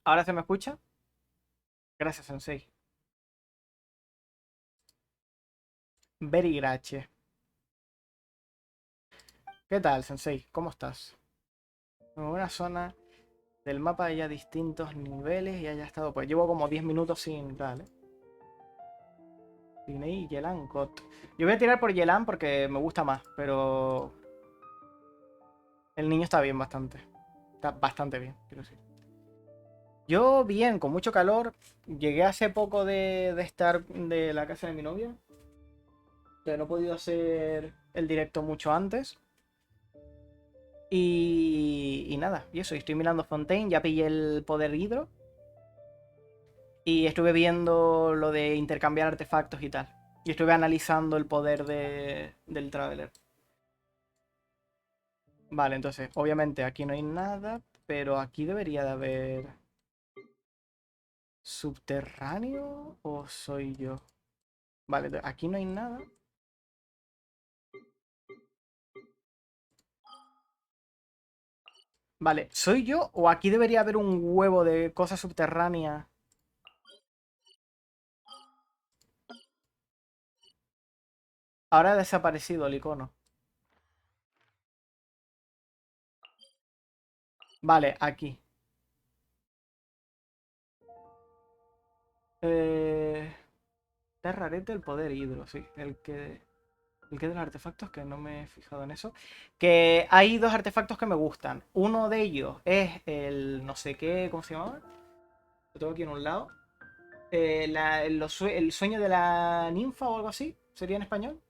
¿Ahora se me escucha? Gracias, Sensei. Very gracias. ¿Qué tal, Sensei? ¿Cómo estás? En una zona del mapa hay ya distintos niveles y haya estado... Pues llevo como 10 minutos sin tal, ¿eh? Diney y Yelan Got. Yo voy a tirar por Yelan porque me gusta más, pero... El niño está bien bastante. Está bastante bien, quiero decir. Yo bien, con mucho calor. Llegué hace poco de estar de la casa de mi novia. Pero no he podido hacer el directo mucho antes. Y nada, y eso, y estoy mirando Fontaine, ya pillé el poder hidro. Y estuve viendo lo de intercambiar artefactos y tal. Y estuve analizando el poder del Traveler. Vale, entonces, obviamente aquí no hay nada, pero aquí debería de haber... ¿Subterráneo o soy yo? Vale, aquí no hay nada. Vale, ¿soy yo o aquí debería haber un huevo de cosas subterráneas? Ahora ha desaparecido el icono. Vale, aquí. Eh... Terrarete el poder hidro, sí. El que de los artefactos, que no me he fijado en eso. Que hay dos artefactos que me gustan. Uno de ellos es el no sé qué, ¿cómo se llamaba? Lo tengo aquí en un lado. El sueño de la ninfa o algo así, sería en español.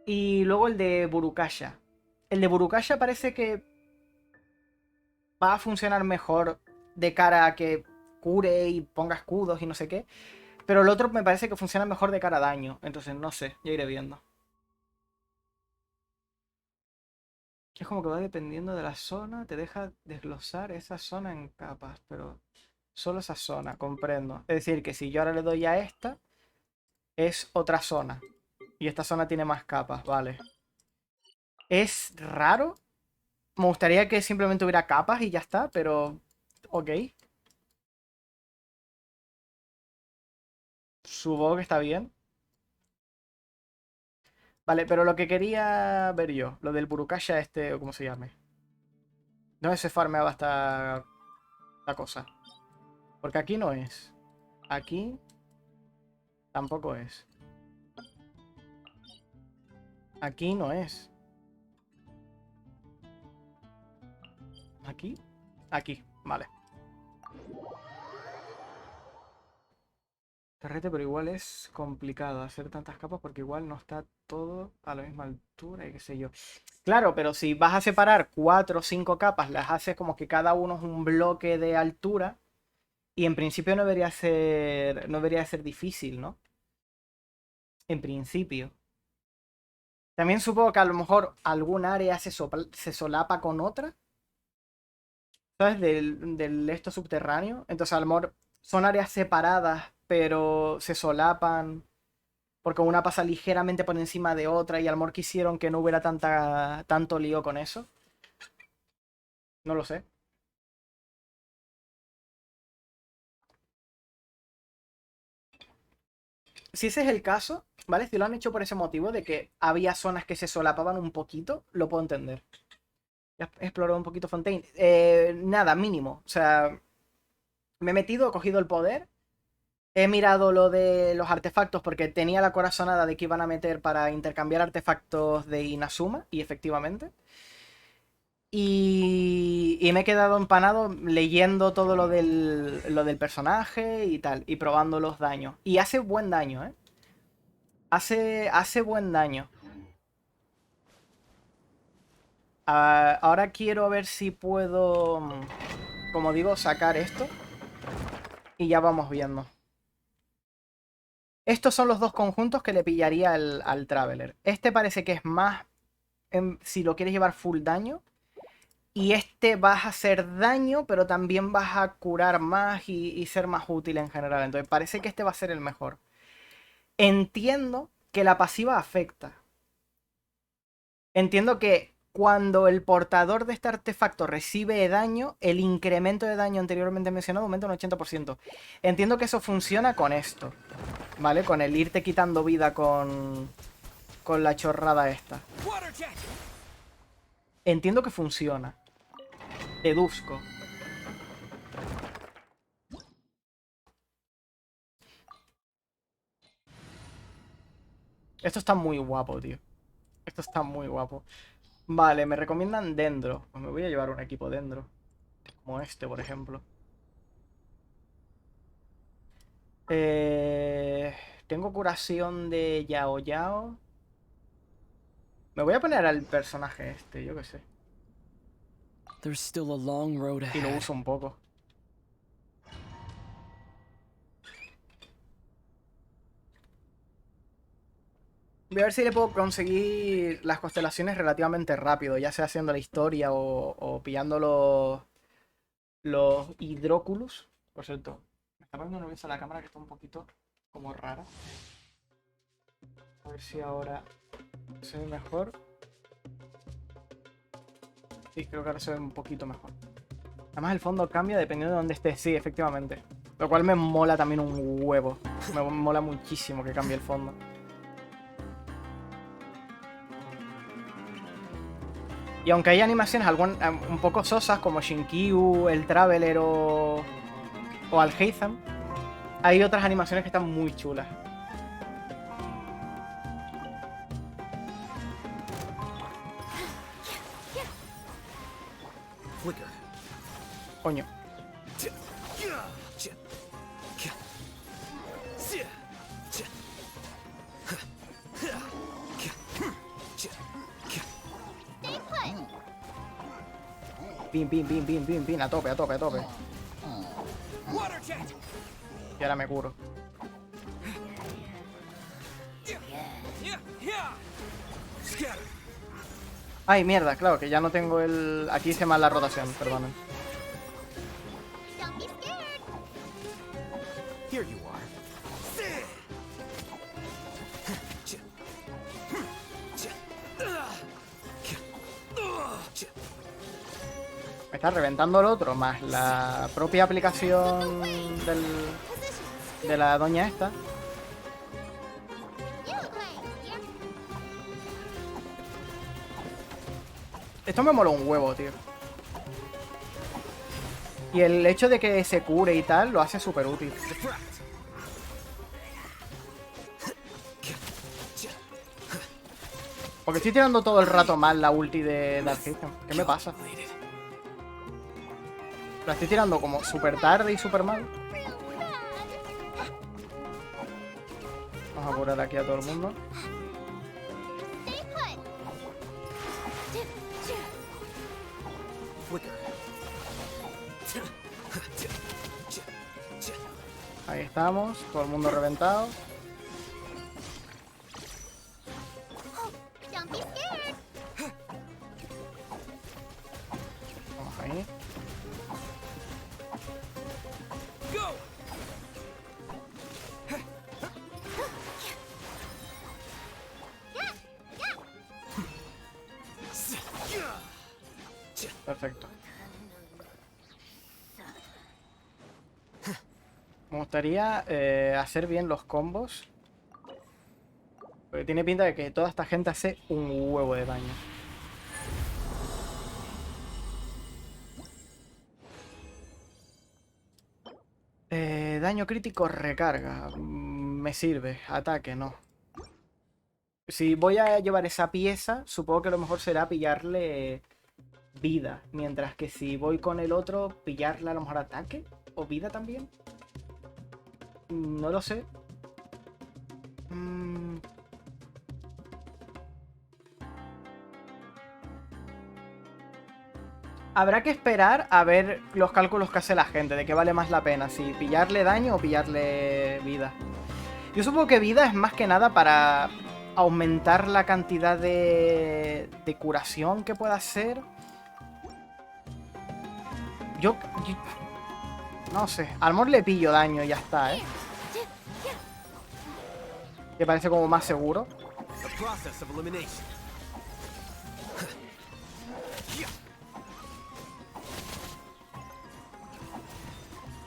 Y luego el de Burukasha. El de Burukasha parece que va a funcionar mejor de cara a que cure y ponga escudos y no sé qué. Pero el otro me parece que funciona mejor de cara a daño. Entonces, no sé, ya iré viendo. Es como que va dependiendo de la zona, te deja desglosar esa zona en capas, pero solo esa zona, comprendo. Es decir, que si yo ahora le doy a esta, es otra zona. Y esta zona tiene más capas, vale. Es raro. Me gustaría que simplemente hubiera capas y ya está, pero... Ok. Supongo que está bien. Vale, pero lo que quería ver yo, lo del Burukasha este, o como se llame. ¿Dónde se farmeaba esta cosa? Porque aquí no es. Aquí tampoco es. Aquí no es. Aquí. Aquí. Vale. Carrete, pero igual es complicado hacer tantas capas porque igual no está todo a la misma altura y qué sé yo. Claro, pero si vas a separar 4 o 5 capas, las haces como que cada uno es un bloque de altura y en principio no debería ser difícil, ¿no? En principio. También supongo que a lo mejor algún área se solapa con otra, ¿sabes? Del esto subterráneo. Entonces a lo mejor son áreas separadas, pero se solapan. Porque una pasa ligeramente por encima de otra y a lo mejor quisieron que no hubiera tanto lío con eso. No lo sé. Si ese es el caso, ¿vale? Si lo han hecho por ese motivo de que había zonas que se solapaban un poquito, lo puedo entender. Ya he explorado un poquito Fontaine. Nada, mínimo. O sea, me he metido, he cogido el poder. He mirado lo de los artefactos porque tenía la corazonada de que iban a meter para intercambiar artefactos de Inazuma, y efectivamente. Y me he quedado empanado leyendo todo lo del personaje y tal, y probando los daños. Y hace buen daño, ¿eh? Hace buen daño. Ahora quiero ver si puedo, como digo, sacar esto. Y ya vamos viendo. Estos son los dos conjuntos que le pillaría al Traveler. Este parece que es más, si lo quieres llevar full daño. Y este vas a hacer daño, pero también vas a curar más y ser más útil en general. Entonces parece que este va a ser el mejor. Entiendo que la pasiva afecta. Entiendo que cuando el portador de este artefacto recibe daño, el incremento de daño anteriormente mencionado aumenta un 80%. Entiendo que eso funciona con esto, ¿vale? Con el irte quitando vida con la chorrada esta. Entiendo que funciona. Deduzco. Esto está muy guapo, tío. Esto está muy guapo. Vale, me recomiendan dendro. Pues me voy a llevar un equipo dendro. Como este, por ejemplo. Eh, Tengo curación de Yao Yao. Me voy a poner al personaje este, yo qué sé. There's still a long road Y lo ahead. uso un poco. Voy a ver si le puedo conseguir las constelaciones relativamente rápido, ya sea haciendo la historia o pillando los hidróculus. Por cierto, me está poniendo nerviosa la cámara que está un poquito como rara. A ver si ahora se ve mejor. Sí, creo que ahora se ve un poquito mejor. Además el fondo cambia dependiendo de dónde estés. Sí, efectivamente. Lo cual me mola también un huevo. Me mola muchísimo que cambie el fondo. Y aunque hay animaciones un poco sosas, como Shinkyu, el Traveler o Alhaitham, hay otras animaciones que están muy chulas. Flicker. Coño. Pin, pin, pin, pin, pin, pin. A tope, a tope, a tope. Y ahora me curo. Ay, mierda, claro, que ya no tengo el... Aquí hice mal la rotación, perdonen. Me está reventando el otro, más la propia aplicación de la doña esta. Esto me moló un huevo, tío. Y el hecho de que se cure y tal lo hace súper útil. Porque estoy tirando todo el rato mal la ulti de Dark System. ¿Qué me pasa? La estoy tirando como súper tarde y súper mal. Vamos a curar aquí a todo el mundo. Ahí estamos, todo el mundo reventado. Vamos ahí. Perfecto. Me gustaría hacer bien los combos. Porque tiene pinta de que toda esta gente hace un huevo de daño. Daño crítico recarga. Me sirve. Ataque, no. Si voy a llevar esa pieza, supongo que lo mejor será pillarle vida. Mientras que si voy con el otro, pillarle a lo mejor ataque o vida también. No lo sé. Habrá que esperar a ver los cálculos que hace la gente, de qué vale más la pena, si pillarle daño o pillarle vida. Yo supongo que vida es más que nada para aumentar la cantidad de curación que pueda hacer. Yo no sé, al mejor le pillo daño y ya está, ¿eh? Me parece como más seguro.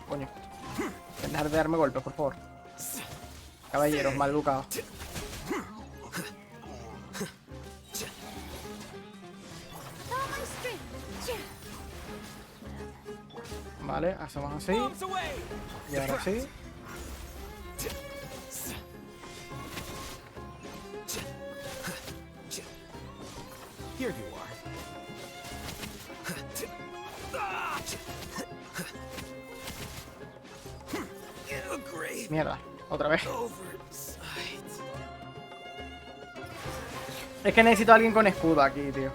Coño. Dejar de darme golpes, por favor. Caballeros, mal educados. Vale, hacemos así. Y ahora sí. Mierda, otra vez. Es que necesito a alguien con escudo aquí, tío.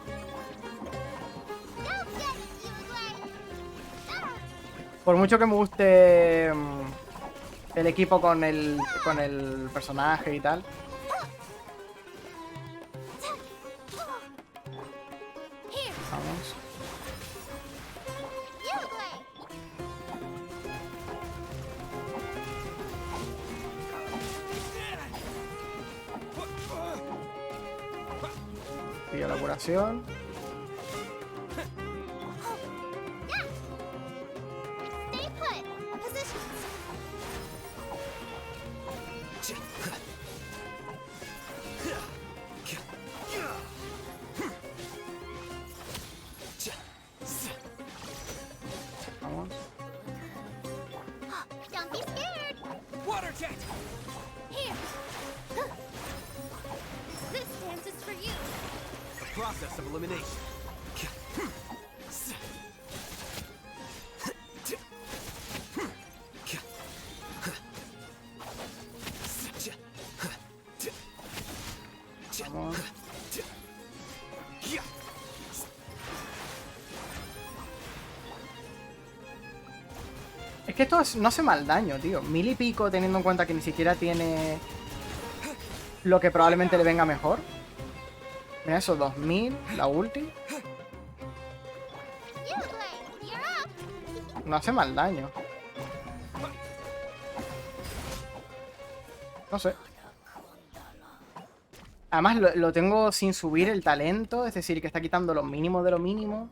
Por mucho que me guste el equipo con el personaje y tal. Vamos. Pillo la curación. Vamos. Process of elimination. Vamos. Es que esto no hace mal daño, tío. 1000 y pico, teniendo en cuenta que ni siquiera tiene lo que probablemente le venga mejor. Mira eso, 2000, la ulti. No hace mal daño. No sé. Además lo tengo sin subir el talento, es decir, que está quitando lo mínimo de lo mínimo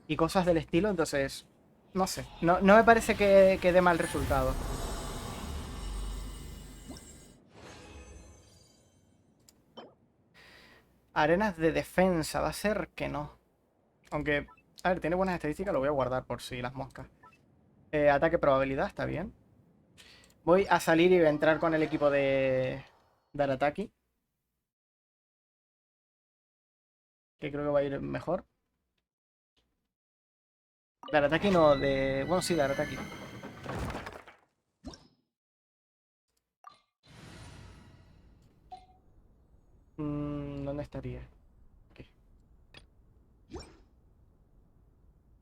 y cosas del estilo, entonces, no sé. No me parece que dé mal resultado. Arenas de defensa, va a ser que no. Aunque, a ver, tiene buenas estadísticas, lo voy a guardar por si las moscas. Ataque probabilidad, está bien. Voy a salir y voy a entrar con el equipo de Arataki. Que creo que va a ir mejor. De Arataki no, de... Bueno, sí, de Arataki. ¿Dónde estaría? Aquí.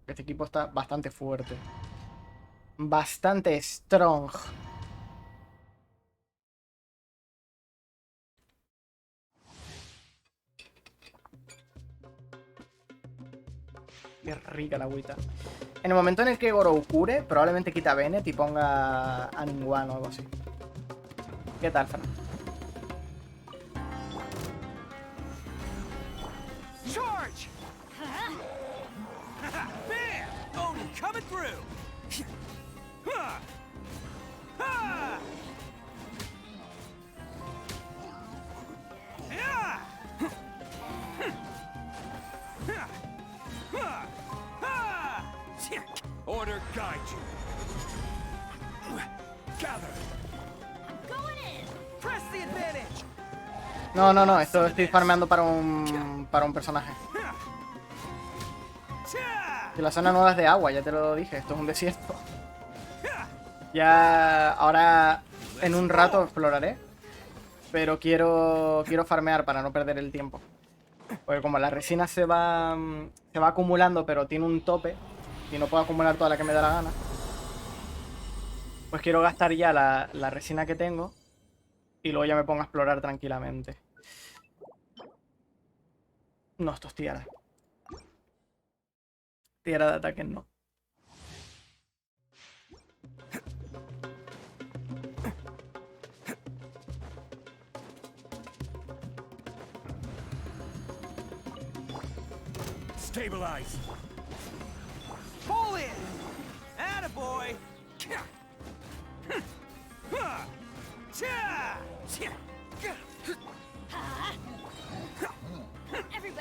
Este equipo está bastante fuerte. Bastante strong. Qué rica la agüita. En el momento en el que Gorou cure, probablemente quita a Bennett y ponga a Ningguang o algo así. ¿Qué tal, Fran? Charge! Bam! Oni coming through! Ha! Ha! Yeah! Ha! Ha! Ha! Order guide you. Gather. Going in. Press the advantage. No, esto estoy farmeando para un personaje. Que la zona nueva es de agua, ya te lo dije, esto es un desierto. Ya ahora en un rato exploraré, pero quiero farmear para no perder el tiempo. Porque como la resina se va acumulando, pero tiene un tope y no puedo acumular toda la que me da la gana, pues quiero gastar ya la resina que tengo y luego ya me pongo a explorar tranquilamente. No, esto es tiara. Tiara de ataque no. Stabilize. Pull in. Attaboy.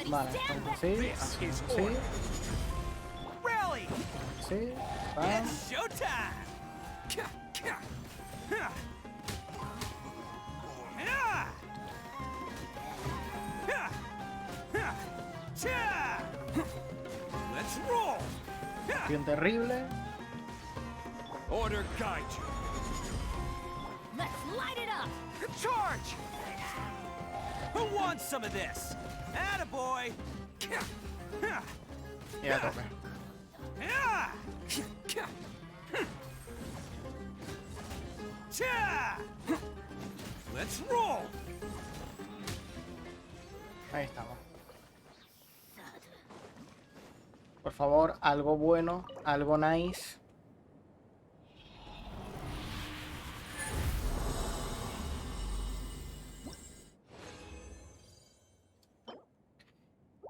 Vale, entonces sí, así, sí, Rally. sí, bam. It's showtime. Let's roll. Bien terrible. Order guide you. Let's light it up! Charge! Who wants some of this? Attaboy! Y a tope. Let's roll! Ahí estamos. Por favor, algo bueno, algo nice.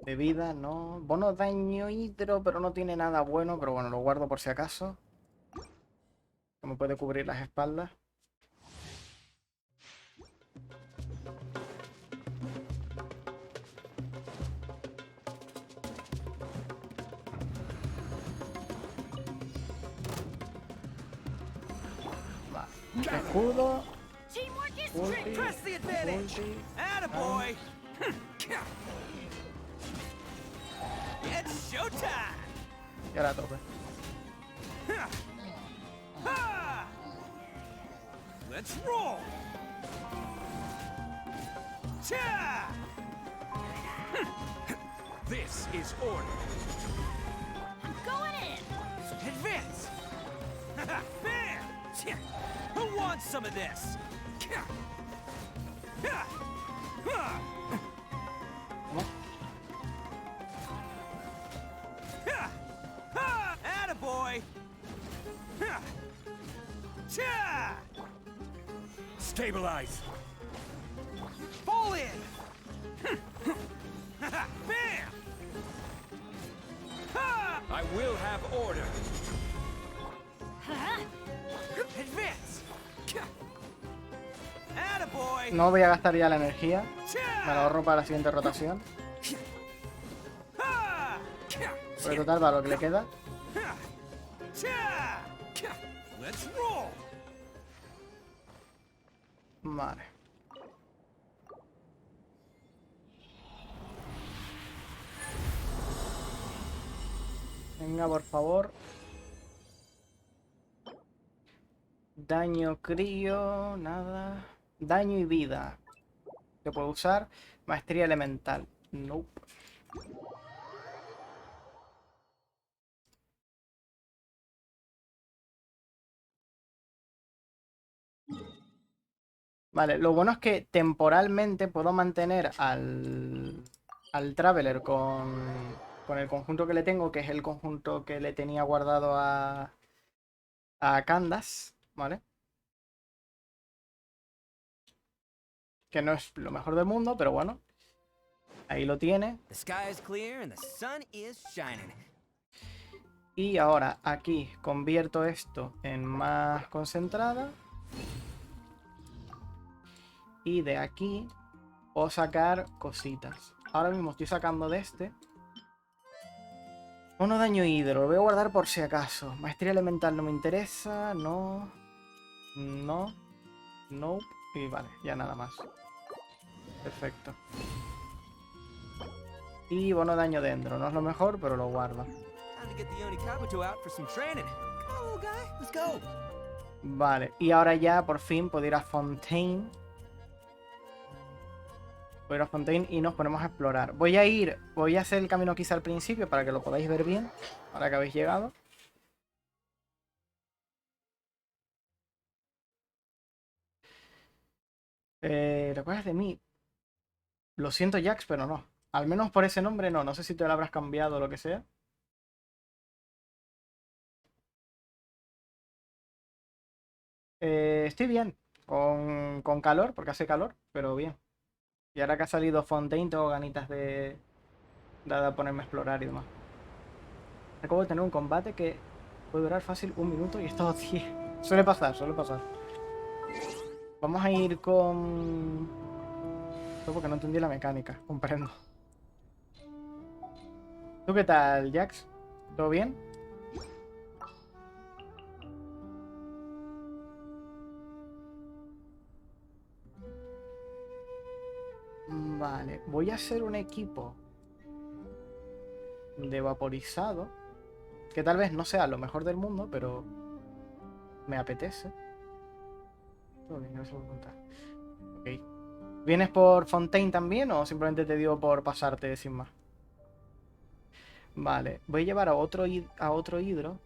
De vida, no. Bono daño hidro, pero no tiene nada bueno. Pero bueno, lo guardo por si acaso. Que me puede cubrir las espaldas. Vale. Escudo. Teamwork is Ulti. tricky! Press the advantage! Ulti. Attaboy! It's showtime! Y ahora a tope. Ha! Let's roll! Cha! This is order. I'm going in! Advance! Bam! Who wants some of this? ¿Cómo? Attaboy! Stabilize. Fall in! Bam! I will have order. Advance! Attaboy! No voy a gastar ya la energía. Me la ahorro para la siguiente rotación. Porque total, para lo que le queda. Let's roll! Vale. Venga, por favor. Daño crío, nada. Daño y vida. ¿Qué puedo usar? Maestría elemental. Nope. Vale, lo bueno es que temporalmente puedo mantener al Traveler con el conjunto que le tengo, que es el conjunto que le tenía guardado a Candace, ¿vale? Que no es lo mejor del mundo, pero bueno. Ahí lo tiene. The sky is clear and the sun is shining. Y ahora aquí convierto esto en más concentrada. Y de aquí puedo sacar cositas. Ahora mismo estoy sacando de este. Uno daño hidro, lo voy a guardar por si acaso. Maestría elemental no me interesa. No. No. No. Y vale, ya nada más. Perfecto. Y bono daño dentro. No es lo mejor, pero lo guardo. Time to get the Onikabuto out for some training. Come on, little guy, let's go. Vale, y ahora ya por fin puedo ir a Fontaine. Voy a ir a Fontaine y nos ponemos a explorar. Voy a hacer el camino quizá al principio para que lo podáis ver bien. Ahora que habéis llegado. ¿Te acuerdas de mí? Lo siento, Jax, pero no. Al menos por ese nombre no. No sé si te lo habrás cambiado o lo que sea. Estoy bien. Con calor, porque hace calor, pero bien. Y ahora que ha salido Fontaine, tengo ganitas de ponerme a explorar y demás. Acabo de tener un combate que puede durar fácil 1 minuto y he estado 10. Suele pasar, suele pasar. Vamos a ir con... Esto porque no entendí la mecánica, comprendo. ¿Tú qué tal, Jax? ¿Todo bien? Vale, voy a hacer un equipo de vaporizado, que tal vez no sea lo mejor del mundo, pero me apetece. Todo bien, gracias por contar. Ok. ¿Vienes por Fontaine también o simplemente te digo por pasarte sin más? Vale, voy a llevar a otro hidro.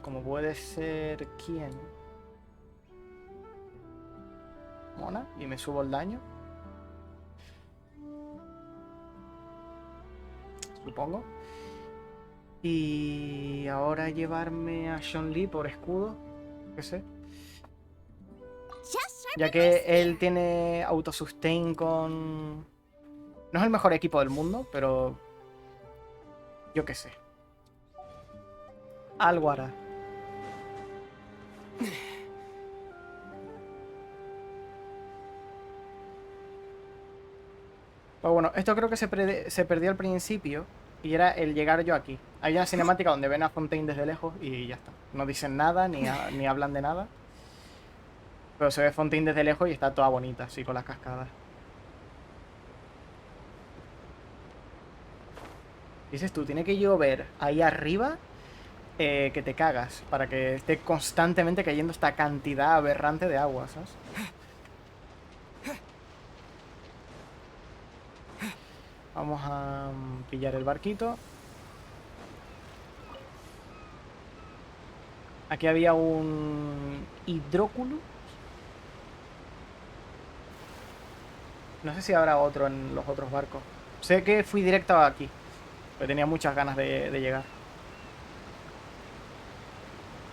Como puede ser... ¿Quién? Mona, y me subo el daño. Supongo. Y ahora llevarme a Sean Lee por escudo. Qué sé. Ya que él tiene autosustain con... No es el mejor equipo del mundo, pero... Yo qué sé. Algo hará. Pues bueno, esto creo que se perdió al principio. Y era el llegar yo aquí. Hay una cinemática donde ven a Fontaine desde lejos y ya está. No dicen nada, ni hablan de nada. Pero se ve Fontaine desde lejos y está toda bonita, así con las cascadas. Dices tú, tiene que llover ahí arriba que te cagas. Para que esté constantemente cayendo esta cantidad aberrante de agua, ¿sabes? Vamos a pillar el barquito. Aquí había un hidróculo. No sé si habrá otro en los otros barcos. Sé que fui directo aquí, porque tenía muchas ganas de llegar.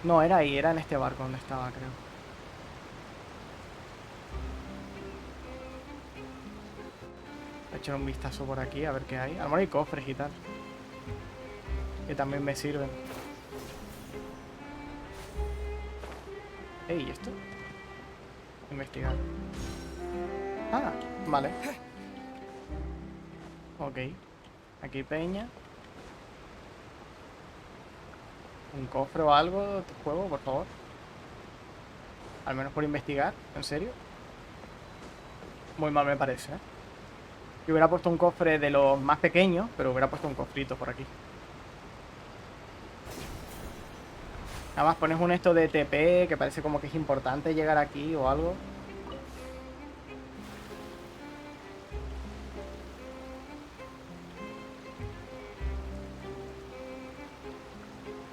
No, era ahí, era en este barco donde estaba, creo. Voy a echar un vistazo por aquí, a ver qué hay. A lo mejor hay cofres y tal, que también me sirven. Ey, ¿y esto? Investigar. Ah, vale. Ok. Aquí peña. Un cofre o algo, juego, por favor. Al menos por investigar, ¿en serio? Muy mal me parece, ¿eh? Yo hubiera puesto un cofre de los más pequeños, pero hubiera puesto un cofrito por aquí. Además pones un esto de TP, que parece como que es importante llegar aquí o algo.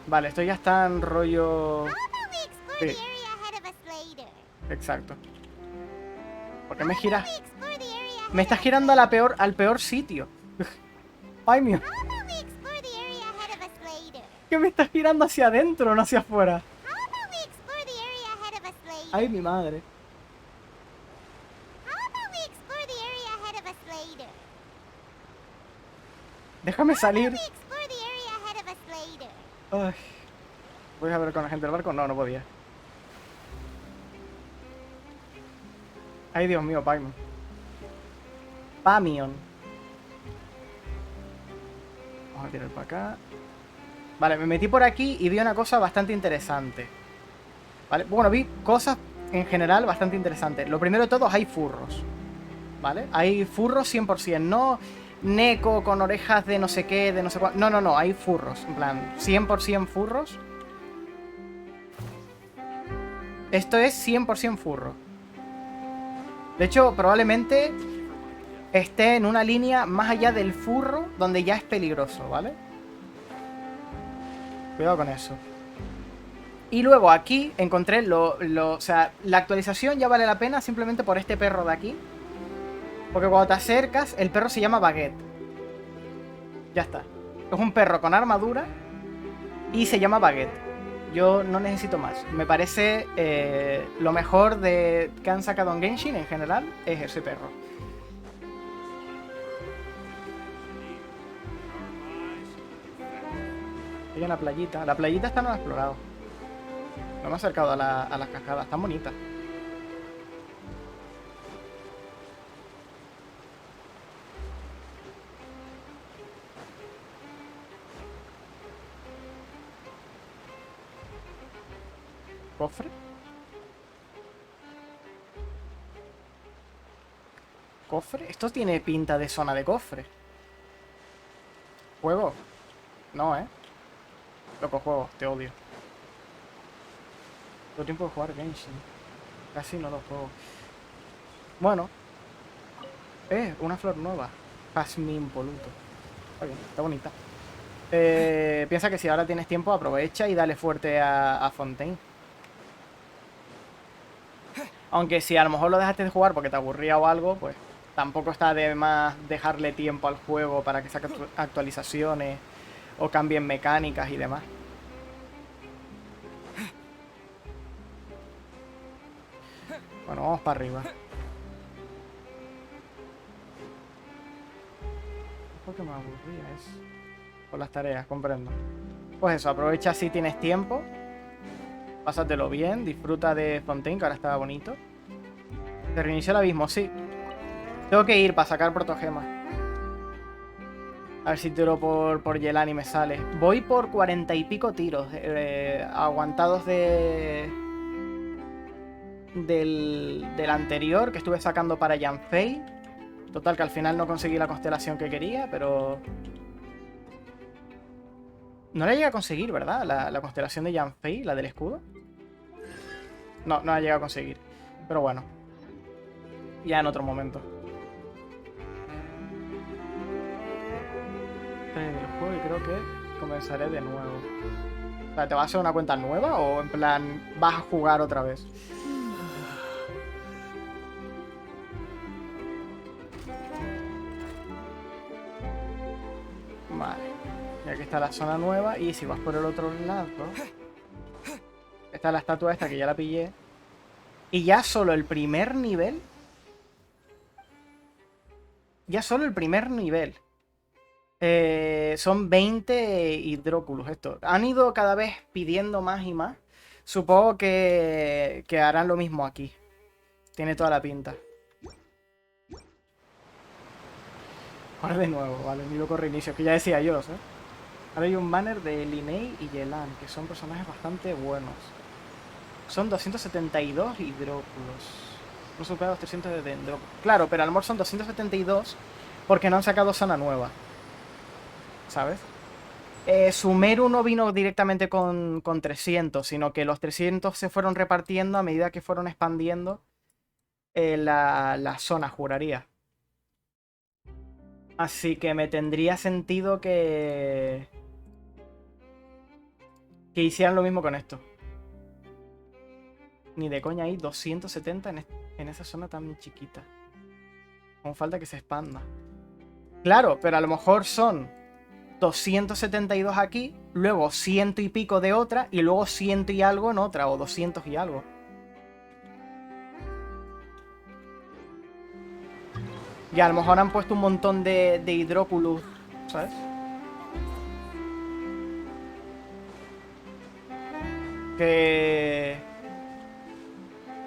Vale, esto ya está en rollo... Sí, exacto. ¿Por qué me giras? Me estás girando a al peor sitio. Ay, mío. ¿Qué me estás girando hacia adentro, no hacia afuera? Ay, mi madre. Déjame salir. Ay. ¿Voy a hablar con la gente del barco? No, no podía. Ay, Dios mío, Paimon. Pamion. Vamos a tirar para acá. Vale, me metí por aquí y vi una cosa bastante interesante. Vale, bueno, vi cosas en general bastante interesantes. Lo primero de todo, hay furros. ¿Vale? Hay furros 100%. No Neko con orejas de no sé qué, de no sé cuál. No, no, no, hay furros. En plan, 100% furros. Esto es 100% furro. De hecho, probablemente esté en una línea más allá del furro, donde ya es peligroso, ¿vale? Cuidado con eso. Y luego aquí encontré o sea, la actualización ya vale la pena simplemente por este perro de aquí. Porque cuando te acercas, el perro se llama Baguette. Ya está. Es un perro con armadura y se llama Baguette. Yo no necesito más. Me parece lo mejor que han sacado en Genshin en general es ese perro. Estoy en la playita. La playita esta no la he explorado. No me he acercado a las cascadas. Están bonitas. ¿Cofre? ¿Cofre? Esto tiene pinta de zona de cofre. ¿Juego? No, ¿eh? Loco juego, te odio. Todo tiempo de jugar Genshin. Casi no lo juego. Bueno. Una flor nueva. Jazmín impoluto. Está bien, está bonita. Piensa que si ahora tienes tiempo, aprovecha y dale fuerte a Fontaine. Aunque si a lo mejor lo dejaste de jugar porque te aburría o algo, pues tampoco está de más dejarle tiempo al juego para que saque actualizaciones o cambien mecánicas y demás. Bueno, vamos para arriba. Porque me aburría eso. Con las tareas, comprendo. Pues eso, aprovecha si tienes tiempo. Pásatelo bien, disfruta de Fontaine, que ahora está bonito. Se reinició el abismo, sí. Tengo que ir para sacar protogemas. A ver si tiro por Yelani y me sale. Voy por 40 y pico tiros aguantados del anterior que estuve sacando para Yanfei. Total, que al final no conseguí la constelación que quería, pero... No la llegué a conseguir, ¿verdad? La constelación de Yanfei, la del escudo. No, no la llegué a conseguir. Pero bueno. Ya en otro momento. Del juego y creo que comenzaré de nuevo. O sea, ¿te vas a hacer una cuenta nueva o en plan vas a jugar otra vez? Vale. Y aquí está la zona nueva. Y si vas por el otro lado... Está la estatua esta que ya la pillé. Y ya solo el primer nivel... Ya solo el primer nivel. Son 20 hidróculos esto. Han ido cada vez pidiendo más y más. Supongo que harán lo mismo aquí. Tiene toda la pinta. Ahora de nuevo, vale, mi loco reinicio, que ya decía yo, ¿eh? Ahora hay un banner de Linnea y Yelan, que son personajes bastante buenos. Son 272 hidróculos. No supera los 300 de dendro. Claro, pero a lo mejor son 272 porque no han sacado zona nueva. ¿Sabes? Sumeru no vino directamente con 300, sino que los 300 se fueron repartiendo a medida que fueron expandiendo la zona, juraría. Así que me tendría sentido que hicieran lo mismo con esto. Ni de coña hay 270 en esa zona tan chiquita. Aún falta que se expanda. Claro, pero a lo mejor son 272 aquí, luego 100 y pico de otra, y luego 100 y algo en otra, o 200 y algo. Y a lo mejor han puesto un montón de hidróculos, ¿sabes? Que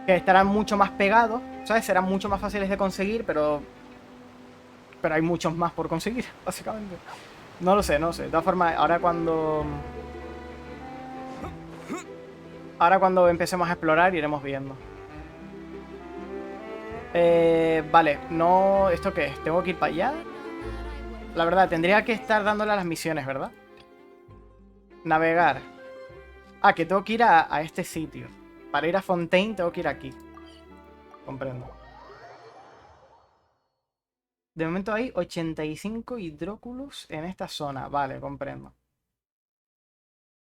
estarán mucho más pegados, ¿sabes? Serán mucho más fáciles de conseguir, pero hay muchos más por conseguir, básicamente. No lo sé, no lo sé. De todas formas, ahora cuando empecemos a explorar iremos viendo. Vale, no... ¿Esto qué es? ¿Tengo que ir para allá? La verdad, tendría que estar dándole a las misiones, ¿verdad? Navegar. Ah, que tengo que ir a este sitio. Para ir a Fontaine tengo que ir aquí. Comprendo. De momento hay 85 hidróculos en esta zona. Vale, comprendo.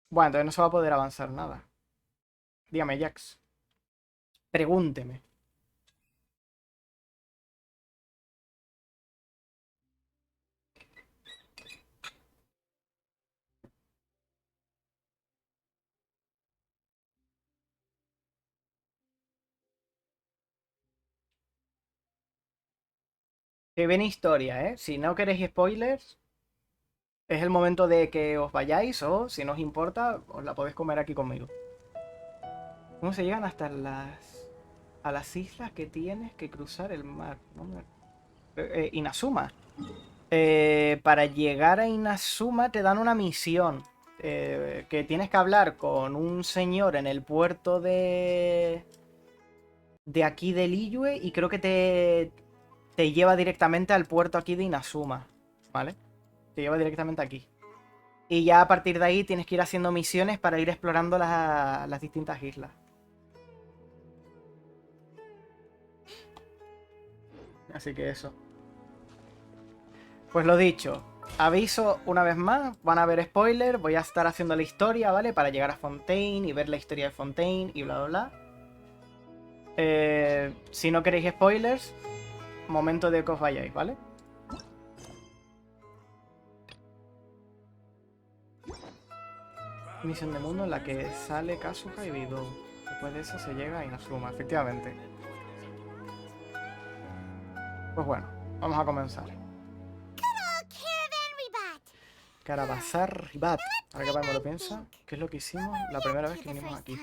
Bueno, entonces no se va a poder avanzar nada. Dígame, Jax. Pregúnteme. Que viene historia, ¿eh? Si no queréis spoilers, es el momento de que os vayáis o, si no os importa, os la podéis comer aquí conmigo. ¿Cómo se llegan hasta a las islas que tienes que cruzar el mar? Inazuma. Para llegar a Inazuma te dan una misión. Que tienes que hablar con un señor en el puerto de aquí de Liyue y creo que te lleva directamente al puerto aquí de Inazuma, ¿vale? Te lleva directamente aquí. Y ya a partir de ahí tienes que ir haciendo misiones para ir explorando las distintas islas. Así que eso. Pues lo dicho, aviso una vez más, van a haber spoilers, voy a estar haciendo la historia, ¿vale? Para llegar a Fontaine y ver la historia de Fontaine y bla bla bla. Si no queréis spoilers, momento de que os vayáis, ¿vale? Misión de mundo en la que sale Kazuha y Bidou. Después de eso se llega a Inazuma, efectivamente. Pues bueno, vamos a comenzar. Caravazar Ribat. Ahora que me lo piensa, ¿qué es lo que hicimos la primera vez que vinimos aquí?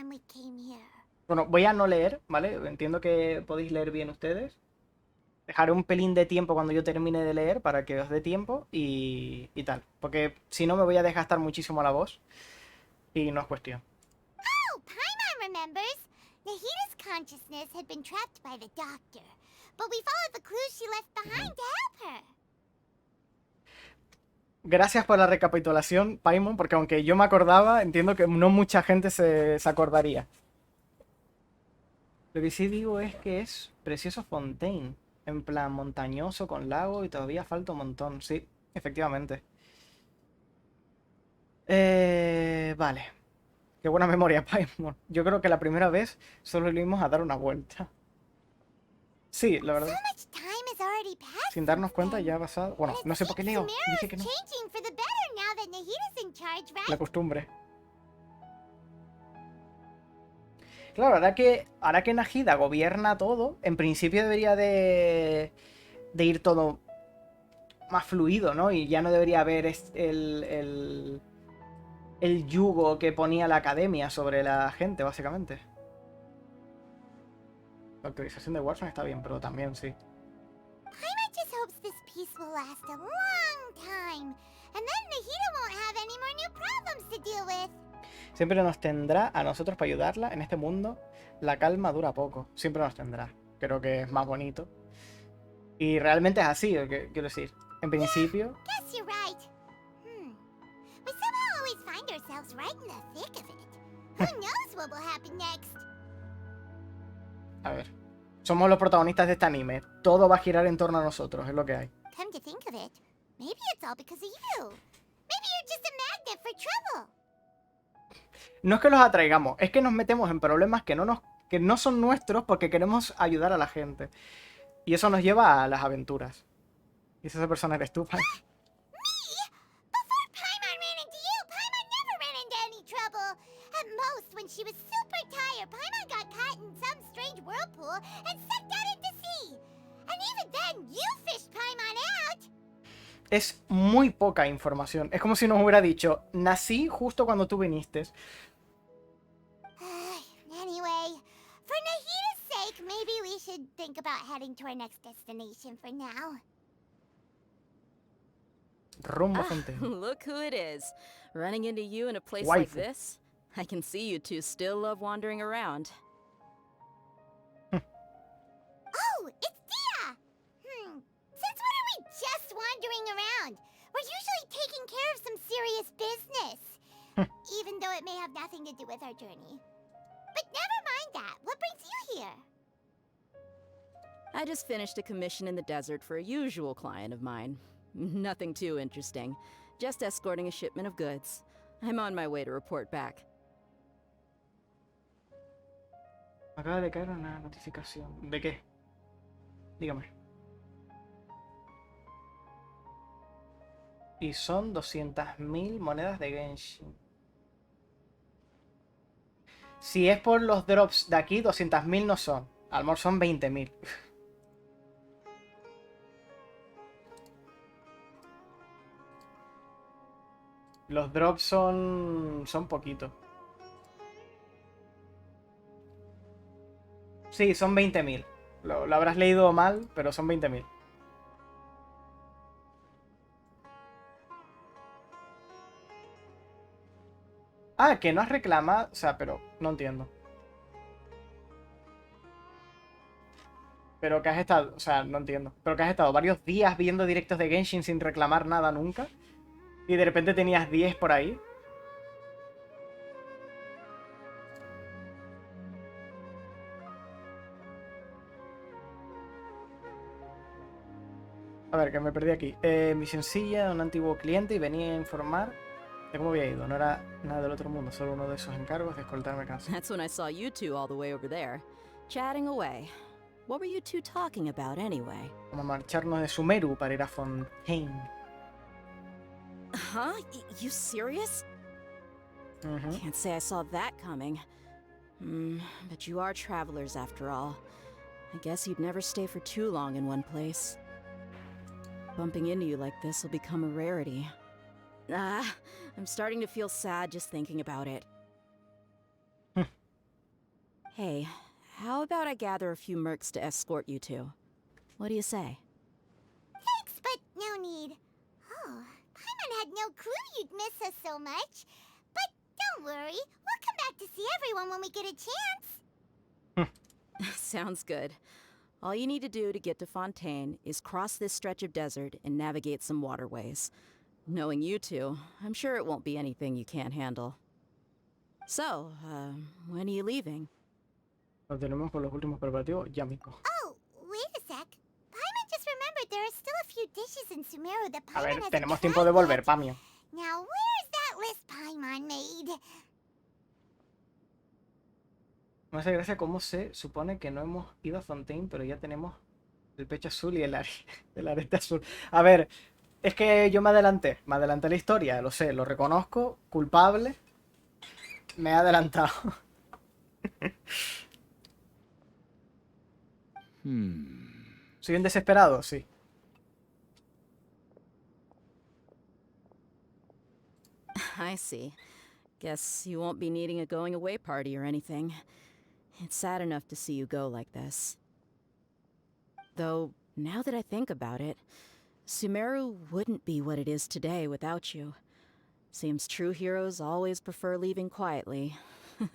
Bueno, voy a no leer, ¿vale? Entiendo que podéis leer bien ustedes. Dejaré un pelín de tiempo cuando yo termine de leer para que os dé tiempo y tal. Porque si no me voy a desgastar muchísimo la voz. Y no es cuestión. Oh, Paimon remembers. Nahida's consciousness had been trapped by the doctor, but we followed the clues she left behind to help her. Gracias por la recapitulación, Paimon, porque aunque yo me acordaba, entiendo que no mucha gente se acordaría. Lo que sí digo es que es precioso Fontaine. En plan montañoso, con lago y todavía falta un montón. Sí, efectivamente. Vale. Qué buena memoria, Paimon. Yo creo que la primera vez solo le íbamos a dar una vuelta. Sí, la So verdad. much time has already passed Sin darnos since cuenta then. ya ha pasado... Bueno, And it no sé por qué seems leo. Sumeru's Dije que no. changing for the better now that Nahida's in charge, La right? costumbre. Claro, ahora que Najida gobierna todo, en principio debería de ir todo más fluido, ¿no? Y ya no debería haber el yugo que ponía la academia sobre la gente, básicamente. La actualización de Warzone está bien, pero también sí. Paimon just hopes this peace will last a long time. And then Nahida won't have any more new problems to deal with. Siempre nos tendrá a nosotros para ayudarla en este mundo. La calma dura poco. Siempre nos tendrá. Creo que es más bonito. Y realmente es así, quiero decir. En principio... Guess you're right. We somehow always find ourselves right in the thick of it. Who knows what will happen next? A ver. Somos los protagonistas de este anime. Todo va a girar en torno a nosotros, es lo que hay. Come to think of it, maybe it's all because of you. Maybe you're just a magnet for trouble. No es que los atraigamos, es que nos metemos en problemas que no son nuestros porque queremos ayudar a la gente. Y eso nos lleva a las aventuras. Y esa persona eres tú, Pai. Before Paimon ran into you, Paimon never ran into any trouble. At most, when she was super tired, Paimon got caught in some strange whirlpool and sucked out into sea. And even then, you fished Paimon out. Es muy poca información. Es como si nos hubiera dicho, nací justo cuando tú viniste. Anyway, for Nahida's sake, maybe we should think about heading to our next destination for now. Rumbo Ah, Fontaine. look who it is. Running into you in a place like Waifu. this? I can see you two still love wandering around. Oh, it's Dia! Since when are we just wandering around? We're usually taking care of some serious business. Even though it may have nothing to do with our journey. But never mind that. What brings you here? I just finished a commission in the desert for a usual client of mine. Nothing too interesting. Just escorting a shipment of goods. I'm on my way to report back. Acaba de caer una notificación. ¿De qué? Dígame. Y son 200.000 monedas de Genshin. Si es por los drops de aquí, 200.000 no son. A lo mejor son 20.000. Los drops son poquitos. Sí, son 20.000. Lo habrás leído mal, pero son 20.000. Ah, que no has reclamado. O sea, pero no entiendo. Pero que has estado. O sea, no entiendo. Pero que has estado varios días viendo directos de Genshin sin reclamar nada nunca. Y de repente tenías 10 por ahí. A ver, que me perdí aquí. Misión sencilla, un antiguo cliente y venía a informar de cómo había ido. No era nada del otro mundo, solo uno de esos encargos de escoltar mercancías. That's when I saw you two all the way over there, chatting away. What were you two talking about anyway? Vamos a marcharnos de Sumeru para ir a Fontaine. Huh? You serious? Ujú. Can't say I saw that coming. But you are travelers after all. I guess you'd never stay for too long in one place. Bumping into you like this will become a rarity. I'm starting to feel sad just thinking about it. Hey, how about I gather a few mercs to escort you two? What do you say? Thanks, but no need. Oh, Paimon had no clue you'd miss us so much. But don't worry, we'll come back to see everyone when we get a chance. Sounds good. All you need to do to get to Fontaine is cross this stretch of desert and navigate some waterways. Knowing you two, I'm sure it won't be anything you can't handle. So, when are you leaving? Lo tenemos con los últimos preparativos ya mismo. Oh, wait a sec. Paimon just remembered there are still a few dishes in Sumeru that A ver, Paimon hasn't tenemos tiempo de tried volver, yet. Pamio. Now, where's that list, Paimon? Me hace gracia cómo se supone que no hemos ido a Fontaine, pero ya tenemos el pecho azul y el arete azul. A ver, es que yo me adelanté a la historia, lo sé, lo reconozco, culpable, me he adelantado. ¿Soy un desesperado? Sí. I see. Guess you won't be needing a going away party or anything. It's sad enough to see you go like this. Though, now that I think about it, Sumeru wouldn't be what it is today without you. Seems true heroes always prefer leaving quietly. By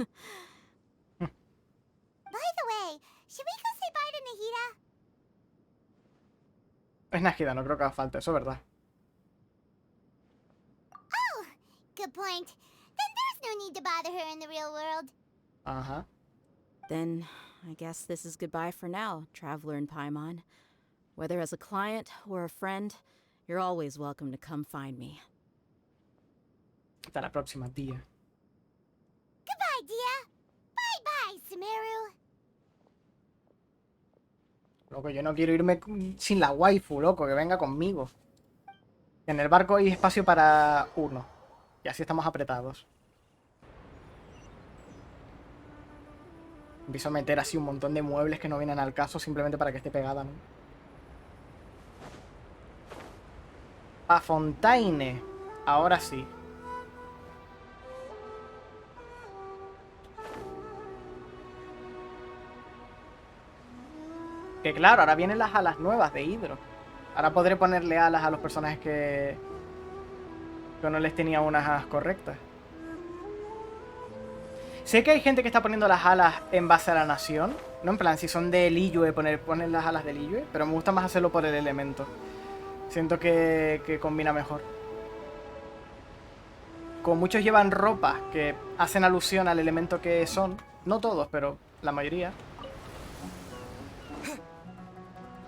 the way, should we go say bye to Nahida? Es Nájida, no creo que haga falta, eso es verdad. Oh, good point. Then there's no need to bother her in the real world. Ajá. Then, I guess this is goodbye for now, traveler in Paimon. Whether as a client or a friend, you're always welcome to come find me. Hasta la próxima, tía. Goodbye, Dia. Bye-bye, Sumeru. Loco, yo no quiero irme sin la waifu, loco, que venga conmigo. En el barco hay espacio para uno. Y así estamos apretados. Empiezo a meter así un montón de muebles que no vienen al caso simplemente para que esté pegada, ¿no? A Fontaine. Ahora sí. Que claro, ahora vienen las alas nuevas de Hidro. Ahora podré ponerle alas a los personajes que no les tenía unas correctas. Sé que hay gente que está poniendo las alas en base a la nación. No en plan, si son de Liyue, poner las alas de Liyue. Pero me gusta más hacerlo por el elemento. Siento que combina mejor. Como muchos llevan ropas que hacen alusión al elemento que son. No todos, pero la mayoría.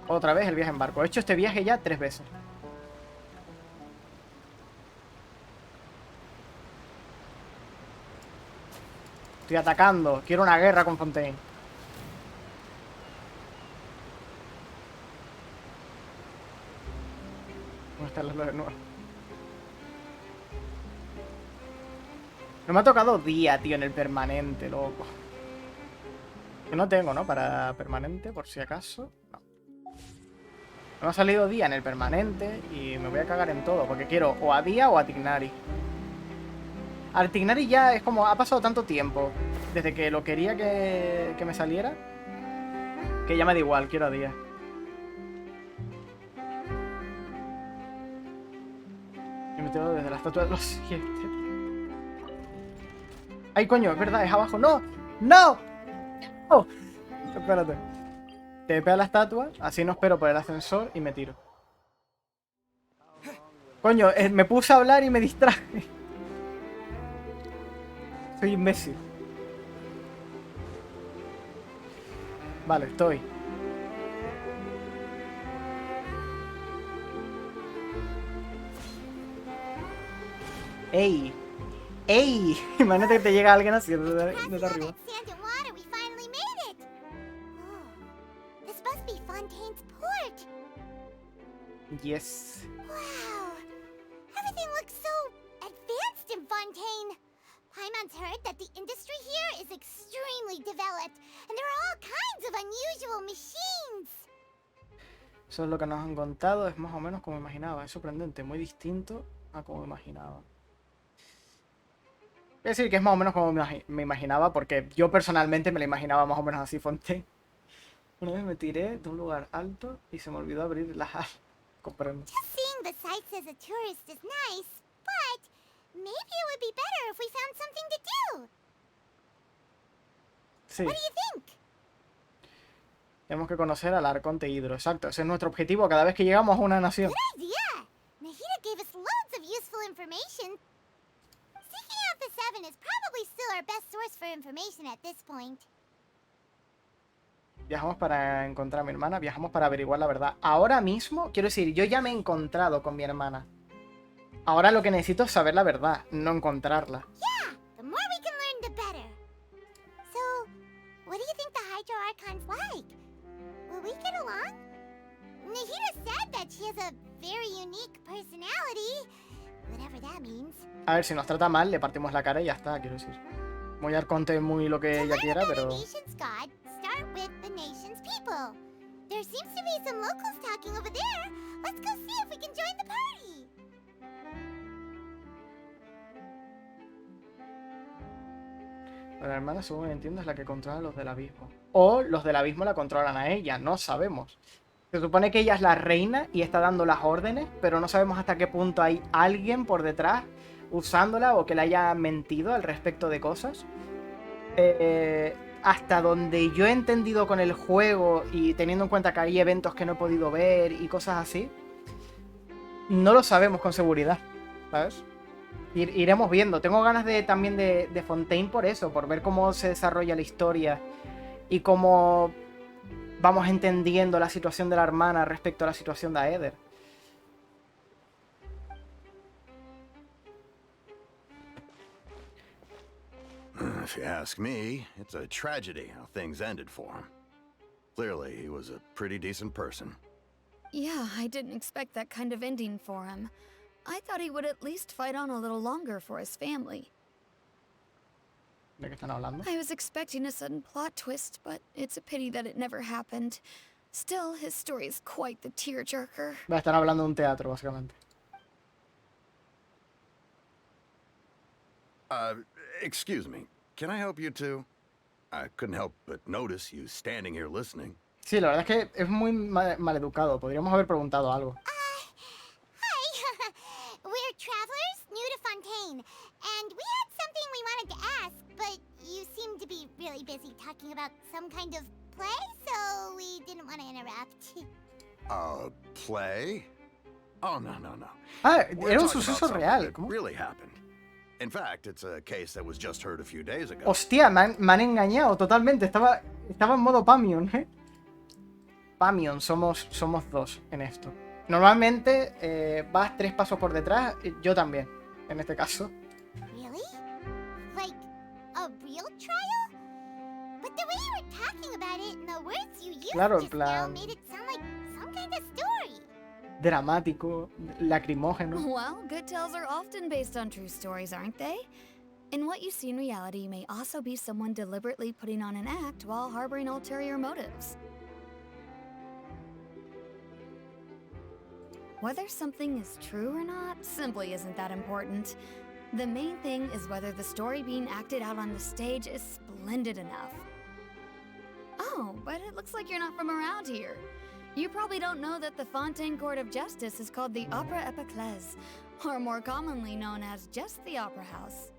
Otra vez el viaje en barco. He hecho este viaje ya 3 veces. Estoy atacando. Quiero una guerra con Fontaine. ¿Dónde están las luces nuevas? No me ha tocado día, tío, en el permanente, loco. Que no tengo, ¿no? Para permanente, por si acaso. No. No me ha salido día en el permanente y me voy a cagar en todo. Porque quiero o a día o a Tignari. Al Tignari ya es como... Ha pasado tanto tiempo desde que lo quería que me saliera, que ya me da igual, quiero a día. Y me tengo desde la estatua de los 7. ¡Ay, coño! Es verdad, es abajo. ¡No! ¡No! ¡Oh! Espérate. Te pega la estatua, así no espero por el ascensor y me tiro. Coño, me puse a hablar y me distraje. Soy imbécil. Vale, estoy. ¡Ey! ¡Ey! Imagínate que te llega alguien así desde arriba. Sand and water, we finally made it. Oh, this must be Fontaine's port. Yes. Wow, everything looks so advanced in Fontaine. Paimon's heard that the industry here is extremely developed, and there are all kinds of unusual machines. Eso es lo que nos han contado, es más o menos como imaginaba. Es sorprendente, muy distinto a como imaginaba. Voy a decir que es más o menos como me imaginaba, porque yo personalmente me lo imaginaba más o menos así, Fontaine. Una vez me tiré de un lugar alto y se me olvidó abrir las alas. Comprendo. Just seeing the sights as a tourist is nice, but maybe it would be better if we found something to do. Sí. What do you think? Tenemos que conocer al Arconte Hidro. Exacto, ese es nuestro objetivo cada vez que llegamos a una nación. Good idea. Nahida gave us loads of useful information. Seeking out the Seven is probably still our best source for information at this point. Viajamos para encontrar a mi hermana, viajamos para averiguar la verdad. Ahora mismo, quiero decir, yo ya me he encontrado con mi hermana. Ahora lo que necesito es saber la verdad, no encontrarla. Yeah, the other Archons like? Will we get along? Nahida said that she has a very unique personality, whatever that means. A ver, si nos trata mal, le partimos la cara y ya está, quiero decir. Muy arconte, muy lo que To ella learn quiera, about pero... a nation's god, start with the nation's people. There seems to be some locals talking over there. Let's go see if we can join the party. La hermana, según entiendo, es la que controla a los del abismo. O los del abismo la controlan a ella, no sabemos. Se supone que ella es la reina y está dando las órdenes, pero no sabemos hasta qué punto hay alguien por detrás usándola o que le haya mentido al respecto de cosas. Hasta donde yo he entendido con el juego y teniendo en cuenta que hay eventos que no he podido ver y cosas así, no lo sabemos con seguridad, ¿sabes? Iremos viendo. Tengo ganas también de Fontaine por eso, por ver cómo se desarrolla la historia y cómo vamos entendiendo la situación de la hermana respecto a la situación de Aether. If you ask me, it's a tragedy how things ended for him. Clearly, he was a pretty decent person. Yeah, I didn't expect that kind of ending for him. I thought he would at least fight on a little longer for his family. ¿De qué están hablando? I was expecting a sudden plot twist, but it's a pity that it never happened. Still, his story is quite the tearjerker. Están hablando de un teatro, básicamente. Excuse me. Can I help you two? I couldn't help but notice you standing here listening. Sí, la verdad es que es muy maleducado. Podríamos haber preguntado algo. Hi. We're travelers new to Fontaine, and we had something we wanted to ask, but you seem to be really busy talking about some kind of play, so we didn't want to interrupt. Play? Oh, no. Ah, We're era un talking about suceso something real. that ¿Cómo? really happened. In fact, it's a case that was just heard a few days ago. Hostia, me han engañado totalmente. Estaba en modo Pamion, ¿eh? Pamion, somos dos en esto. Normalmente vas 3 pasos por detrás, yo también, en este caso. Really? Like a real trial? But the way you were talking about it and the words you used Claro, en just now plan made it sound like some kind of story. dramático, lacrimógeno. Well, good tales are often based on true stories, aren't they? And what you see in reality may also be someone deliberately putting on an act while harboring ulterior motives. Whether something is true or not simply isn't that important. The main thing is whether the story being acted out on the stage is splendid enough. Oh, but it looks like you're not from around here. You probably don't know that the Fontaine Court of Justice is called the Opera Epiclese, or more commonly known as just the Opera House.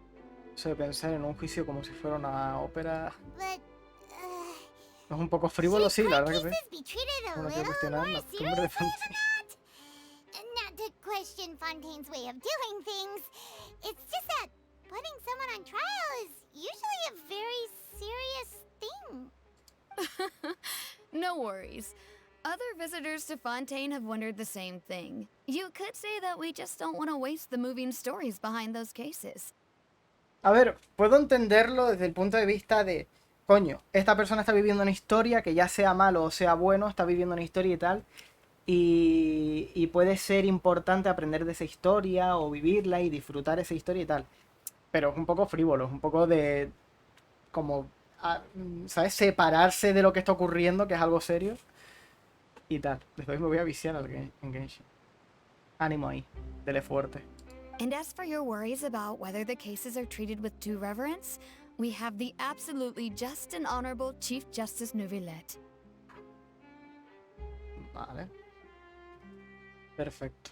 Eso de pensar en un juicio como si fuera una ópera But, es un poco frívolo, sí, la should verdad que cases sí. be treated a Uno quiere little cuestionar more la costumbre de seriously Fontaine. than that? Not to question Fontaine's way of doing things. It's just that putting someone on trial is usually a very serious thing. No worries. Other visitors to Fontaine have wondered the same thing. You could say that we just don't want to waste the moving stories behind those cases. A ver, puedo entenderlo desde el punto de vista de, coño, esta persona está viviendo una historia, que ya sea malo o sea bueno, está viviendo una historia y tal, y puede ser importante aprender de esa historia o vivirla y disfrutar esa historia y tal. Pero es un poco frívolo, es un poco de, como, ¿sabes? Separarse de lo que está ocurriendo, que es algo serio, y tal. Después me voy a viciar en Genshin. Ánimo ahí, dele fuerte. And as for your worries about whether the cases are treated with due reverence, we have the absolutely just and honorable Chief Justice Neuvillette. Vale. Perfecto.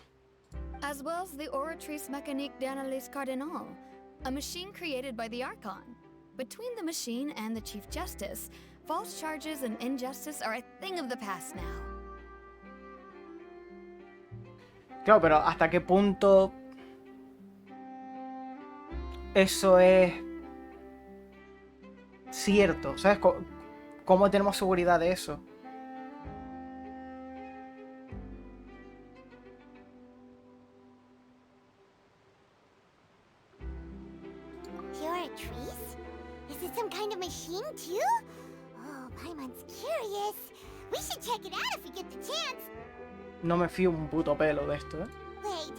As well as the Oratrice Mécanique d'Analyse Cardinal, a machine created by the Archon. Between the machine and the Chief Justice, false charges and injustice are a thing of the past now. Claro, pero ¿hasta qué punto eso es cierto? ¿Sabes? ¿Cómo tenemos seguridad de eso? Oratrice? Is it some kind of machine too? Oh Paimon's curious. We should check it out if we get the chance. No me fío un puto pelo de esto, ¿eh? Wait,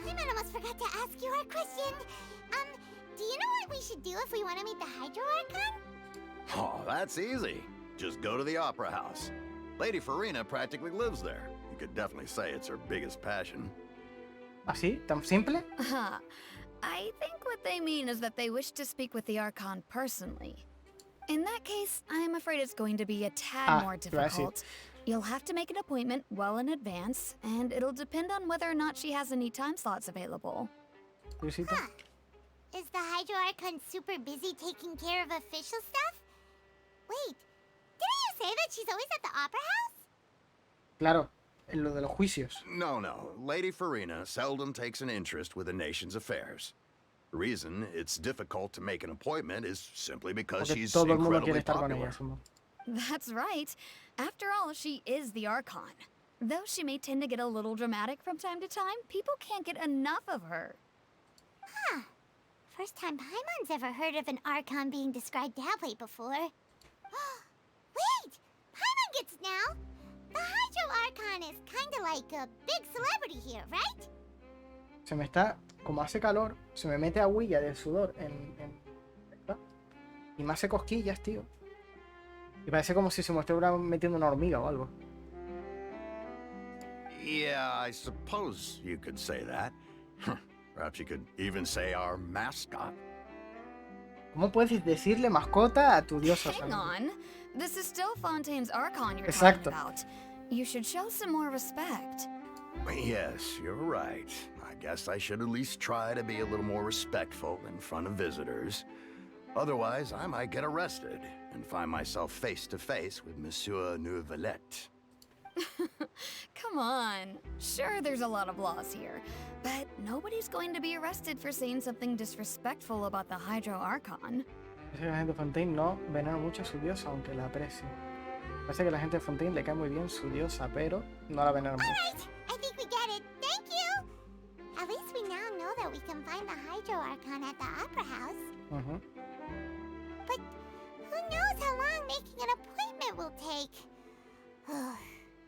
Paimon almost forgot to ask you our question. Do you know what we should do if we want to meet the Hydro Archon? Oh, that's easy. Just go to the Opera House. Lady Farina practically lives there. You could definitely say it's her biggest passion. ¿Así? ¿Tan simple? I think what they mean is that they wish to speak with the Archon personally. In that case, I'm afraid it's going to be a tad more difficult. You'll have to make an appointment well in advance, and it'll depend on whether or not she has any time slots available. Curiosita. Huh. Is the Hydro Archon super busy taking care of official stuff? Wait, didn't you say that she's always at the Opera House? Claro, en lo de los juicios. No. Lady Farina seldom takes an interest with the nation's affairs. The reason it's difficult to make an appointment is simply because Porque she's todo el mundo incredibly quiere estar con popular. ella, supongo. That's right. After all, she is the Archon. Though she may tend to get a little dramatic from time to time, people can't get enough of her. Huh. First time Paimon's ever heard of an Archon being described that way before. Wait! Paimon gets now! The Hydro Archon is kinda like a big celebrity here, right? Se me está... Como hace calor, se me mete agüilla de sudor ¿verdad? Y me hace cosquillas, tío. Y parece como si se me estuviera metiendo una hormiga o algo. Yeah, I suppose you could say that. Perhaps you could even say our mascot. ¿Cómo puedes decirle mascota a tu diosa? Hang on. This is still Fontaine's Archon you're Exacto. talking about. You should show some more respect. Yes, you're right. I guess I should at least try to be a little more respectful in front of visitors. Otherwise, I might get arrested and find myself face to face with Monsieur Neuvillette. Come on. Sure, there's a lot of laws here, but nobody's going to be arrested for saying something disrespectful about the Hydro Archon. Parece que la gente de Fontaine no venera mucho a su diosa, aunque la aprecie. Parece que a la gente de Fontaine le cae muy bien su diosa, pero no la venera mucho. Alright, I think we get it. Thank you! At least we now know that we can find the Hydro Archon at the Opera House. But who knows how long making an appointment will take?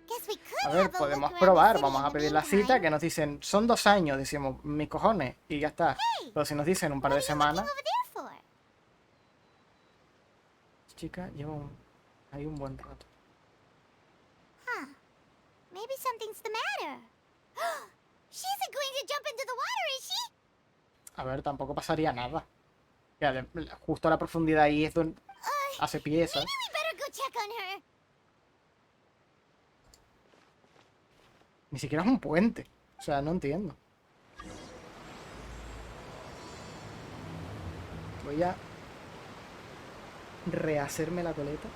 Guess we could A ver, have a podemos look around probar, the city vamos in a the pedir la cita, meantime. que nos dicen, son 2 años, decimos, mis cojones, y ya está. Pero si nos dicen un par de What are you looking semanas, over there for? chica, lleva ahí un buen rato. Huh. Maybe something's the matter. She isn't going to jump into the water, is she? A ver, tampoco pasaría nada. Ya, justo la profundidad ahí es donde hace pie, ¿sabes? Maybe we better go check on her. Ni siquiera es un puente. O sea, no entiendo. Voy a rehacerme la coleta.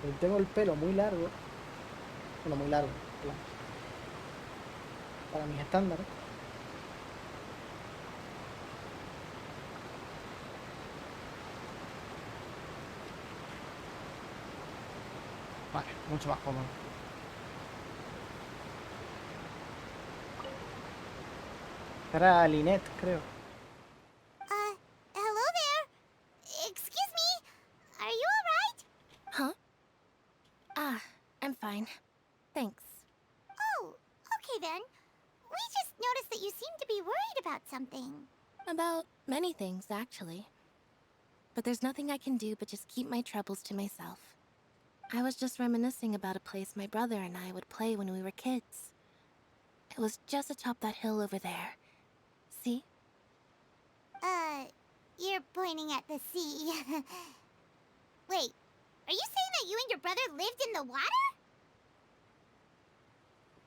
Pero tengo el pelo muy largo. Bueno, muy largo. Claro. Para mis estándares. Vale, mucho más cómodo. Era Lynette, creo. Hello there. Excuse me. Are you alright? Huh? I'm fine. Thanks. Oh, okay then. We just noticed that you seem to be worried about something. About many things, actually. But there's nothing I can do but just keep my troubles to myself. I was just reminiscing about a place my brother and I would play when we were kids. It was just atop that hill over there. See? You're pointing at the sea. Wait, are you saying that you and your brother lived in the water?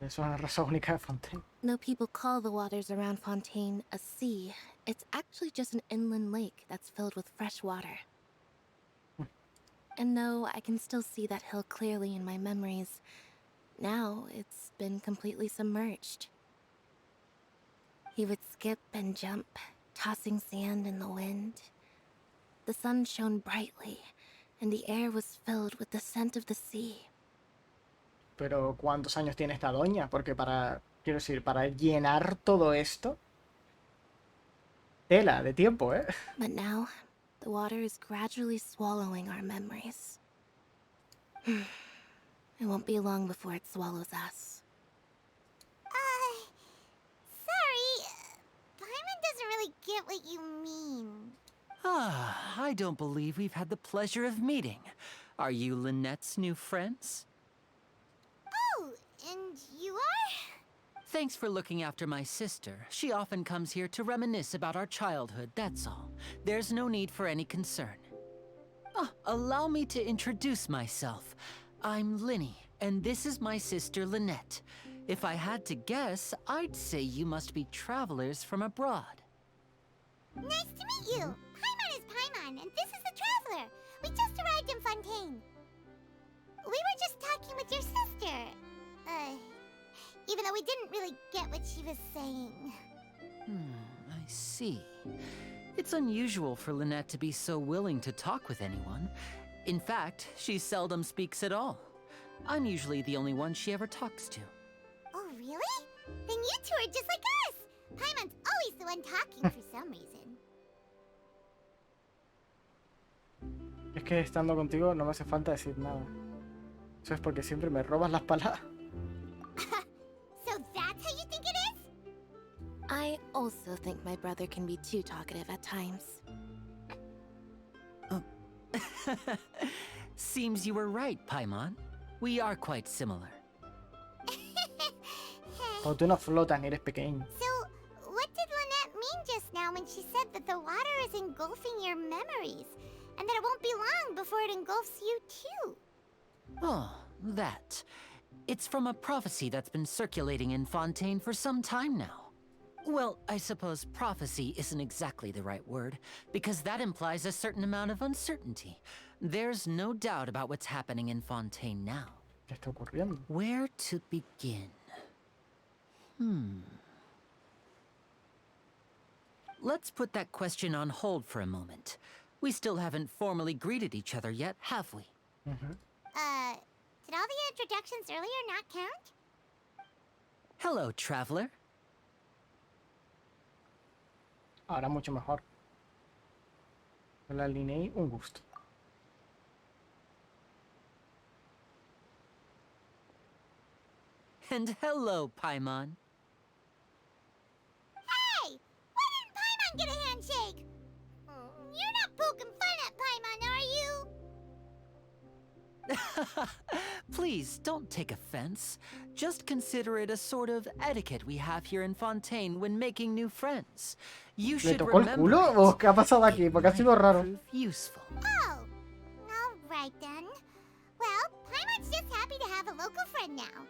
Eso es una raza única de Fontaine. No people call the waters around Fontaine a sea. It's actually just an inland lake that's filled with fresh water. And though I can still see that hill clearly in my memories, now it's been completely submerged. He would skip and jump, tossing sand in the wind. The sun shone brightly, and the air was filled with the scent of the sea. Pero ¿cuántos años tiene esta doña? Porque quiero decir, para llenar todo esto, Tela de tiempo, ¿eh? But now, the water is gradually swallowing our memories. It won't be long before it swallows us. Sorry. Paimon doesn't really get what you mean. Ah, I don't believe we've had the pleasure of meeting. Are you Lynette's new friends? Oh, and you are? Thanks for looking after my sister. She often comes here to reminisce about our childhood, that's all. There's no need for any concern. Ah, allow me to introduce myself. I'm Linny, and this is my sister Lynette. If I had to guess, I'd say you must be travelers from abroad. Nice to meet you. Paimon is Paimon, and this is the Traveler. We just arrived in Fontaine. We were just talking with your sister. Even though we didn't really get what she was saying. I see. It's unusual for Lynette to be so willing to talk with anyone. In fact, she seldom speaks at all. I'm usually the only one she ever talks to. Oh, really? Then you two are just like us. Paimon's always the one talking for some reason. Es que estando contigo no me hace falta decir nada. Eso es porque siempre me robas las palabras. So that's how you think it is? I also think my brother can be too talkative at times. Seems you were right, Paimon. We are quite similar. Porque tú no flotas ni eres pequeño. So, what did Lynette mean just now when she said that the water is engulfing your memories? And that it won't be long before it engulfs you too? Oh, that. It's from a prophecy that's been circulating in Fontaine for some time now. Well, I suppose prophecy isn't exactly the right word, because that implies a certain amount of uncertainty. There's no doubt about what's happening in Fontaine now. ¿Qué está ocurriendo? Where to begin? Let's put that question on hold for a moment. We still haven't formally greeted each other yet, have we? Did all the introductions earlier not count? Hello, traveler. Ahora mucho mejor. Hola, Linney, un gusto. And hello, Paimon. Hey! Why didn't Paimon get a handshake? You're not poking fun at Paimon, are you? Please, don't take offense. Just consider it a sort of etiquette we have here in Fontaine when making new friends. You ¿Le should tocó el remember culo? it. ¿O qué ha pasado aquí? Porque ha It sido might raro. prove useful. Oh, alright then. Well, Paimon's just happy to have a local friend now.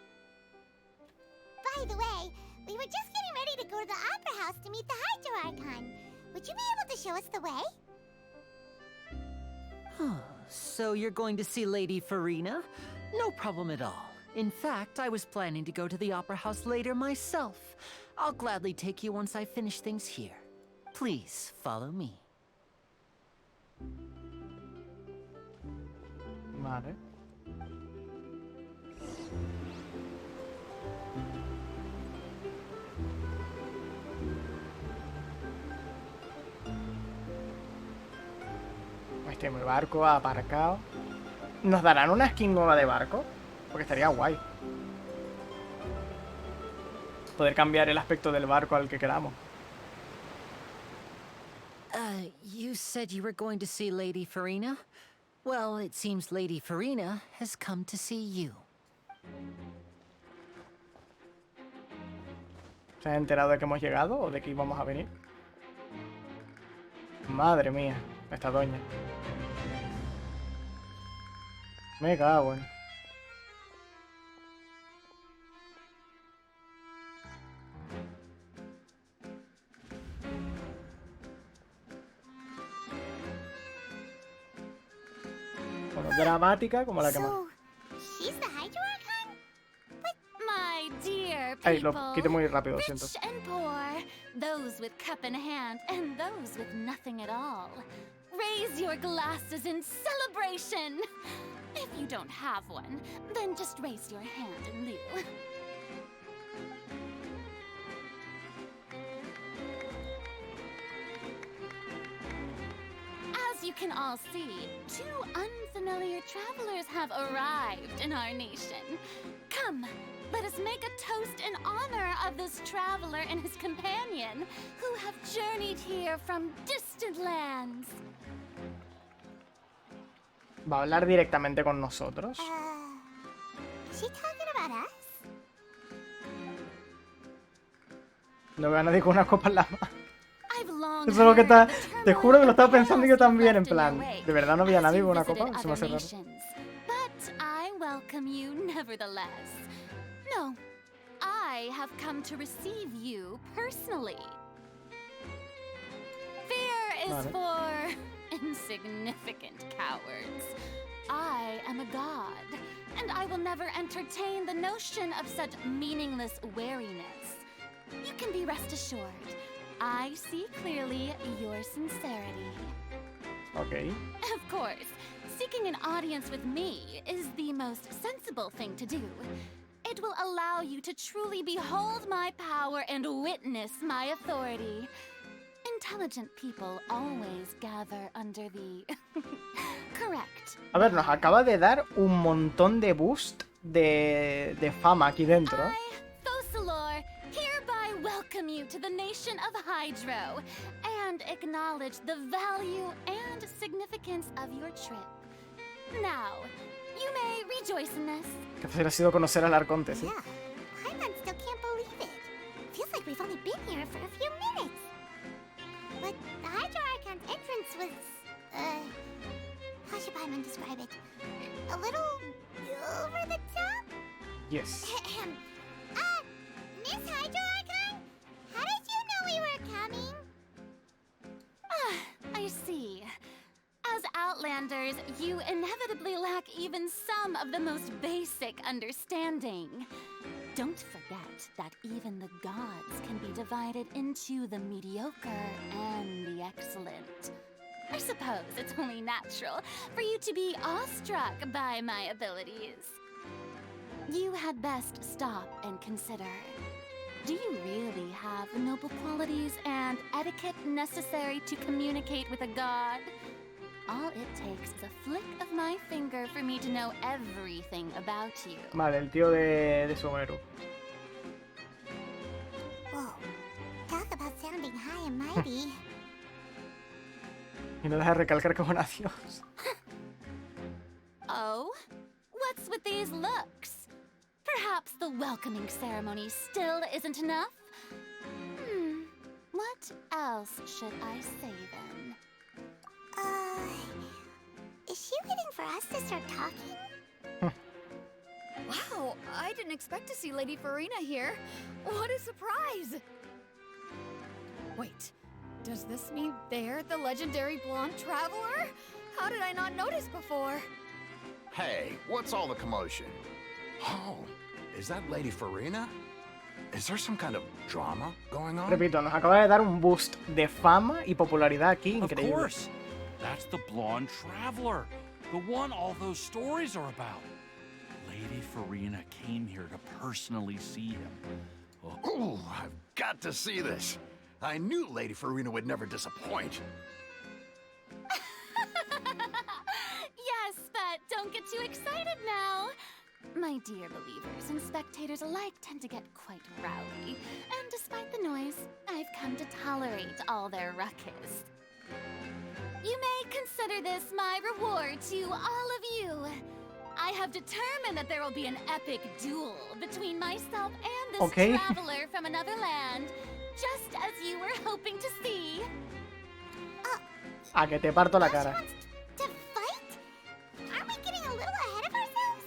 By the way, we were just getting ready to go to the Opera House to meet the Hydro Archon. Would you be able to show us the way? So you're going to see Lady Farina? No problem at all. In fact, I was planning to go to the Opera House later myself. I'll gladly take you once I finish things here. Please, follow me. Vale. Este mi barco aparcado. ¿Nos darán una skin nueva de barco? Porque estaría guay. Poder cambiar el aspecto del barco al que queramos. You said you were going to see Lady Farina? Well, it seems Lady Farina has come to see you. ¿Se ha enterado de que hemos llegado o de que íbamos a venir? Madre mía, esta doña. Me cago en... Bueno, dramática como la que más. So, she's the Hydro Archon? My dear Ay, people, lo quité muy rápido, siento. rich and poor, those with cup in hand and those with nothing at all. Raise your glasses in celebration. If you don't have one, then just raise your hand in lieu. can all see, 2 unfamiliar travelers have arrived in our nation. Come, let us make a toast in honor of this traveler and his companion, who have journeyed here from distant lands. ¿Va a hablar directamente con nosotros? Is she talking about us? No veo a nadie con una copa en la mano. I've long Eso es lo que heard está... of the Te turmoil juro que lo estaba and pensando yo chaos también, en left in your plan... wake ¿De verdad no había as nadie you con una visited copa? Se me hace other raro. nations. But I welcome you nevertheless. No, I have come to receive you personally. Fear is for insignificant cowards. I am a god, and I will never entertain the notion of such meaningless wariness. You can be rest assured. I see clearly your sincerity. Ok. Of course, seeking an audience with me is the most sensible thing to do. It will allow you to truly behold my power and witness my authority. Intelligent people always gather under the... Correct. A ver, nos acaba de dar un montón de boost de fama aquí dentro. I, Focalor, hereby welcome you to the nation of Hydro and acknowledge the value and significance of your trip. Now, you may rejoice in this. Qué fácil ha sido conocer al Arconte, sí. Yeah, Paimon still can't believe it. Feels like we've only been here for a few minutes. But the Hydro Archon's entrance was, how should Paimon describe it? A little over the top? Yes. Miss Hydro Archon? How did you know we were coming? I see. As Outlanders, you inevitably lack even some of the most basic understanding. Don't forget that even the gods can be divided into the mediocre and the excellent. I suppose it's only natural for you to be awestruck by my abilities. You had best stop and consider. Do you really have the noble qualities and etiquette necessary to communicate with a god? All it takes is a flick of my finger for me to know everything about you. Vale, el tío de Sumeru. Whoa, talk about sounding high and mighty. Y no deja de recalcar que buena Dios. Oh? What's with these looks? Perhaps the welcoming ceremony still isn't enough? What else should I say then? Is she waiting for us to start talking? Wow, I didn't expect to see Lady Farina here. What a surprise! Wait, does this mean they're the legendary blonde traveler? How did I not notice before? Hey, what's all the commotion? Oh, is that Lady Farina? Is there some kind of drama going on? Repito, nos acaba de dar un boost de fama y popularidad aquí Of increíble. course. That's the blonde traveler. The one all those stories are about. Lady Farina came here to personally see him. Oh, I've got to see this. I knew Lady Farina would never disappoint. Yes, but don't get too excited now. My dear believers and spectators alike tend to get quite rowdy, and despite the noise, I've come to tolerate all their ruckus. You may consider this my reward to all of you. I have determined that there will be an epic duel between myself and this traveler from another land, just as you were hoping to see. A que te parto la cara. To fight? Aren't we getting a little ahead of ourselves?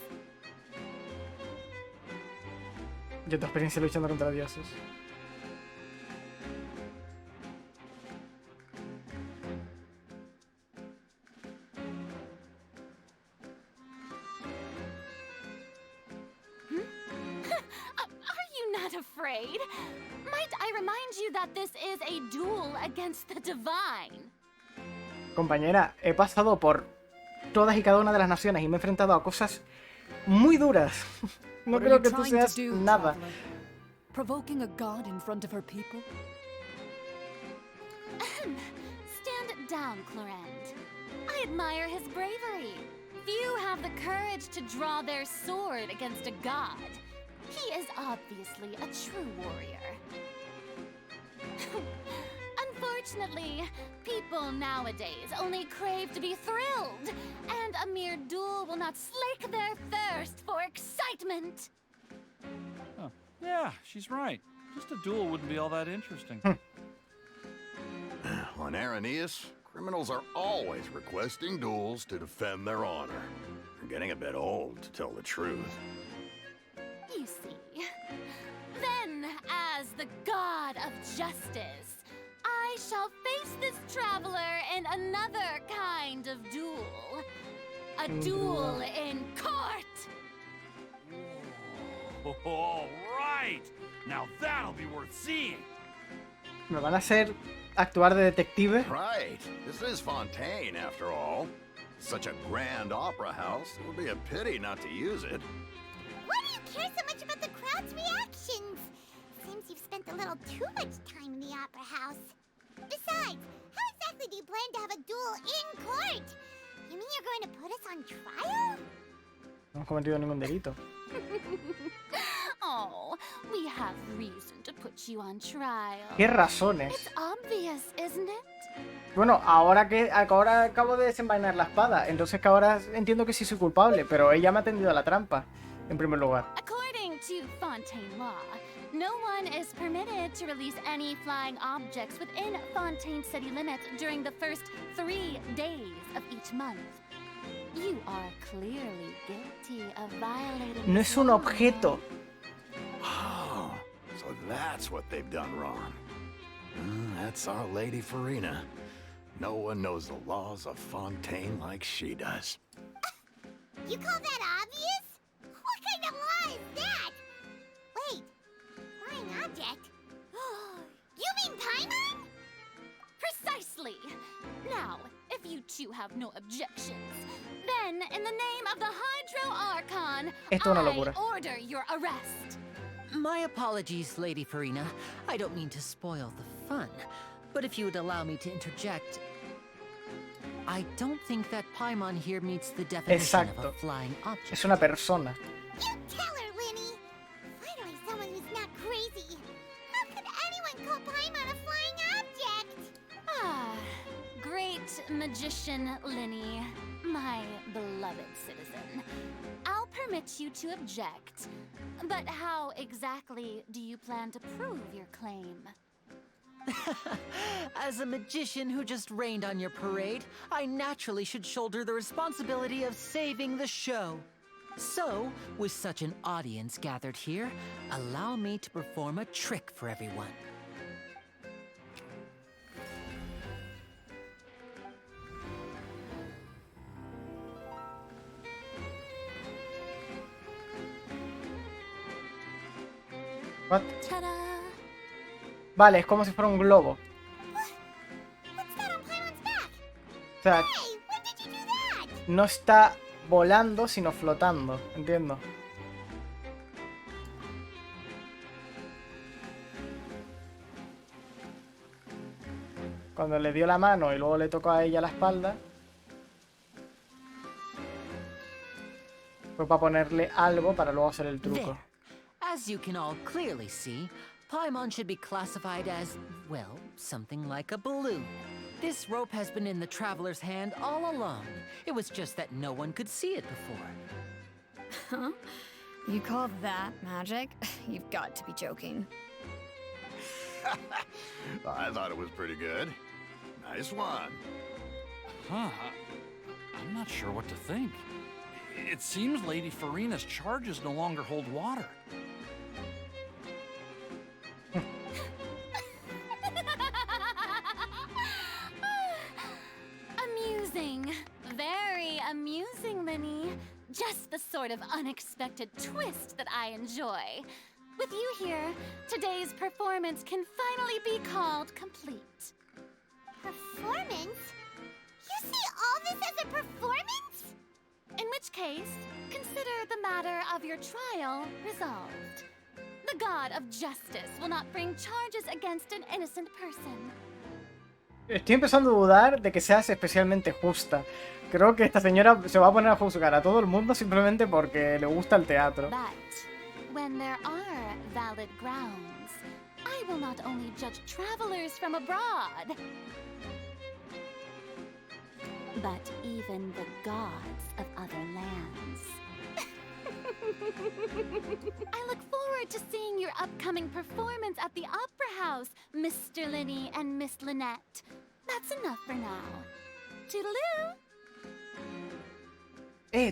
Yo tu experiencia luchando contra dioses. Are you not afraid? Might I remind you that this is a duel against the divine? Compañera, he pasado por todas y cada una de las naciones y me he enfrentado a cosas muy duras. No creo que tú seas nada. Provoking a god in front of her people? Stand down, Clorand. I admire his bravery. Few have the courage to draw their sword against a god. He is obviously a true warrior. Unfortunately, people nowadays only crave to be thrilled, and a mere duel will not slake their thirst for excitement. Huh. Yeah, she's right. Just a duel wouldn't be all that interesting. On Araneus, criminals are always requesting duels to defend their honor. They're getting a bit old, to tell the truth. You see. Then, as the god of justice, I shall face this traveler in another kind of duel. A duel in court! All right! Now that'll be worth seeing! ¿Me van a hacer actuar de detective? Right. This is Fontaine, after all. Such a grand opera house. It would be a pity not to use it. Why do you care so much about the crowd's reactions? Seems you've spent a little too much time in the opera house. Besides, how exactly do you plan to have a duel in court? You mean you're going to put us on trial? No hemos cometido ningún delito. Oh, we have reason to put you on trial. ¿Qué razones? It's obvious, isn't it? Bueno, ahora acabo de desenvainar la espada, entonces que ahora entiendo que sí soy culpable, pero ella me ha tendido a la trampa, en primer lugar. According to Fontaine law, no one is permitted to release any flying objects within Fontaine city limits during the first 3 days of each month. You are clearly guilty of violating. No es un objeto. Oh, so that's what they've done wrong. That's our Lady Farina. No one knows the laws of Fontaine like she does. You call that obvious? What kind of law is that? Wait, flying object? You mean Paimon? Precisely. Now, if you two have no objections, then in the name of the Hydro Archon, Esto es una locura. I order your arrest. My apologies, Lady Farina. I don't mean to spoil the fun, but if you would allow me to interject, I don't think that Paimon here meets the definition of a flying object. Es una persona. You tell her, Linny. Finally, someone who's not crazy. How could anyone call Paimon a flying object? Ah, great magician Linny, my beloved citizen. I'll permit you to object, but how exactly do you plan to prove your claim? As a magician who just rained on your parade, I naturally should shoulder the responsibility of saving the show. So, with such an audience gathered here, allow me to perform a trick for everyone. What? Ta-da! Vale, es como si fuera un globo. What's that on Paimon's back? O sea, Hey, when did you do that? no está volando, sino flotando. Entiendo. Cuando le dio la mano y luego le tocó a ella la espalda, fue para ponerle algo para luego hacer el truco. There. As you can all clearly see, Paimon should be classified as, well, something like a balloon. This rope has been in the traveler's hand all along. It was just that no one could see it before. Huh? You call that magic? You've got to be joking. I thought it was pretty good. Nice one. Huh. I'm not sure what to think. It seems Lady Farina's charges no longer hold water. Amusing. Very amusing, Linny. Just the sort of unexpected twist that I enjoy. With you here, today's performance can finally be called complete. Performance? You see all this as a performance? In which case, consider the matter of your trial resolved. The god of justice will not bring charges against an innocent person. Estoy empezando a dudar de que seas especialmente justa. Creo que esta señora se va a poner a juzgar a todo el mundo simplemente porque le gusta el teatro. But when there are valid grounds, I will not only judge travelers from abroad, but even the gods of other lands. I look forward to seeing your upcoming performance at the Opera House, Mr. Linney and Miss Lynette. That's enough for now. Toodaloo!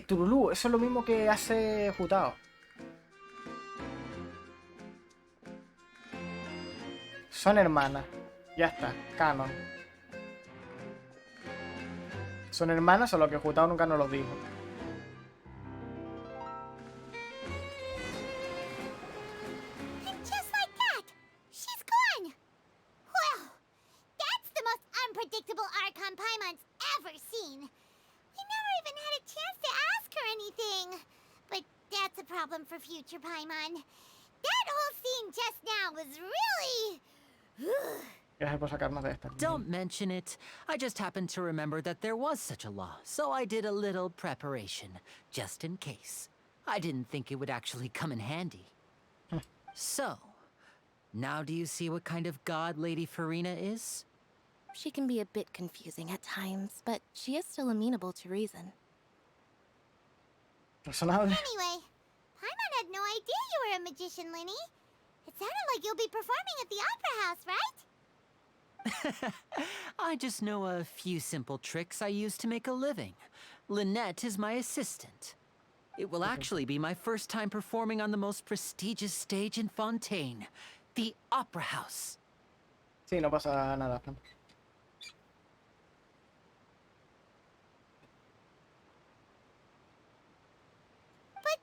Turulú, eso es lo mismo que hace Jutao. Son hermanas. Ya está, canon. Son hermanas, solo que Jutao nunca nos los dijo. And just like that, she's gone. Well, that's the most unpredictable Archon Paimon's ever seen. We never even had a chance to ask her anything. But that's a problem for future Paimon. That whole scene just now was really... Gracias por sacarnos de esta. Don't mention it. I just happened to remember that there was such a law, so I did a little preparation, just in case. I didn't think it would actually come in handy. So, now do you see what kind of god Lady Farina is? She can be a bit confusing at times, but she is still amenable to reason. Razonable. Anyway, Paimon had no idea you were a magician, Linny. It sounded like you'll be performing at the Opera House, right? I just know a few simple tricks I use to make a living. Lynette is my assistant. It will actually be my first time performing on the most prestigious stage in Fontaine, the Opera House. Sí, no pasa nada. But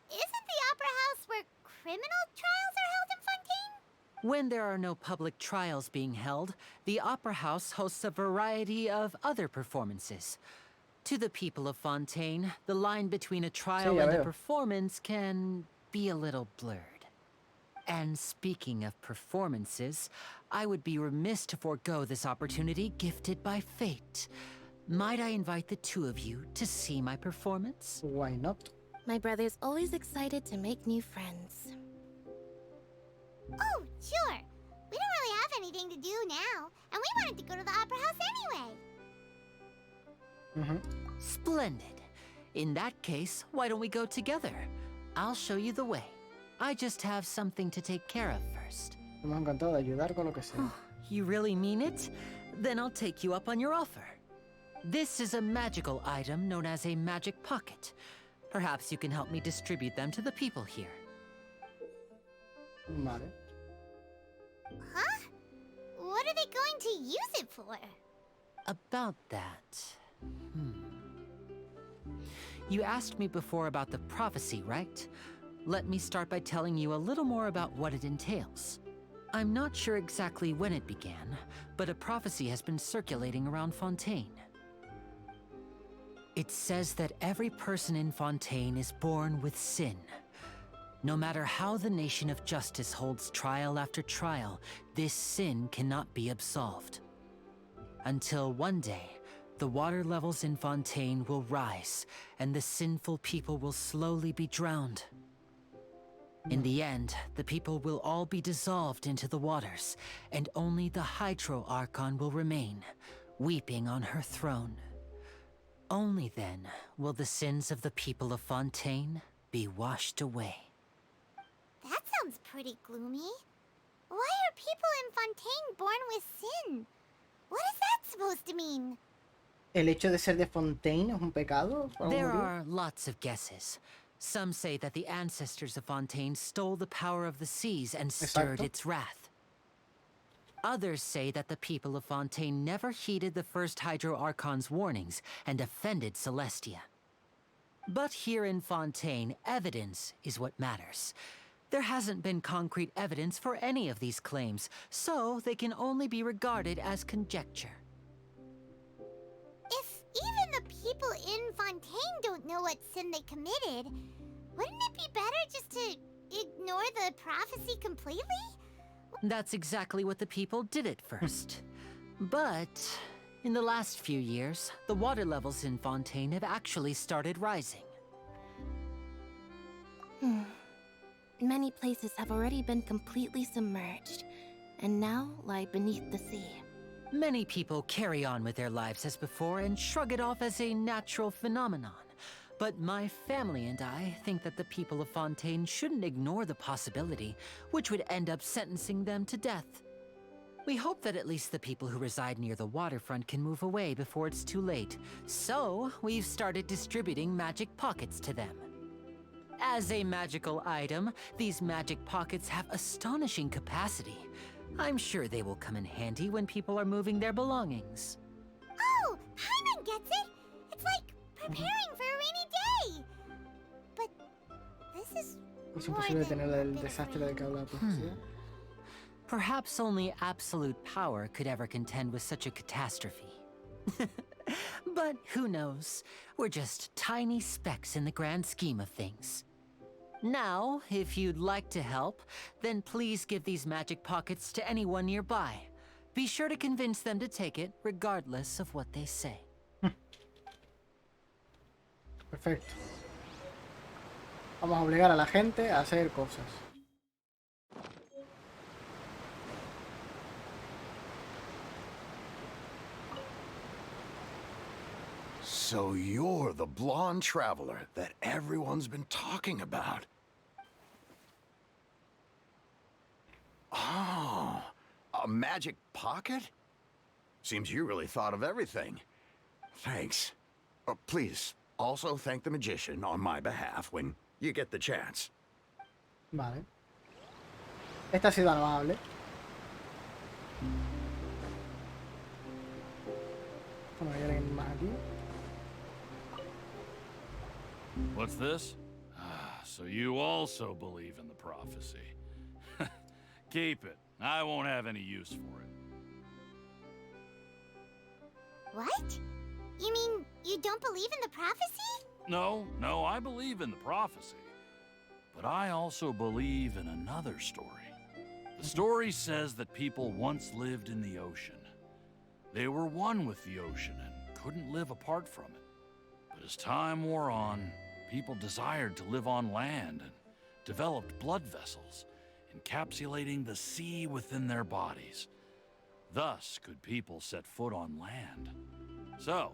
isn't the Opera House where criminal trials are held in Fontaine? When there are no public trials being held, the Opera House hosts a variety of other performances. To the people of Fontaine, the line between a trial Sí, and a veo. performance can be a little blurred. And speaking of performances, I would be remiss to forego this opportunity gifted by fate. Might I invite the two of you to see my performance? Why not? My brother's always excited to make new friends. Oh, sure. We don't really have anything to do now, and we wanted to go to the Opera House anyway. Splendid. In that case, why don't we go together? I'll show you the way. I just have something to take care of first. Me ha encantado de ayudar con lo que sea. You really mean it? Then I'll take you up on your offer. This is a magical item known as a magic pocket. Perhaps you can help me distribute them to the people here. Vale. Huh? What are they going to use it for? About that... You asked me before about the prophecy, right? Let me start by telling you a little more about what it entails. I'm not sure exactly when it began, but a prophecy has been circulating around Fontaine. It says that every person in Fontaine is born with sin. No matter how the nation of justice holds trial after trial, this sin cannot be absolved. Until one day, the water levels in Fontaine will rise, and the sinful people will slowly be drowned. In the end, the people will all be dissolved into the waters, and only the Hydro Archon will remain, weeping on her throne. Only then will the sins of the people of Fontaine be washed away. That sounds pretty gloomy. Why are people in Fontaine born with sin? What is that supposed to mean? ¿El hecho de ser de Fontaine es un pecado? ¿Por algún There motivo? are lots of guesses. Some say that the ancestors of Fontaine stole the power of the seas and stirred Exacto. its wrath. Others say that the people of Fontaine never heeded the first Hydro Archon's warnings and offended Celestia. But here in Fontaine, evidence is what matters. There hasn't been concrete evidence for any of these claims, so they can only be regarded as conjecture. If even the people in Fontaine don't know what sin they committed, wouldn't it be better just to ignore the prophecy completely? That's exactly what the people did at first. But in the last few years, the water levels in Fontaine have actually started rising. Many places have already been completely submerged, and now lie beneath the sea. Many people carry on with their lives as before and shrug it off as a natural phenomenon. But my family and I think that the people of Fontaine shouldn't ignore the possibility, which would end up sentencing them to death. We hope that at least the people who reside near the waterfront can move away before it's too late. So, we've started distributing magic pockets to them. As a magical item, these magic pockets have astonishing capacity. I'm sure they will come in handy when people are moving their belongings. Oh, Paimon gets it! It's like preparing for a rainy day! But this is Es more imposible than detener a el bit of desastre rain. del que habla la profecía. Perhaps only absolute power could ever contend with such a catastrophe. But who knows? We're just tiny specks in the grand scheme of things. Now, if you'd like to help, then please give these magic pockets to anyone nearby. Be sure to convince them to take it, regardless of what they say. Perfecto. Vamos a obligar a la gente a hacer cosas. So you're the blonde traveler that everyone's been talking about. Oh, a magic pocket? Seems you really thought of everything. Thanks. Please, also thank the magician on my behalf when you get the chance. Vale. Esta ha sido amable. Bueno, hay alguien más aquí. What's this? So you also believe in the prophecy. Keep it. I won't have any use for it. What? You mean you don't believe in the prophecy? No, I believe in the prophecy. But I also believe in another story. The story says that people once lived in the ocean. They were one with the ocean and couldn't live apart from it. But as time wore on, people desired to live on land and developed blood vessels, encapsulating the sea within their bodies. Thus could people set foot on land. So,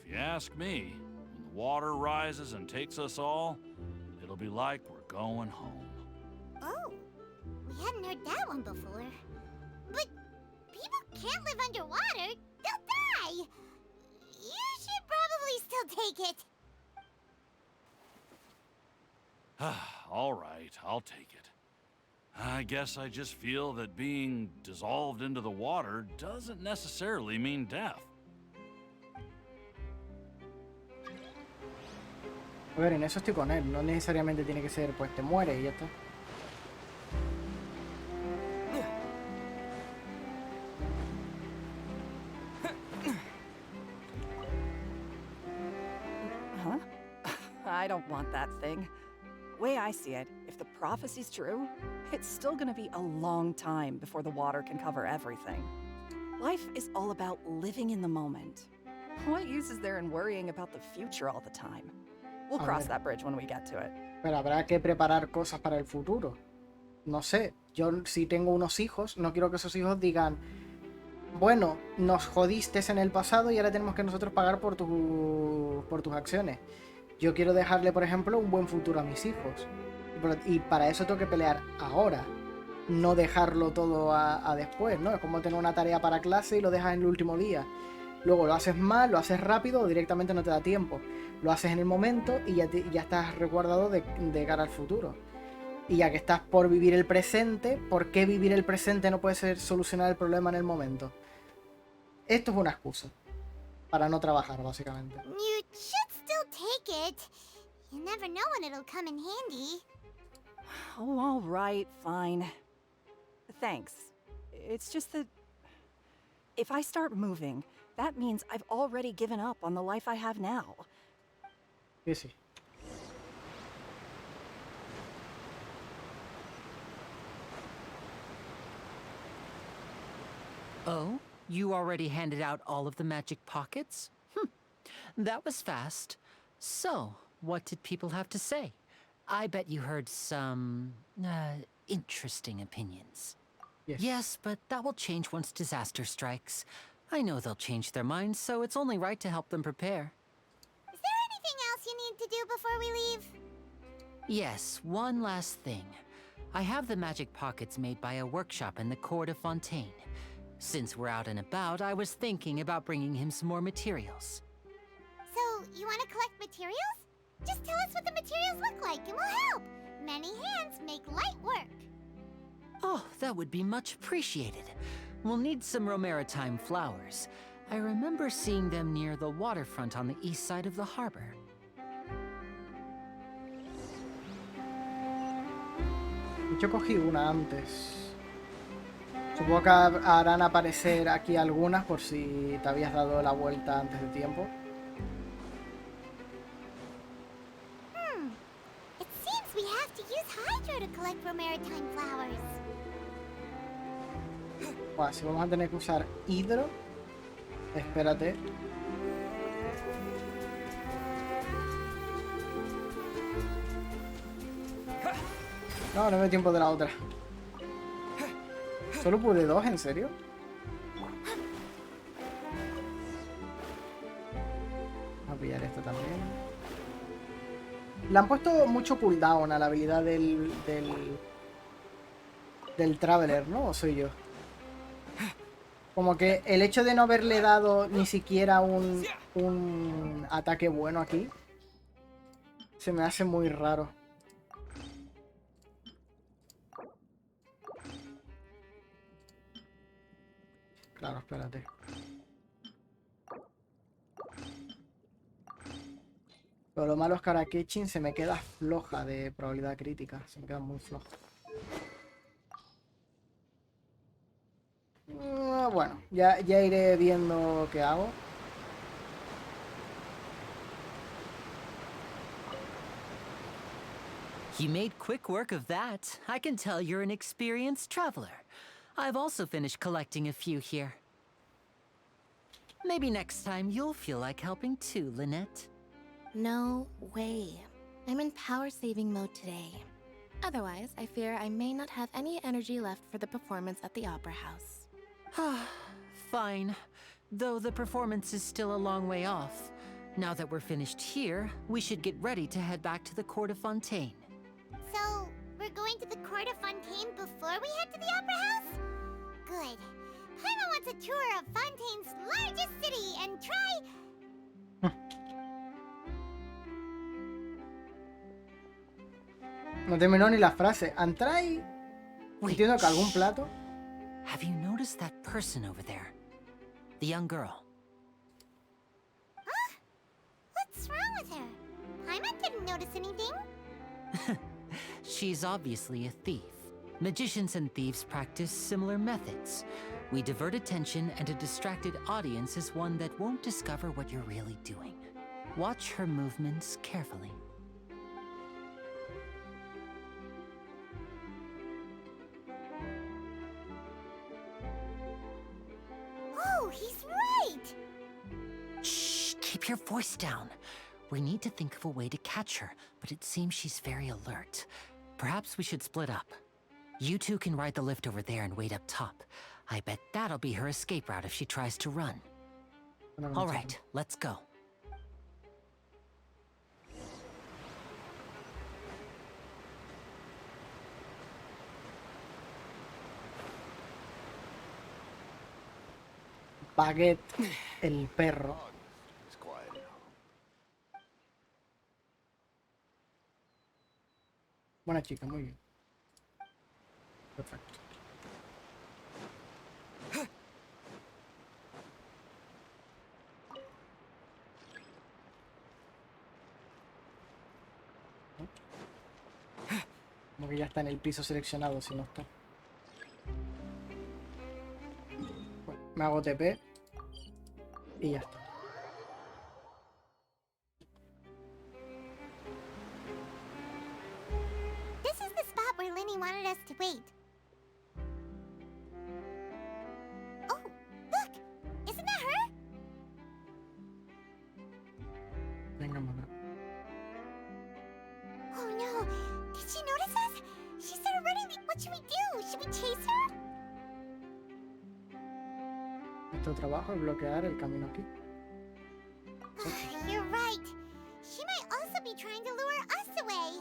if you ask me, when the water rises and takes us all, it'll be like we're going home. Oh, we hadn't heard that one before. But people can't live underwater. They'll die. You should probably still take it. All right, I'll take it. I guess I just feel that being dissolved into the water doesn't necessarily mean death. A ver, en eso estoy con él. No necesariamente tiene que ser, pues te mueres y ya está. Huh? I don't want that thing. Way I see it, if the prophecy's true, it's still gonna be a long time before the water can cover everything. Life is all about living in the moment. What use is there in worrying about the future all the time? We'll cross that bridge when we get to it. Pero habrá que preparar cosas para el futuro. No sé, yo si tengo unos hijos, no quiero que esos hijos digan, bueno, nos jodiste en el pasado y ahora tenemos que nosotros pagar por tus acciones. Yo quiero dejarle, por ejemplo, un buen futuro a mis hijos. Y para eso tengo que pelear ahora. No dejarlo todo a después, ¿no? Es como tener una tarea para clase y lo dejas en el último día. Luego lo haces mal, lo haces rápido o directamente no te da tiempo. Lo haces en el momento y ya estás resguardado de cara al futuro. Y ya que estás por vivir el presente, ¿por qué vivir el presente no puede ser solucionar el problema en el momento? Esto es una excusa para no trabajar, básicamente. You should still take it. You never know when it'll come in handy. Oh, all right, fine. Thanks. It's just that if I start moving, that means I've already given up on the life I have now. Sí. Oh? You already handed out all of the magic pockets? That was fast. So, what did people have to say? I bet you heard some, interesting opinions. Yes, but that will change once disaster strikes. I know they'll change their minds, so it's only right to help them prepare. Is there anything else you need to do before we leave? Yes, one last thing. I have the magic pockets made by a workshop in the court of Fontaine. Since we're out and about, I was thinking about bringing him some more materials. So, you want to collect materials? Just tell us what the materials look like and we'll help. Many hands make light work. Oh, that would be much appreciated. We'll need some Romaritime flowers. I remember seeing them near the waterfront on the east side of the harbor. Yo cogí una antes. Supongo que harán aparecer aquí algunas por si te habías dado la vuelta antes de tiempo. It seems we have to use Hydro to collect Romaritime flowers. Bueno, si vamos a tener que usar hidro, espérate. No, no me dio tiempo de la otra. Solo pude dos, ¿en serio? Vamos a pillar esto también. Le han puesto mucho cooldown a la habilidad del Traveler, ¿no? ¿O soy yo? Como que el hecho de no haberle dado ni siquiera un ataque bueno aquí se me hace muy raro. Claro, espérate. Pero lo malo es que ahora Ketchin se me queda floja de probabilidad crítica. Se me queda muy floja. Bueno, ya iré viendo qué hago. You made quick work of that. I can tell you're an experienced traveler. I've also finished collecting a few here. Maybe next time you'll feel like helping too, Lynette. No way. I'm in power-saving mode today. Otherwise, I fear I may not have any energy left for the performance at the Opera House. Fine. Though the performance is still a long way off. Now that we're finished here, we should get ready to head back to the court of Fontaine. So, we're going to the court of Fontaine before we head to the Opera House? Good. Paimon wants a tour of Fontaine's largest city and try... No terminó ni la frase. ¿Antrai? Entiendo que algún plato. Have you noticed that person over there? The young girl. Huh? What's wrong with her? Paimon didn't notice anything. She's obviously a thief. Magicians and thieves practice similar methods. We divert attention, and a distracted audience is one that won't discover what you're really doing. Watch her movements carefully. Oh, he's right! Shh, keep your voice down. We need to think of a way to catch her, but it seems she's very alert. Perhaps we should split up. You two can ride the lift over there and wait up top. I bet that'll be her escape route if she tries to run. All right, let's go. Baguette, el perro. Buena chica, muy bien. Perfecto. Como que ya está en el piso seleccionado, si no está. Bueno, me hago TP y ya está. This is the spot where Linny wanted us to wait. Oh, look! Nuestro trabajo es bloquear el camino aquí. You're right. She might also be trying to lure us away.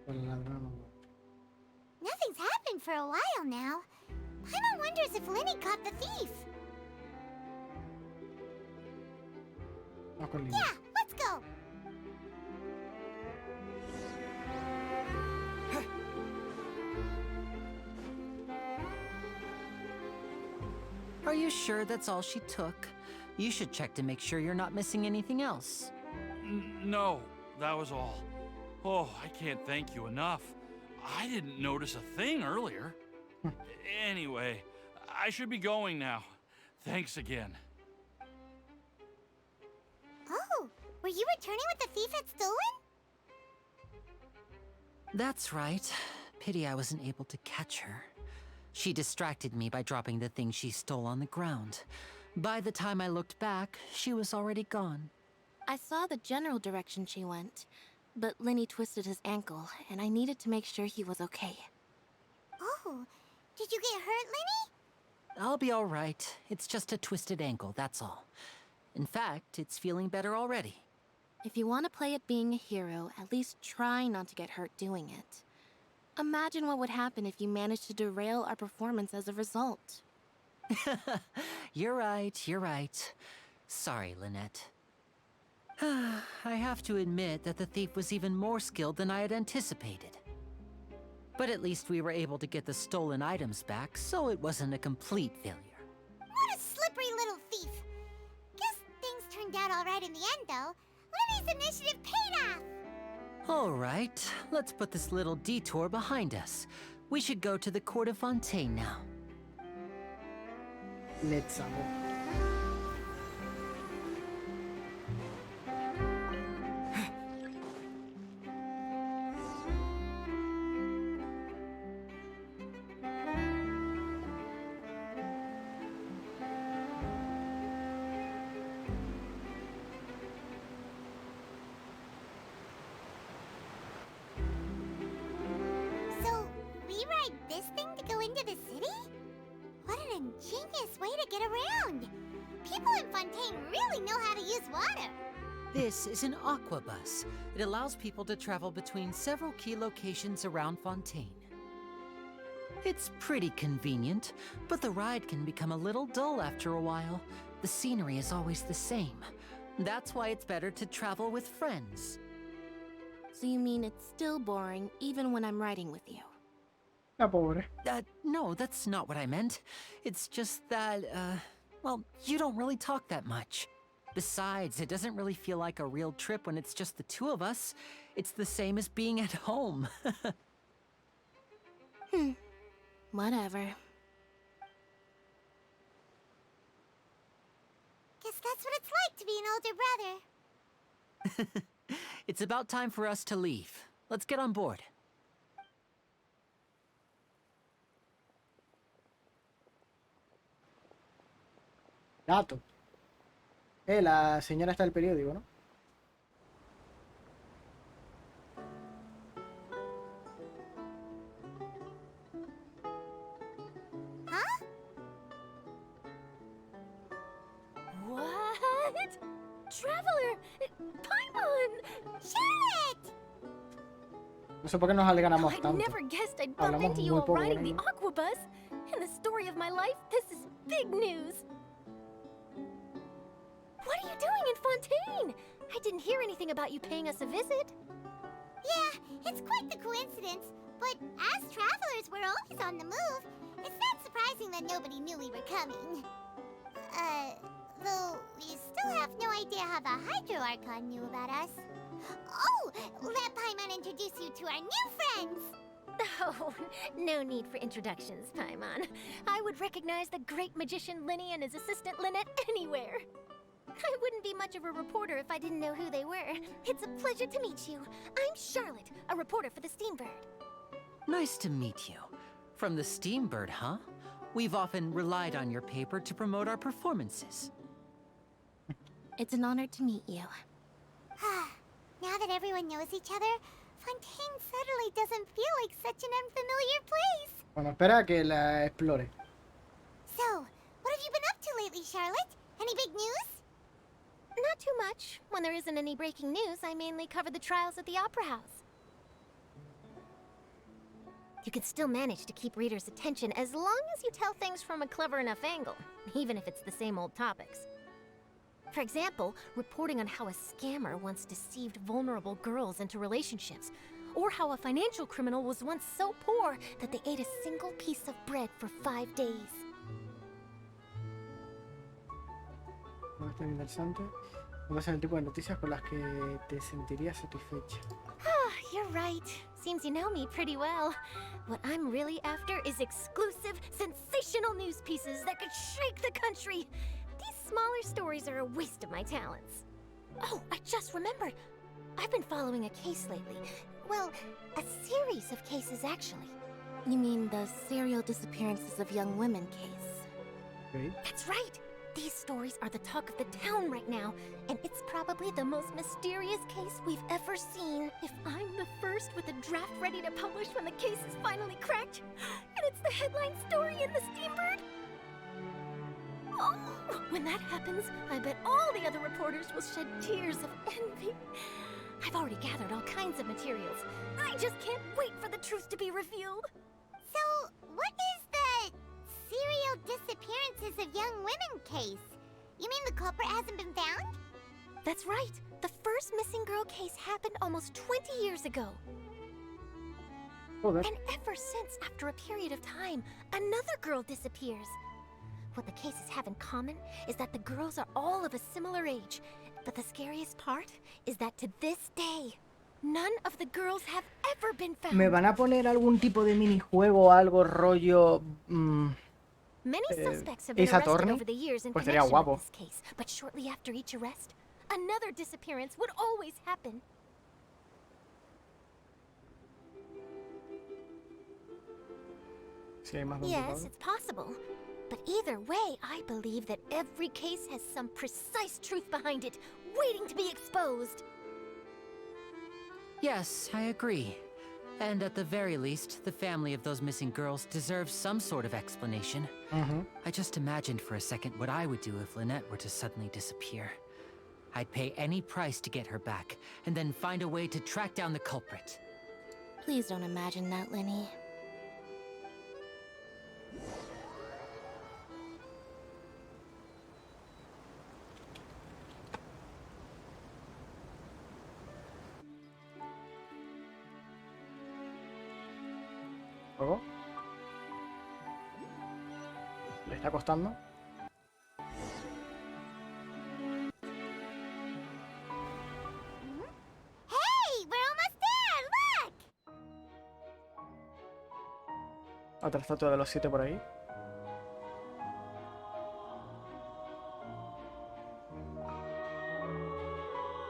Pues el ladrón no. Nothing's happened for a while now. Paimon wonders if Linny caught the thief. Vamos con Lina. Yeah, let's go. Are you sure that's all she took? You should check to make sure you're not missing anything else. No, that was all. Oh, I can't thank you enough. I didn't notice a thing earlier. Anyway, I should be going now. Thanks again. Oh, were you returning what the thief had stolen? That's right. Pity I wasn't able to catch her. She distracted me by dropping the thing she stole on the ground. By the time I looked back, she was already gone. I saw the general direction she went, but Linny twisted his ankle, and I needed to make sure he was okay. Oh, did you get hurt, Linny? I'll be all right. It's just a twisted ankle, that's all. In fact, it's feeling better already. If you want to play at being a hero, at least try not to get hurt doing it. Imagine what would happen if you managed to derail our performance as a result. You're right. Sorry, Lynette. I have to admit that the thief was even more skilled than I had anticipated. But at least we were able to get the stolen items back, so it wasn't a complete failure. What a slippery little thief. Guess things turned out all right in the end, though. Linny's initiative paid off. All right, let's put this little detour behind us. We should go to the court of Fontaine now. Let's go. So, we ride this thing to go into the city? What an ingenious way to get around! People in Fontaine really know how to use water. This is an aquabus. It allows people to travel between several key locations around Fontaine. It's pretty convenient, but the ride can become a little dull after a while. The scenery is always the same. That's why it's better to travel with friends. So you mean it's still boring even when I'm riding with you? La pobre. No, that's not what I meant. It's just that, well, you don't really talk that much. Besides, it doesn't really feel like a real trip when it's just the two of us. It's the same as being at home. Whatever. Guess that's what it's like to be an older brother. It's about time for us to leave. Let's get on board. Gato. La señora está del periódico, ¿no? Huh? What? Traveler! Paimon! Charlotte! No sé por qué nos alegramos I'd tanto. never guessed I'd bump Hablamos into muy you while poco riding con the ella. aquabus. In the story of my life, this is big news. What are you doing in Fontaine? I didn't hear anything about you paying us a visit. Yeah, it's quite the coincidence. But as travelers, we're always on the move. It's not surprising that nobody knew we were coming. Though we still have no idea how the Hydro Archon knew about us. Oh, let Paimon introduce you to our new friends. Oh, no need for introductions, Paimon. I would recognize the great magician Linny and his assistant Lynette anywhere. I wouldn't be much of a reporter if I didn't know who they were. It's a pleasure to meet you. I'm Charlotte, a reporter for the Steambird. Nice to meet you. From the Steambird, huh? We've often relied on your paper to promote our performances. It's an honor to meet you. Now that everyone knows each other, Fontaine suddenly doesn't feel like such an unfamiliar place. Bueno, espera a que la explore. too much. When there isn't any breaking news, I mainly cover the trials at the Opera House. You can still manage to keep readers' attention as long as you tell things from a clever enough angle, even if it's the same old topics. For example, reporting on how a scammer once deceived vulnerable girls into relationships, or how a financial criminal was once so poor that they ate a single piece of bread for 5 days. Bastante interesante. ¿Cuáles son el tipo de noticias con las que te sentirías satisfecha? You're right. Seems you know me pretty well. What I'm really after is exclusive, sensational news pieces that could shake the country. These smaller stories are a waste of my talents. Oh, I just remembered. I've been following a case lately. Well, a series of cases, actually. You mean the serial disappearances of young women case? Okay. That's right! These stories are the talk of the town right now, and it's probably the most mysterious case we've ever seen. If I'm the first with a draft ready to publish when the case is finally cracked, and it's the headline story in the Steambird, oh, when that happens, I bet all the other reporters will shed tears of envy. I've already gathered all kinds of materials. I just can't wait for the truth to be revealed. So, what is the serial disappearances of young women case? You mean the culprit hasn't been found? That's right. The first missing girl case happened almost 20 years ago. Joder. And ever since, after a period of time, another girl disappears. What the cases have in common is that the girls are all of a similar age. But the scariest part is that to this day, none of the girls have ever been found. ¿Me van a poner algún tipo de minijuego o algo rollo Many suspects have been Ace arrested Attorney? over the years in Pues sería connection guapo. with this case, but shortly after each arrest, another disappearance would always happen. Sí, hay más de un Yes, culpable. it's possible. But either way, I believe that every case has some precise truth behind it, waiting to be exposed. Yes, I agree. And at the very least, the family of those missing girls deserves some sort of explanation. I just imagined for a second what I would do if Lynette were to suddenly disappear. I'd pay any price to get her back, and then find a way to track down the culprit. Please don't imagine that, Lenny. ¿Juego? ¿Le está costando? Hey, we're almost there! Look! Otra estatua de los 7 por ahí.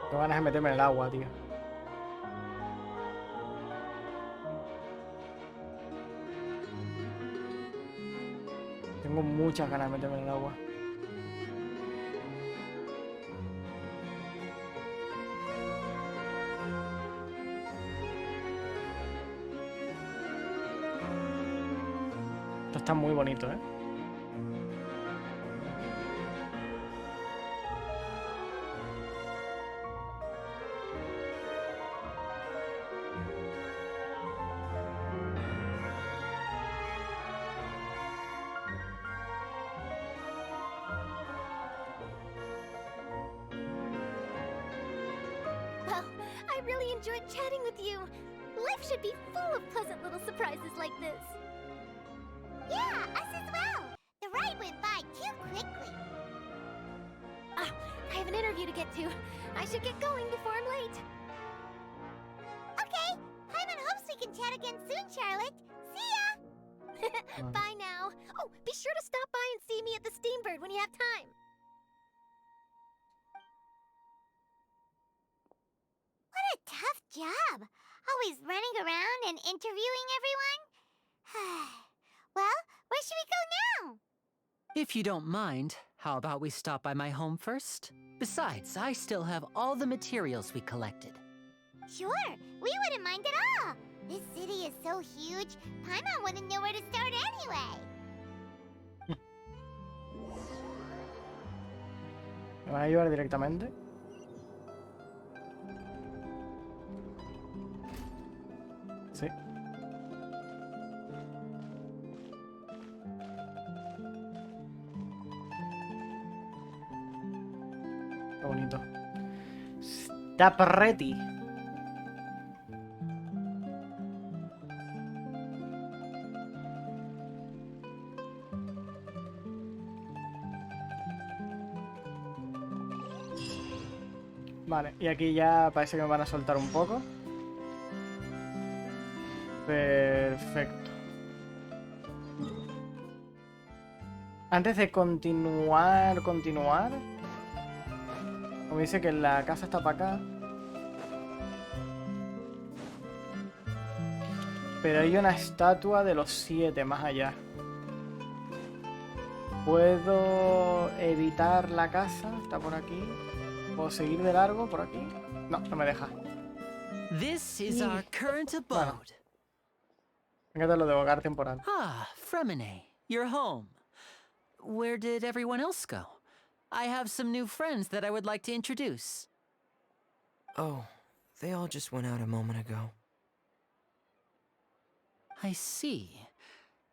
Tengo ganas de meterme en el agua, tío. Tengo muchas ganas de meterme en el agua. Esto está muy bonito, ¿eh? Well, I really enjoyed chatting with you. Life should be full of pleasant little surprises like this. Yeah, us as well. The ride went by too quickly. Ah, I have an interview to get to. I should get going before I'm late. Okay, Hyman hopes we can chat again soon, Charlotte. See ya! Bye now. Oh, be sure to stop by and see me at the Steambird when you have time. What a tough job. Always running around and interviewing everyone. Well, where should we go now? If you don't mind, how about we stop by my home first? Besides, I still have all the materials we collected. Sure, we wouldn't mind at all. This city is so huge, Paimon wouldn't know where to start anyway. ¿Me van a llevar directamente? Qué bonito. Está pretty. Vale, y aquí ya parece que me van a soltar un poco. Perfecto. Antes de continuar, como dice que la casa está para acá. Pero hay una estatua de los 7 más allá. ¿Puedo evitar la casa? Está por aquí. ¿Puedo seguir de largo por aquí? No, no me deja. This is our current abode. Me encanta lo de hogar temporal. Ah, Fremine, you're home. Where did everyone else go? I have some new friends that I would like to introduce. Oh, they all just went out a moment ago. I see.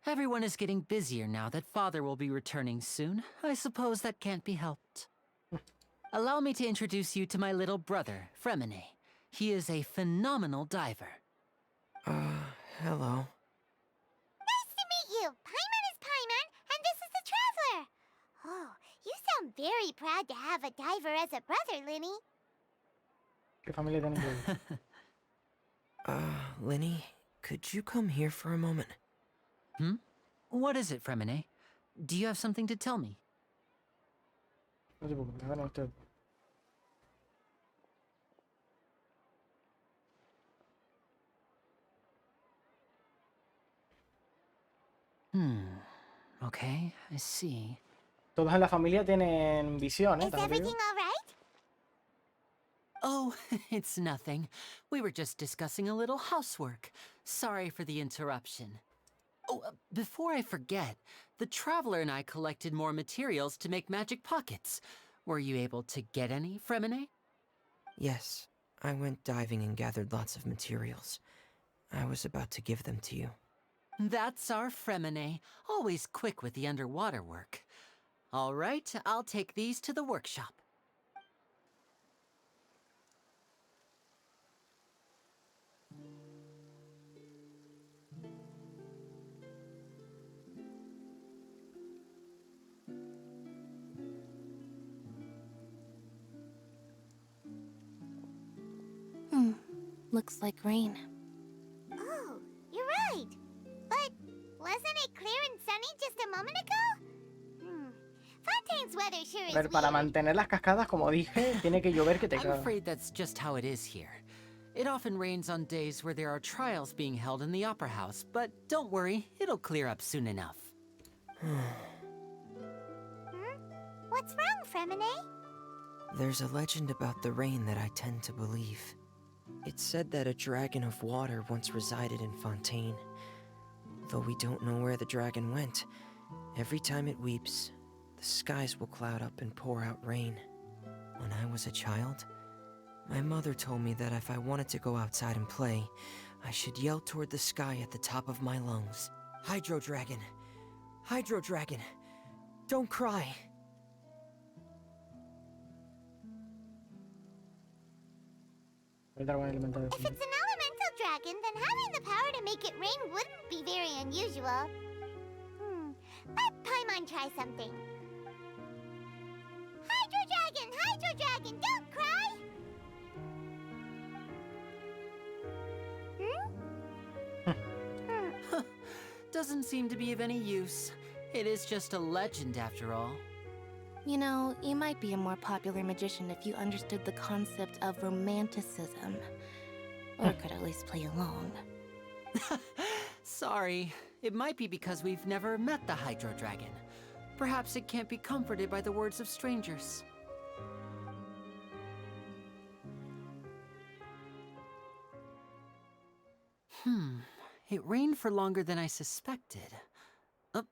Everyone is getting busier now that Father will be returning soon. I suppose that can't be helped. Allow me to introduce you to my little brother, Fremine. He is a phenomenal diver. Hello. Nice to meet you. Paimon is Paimon, and this is the Traveler. Oh, you sound very proud to have a diver as a brother, Linny. ¿Qué familia tienen que Linny, could you come here for a moment? Hmm? What is it, Fremine? Do you have something to tell me? No se preocupe, hagan usted. Okay, I see. Todos en la familia tienen visión, ¿eh? Is everything all right? Oh, it's nothing. We were just discussing a little housework. Sorry for the interruption. Oh, before I forget, the Traveler and I collected more materials to make magic pockets. Were you able to get any, Fremine? Yes, I went diving and gathered lots of materials. I was about to give them to you. That's our Fremine, always quick with the underwater work. All right, I'll take these to the workshop. Looks like rain. Oh, you're right. But wasn't it clear and sunny just a moment ago? Fontaine's weather sure A is ver, para weird. mantener las cascadas, como dije, tiene que llover que te I'm cagas. afraid that's just how it is here. It often rains on days where there are trials being held in the Opera House, but don't worry, it'll clear up soon enough. What's wrong, Fremine? There's a legend about the rain that I tend to believe. It's said that a dragon of water once resided in Fontaine. Though we don't know where the dragon went, every time it weeps, the skies will cloud up and pour out rain. When I was a child, my mother told me that if I wanted to go outside and play, I should yell toward the sky at the top of my lungs. Hydro Dragon! Hydro Dragon! Don't cry! If it's an elemental dragon, then having the power to make it rain wouldn't be very unusual. Let Paimon try something. Hydro Dragon, don't cry! Doesn't seem to be of any use. It is just a legend after all. You know, you might be a more popular magician if you understood the concept of romanticism. Or could at least play along. Sorry. It might be because we've never met the Hydro Dragon. Perhaps it can't be comforted by the words of strangers. It rained for longer than I suspected. Oh,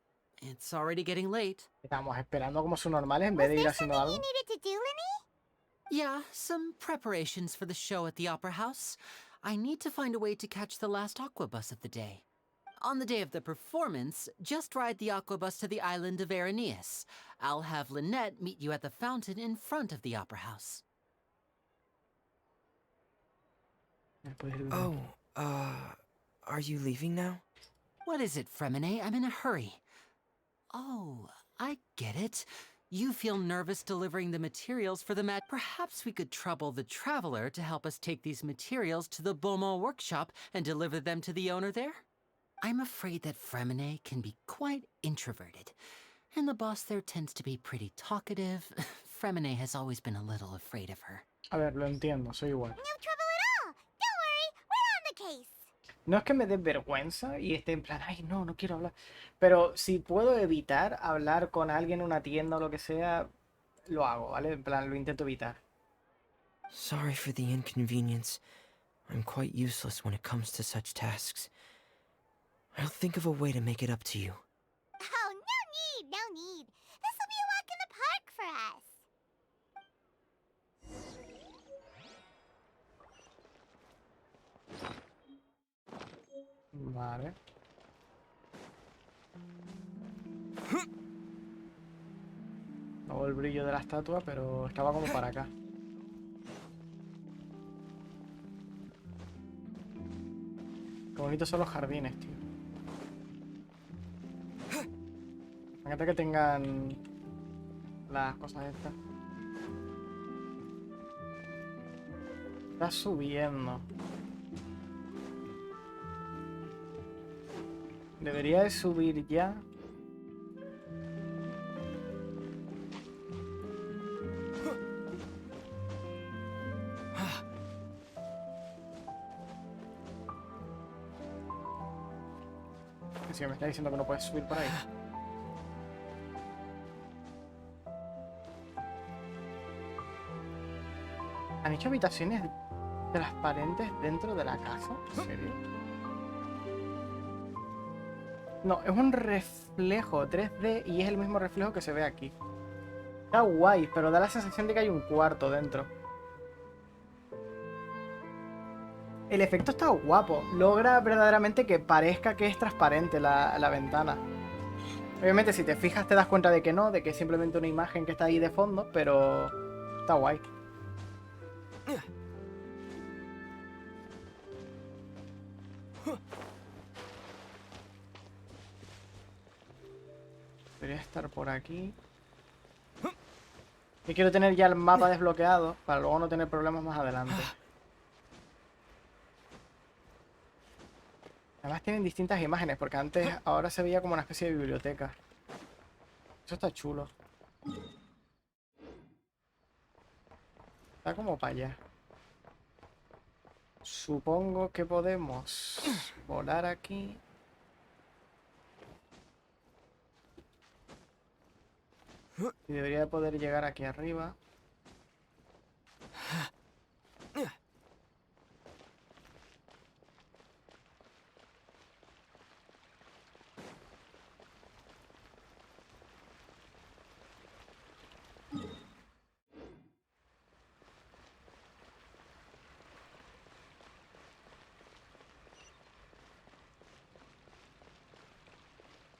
it's already getting late. Estamos esperando como sus normales en vez de ir haciendo algo. Needed to do, Linny? Yeah, some preparations for the show at the Opera House. I need to find a way to catch the last aqua bus of the day. On the day of the performance, just ride the aquabus to the island of Araneus. I'll have Lynette meet you at the fountain in front of the opera house. Oh, are you leaving now? What is it, Fremine? I'm in a hurry. Oh, I get it. You feel nervous delivering the materials for the mat. Perhaps we could trouble the traveler to help us take these materials to the Beaumont workshop and deliver them to the owner there? I'm afraid that Fremine can be quite introverted, and the boss there tends to be pretty talkative. Fremine has always been a little afraid of her. A ver, lo entiendo, soy igual. No trouble at all. Don't worry, we're on the case. No es que me dé vergüenza y esté en plan, ay, no, no quiero hablar. Pero si puedo evitar hablar con alguien en una tienda o lo que sea, lo hago, ¿vale? En plan, lo intento evitar. Sorry for the inconvenience. I'm quite useless when it comes to such tasks. I'll think of a way to make it up to you. Oh, no need, no need. This will be a walk in the park for us. Vale. No veo el brillo de la estatua, pero estaba como para acá. Qué bonitos son los jardines, tío. Me encanta que tengan las cosas estas. Está subiendo. Debería de subir ya. Si me está diciendo que no puedes subir por ahí. ¿Han hecho habitaciones transparentes dentro de la casa? ¿En serio? No, es un reflejo 3D y es el mismo reflejo que se ve aquí. Está guay, pero da la sensación de que hay un cuarto dentro. El efecto está guapo. Logra verdaderamente que parezca que es transparente la ventana. Obviamente si te fijas te das cuenta de que no, de que es simplemente una imagen que está ahí de fondo, pero está guay. Debería estar por aquí. Y quiero tener ya el mapa desbloqueado para luego no tener problemas más adelante. Además tienen distintas imágenes, porque antes, ahora se veía como una especie de biblioteca. Eso está chulo. Está como para allá. Supongo que podemos volar aquí. Y debería poder llegar aquí arriba.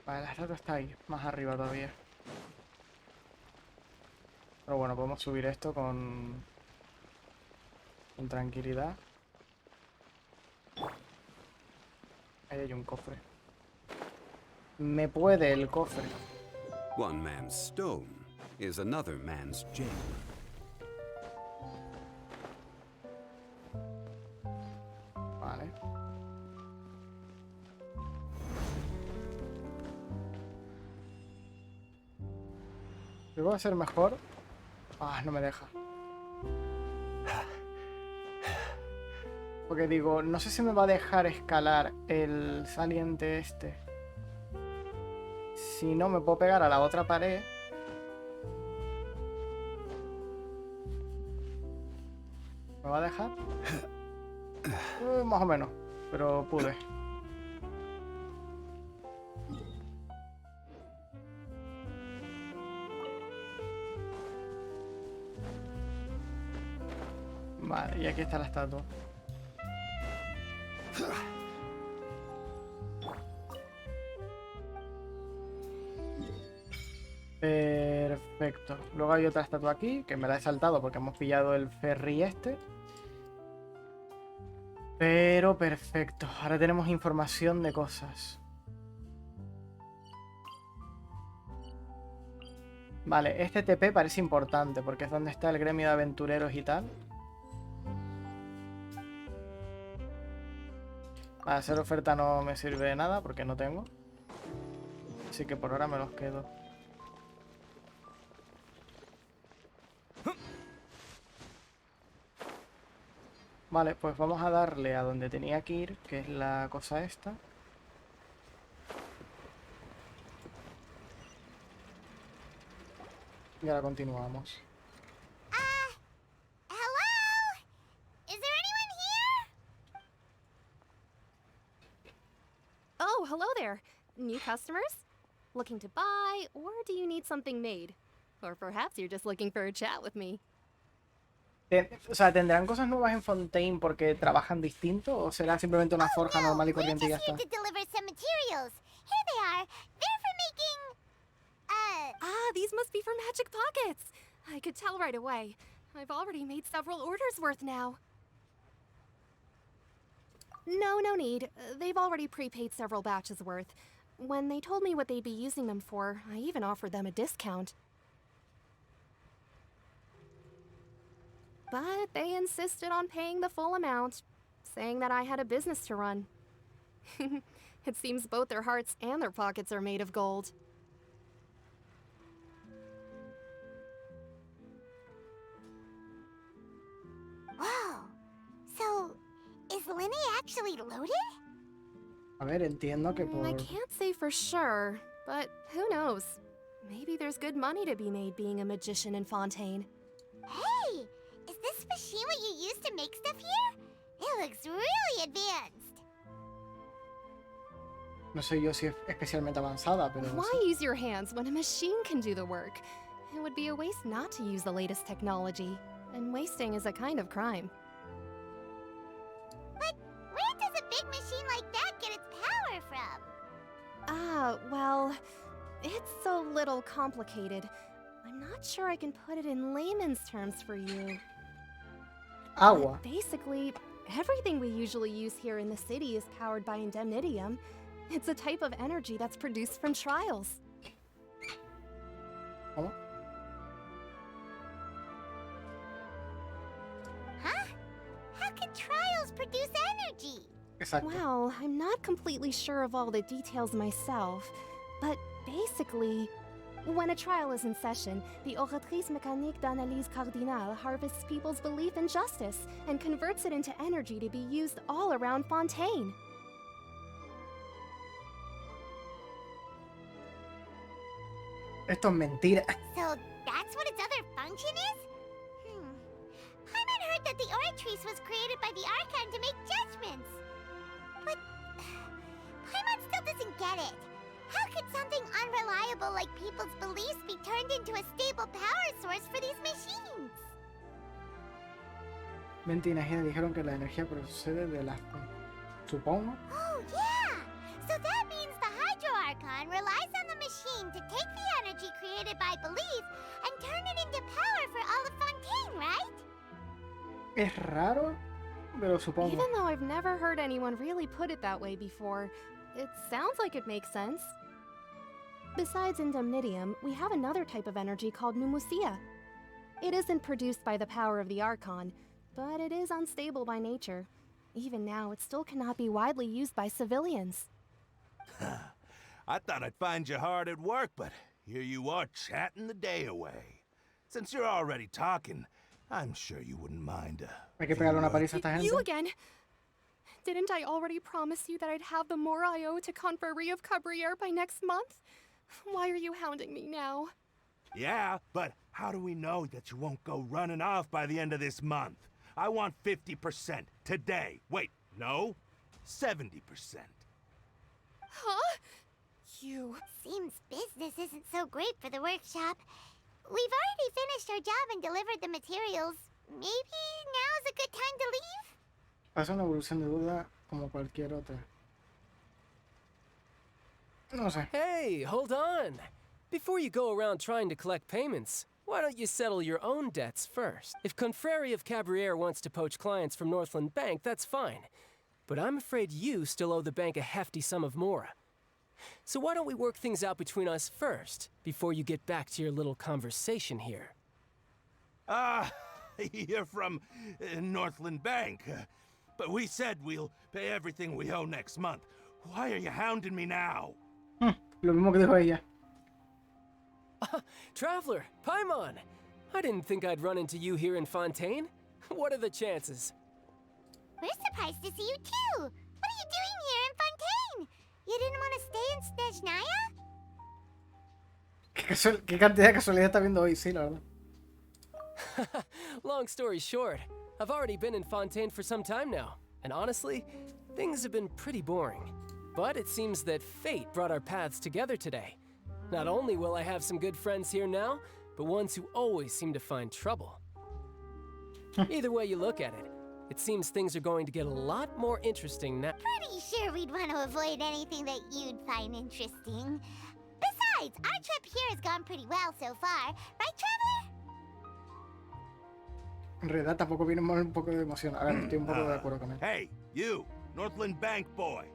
Vale, la estatua está ahí, más arriba todavía. Pero bueno, podemos subir esto con tranquilidad. Ahí hay un cofre. Me puede el cofre. One man's stone is another man's gem. Vale. ¿Qué puedo hacer mejor? Ah, no me deja. Porque digo, no sé si me va a dejar escalar el saliente este. Si no, me puedo pegar a la otra pared. ¿Me va a dejar? Más o menos, pero pude. Vale, y aquí está la estatua. Perfecto. Luego hay otra estatua aquí, que me la he saltado porque hemos pillado el ferry este. Pero perfecto. Ahora tenemos información de cosas. Vale, este TP parece importante porque es donde está el gremio de aventureros y tal. Para hacer oferta no me sirve de nada porque no tengo. Así que por ahora me los quedo. Vale, pues vamos a darle a donde tenía que ir, que es la cosa esta. Y ahora continuamos. Hello? Is there anyone here? Oh, hello there. New customers? Looking to buy, or do you need something made? Or perhaps you're just looking for a chat with me. O sea, ¿tendrán cosas nuevas en Fontaine porque trabajan distinto? ¿O será simplemente una forja normal y corriente y ya está? To deliver some materials. Here they are. They're for making... Ah, these must be for magic pockets. I could tell right away. I've already made several orders worth now. No need. They've already prepaid several batches worth. When they told me what they'd be using them for, I even offered them a discount. But they insisted on paying the full amount, saying that I had a business to run. It seems both their hearts and their pockets are made of gold. Whoa. So, is Linny actually loaded? A ver, entiendo que por... I can't say for sure, but who knows? Maybe there's good money to be made being a magician in Fontaine. Hey! Is this machine what you use to make stuff here? It looks really advanced. No sé yo si es especialmente avanzada, pero... Why use your hands when a machine can do the work? It would be a waste not to use the latest technology, and wasting is a kind of crime. But where does a big machine like that get its power from? Ah, well, it's a little complicated. I'm not sure I can put it in layman's terms for you. Agua. But basically, everything we usually use here in the city is powered by indemnitium. It's a type of energy that's produced from trials. ¿Cómo? Huh? How can trials produce energy? Exacto. Well, I'm not completely sure of all the details myself, but basically, when a trial is in session, the Oratrice Mécanique d'Analyse Cardinale harvests people's belief in justice and converts it into energy to be used all around Fontaine. Esto es mentira. So that's what its other function is? Paimon heard that the Oratrice was created by the Archon to make judgments. But Paimon still doesn't get it. How could something unreliable like people's beliefs be turned into a stable power source for these machines? Mente y energía dijeron que la energía procede de la fe. Supongo. Oh, yeah! So that means the Hydro Archon relies on the machine to take the energy created by belief and turn it into power for all of Fontaine, right? Es raro, pero supongo. Even though I've never heard anyone really put it that way before, it sounds like it makes sense. Besides indemnitium, we have another type of energy called pneumosia. It isn't produced by the power of the Archon, but it is unstable by nature. Even now, it still cannot be widely used by civilians. I thought I'd find you hard at work, but here you are chatting the day away. Since you're already talking, I'm sure you wouldn't mind Hay que pegarle una paliza a esta gente. You again? Didn't I already promise you that I'd have the more I owe to Confrérie of Cabriere by next month? Why are you hounding me now? Yeah, but how do we know that you won't go running off by the end of this month? I want 50% today. Wait, no, 70%. Huh? You... Seems business isn't so great for the workshop. We've already finished our job and delivered the materials. Maybe now is a good time to leave? Pasa una evolución de duda como cualquier otra. No sé. Hey, hold on. Before you go around trying to collect payments, why don't you settle your own debts first? If Confrere of Cabriere wants to poach clients from Northland Bank, that's fine. But I'm afraid you still owe the bank a hefty sum of mora. So why don't we work things out between us first, before you get back to your little conversation here? You're from Northland Bank. But we said we'll pay everything we owe next month. Why are you hounding me now? Lo mismo que dijo ella. Traveler, Paimon! I didn't think I'd run into you here in Fontaine. What are the chances? We're surprised to see you too. What are you doing here in Fontaine? You didn't want to stay in Snezhnaya? ¿Qué cantidad de casualidad está viendo hoy? Sí, la verdad. Long story short, I've already been in Fontaine for some time now, and honestly, things have been pretty boring. But it seems that fate brought our paths together today. Not only will I have some good friends here now, but ones who always seem to find trouble. Either way you look at it, it seems things are going to get a lot more interesting now. Pretty sure we'd want to avoid anything that you'd find interesting. Besides, our trip here has gone pretty well so far. Right, Traveler? En realidad tampoco viene mal un poco de emoción. A ver, estoy un poco de acuerdo con él. Hey, you, Northland Bank boy.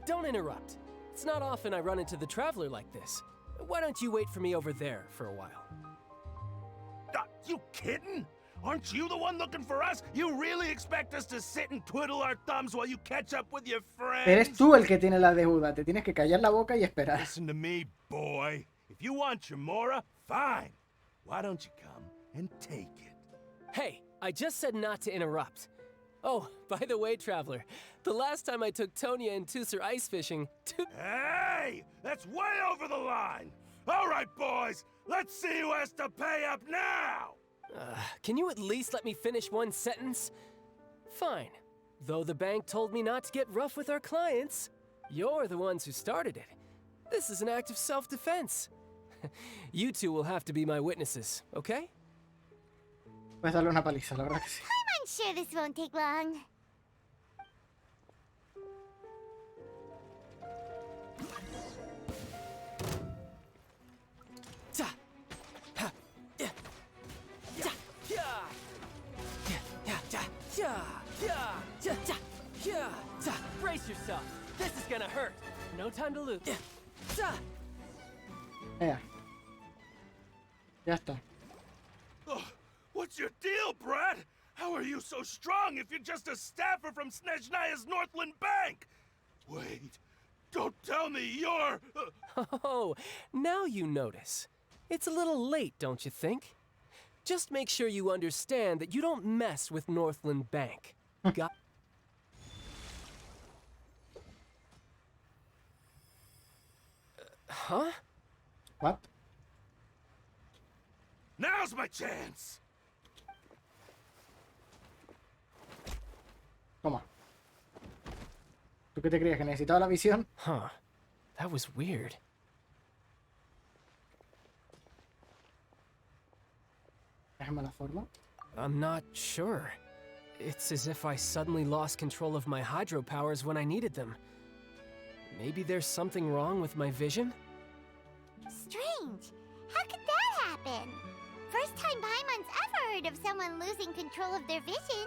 Don't interrupt. It's not often I run into the Traveler like this. Why don't you wait for me over there for a while? You kidding? Aren't you the one looking for us? You really expect us to sit and twiddle our thumbs while you catch up with your friends? Eres tú el que tiene la deuda. Te tienes que callar la boca y esperar. Listen to me, boy. If you want your mora, fine. Why don't you come and take it? Hey, I just said not to interrupt. Oh, by the way, Traveler, the last time I took Tonya and Tusser ice fishing... Hey! That's way over the line! All right, boys, let's see who has to pay up now! Can you at least let me finish one sentence? Fine. Though the bank told me not to get rough with our clients, you're the ones who started it. This is an act of self-defense. You two will have to be my witnesses, okay? Puedes darle una paliza, la verdad que sí. I'm sure this won't take long. Brace yourself. This is gonna hurt. No time to lose. Ya está. What's your deal, Brad? How are you so strong if you're just a staffer from Snezhnaya's Northland Bank? Wait, don't tell me you're... Oh, now you notice. It's a little late, don't you think? Just make sure you understand that you don't mess with Northland Bank. Got... Huh? What? Now's my chance! Toma. ¿Tú qué te creías? ¿Que necesitaba la visión? Huh. That was weird. Déjame la forma. I'm not sure. It's as if I suddenly lost control of my hydro powers when I needed them. Maybe there's something wrong with my vision? Strange. How could that happen? First time Paimon's ever heard of someone losing control of their vision.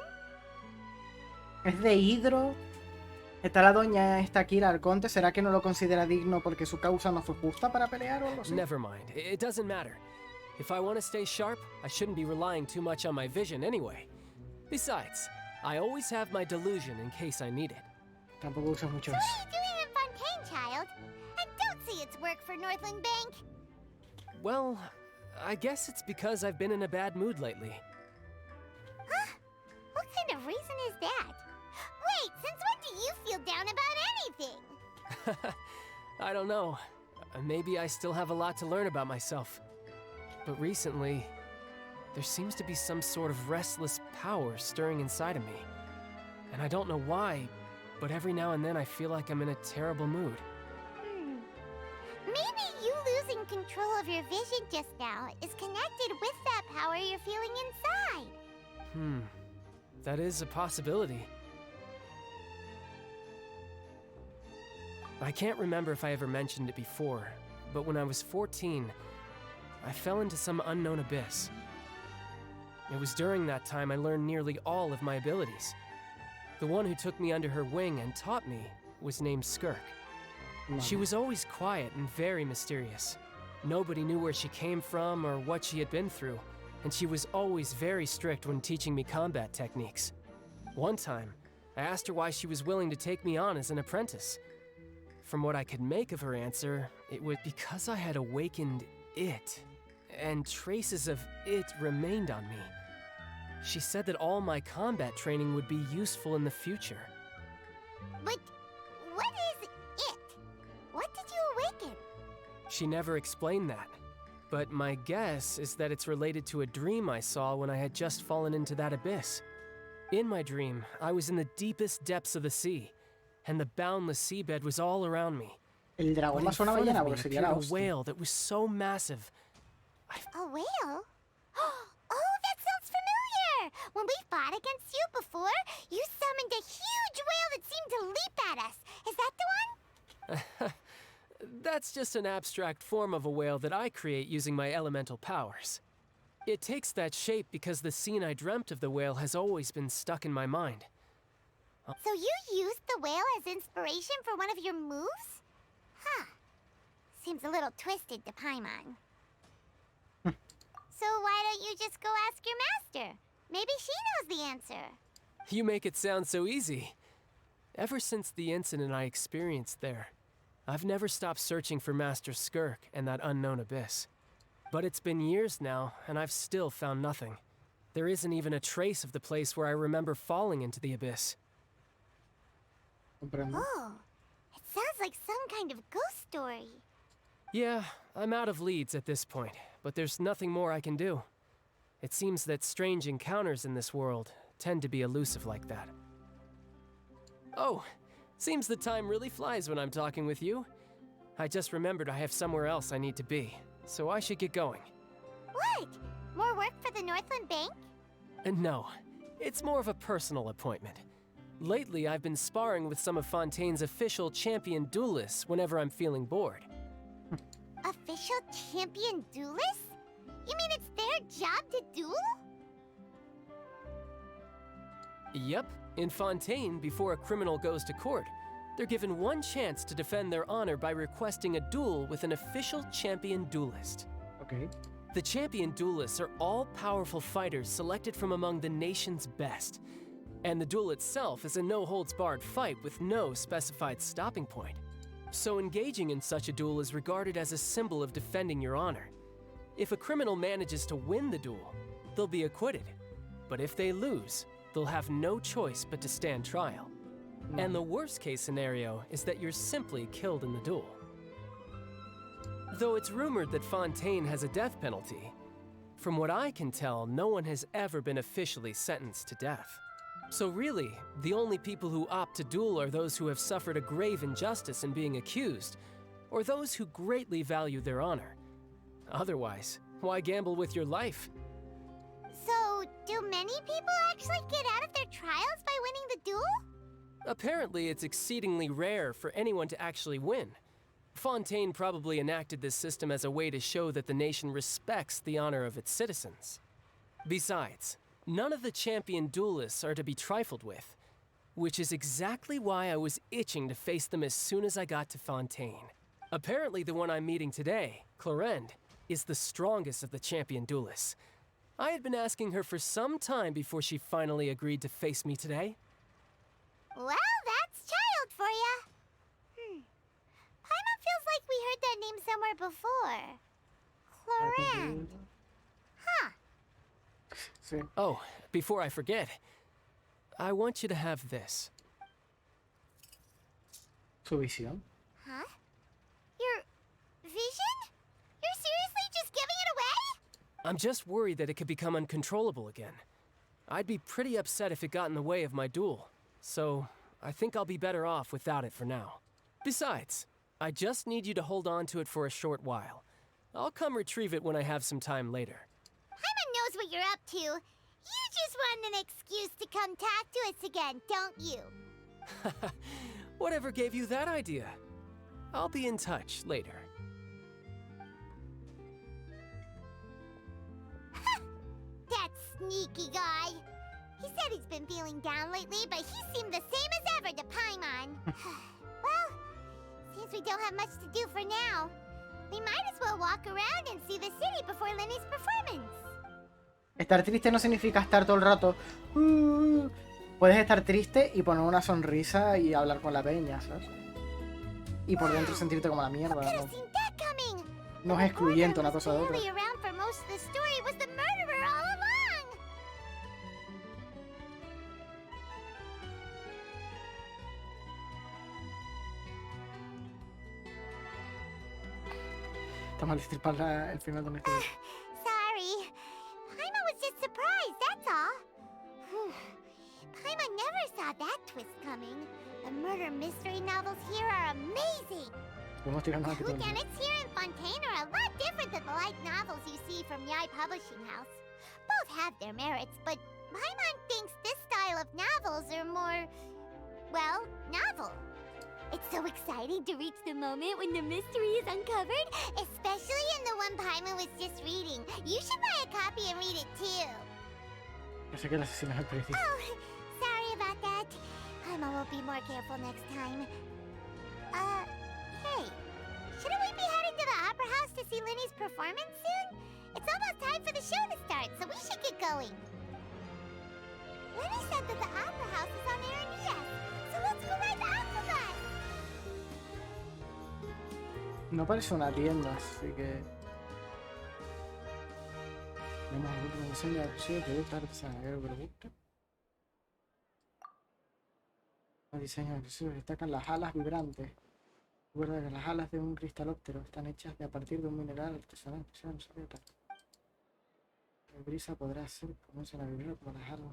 Es de Hidro. Está la doña esta aquí, la Arconte. ¿Será que no lo considera digno porque su causa no fue justa para pelear o algo así? Never mind. It doesn't matter. If I want to stay sharp, I shouldn't be relying too much on my vision anyway. Besides, I always have my delusion in case I need it. Tampoco usas mucho So eso. what are you doing in Fontaine, child? I don't see its work for Northland Bank. Well, I guess it's because I've been in a bad mood lately. Huh? What kind of reason is that? Wait, since when do you feel down about anything? I don't know. Maybe I still have a lot to learn about myself. But recently, there seems to be some sort of restless power stirring inside of me. And I don't know why, but every now and then I feel like I'm in a terrible mood. Maybe you losing control of your vision just now is connected with that power you're feeling inside. That is a possibility. I can't remember if I ever mentioned it before, but when I was 14, I fell into some unknown abyss. It was during that time I learned nearly all of my abilities. The one who took me under her wing and taught me was named Skirk. She was always quiet and very mysterious. Nobody knew where she came from or what she had been through, and she was always very strict when teaching me combat techniques. One time, I asked her why she was willing to take me on as an apprentice. From what I could make of her answer, it was because I had awakened it, and traces of it remained on me. She said that all my combat training would be useful in the future. But what is it? What did you awaken? She never explained that, but my guess is that it's related to a dream I saw when I had just fallen into that abyss. In my dream, I was in the deepest depths of the sea, and the boundless seabed was all around me. El dragón más una ballena porque sería la a hostia. whale that was so massive. A whale? Oh, that sounds familiar! When we fought against you before, you summoned a huge whale that seemed to leap at us. Is that the one? That's just an abstract form of a whale that I create using my elemental powers. It takes that shape because the scene I dreamt of the whale has always been stuck in my mind. So you used the whale as inspiration for one of your moves? Huh. Seems a little twisted to Paimon. So why don't you just go ask your master? Maybe she knows the answer. You make it sound so easy. Ever since the incident I experienced there, I've never stopped searching for Master Skirk and that unknown abyss. But it's been years now, and I've still found nothing. There isn't even a trace of the place where I remember falling into the abyss. Oh, it sounds like some kind of ghost story. Yeah, I'm out of leads at this point, but there's nothing more I can do. It seems that strange encounters in this world tend to be elusive like that. Oh, seems the time really flies when I'm talking with you. I just remembered I have somewhere else I need to be, so I should get going. What? More work for the Northland Bank? No, it's more of a personal appointment. Lately, I've been sparring with some of Fontaine's official champion duelists whenever I'm feeling bored. Official champion duelists? You mean it's their job to duel? Yep, in Fontaine, before a criminal goes to court, they're given one chance to defend their honor by requesting a duel with an official champion duelist. Okay. The champion duelists are all powerful fighters selected from among the nation's best. And the duel itself is a no-holds-barred fight with no specified stopping point. So engaging in such a duel is regarded as a symbol of defending your honor. If a criminal manages to win the duel, they'll be acquitted. But if they lose, they'll have no choice but to stand trial. And the worst-case scenario is that you're simply killed in the duel. Though it's rumored that Fontaine has a death penalty, from what I can tell, no one has ever been officially sentenced to death. So really, the only people who opt to duel are those who have suffered a grave injustice in being accused, or those who greatly value their honor. Otherwise, why gamble with your life? So, do many people actually get out of their trials by winning the duel? Apparently, it's exceedingly rare for anyone to actually win. Fontaine probably enacted this system as a way to show that the nation respects the honor of its citizens. Besides, none of the champion duelists are to be trifled with, which is exactly why I was itching to face them as soon as I got to Fontaine. Apparently, the one I'm meeting today, Clorinde, is the strongest of the champion duelists. I had been asking her for some time before she finally agreed to face me today. Well, that's child for ya. Paimon feels like we heard that name somewhere before. Clorinde. Huh. Sí. Oh, before I forget, I want you to have this. Su visión. Huh? Your vision? You're seriously just giving it away? I'm just worried that it could become uncontrollable again. I'd be pretty upset if it got in the way of my duel, so I think I'll be better off without it for now. Besides, I just need you to hold on to it for a short while. I'll come retrieve it when I have some time later. Paimon knows what you're up to. You just want an excuse to come talk to us again, don't you? Whatever gave you that idea? I'll be in touch later. Sneaky guy. He said he's been feeling down lately, but he seemed the same as ever to Paimon. Well, since we don't have much to do for now, we might as well walk around and see the city before Lenny's performance. Estar triste no significa estar todo el rato. Puedes estar triste y poner una sonrisa y hablar con la peña, ¿sabes? Y por dentro sentirte como la mierda, ¿no? No es excluyente una cosa de otra. Está mal destripar el final de una historia. Sorry. Paimon was just surprised, that's all. Paimon never saw that twist coming. The murder mystery novels here are amazing. The whodunits here in Fontaine are a lot different than the light novels you see from Yai Publishing House. Both have their merits, but Paimon thinks this style of novels are more, well, novel. It's so exciting to reach the moment when the mystery is uncovered, especially in the one Paimon was just reading. You should buy a copy and read it too. Yo sé que el asesino es el periodista. Oh, sorry about that. Paimon will be more careful next time. Hey, shouldn't we be heading to the Opera House to see Lenny's performance soon? It's almost time for the show to start, so we should get going. Lenny said that the Opera House is on Aranea, so let's go ride the Opera Bus. No parece una tienda, así que... Tenemos algún diseño de productos artesanales, algo que le guste. Los diseños agresivos destacan las alas vibrantes. Recuerda que las alas de un cristalóptero están hechas a partir de un mineral artesanal especial. La brisa podrá ser comienzan a vibrar como las alas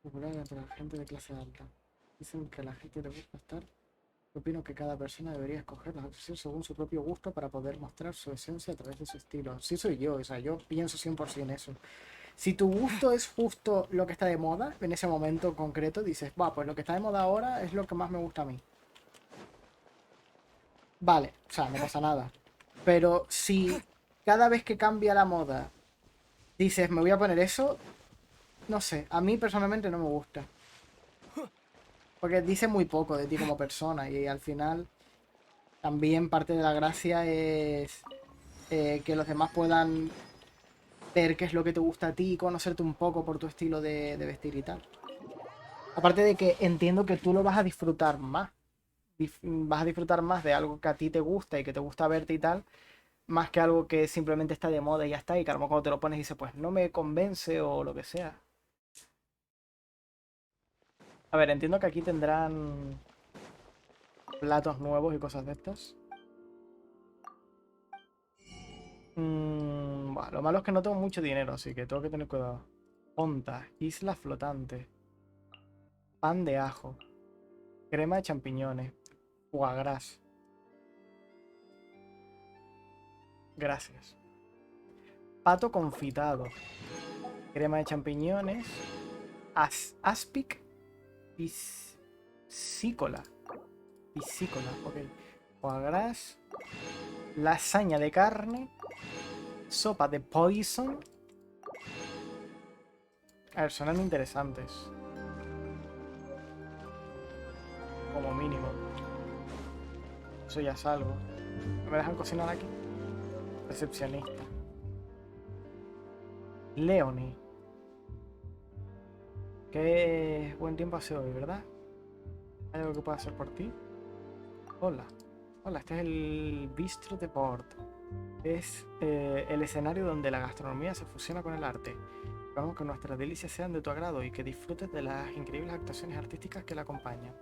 popular entre la gente de clase alta. Dicen que la gente le gusta estar. Yo opino que cada persona debería escoger las acciones según su propio gusto para poder mostrar su esencia a través de su estilo. Sí soy yo, o sea, yo pienso 100% eso. Si tu gusto es justo lo que está de moda, en ese momento concreto dices, va, pues lo que está de moda ahora es lo que más me gusta a mí. Vale, o sea, no pasa nada. Pero si cada vez que cambia la moda dices, me voy a poner eso, no sé, a mí personalmente no me gusta. Porque dice muy poco de ti como persona y al final también parte de la gracia es que los demás puedan ver qué es lo que te gusta a ti y conocerte un poco por tu estilo de vestir y tal. Aparte de que entiendo que tú lo vas a disfrutar más. Vas a disfrutar más de algo que a ti te gusta y que te gusta verte y tal, más que algo que simplemente está de moda y ya está, y que a lo mejor cuando te lo pones dices, pues no me convence o lo que sea. A ver, entiendo que aquí tendrán platos nuevos y cosas de estas. Bueno, lo malo es que no tengo mucho dinero, así que tengo que tener cuidado. Ponta, isla flotante, pan de ajo, crema de champiñones, foie gras. Gracias. Pato confitado, crema de champiñones, aspic, piscícola, ok. Foie gras, lasaña de carne, sopa de poison. A ver, suenan interesantes. Como mínimo. Eso ya es algo. ¿No me dejan cocinar aquí? Recepcionista. Leonie. Qué buen tiempo hace hoy, ¿verdad? ¿Hay algo que pueda hacer por ti? Hola. Hola, este es el Bistro de Port. Es el escenario donde la gastronomía se fusiona con el arte. Esperamos que nuestras delicias sean de tu agrado y que disfrutes de las increíbles actuaciones artísticas que la acompañan.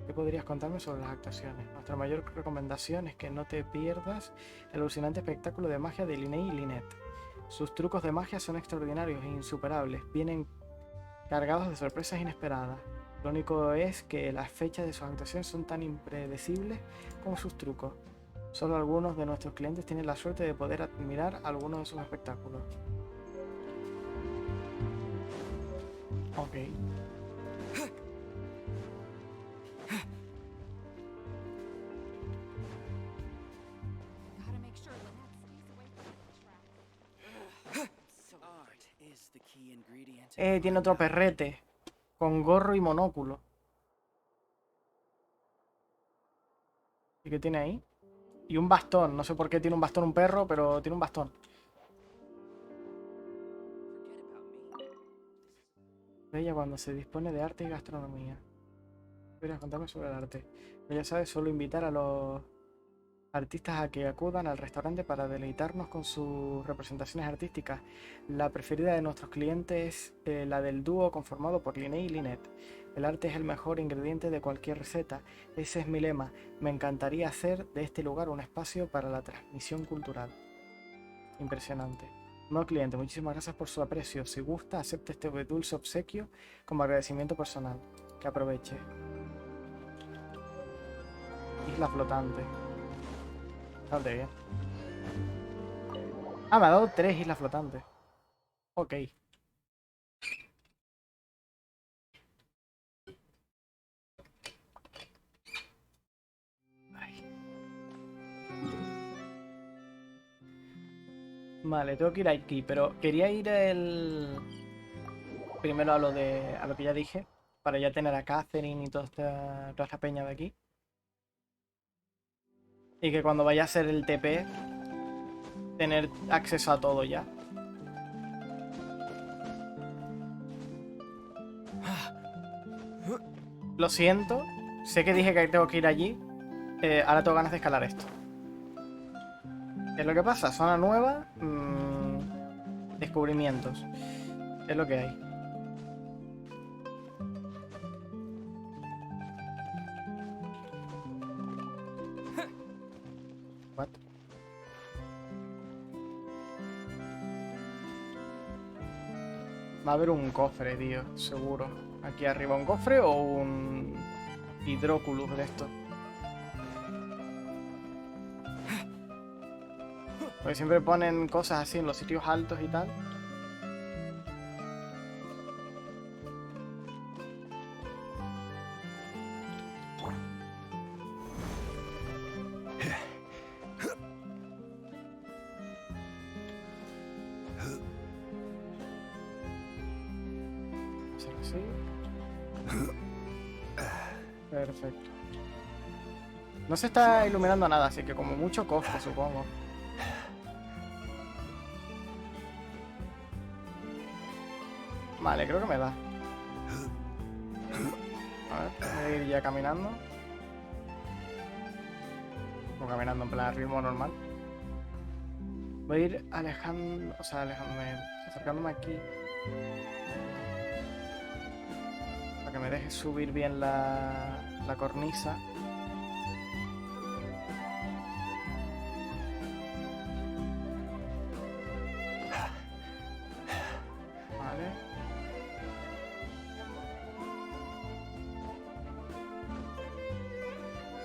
¿Qué podrías contarme sobre las actuaciones? Nuestra mayor recomendación es que no te pierdas el alucinante espectáculo de magia de Linnea y Lynette. Sus trucos de magia son extraordinarios e insuperables. Vienen cargados de sorpresas inesperadas. Lo único es que las fechas de sus actuaciones son tan impredecibles como sus trucos. Solo algunos de nuestros clientes tienen la suerte de poder admirar algunos de sus espectáculos. Ok. Gotta make sure Lynette stays away from the track. Tiene otro perrete. Con gorro y monóculo. ¿Y qué tiene ahí? Y un bastón. No sé por qué tiene un bastón un perro, pero tiene un bastón. Bella cuando se dispone de arte y gastronomía. Querías contarme sobre el arte. Pero ya sabes, solo invitar a los artistas a que acudan al restaurante para deleitarnos con sus representaciones artísticas. La preferida de nuestros clientes es la del dúo conformado por Liné y Linet. El arte es el mejor ingrediente de cualquier receta. Ese es mi lema. Me encantaría hacer de este lugar un espacio para la transmisión cultural. Impresionante. No, cliente, muchísimas gracias por su aprecio. Si gusta, acepte este dulce obsequio como agradecimiento personal. Que aproveche. Isla flotante. Bastante bien. Ah, me ha dado 3 islas flotantes. Ok. Ay. Vale, tengo que ir aquí, pero quería ir primero a lo que ya dije, para ya tener a Catherine y toda esta peña de aquí. Y que cuando vaya a hacer el TP, tener acceso a todo ya. Lo siento, sé que dije que tengo que ir allí. Ahora tengo ganas de escalar esto. ¿Qué es lo que pasa? Zona nueva. Descubrimientos. Es lo que hay. What? Va a haber un cofre, tío, seguro. Aquí arriba, ¿un cofre o un hidróculus de esto? Porque siempre ponen cosas así en los sitios altos y tal. Así. Perfecto. No se está iluminando nada, así que como mucho cofre, supongo. Vale, creo que me da. A ver, voy a ir ya caminando. O caminando en plan ritmo normal. Voy a ir alejando, o sea, acercándome aquí. Para que me deje subir bien la cornisa. Vale.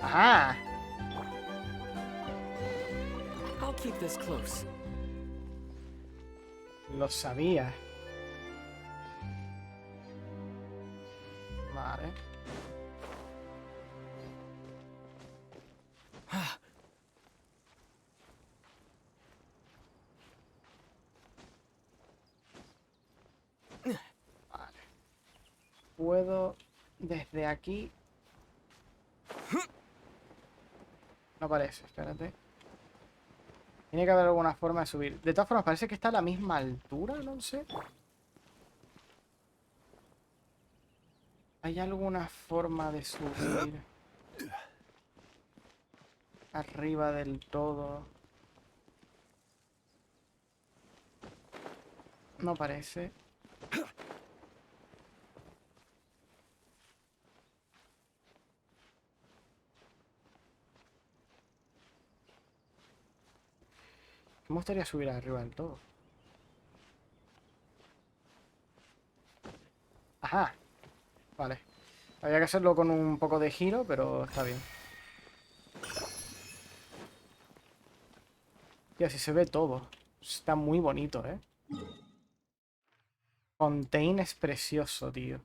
¡Ajá! I'll keep this close. Lo sabía. Vale. Vale. Puedo desde aquí. No parece, espérate. Tiene que haber alguna forma de subir. De todas formas, parece que está a la misma altura, no sé. ¿Hay alguna forma de subir arriba del todo? No parece. Me gustaría subir arriba del todo. Ajá. Vale. Había que hacerlo con un poco de giro, pero está bien. Y así se ve todo. Está muy bonito, ¿eh? Fontaine es precioso, tío.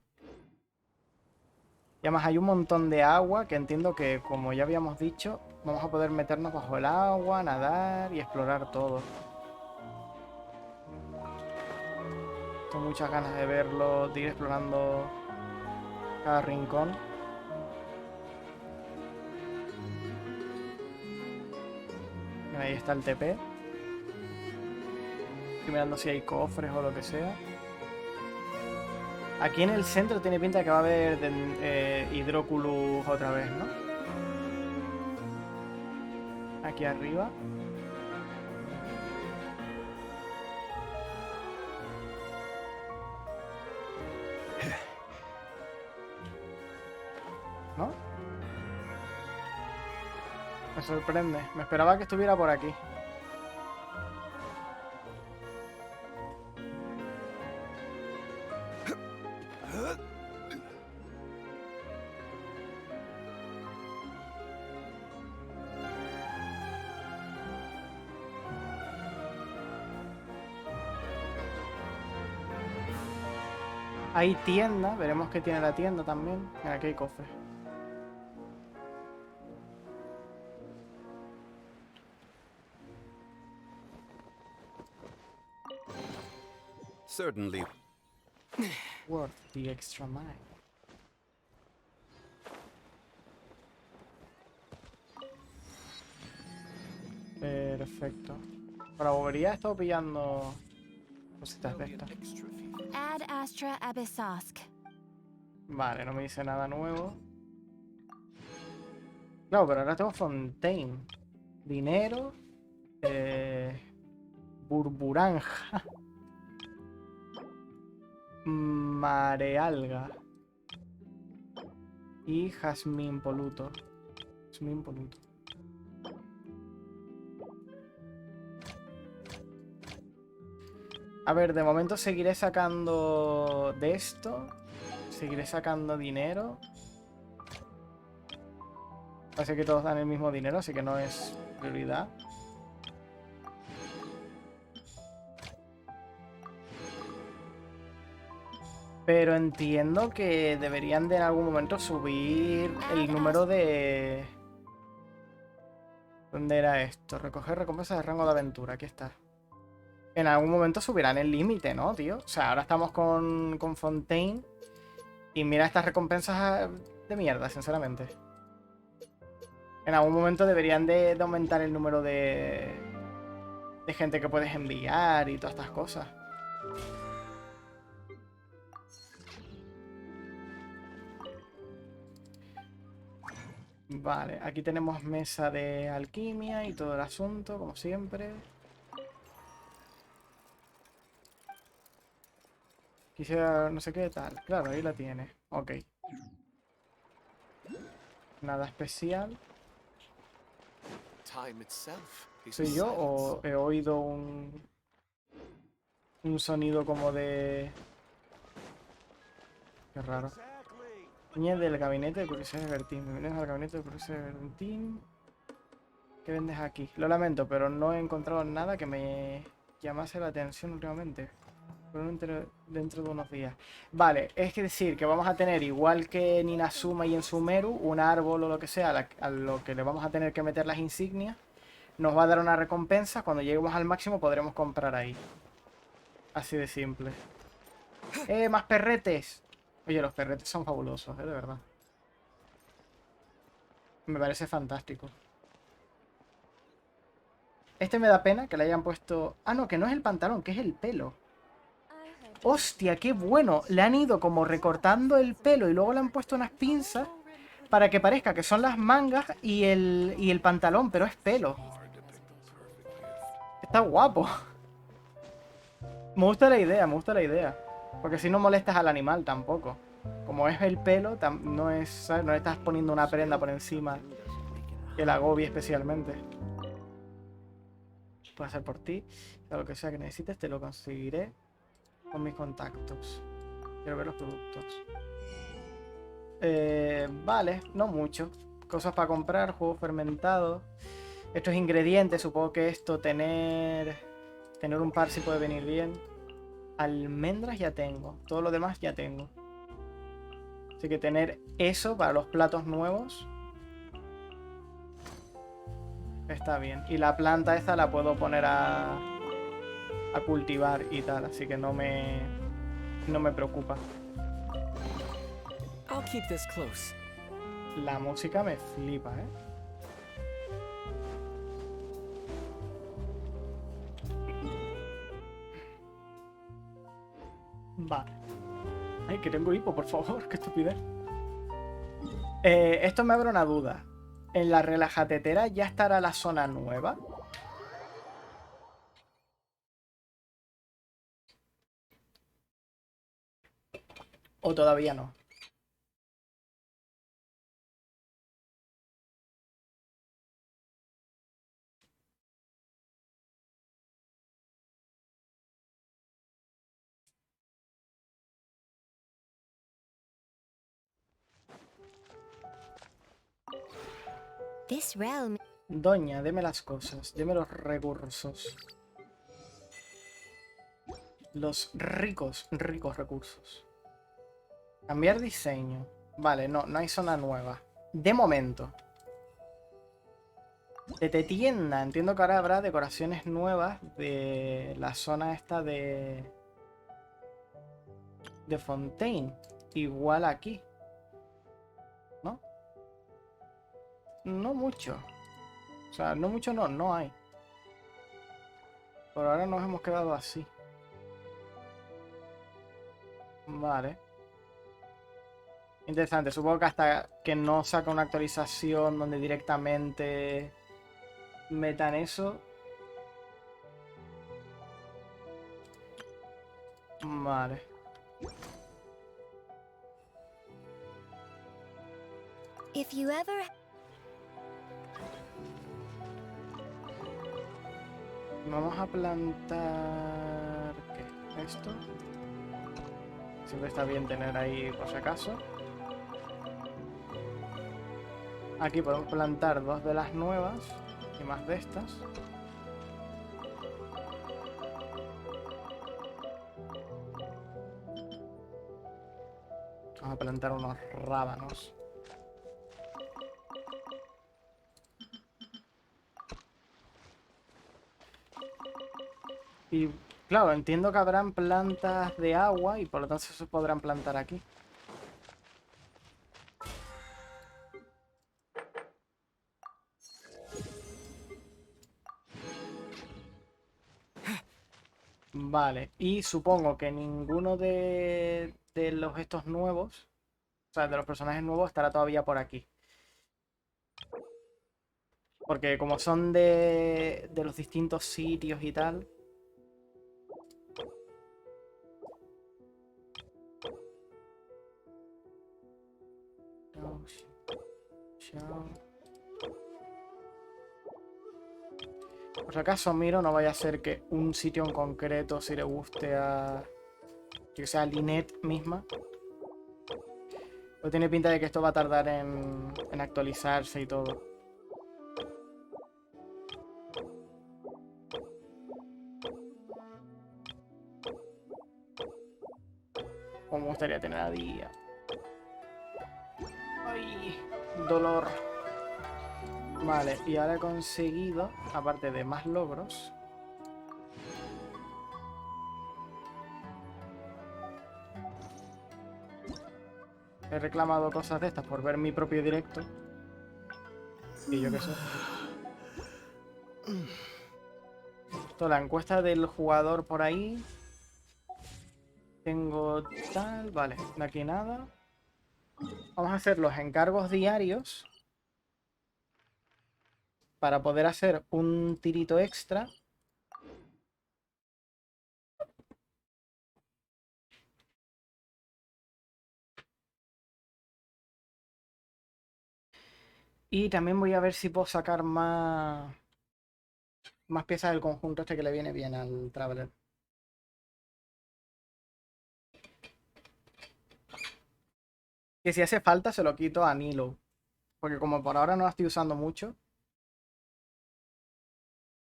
Y además hay un montón de agua que entiendo que, como ya habíamos dicho, vamos a poder meternos bajo el agua, nadar y explorar todo. Tengo muchas ganas de verlo, de ir explorando cada rincón. Mira, ahí está el TP. Estoy mirando si hay cofres o lo que sea. Aquí en el centro tiene pinta de que va a haber hidróculus otra vez, ¿no? Aquí arriba. ¿No? Me sorprende. Me esperaba que estuviera por aquí. Hay tienda, veremos qué tiene la tienda también. Mira, aquí hay cofre. Certainly. Worth the extra mile. Perfecto. Para bobería he estado pillando cositas de estas. Ad Astra Abyssosk. Vale, no me dice nada nuevo. Claro, pero ahora tengo Fontaine. Dinero. Burburanja. Marealga. Y jazmín poluto. Jazmín poluto. A ver, de momento seguiré sacando de esto. Seguiré sacando dinero. Parece que todos dan el mismo dinero, así que no es prioridad. Pero entiendo que deberían de en algún momento subir el número de... ¿Dónde era esto? Recoger recompensas de rango de aventura. Aquí está. En algún momento subirán el límite, ¿no, tío? O sea, ahora estamos con Fontaine. Y mira estas recompensas de mierda, sinceramente. En algún momento deberían de aumentar el número de gente que puedes enviar y todas estas cosas. Vale, aquí tenemos mesa de alquimia y todo el asunto, como siempre. Quisiera no sé qué tal. Claro, ahí la tiene. Ok. Nada especial. ¿Soy yo o he oído un sonido como de... Qué raro. Niña del gabinete de curiosidades de Bertín. Bienvenidos al gabinete de curiosidades de Bertín. ¿Qué vendes aquí? Lo lamento, pero no he encontrado nada que me llamase la atención últimamente. Pero dentro de unos días. Vale, es decir que vamos a tener, igual que en Inazuma y en Sumeru, un árbol o lo que sea a lo que le vamos a tener que meter las insignias. Nos va a dar una recompensa. Cuando lleguemos al máximo podremos comprar ahí. Así de simple. ¡Más perretes! Oye, los perretes son fabulosos, de verdad. Me parece fantástico. Este me da pena que le hayan puesto... Ah, no, que no es el pantalón, que es el pelo. ¡Hostia, qué bueno! Le han ido como recortando el pelo y luego le han puesto unas pinzas para que parezca que son las mangas y el pantalón, pero es pelo. Está guapo. Me gusta la idea, me gusta la idea. Porque si no molestas al animal tampoco. Como es el pelo, no es, ¿sabes? No le estás poniendo una prenda por encima que la agobie especialmente. Puedo hacer por ti. Lo que sea que necesites te lo conseguiré con mis contactos. Quiero ver los productos. Vale, no mucho. Cosas para comprar, juegos fermentados. Estos ingredientes, supongo que esto, tener un par si puede venir bien. Almendras ya tengo. Todo lo demás ya tengo. Así que tener eso para los platos nuevos está bien. Y la planta esta la puedo poner a cultivar y tal. Así que no me No me preocupa. I'll keep this close. La música me flipa, ¿eh? Vale. Ay, que tengo hipo, por favor, qué estupidez. Esto me abre una duda. ¿En la relajatetera ya estará la zona nueva? ¿O todavía no? This realm. Doña, deme las cosas, deme los recursos. Los ricos recursos. Cambiar diseño. Vale, no hay zona nueva. De momento. De tienda. Entiendo que ahora habrá decoraciones nuevas de la zona esta de Fontaine. Igual aquí. ¿No? No mucho. O sea, no mucho no hay. Por ahora nos hemos quedado así. Vale. Interesante. Supongo que hasta que no saca una actualización donde directamente metan eso. Vale. If you ever. Vamos a plantar... ¿qué? ¿Esto? Siempre está bien tener ahí por si acaso. Aquí podemos plantar 2 de las nuevas y más de estas. Vamos a plantar unos rábanos. Y claro, entiendo que habrán plantas de agua y por lo tanto se podrán plantar aquí. Vale, y supongo que ninguno de los estos nuevos, o sea, de los personajes nuevos, estará todavía por aquí. Porque como son de los distintos sitios y tal... Por si acaso miro, no vaya a ser que un sitio en concreto si le guste a... que sea Lynette misma. Pues tiene pinta de que esto va a tardar en actualizarse y todo. Como me gustaría tener a día. Ay, dolor. Vale, y ahora he conseguido, aparte de más logros... He reclamado cosas de estas por ver mi propio directo. Y yo qué sé. Esto, la encuesta del jugador por ahí. Tengo tal... Vale, de aquí nada. Vamos a hacer los encargos diarios. Para poder hacer un tirito extra. Y también voy a ver si puedo sacar más piezas del conjunto este que le viene bien al Traveler. Que si hace falta se lo quito a Nilo. Porque como por ahora no la estoy usando mucho.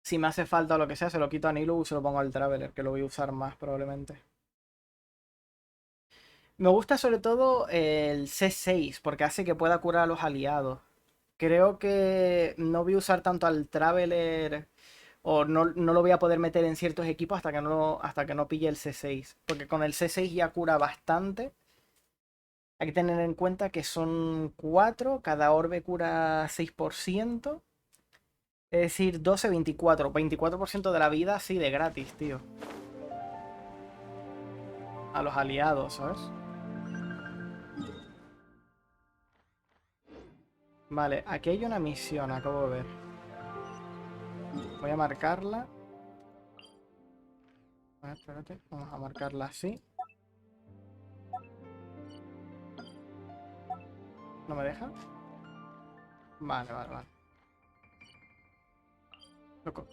Si me hace falta o lo que sea, se lo quito a Nilo y se lo pongo al Traveler, que lo voy a usar más probablemente. Me gusta sobre todo el C6, porque hace que pueda curar a los aliados. Creo que no voy a usar tanto al Traveler O no lo voy a poder meter en ciertos equipos hasta que no pille el C6. Porque con el C6 ya cura bastante. Hay que tener en cuenta que son 4, cada orbe cura 6%. Es decir, 12, 24. 24% de la vida así de gratis, tío. A los aliados, ¿sabes? Vale, aquí hay una misión, acabo de ver. Voy a marcarla. A ver, espérate. Vamos a marcarla así. ¿No me deja? Vale, vale, vale. Loco.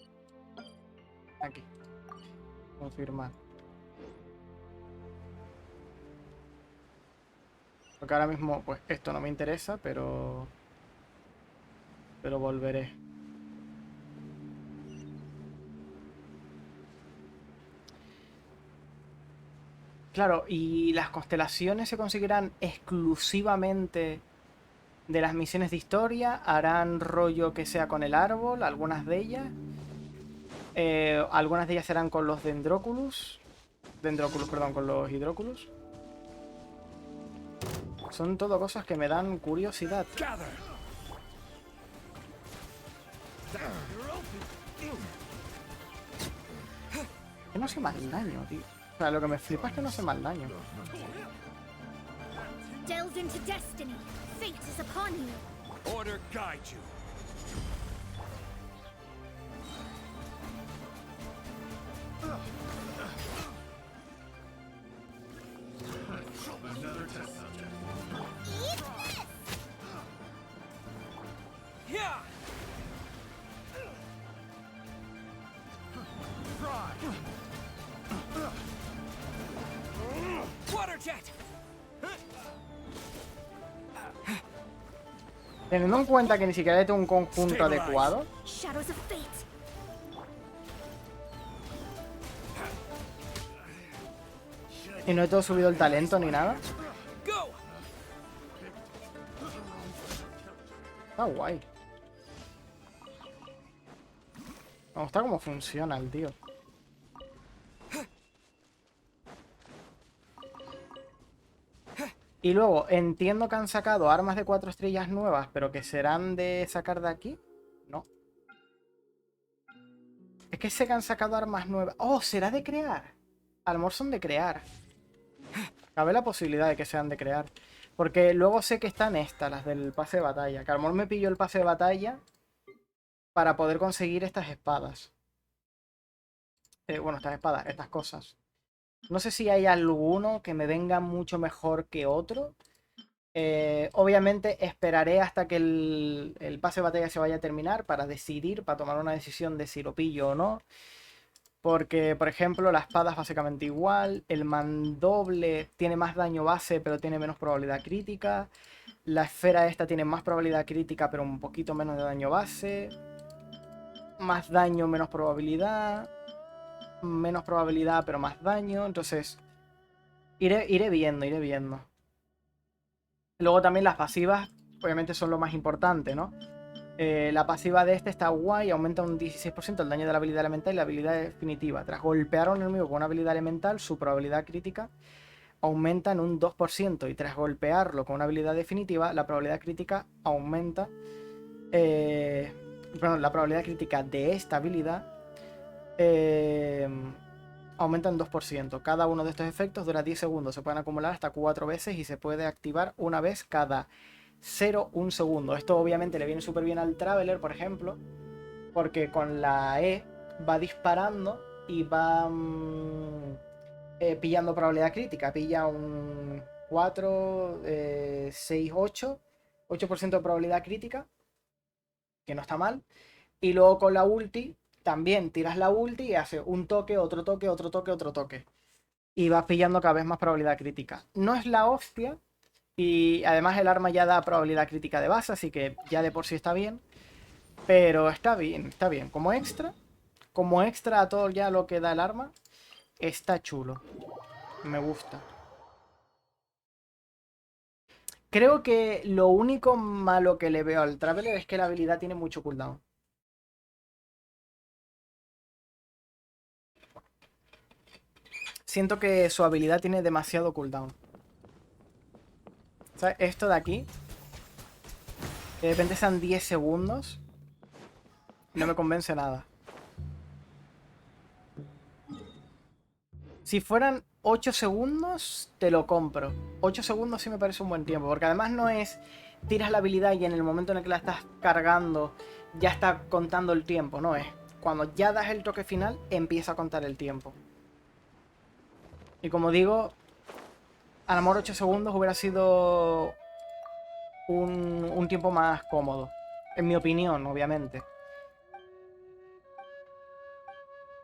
Aquí. Confirmar. Porque ahora mismo, pues, esto no me interesa, pero volveré. Claro, y las constelaciones se conseguirán exclusivamente de las misiones de historia. Harán rollo que sea con el árbol, algunas de ellas. Algunas de ellas serán con los dendróculus. Perdón, con los hidróculus. Son todo cosas que me dan curiosidad. Que no hace más daño, tío. O sea, lo que me flipa es que no hace más daño. Delve into destiny. Fate is upon you. Order guide you. Another test subject. Yeah! Water jet! Teniendo en cuenta que ni siquiera tengo un conjunto adecuado. Shadows of fate. Y no he todo subido el talento ni nada. Está guay. Me gusta cómo funciona el tío. Y luego, entiendo que han sacado armas de 4 estrellas nuevas, pero que serán de sacar de aquí. No. Es que sé que han sacado armas nuevas. ¡Oh! ¿Será de crear? A lo mejor son de crear. Cabe la posibilidad de que sean de crear. Porque luego sé que están estas, las del pase de batalla. Que a lo mejor me pillo el pase de batalla para poder conseguir estas espadas. Bueno, estas espadas, estas cosas. No sé si hay alguno que me venga mucho mejor que otro. Obviamente esperaré hasta que el pase de batalla se vaya a terminar para decidir, para tomar una decisión de si lo pillo o no. Porque, por ejemplo, la espada es básicamente igual. El mandoble tiene más daño base, pero tiene menos probabilidad crítica. La esfera esta tiene más probabilidad crítica, pero un poquito menos de daño base. Más daño, menos probabilidad. Menos probabilidad, pero más daño. Entonces, iré viendo. Luego también las pasivas, obviamente son lo más importante, ¿no? La pasiva de este está guay, aumenta un 16% el daño de la habilidad elemental y la habilidad definitiva. Tras golpear a un enemigo con una habilidad elemental, su probabilidad crítica aumenta en un 2%. Y tras golpearlo con una habilidad definitiva, la probabilidad crítica aumenta... perdón, la probabilidad crítica de esta habilidad aumenta en 2%. Cada uno de estos efectos dura 10 segundos. Se pueden acumular hasta 4 veces y se puede activar una vez cada 0,1 segundo. Esto obviamente le viene súper bien al Traveler, por ejemplo, porque con la E va disparando y va pillando probabilidad crítica. Pilla un 4, 6, 8. 8% de probabilidad crítica, que no está mal. Y luego con la ulti también tiras la ulti y hace un toque, otro toque, otro toque, otro toque. Y vas pillando cada vez más probabilidad crítica. No es la hostia. Y además el arma ya da probabilidad crítica de base, así que ya de por sí está bien. Pero está bien, está bien. Como extra a todo ya lo que da el arma, está chulo. Me gusta. Creo que lo único malo que le veo al Traveler es que la habilidad tiene mucho cooldown. siento que su habilidad tiene demasiado cooldown. O sea, esto de aquí, que de repente sean 10 segundos, no me convence nada. Si fueran 8 segundos, te lo compro. 8 segundos sí me parece un buen tiempo, porque además no es tiras la habilidad y en el momento en el que la estás cargando ya está contando el tiempo, no es. Cuando ya das el toque final, empieza a contar el tiempo. Y como digo, a lo mejor 8 segundos hubiera sido un tiempo más cómodo. En mi opinión, obviamente.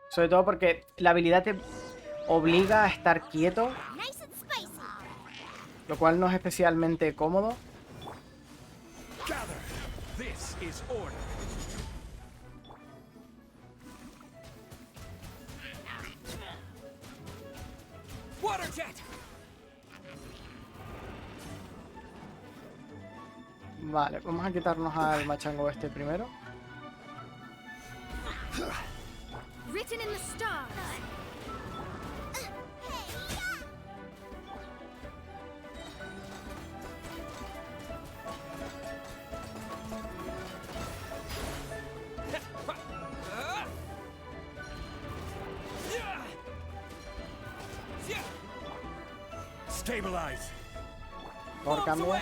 Sobre todo porque la habilidad te obliga a estar quieto, lo cual no es especialmente cómodo. Gather. This is order. Water jet! Vale, vamos a quitarnos al machango este primero. Written in the stars. Stabilize. Por cambio.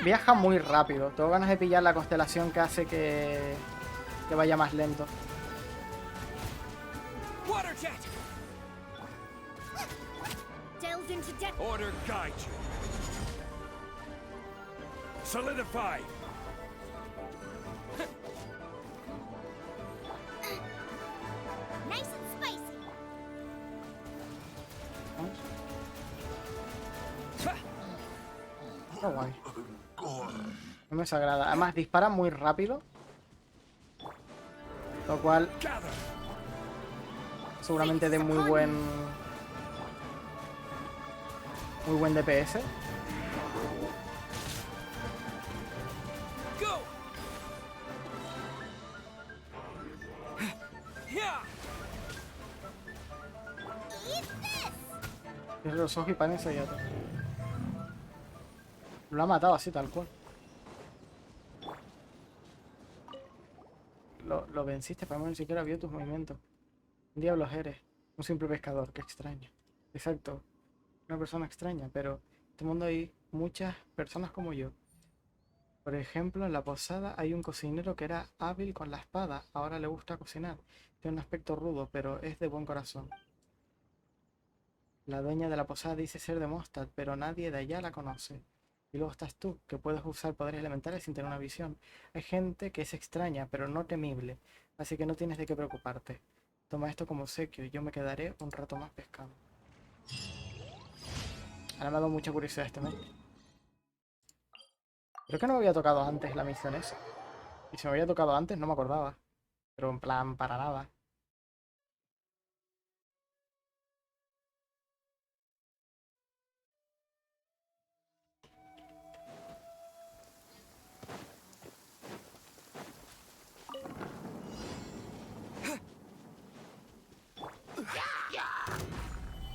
Viaja muy rápido. Tengo ganas de pillar la constelación que hace que vaya más lento. Water jet! Delves into depth. Order guide you. Solidify. Nice and spicy. Está guay. No me desagrada. Además dispara muy rápido. Lo cual seguramente de muy buen DPS. Go! Yeah! Cierra los ojos y pan ensayado. Lo ha matado así, tal cual. Lo venciste, pero ni siquiera vio tus movimientos. Un diablos eres. Un simple pescador, qué extraño. Exacto. Una persona extraña, pero en este mundo hay muchas personas como yo. Por ejemplo, en la posada hay un cocinero que era hábil con la espada. Ahora le gusta cocinar. Tiene un aspecto rudo, pero es de buen corazón. La dueña de la posada dice ser de Mostad, pero nadie de allá la conoce. Y luego estás tú, que puedes usar poderes elementales sin tener una visión. Hay gente que es extraña, pero no temible, así que no tienes de qué preocuparte. Toma esto como obsequio y yo me quedaré un rato más pescando. Ahora me ha dado mucha curiosidad este mes. Creo que no me había tocado antes la misión esa. Y si me había tocado antes no me acordaba. Pero en plan, para nada.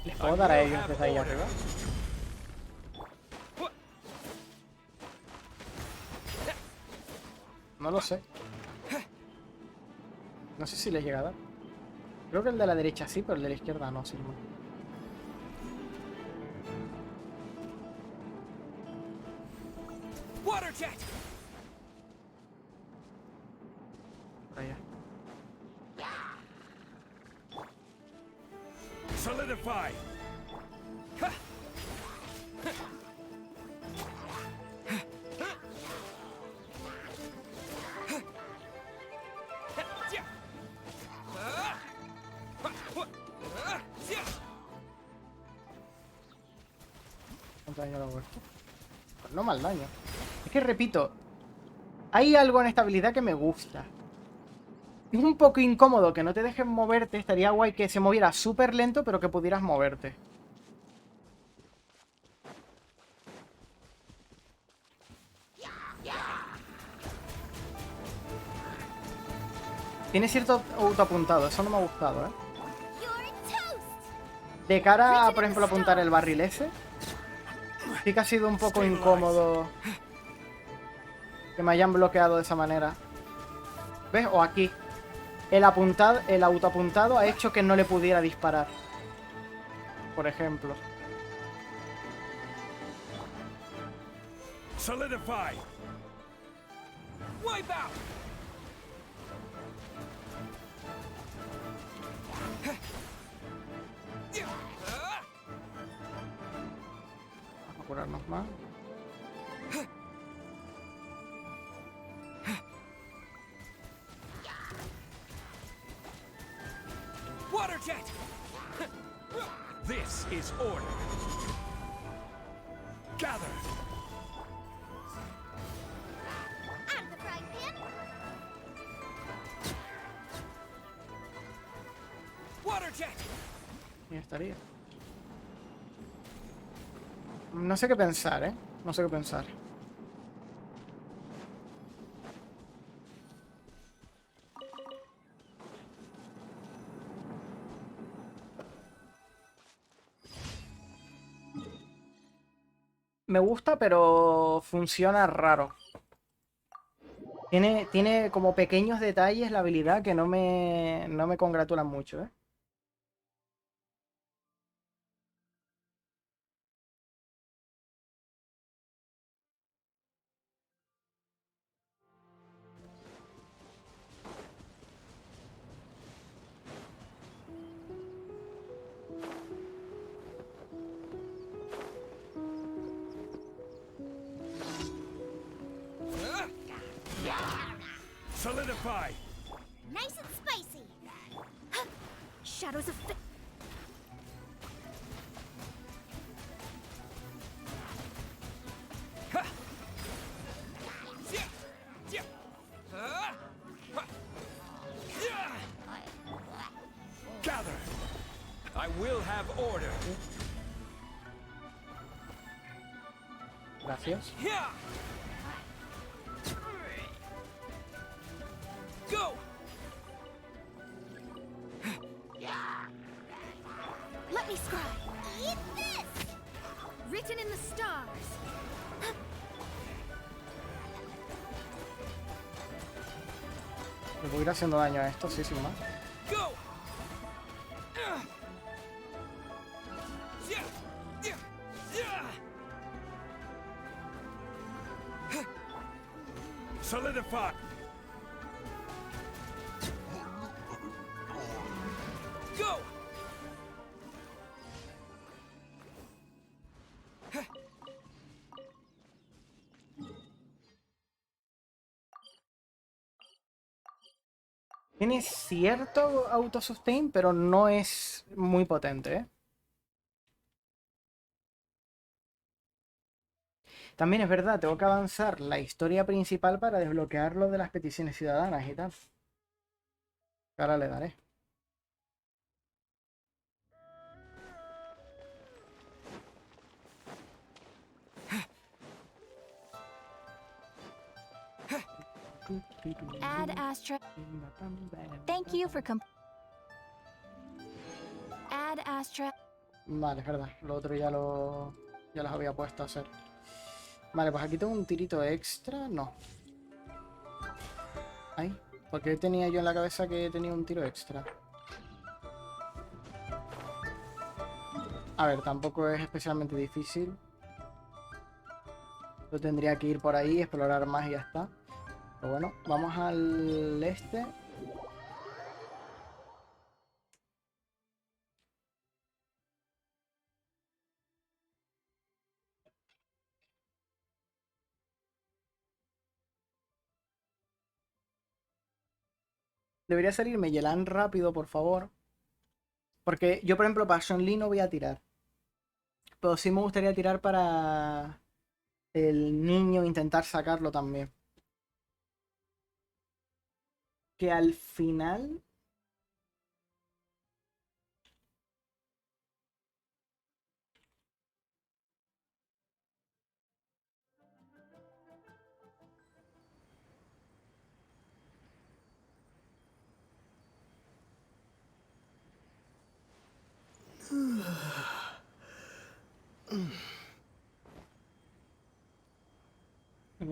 ¿Les puedo dar a ellos desde ahí arriba? No lo sé. No sé si les llega a dar. Creo que el de la derecha sí, pero el de la izquierda no, sí. Water jet! Por allá. Solidify. ¿Cuánto daño le hago esto? Pues no mal daño. Es que repito, hay algo en esta habilidad que me gusta. Es un poco incómodo que no te dejen moverte. Estaría guay que se moviera súper lento, pero que pudieras moverte. Tiene cierto autoapuntado, eso no me ha gustado, ¿eh? De cara a, por ejemplo, apuntar el barril ese, sí que ha sido un poco incómodo que me hayan bloqueado de esa manera. ¿Ves? O aquí. El autoapuntado ha hecho que no le pudiera disparar. Por ejemplo. Solidify. Wipe out. Vamos a curarnos más. Water jet. This is order. Gather. Out of the frying pan. Water jet. Ya estaría. No sé qué pensar, ¿eh? No sé qué pensar. Me gusta, pero funciona raro. Tiene como pequeños detalles la habilidad que no me congratulan mucho, ¿eh? Solidify. Nice and spicy. Shadows of Fate. Gather. I will have order. Gracias. Yeah. Go. Let me scribe. Eat this. Written in the stars. Le voy a ir haciendo daño a esto, sí, sin más. Go. Yeah. Yeah. Yeah. Solidify. Go. Tiene cierto autosustain, pero no es muy potente, ¿eh? También es verdad, tengo que avanzar la historia principal para desbloquear lo de las peticiones ciudadanas y tal. Ahora le daré. Add Astra. Thank you for Add Astra. Vale, es verdad. Lo otro ya los había puesto a hacer. Vale, pues aquí tengo un tirito extra. No. Ay, porque tenía yo en la cabeza que tenía un tiro extra. A ver, tampoco es especialmente difícil. Yo tendría que ir por ahí, explorar más y ya está. Pero bueno, vamos al este. Debería salirme Yelan rápido, por favor. Porque yo, por ejemplo, para Sean no voy a tirar. Pero sí me gustaría tirar para el niño, intentar sacarlo también. Que al final...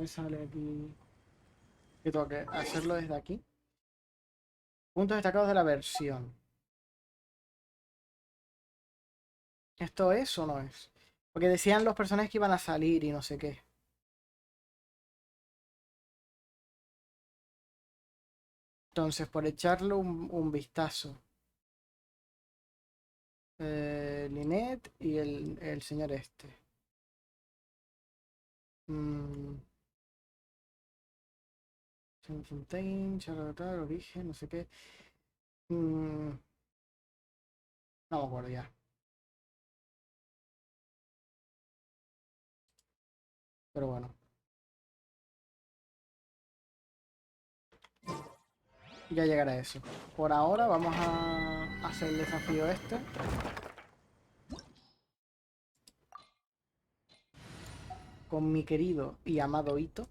me sale aquí? ¿Qué tengo que hacerlo desde aquí? Puntos destacados de la versión. ¿Esto es o no es? Porque decían los personajes que iban a salir y no sé qué. Entonces, por echarle un vistazo. Lynette y el señor este. Fontaine, charlotte, origen, no sé qué. No me acuerdo ya. Pero bueno. Ya llegará eso. Por ahora vamos a hacer el desafío este. Con mi querido y amado Ito.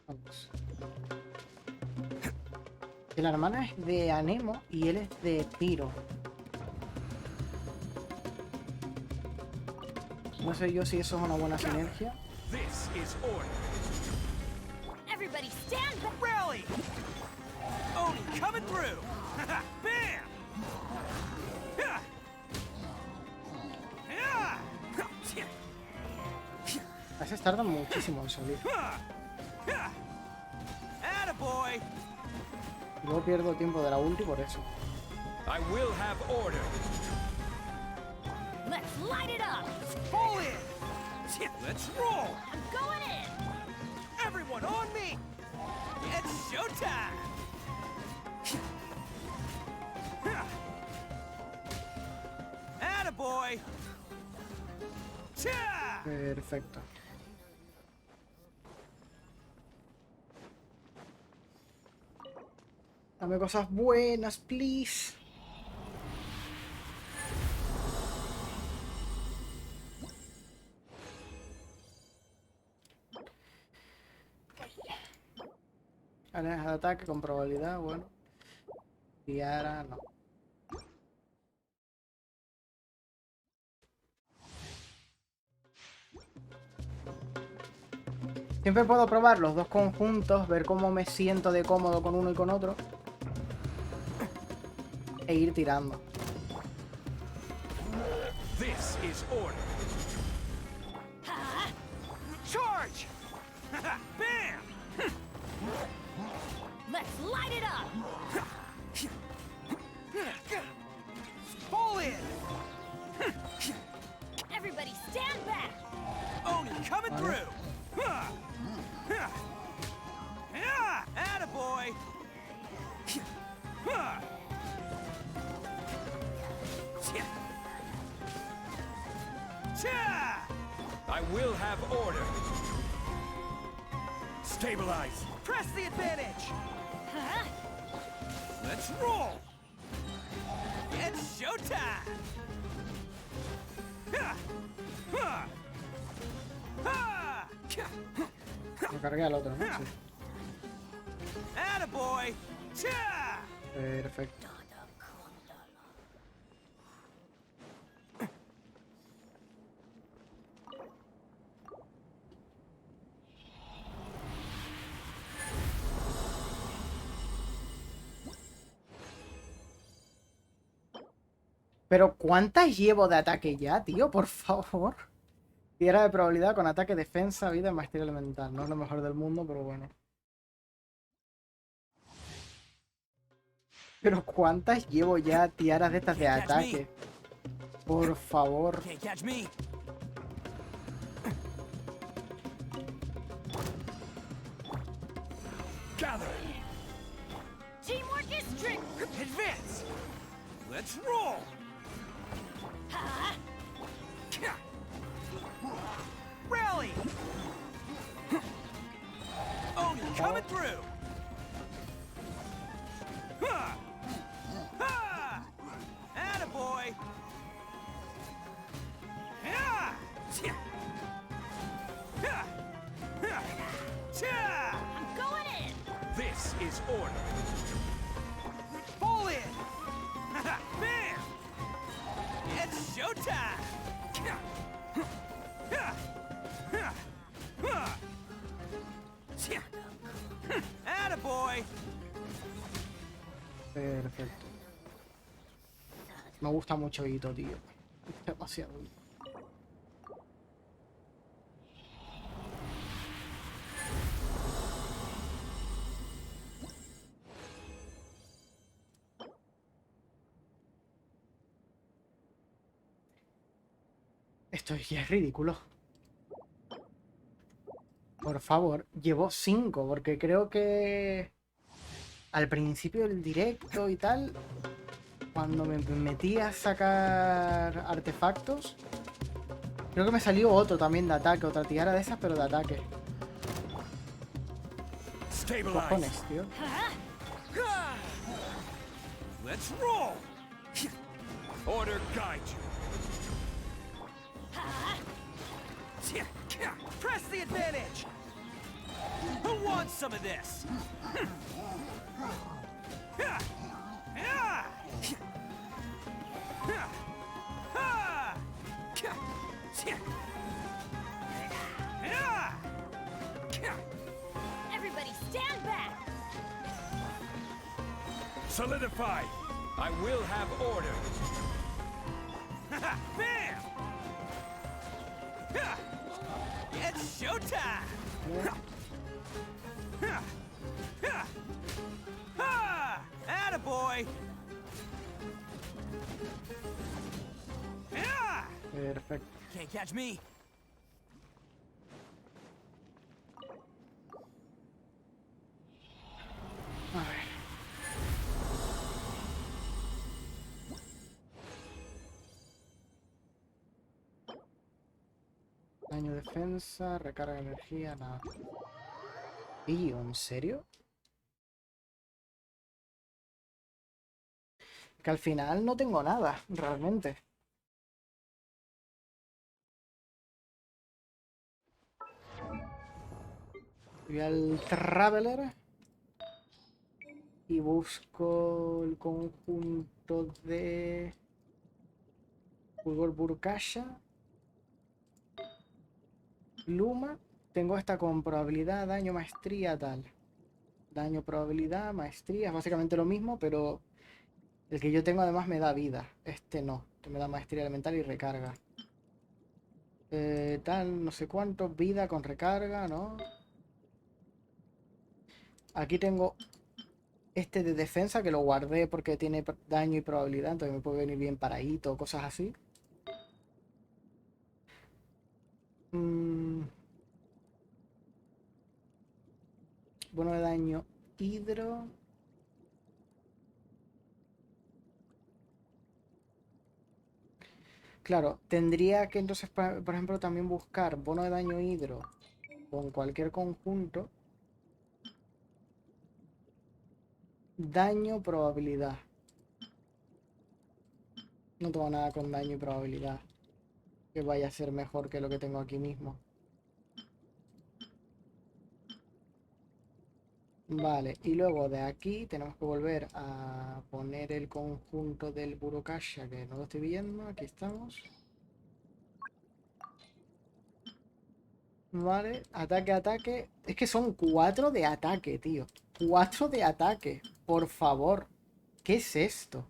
Vamos. Que la hermana es de Anemo y él es de Tiro. No sé yo si eso es una buena sinergia. This is order. Everybody stand back. Rally! Oni coming through! Bam! Yeah! Yeah! A veces tardan muchísimo en salir. Attaboy! Luego pierdo tiempo de la ulti por eso. I will have order. Let's light it up. Fall in! Let's roll! I'm going in. Everyone on me! It's showtime! Attaboy! Cha! Perfecto. Dame cosas buenas, please. Áreas de ataque con probabilidad, bueno. Tiara, no. Siempre puedo probar los dos conjuntos, ver cómo me siento de cómodo con uno y con otro. E ir tirando. This is order. Charge! Bam! Let's light it up. Fall in! Everybody stand back. Oni coming through! Attaboy! I will have order. Stabilize. Press the advantage. Let's roll. It's showtime. Me cargué al otro, ¿no? Sí. Attaboy. Perfecto. Pero ¿cuántas llevo de ataque ya, tío? Por favor. Tierra de probabilidad con ataque, defensa, vida y maestría elemental. No es lo mejor del mundo, pero bueno. Pero ¿cuántas llevo ya tiaras de estas de ataque? Por favor. Gather. Teamwork is strength. Advance. Let's roll. Rally. Oni coming through. Attaboy. order. Fall in! Bam! It's showtime! Attaboy! Perfecto. Me gusta mucho Ito, tío. Demasiado. Esto ya es ridículo. Por favor, llevo 5, porque creo que al principio del directo y tal, cuando me metí a sacar artefactos, creo que me salió otro también de ataque, otra tiara de esas, pero de ataque. Cojones, tío. Let's roll! Order guide you. Press the advantage! Who wants some of this? Everybody stand back! Solidify! I will have order. Bam! It's showtime! Attaboy! Perfecto. Can't catch me. A ver. Daño defensa, recarga de energía, nada. ¿Y en serio? Que al final no tengo nada, realmente. Voy al Traveler y busco el conjunto de Fulgor Burkasha, Luma. Tengo esta con probabilidad, daño, maestría, tal. Daño, probabilidad, maestría, es básicamente lo mismo, pero el que yo tengo además me da vida. Este no, que me da maestría elemental y recarga. Tal, no sé cuánto, vida con recarga, ¿no? Aquí tengo este de defensa que lo guardé porque tiene daño y probabilidad, entonces me puede venir bien paradito, cosas así. Bueno, de daño hidro. Claro, tendría que entonces, por ejemplo, también buscar bono de daño hidro con cualquier conjunto. Daño, probabilidad. No tengo nada con daño y probabilidad que vaya a ser mejor que lo que tengo aquí mismo. Vale, y luego de aquí tenemos que volver a poner el conjunto del Burokasha, que no lo estoy viendo. Aquí estamos. Vale, ataque, ataque. Es que son 4 de ataque, tío. 4 de ataque. Por favor. ¿Qué es esto?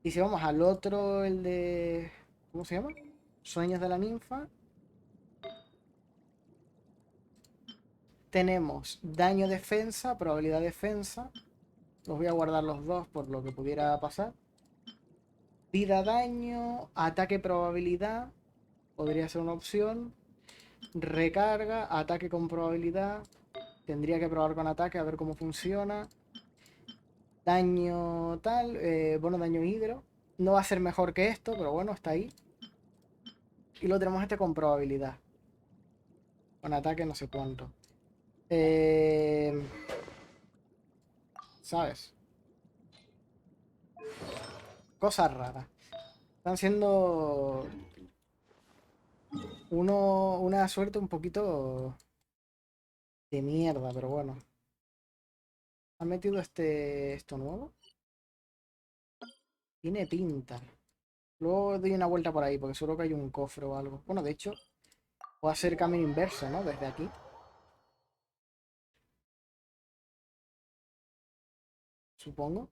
Y si vamos al otro, el de... ¿Cómo se llama? Sueños de la ninfa. Tenemos daño defensa, probabilidad defensa. Los voy a guardar los dos por lo que pudiera pasar. Vida daño, ataque probabilidad. Podría ser una opción. Recarga, ataque con probabilidad. Tendría que probar con ataque a ver cómo funciona. Daño tal, bueno, daño hidro. No va a ser mejor que esto, pero bueno, está ahí. Y lo tenemos este con probabilidad. Con ataque no sé cuánto. ¿Sabes? Cosas raras. Están siendo una suerte un poquito de mierda, pero bueno. ¿Han metido esto nuevo? Tiene pinta. Luego doy una vuelta por ahí, porque seguro que hay un cofre o algo. Bueno, de hecho, puedo hacer camino inverso, ¿no? Desde aquí. Supongo.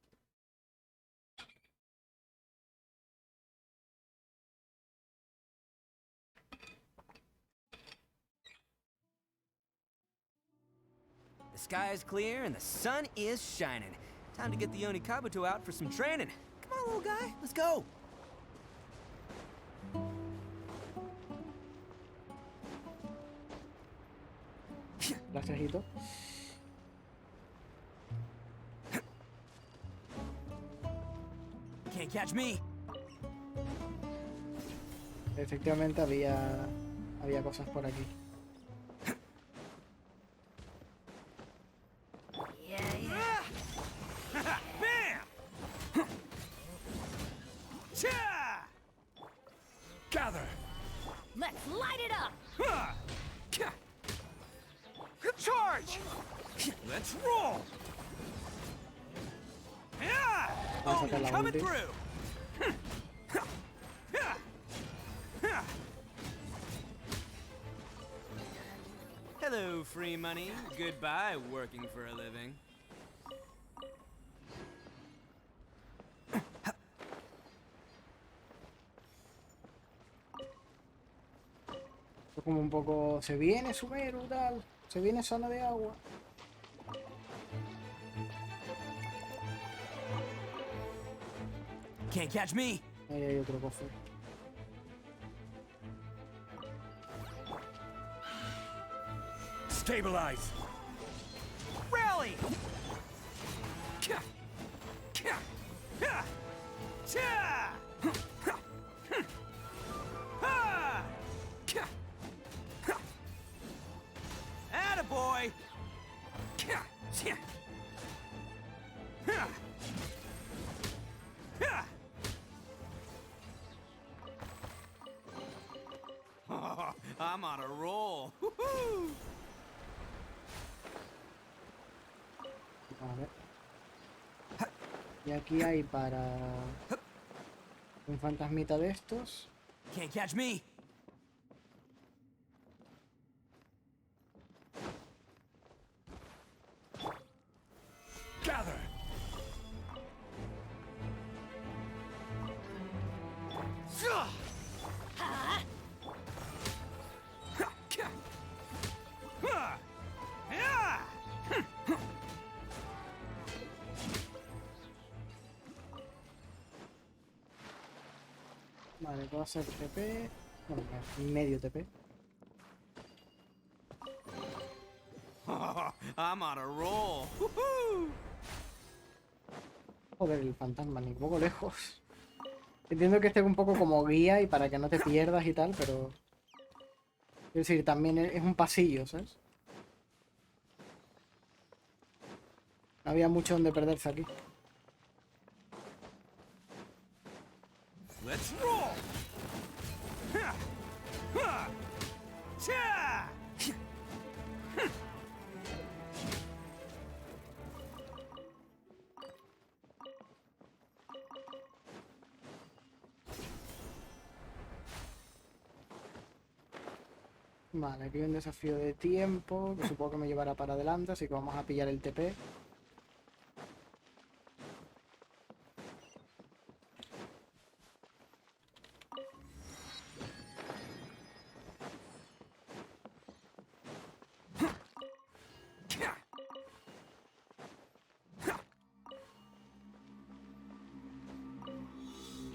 The sky is clear and the sun is shining. Time to get the Oni Kabuto out for some training. Come on, little guy, let's go. Gracias, Hito. Can't catch me. Efectivamente había cosas por aquí. Bam! Cha! Gather! Let's light it up! Charge! Let's roll! Yeah! Vamos a sacar la Coming ulti. through! Hello, free money. Goodbye, working for a living. Esto como un poco... Se viene Sumeru, tal. Se viene zona de agua. Can't catch me. Ahí hay otro cofre. Stabilize! Rally! Cha! Attaboy! I'm on a roll. Woohoo! A ver. Y aquí hay para... un fantasmita de estos. Can't catch me. Gather! Vale, puedo hacer TP. Bueno, medio TP. I'm on a roll. Woohoo! Joder, el fantasma, ni un poco lejos. Entiendo que esté un poco como guía y para que no te pierdas y tal, pero... Es decir, también es un pasillo, ¿sabes? No había mucho donde perderse aquí. Let's roll. Cha! Vale, aquí hay un desafío de tiempo, que supongo que me llevará para adelante, así que vamos a pillar el TP.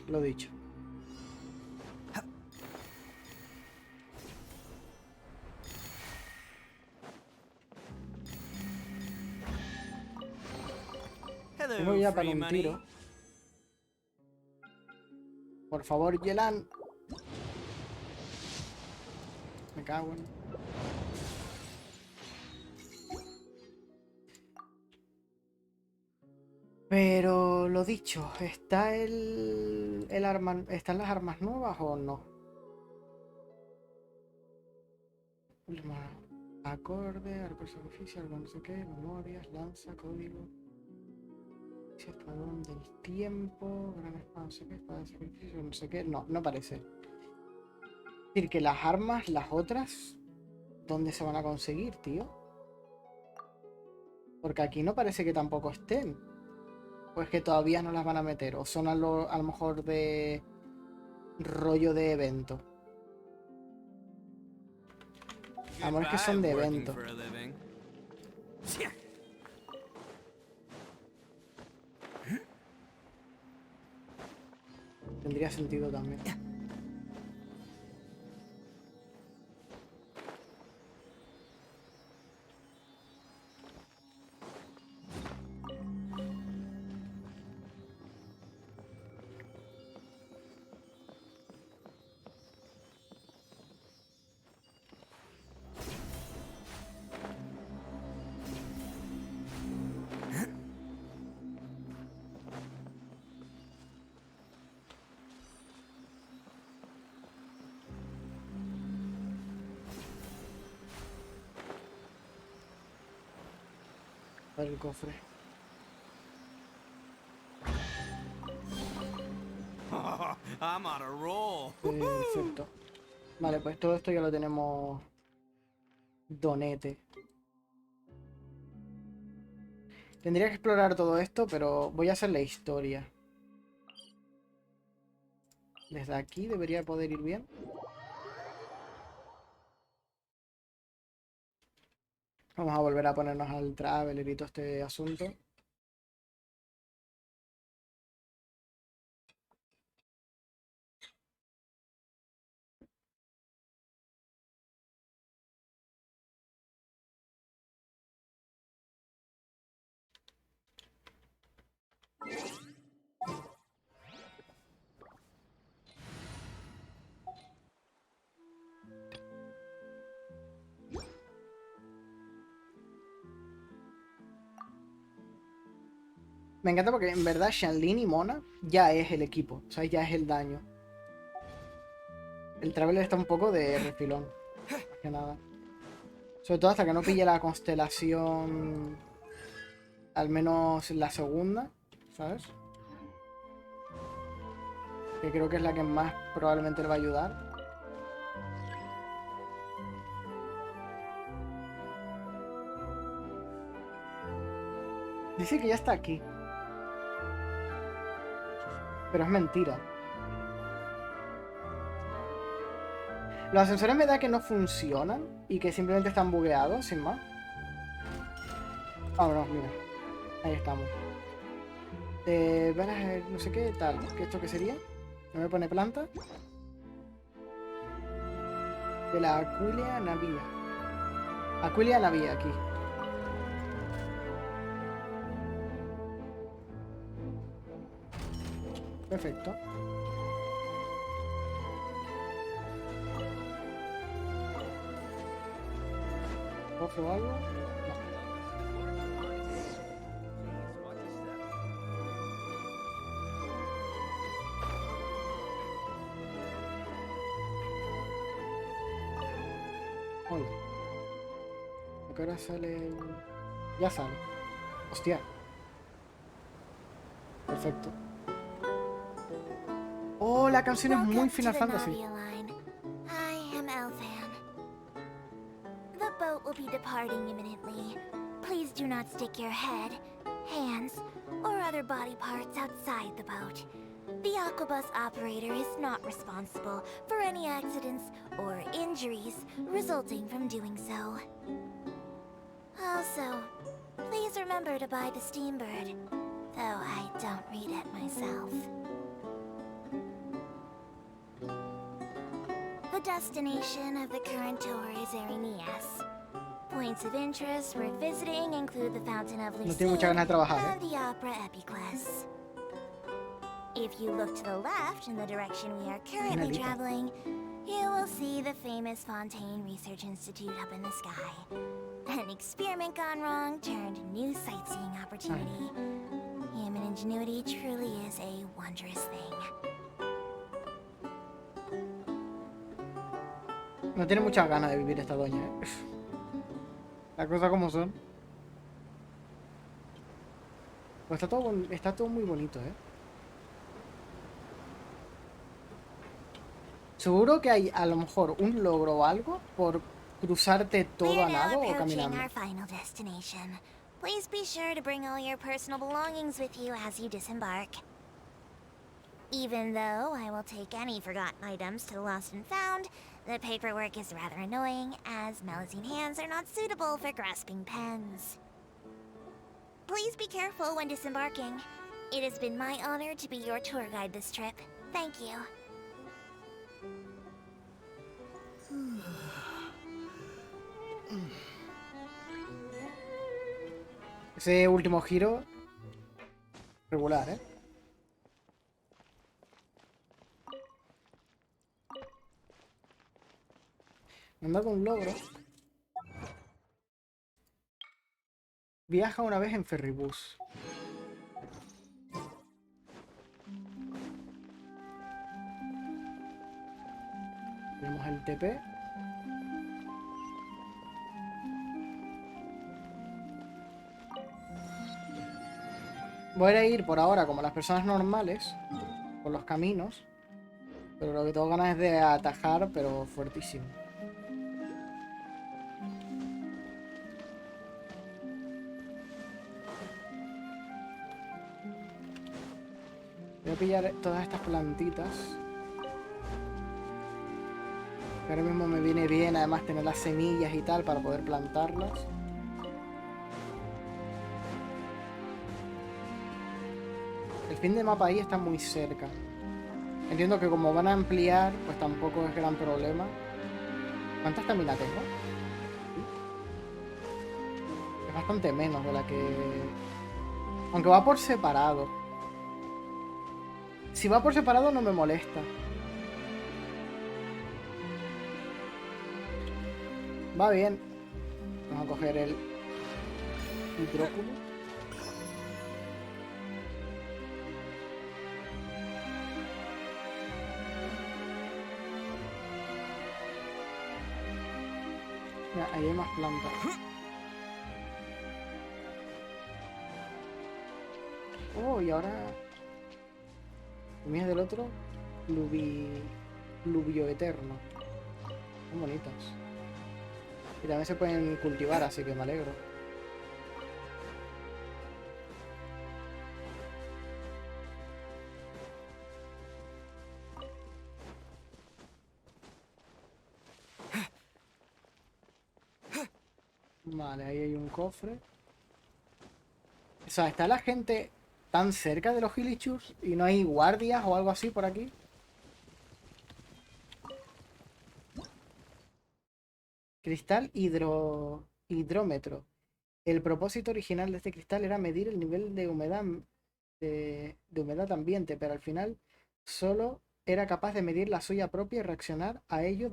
Lo dicho. Tengo ya para un tiro. Por favor, Yelan. Me cago en... Pero lo dicho, ¿está el arma, están las armas nuevas o no? Acorde, arco de sacrificio, algo no sé qué, memorias, lanza, código. Escuadrón del tiempo, gran espada, no sé qué, espada de sacrificio, no sé qué. No, no parece. Es decir, que las armas, las otras, ¿dónde se van a conseguir, tío? Porque aquí no parece que tampoco estén. Pues que todavía no las van a meter. O son a lo mejor de rollo de evento. A lo mejor es que son de evento. Tendría sentido también. Para el cofre. I'm on a roll. Perfecto. Vale, pues todo esto ya lo tenemos donete. Tendría que explorar todo esto, pero voy a hacer la historia. Desde aquí debería poder ir bien. Vamos a volver a ponernos al Traveler y todo este asunto. Me encanta porque en verdad Shanlin y Mona ya es el equipo, o sea, ya es el daño. El Traveler está un poco de refilón, más que nada. Sobre todo hasta que no pille la constelación, al menos la segunda, ¿sabes? Que creo que es la que más probablemente le va a ayudar. Dice que ya está aquí. Pero es mentira. Los ascensores me da que no funcionan y que simplemente están bugueados, sin más. Vámonos, mira. Ahí estamos. No sé qué tal. ¿Esto qué sería? ¿No me pone planta? De la Aquilia Navia. Aquilia Navia, aquí. Perfecto. ¿Cofre o algo? No. Hola. ¿A qué hora sale? Ya sale. Hostia. Perfecto. Oh, la canción es muy Final Fantasy. I am Elvan. The boat will be departing imminently. Please do not stick your head, hands, or other body parts outside the boat. The Aquabus operator is not responsible for any accidents or injuries resulting from doing so. Also, please remember to buy the Steambird, though I don't read it myself. The destination of the current tour is Erinias. Points of interest worth visiting include the Fountain of No tengo muchas ganas de trabajar, and the Opera Epiclese. If you look to the left in the direction we are currently traveling, you will see the famous Fontaine Research Institute up in the sky. An experiment gone wrong turned new sightseeing opportunity. Human ingenuity truly is a wondrous thing. No tiene muchas ganas de vivir esta doña, ¿eh? Las cosas como son. Pues está todo muy bonito, ¿eh? Seguro que hay a lo mejor un logro o algo por cruzarte todo a nado o caminando. Our final destination. Please be sure to bring all your personal belongings with you as you disembark. Even though I will take any forgotten items to the lost and found, the paperwork is rather annoying, as Melusine hands are not suitable for grasping pens. Please be careful when disembarking. It has been my honor to be your tour guide this trip. Thank you. Ese último giro, regular, ¿eh? Me han dado un logro. Viaja una vez en ferribús. Tenemos el TP. Voy a ir por ahora como las personas normales, por los caminos, pero lo que tengo ganas es de atajar, pero fuertísimo. Voy a pillar todas estas plantitas, que ahora mismo me viene bien, además tener las semillas y tal para poder plantarlas. El fin de mapa ahí está muy cerca. Entiendo que como van a ampliar, pues tampoco es gran problema. ¿Cuánta estamina tengo? Es bastante menos de la que... Aunque va por separado. Si va por separado no me molesta. Va bien. Vamos a coger el hidróculo. Mira, ahí hay más plantas. Oh, y ahora... Semillas del otro. Pluvio eterno. Son bonitas. Y también se pueden cultivar, así que me alegro. Vale, ahí hay un cofre. O sea, ¿está la gente tan cerca de los Hilichurs y no hay guardias o algo así por aquí? Cristal hidrómetro. El propósito original de este cristal era medir el nivel de humedad de humedad ambiente, pero al final solo era capaz de medir la suya propia y reaccionar a ello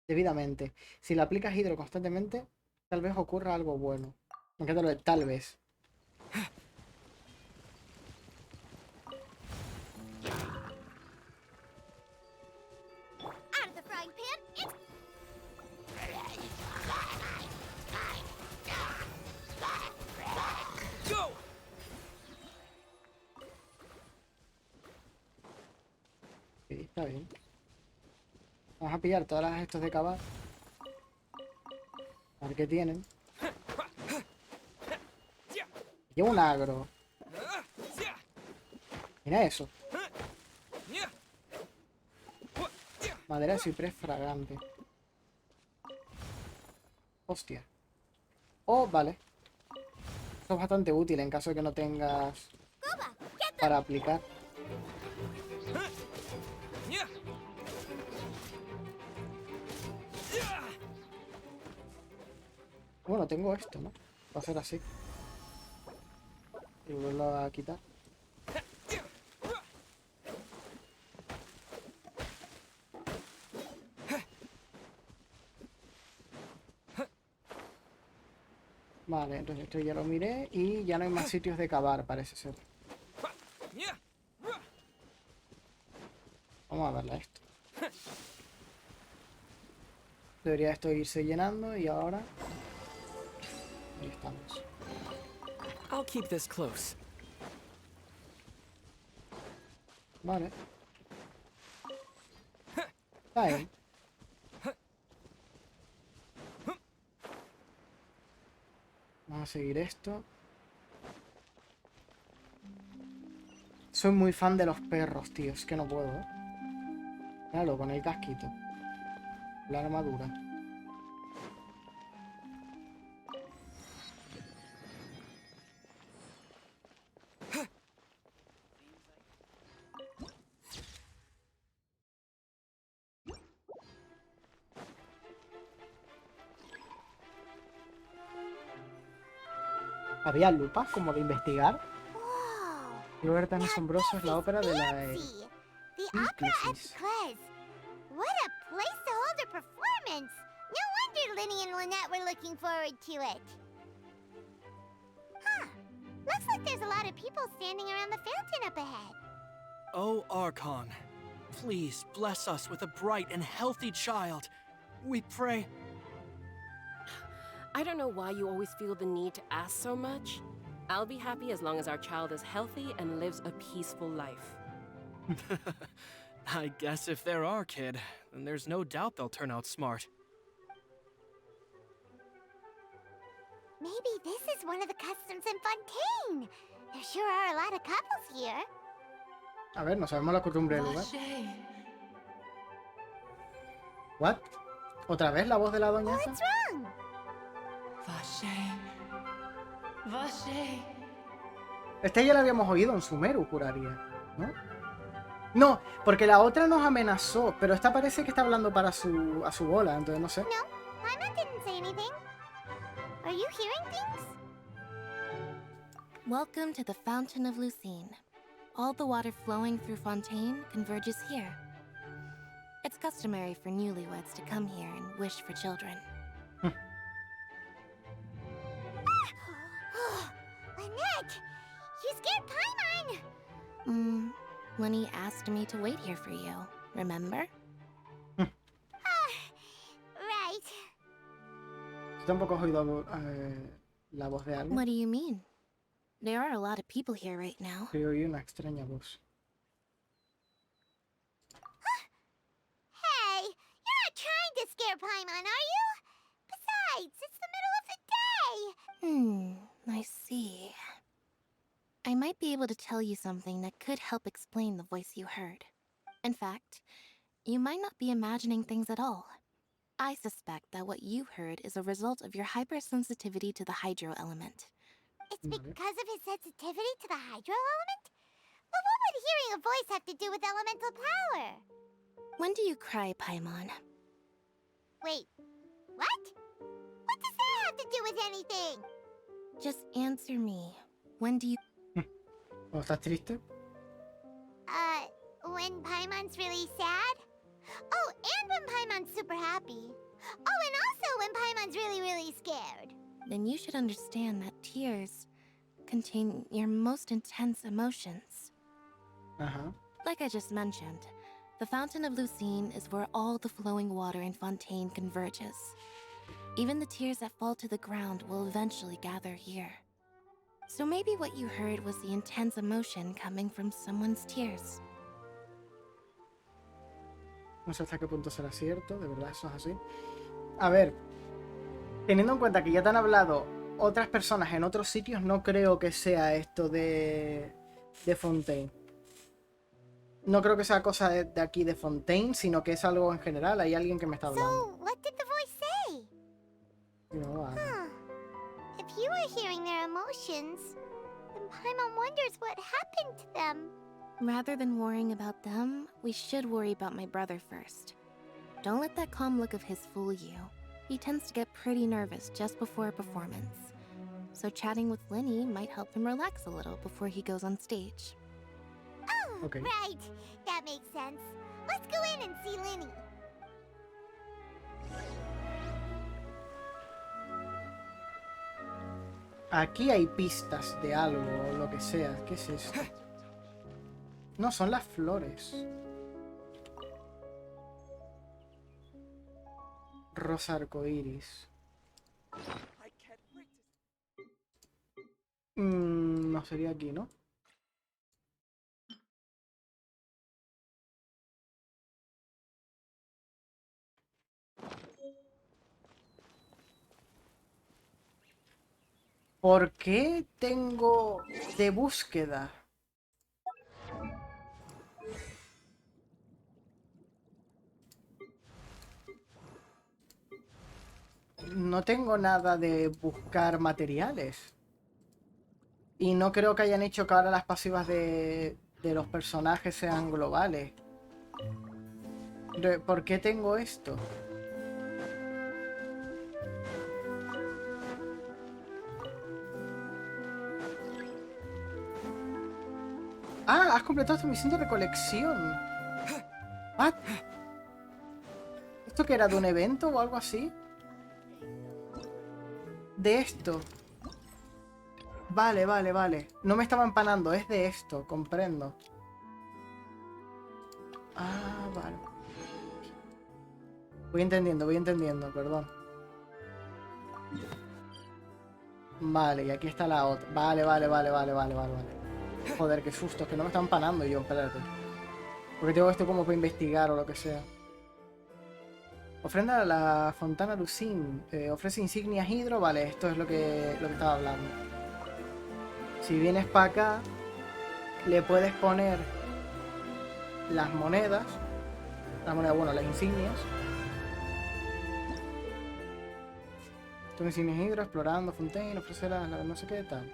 debidamente. Si le aplicas hidro constantemente, tal vez ocurra algo bueno. Me encanta lo de tal vez. Out of the frying pan, it's... Go! Sí, está bien. Vamos a pillar todas las estos de cavar. A ver qué tienen. Llevo un agro. Mira eso. Madera de ciprés fragante. Hostia. Oh, vale. Esto es bastante útil en caso de que no tengas para aplicar. Bueno, tengo esto, ¿no? Va a ser así. Y volverlo a quitar. Vale, entonces esto ya lo miré y ya no hay más sitios de cavar, parece ser. Vamos a darle a esto. Debería esto irse llenando y ahora... Ahí estamos. I'll keep this close. Vale. Ahí. Vamos a seguir esto. Soy muy fan de los perros, tío. Es que no puedo, ¿eh? Míralo, con el casquito. La armadura. ¿Había lupas como de investigar? El lugar tan asombroso es la ópera de la The opera at Eclipsis. Claus. What a place to hold a performance! No wonder Linny and Lynette were looking forward to it. Huh. Looks like there's a lot of people standing around the fountain up ahead. Oh, Archon, please bless us with a bright and healthy child. We pray. I don't know why you always feel the need to ask so much. I'll be happy as long as our child is healthy and lives a peaceful life. I guess if they're our kid, then there's no doubt they'll turn out smart. Maybe this is one of the customs in Fontaine. There sure are a lot of couples here. A ver, no sabemos la costumbre del lugar. ¿What? ¿Otra vez la voz de la doña esa? What's wrong? Este ya lo habíamos oído en Sumeru, juraría, ¿no? No, porque la otra nos amenazó, pero esta parece que está hablando para a su bola, entonces no sé. No, Paimon didn't say anything. Are you hearing things? Welcome to the Fountain of Lucine. All the water flowing through Fontaine converges here. It's customary for newlyweds to come here and wish for children. Lynette! You scared Paimon! Lenny asked me to wait here for you, remember? Right. Yo tampoco he oído la voz de alguien. What do you mean? There are a lot of people here right now. Sí, oí una extraña voz. Hey, you're not trying to scare Paimon, are you? Besides, it's the middle of the day. I see. I might be able to tell you something that could help explain the voice you heard. In fact, you might not be imagining things at all. I suspect that what you heard is a result of your hypersensitivity to the hydro element. It's because of his sensitivity to the hydro element? But what would hearing a voice have to do with elemental power? When do you cry, Paimon? Wait, what? What does that have to do with anything? Just answer me. When do you... ¿O estás triste? When Paimon's really sad? Oh, and when Paimon's super happy. Oh, and also when Paimon's really, really scared. Then you should understand that tears contain your most intense emotions. Like I just mentioned, the Fountain of Lucine is where all the flowing water in Fontaine converges. Even the tears that fall to the ground will eventually gather here. So maybe what you heard was the intense emotion coming from someone's tears. No sé hasta qué punto será cierto, de verdad eso es así. A ver, teniendo en cuenta que ya te han hablado otras personas en otros sitios, no creo que sea esto de Fontaine. No creo que sea cosa de aquí de Fontaine, sino que es algo en general. Hay alguien que me está hablando. So, what did the voice say? No, If you were hearing their emotions, then Paimon wonders what happened to them. Rather than worrying about them, we should worry about my brother first. Don't let that calm look of his fool you. He tends to get pretty nervous just before a performance. So chatting with Linny might help him relax a little before he goes on stage. Oh, Okay. right. That makes sense. Let's go in and see Linny. Aquí hay pistas de algo o lo que sea. ¿Qué es esto? No, son las flores. Rosa arcoíris. No sería aquí, ¿no? ¿Por qué tengo de búsqueda? No tengo nada de buscar materiales. Y no creo que hayan hecho que ahora las pasivas de los personajes sean globales. ¿Por qué tengo esto? Ah, has completado tu misión de recolección. ¿What? ¿Esto que era de un evento o algo así? De esto. Vale, vale, vale. No me estaba empanando, es de esto, comprendo. Ah, vale. Voy entendiendo, perdón. Vale, y aquí está la otra. Vale. Joder, qué susto, es que no me está empanando yo, espérate. Porque tengo esto como para investigar o lo que sea. Ofrenda a la Fontana Lucín. Ofrece insignias hidro. Vale, esto es lo que estaba hablando. Si vienes para acá, le puedes poner las monedas. Las monedas, bueno, las insignias. Toma insignias hidro, explorando Fontaine, ofrece la no sé qué tal.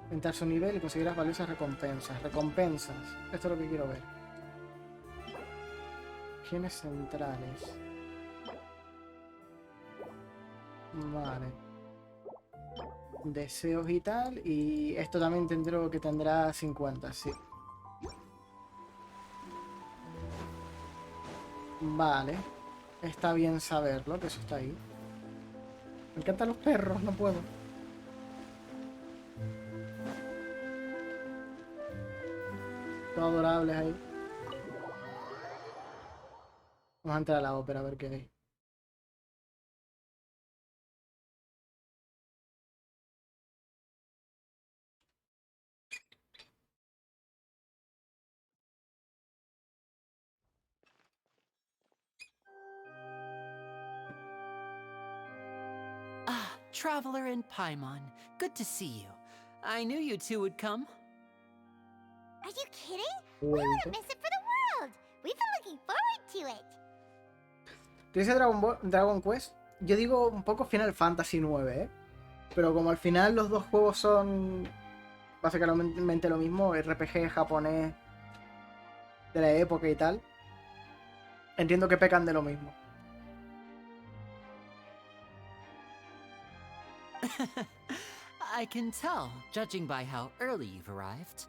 Aumentar su nivel y conseguirás valiosas recompensas. Recompensas. Esto es lo que quiero ver. Regiones centrales. Vale. Deseos y tal. Y esto también tendré que tendrá 50, sí. Vale. Está bien saberlo, que eso está ahí. Me encantan los perros, no puedo. Todos adorables ahí. Vamos a entrar a la ópera a ver qué hay. Ah, Traveler and Paimon. Good to see you. I knew you two would come. Are you kidding? We wouldn't miss it for the world. We've been looking forward to it. ¿Tú dices Dragon Quest? Yo digo un poco Final Fantasy 9, ¿eh? Pero como al final los dos juegos son básicamente lo mismo, RPG japonés de la época y tal, entiendo que pecan de lo mismo. I can tell, judging by how early you've arrived.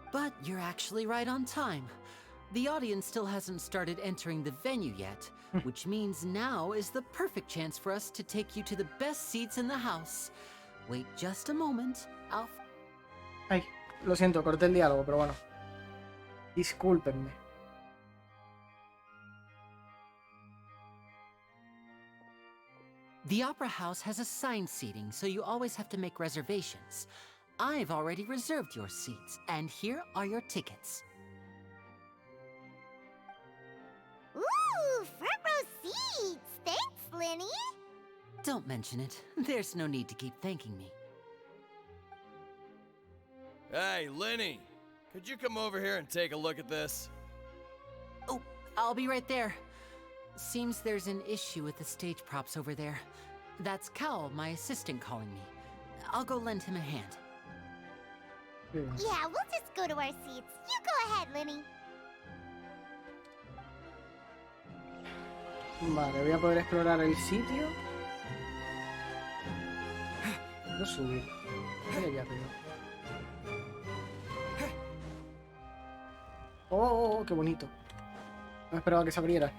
But you're actually right on time. The audience still hasn't started entering the venue yet, which means now is the perfect chance for us to take you to the best seats in the house. Wait just a moment, Ay, lo siento, corté el diálogo, pero bueno. Discúlpenme. The Opera House has assigned seating, so you always have to make reservations. I've already reserved your seats, and here are your tickets. Ooh, front row seats! Thanks, Lenny! Don't mention it. There's no need to keep thanking me. Hey, Lenny! Could you come over here and take a look at this? Oh, I'll be right there. Seems there's an issue with the stage props over there. That's Cal, my assistant, calling me. I'll go lend him a hand. Yeah, we'll just go to our seats. You go ahead, Lenny. Vale, voy a poder explorar el sitio. Puedo subir. Voy allá arriba. Oh, qué bonito. No esperaba que se abriera.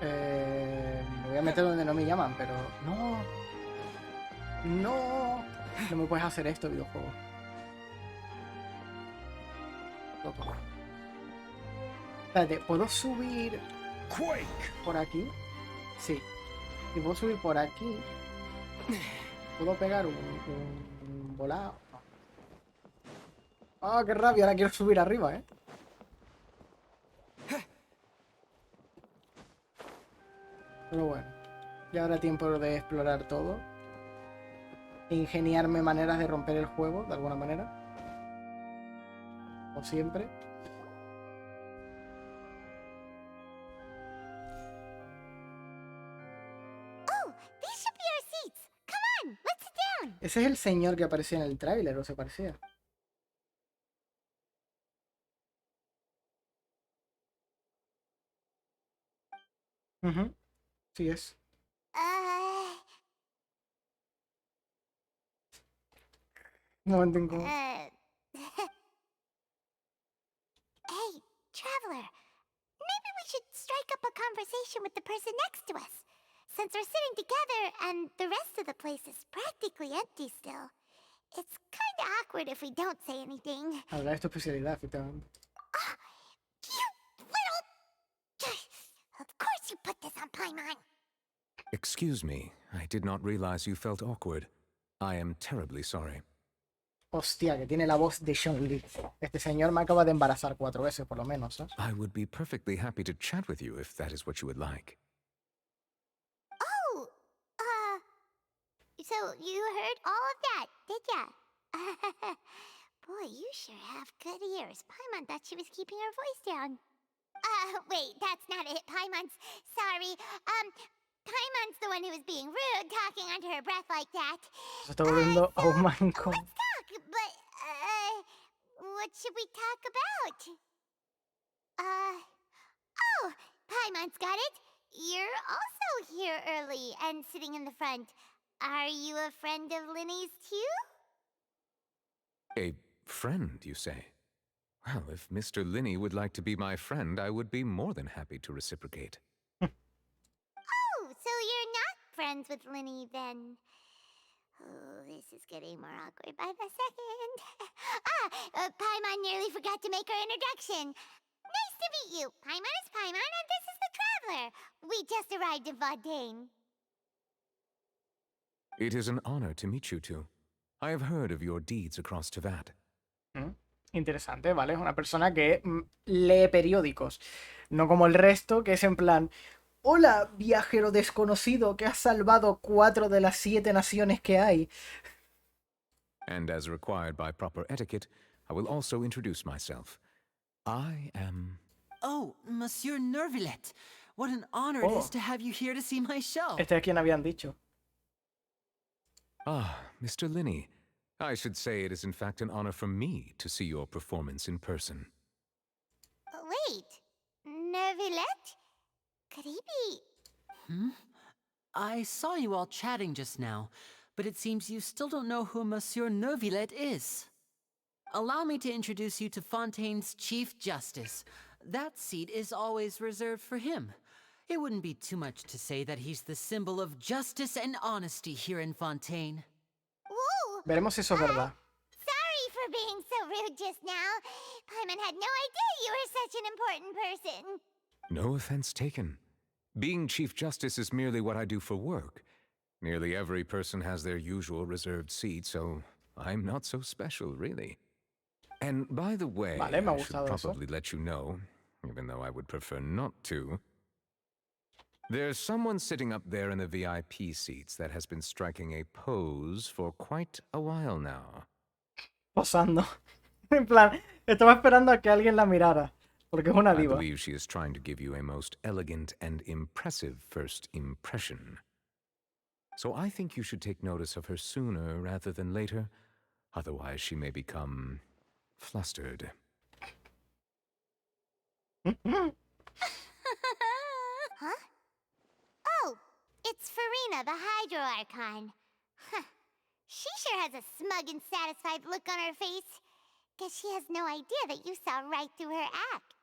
Me voy a meter donde no me llaman, pero... ¡No! ¡No! No me puedes hacer esto, videojuego. Loco. Espérate, ¿puedo subir por aquí? Sí. Si puedo subir por aquí, ¿puedo pegar un volado? No. ¡Ah, qué rabia! Ahora quiero subir arriba, ¿eh? Pero bueno, ya habrá tiempo de explorar todo. E ingeniarme maneras de romper el juego, de alguna manera. Como siempre. Ese es el señor que aparecía en el tráiler, o se parecía. Sí es. Un momento incómodo. Hey, traveler. Maybe we should strike up a conversation with the person next to us. Since we're sitting together and the rest of the place is practically empty still. It's kinda awkward if we don't say anything. Hablar es tu especialidad, efectivamente. Of course you put this on Paimon. Excuse me, I did not realize you felt awkward. I am terribly sorry. Hostia, que tiene la voz de Sean Lee. Este señor me acaba de embarazar 4 veces, por lo menos, ¿sabes? I would be perfectly happy to chat with you if that is what you would like. Oh, so you heard all of that, did ya? Boy, you sure have good ears. Paimon thought she was keeping her voice down. Wait, that's not it, Paimon's. Sorry. Paimon's the one who was being rude, talking under her breath like that. Se está volviendo aún más incómodo. Let's talk, but, what should we talk about? Oh, Paimon's got it. You're also here early and sitting in the front. Are you a friend of Linny's too? A friend, you say? Well, if Mr. Linney would like to be my friend, I would be more than happy to reciprocate. Oh, so you're not friends with Linny then? Oh, this is getting more awkward by the second. Paimon nearly forgot to make her introduction. Nice to meet you. Paimon is Paimon, and this is the Traveler. We just arrived in Fontaine. It is an honor to meet you two. I have heard of your deeds across Tevat. Interesante, ¿vale? Es una persona que lee periódicos. No como el resto, que es en plan... Hola, viajero desconocido que has salvado 4 de las 7 naciones que hay. And as required by proper etiquette, I will also introduce myself. I am... Oh, Monsieur Nervillet. What an honor it is to have you here to see my show. Este es quien habían dicho. Ah, Mr. Linney. I should say it is in fact an honor for me to see your performance in person. Wait, Nervillet? Could he be... I saw you all chatting just now, but it seems you still don't know who Monsieur Nervillet is. Allow me to introduce you to Fontaine's Chief Justice. That seat is always reserved for him. It wouldn't be too much to say that he's the symbol of justice and honesty here in Fontaine. Whoa! Veremos si eso es verdad. Sorry for being so rude just now. Paimon had no idea you were such an important person. No offense taken. Being Chief Justice is merely what I do for work. Nearly every person has their usual reserved seat, so I'm not so special, really. And by the way, Vale, me ha I should gustado eso. probably let you know, even though I would prefer not to. There's someone sitting up there in the VIP seats that has been striking a pose for quite a while now. Posando. En plan, estaba esperando a que alguien la mirara. Porque es una I diva. believe she is trying to give you a most elegant and impressive first impression. So I think you should take notice of her sooner rather than later. Otherwise, she may become flustered. Huh? Oh, it's Farina, the Hydro Archon. Huh. She sure has a smug and satisfied look on her face. Guess she has no idea that you saw right through her act.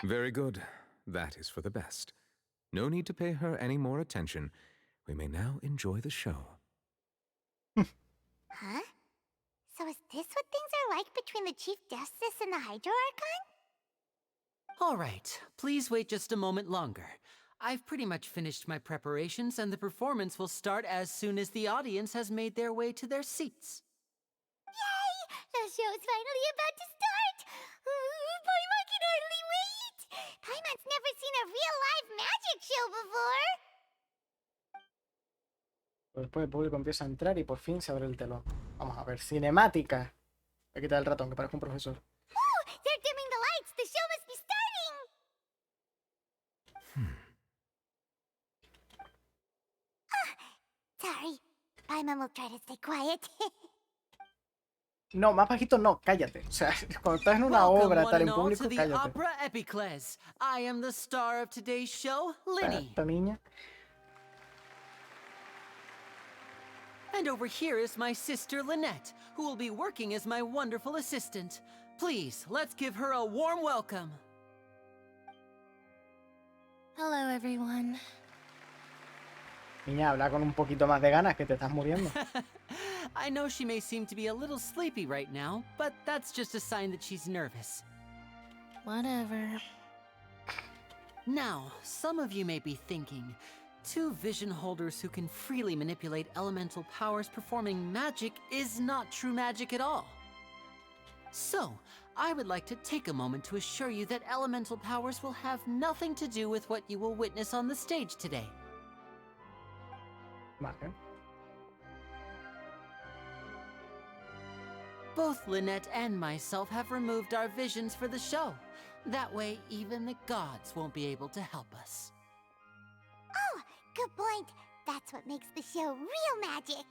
Very good. That is for the best. No need to pay her any more attention. We may now enjoy the show. Huh? So is this what things are like between the Chief Justice and the Hydro Archon? All right, please wait just a moment longer. I've pretty much finished my preparations, and the performance will start as soon as the audience has made their way to their seats. Yay! The show's finally about to start! Paimon can hardly wait! Paimon's never seen a real live magic show before! Después el público empieza a entrar y por fin se abre el telón. Vamos a ver, cinemática. Voy a quitar el ratón, que parezco un profesor. Oh, they're dimming the lights! The show must be starting! Sorry. Paimon will try to stay quiet. No, más bajito no, cállate. O sea, cuando estás en una obra, estar en público, to the cállate. Opera Epicles. I am the star of today's show, Linny. Esta niña. And over here is my sister Lynette, who will be working as my wonderful assistant. Please, let's give her a warm welcome. Hello, everyone. Niña, habla con un poquito más de ganas, que te estás muriendo. I know she may seem to be a little sleepy right now, but that's just a sign that she's nervous. Whatever. Now, some of you may be thinking, two vision holders who can freely manipulate elemental powers performing magic is not true magic at all. So, I would like to take a moment to assure you that elemental powers will have nothing to do with what you will witness on the stage today. Vale. Both Lynette and myself have removed our visions for the show. That way, even the gods won't be able to help us. Oh, good point. That's what makes the show real magic.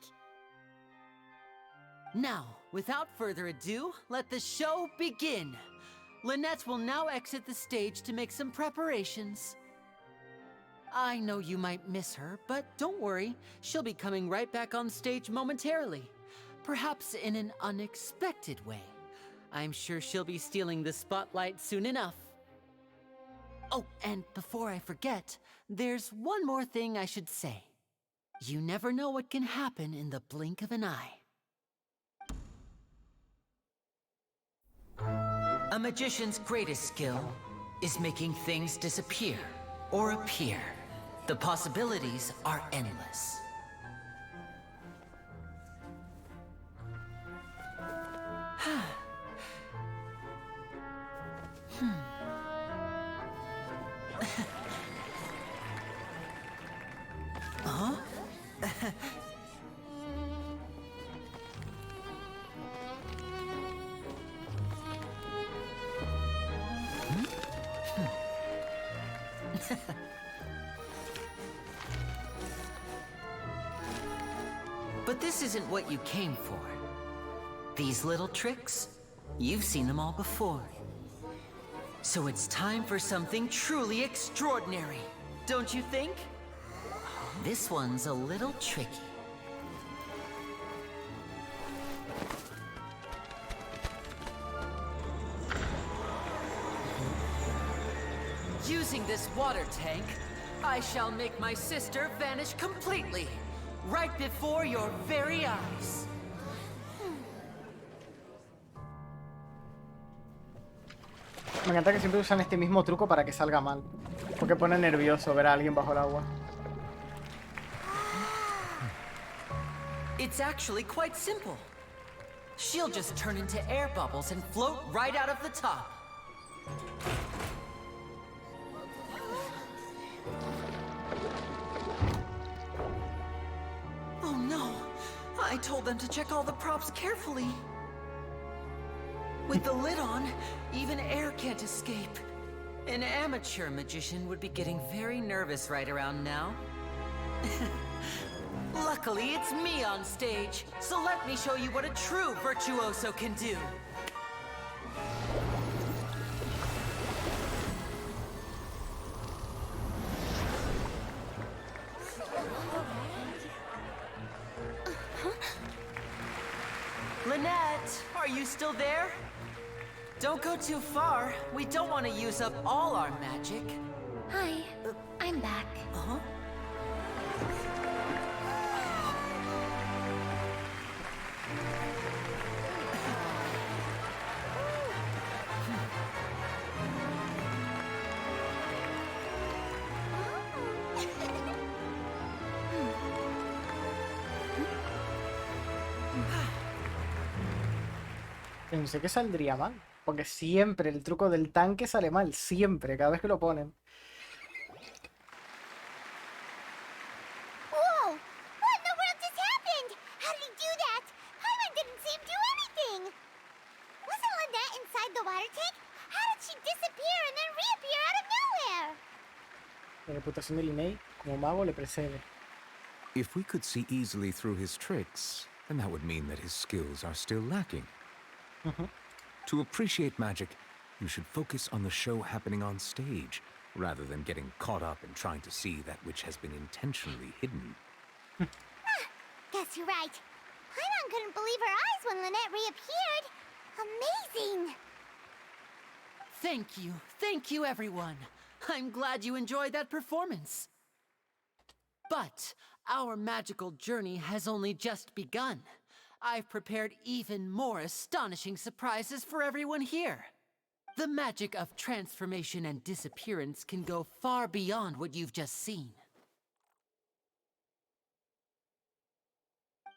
Now, without further ado, let the show begin. Lynette will now exit the stage to make some preparations. I know you might miss her, but don't worry. She'll be coming right back on stage momentarily. Perhaps in an unexpected way. I'm sure she'll be stealing the spotlight soon enough. Oh, and before I forget, there's one more thing I should say. You never know what can happen in the blink of an eye. A magician's greatest skill is making things disappear or appear. The possibilities are endless. Huh? But this isn't what you came for. These little tricks, you've seen them all before. So it's time for something truly extraordinary, don't you think? This one's a little tricky. Using this water tank, I shall make my sister vanish completely, right before your very eyes. Me encanta que siempre usan este mismo truco para que salga mal. Porque pone nervioso ver a alguien bajo el agua. It's actually quite simple. She'll just turn into air bubbles and float right out of the top. Oh no! I told them to check all the props carefully. With the lid on, even air can't escape. An amateur magician would be getting very nervous right around now. Luckily, it's me on stage, so let me show you what a true virtuoso can do. Lynette, are you still there? Don't go too far. We don't want to use up all our magic. Hi, I'm back. Uh-huh. Pensé que saldría mal. Porque siempre el truco del tanque sale mal. Siempre, cada vez que lo ponen. Whoa! What in the world just happened? How did he do that? Paimon didn't see him do anything! Wasn't Lynette inside the water tank? How did she disappear and then reappear out of nowhere? La reputación de Linnea como mago le precede. If we could see easily through his tricks, then that would mean that his skills are still lacking. To appreciate magic, you should focus on the show happening on stage, rather than getting caught up in trying to see that which has been intentionally hidden. Guess you're right. Paimon couldn't believe her eyes when Lynette reappeared. Amazing! Thank you everyone. I'm glad you enjoyed that performance. But our magical journey has only just begun. I've prepared even more astonishing surprises for everyone here. The magic of transformation and disappearance can go far beyond what you've just seen.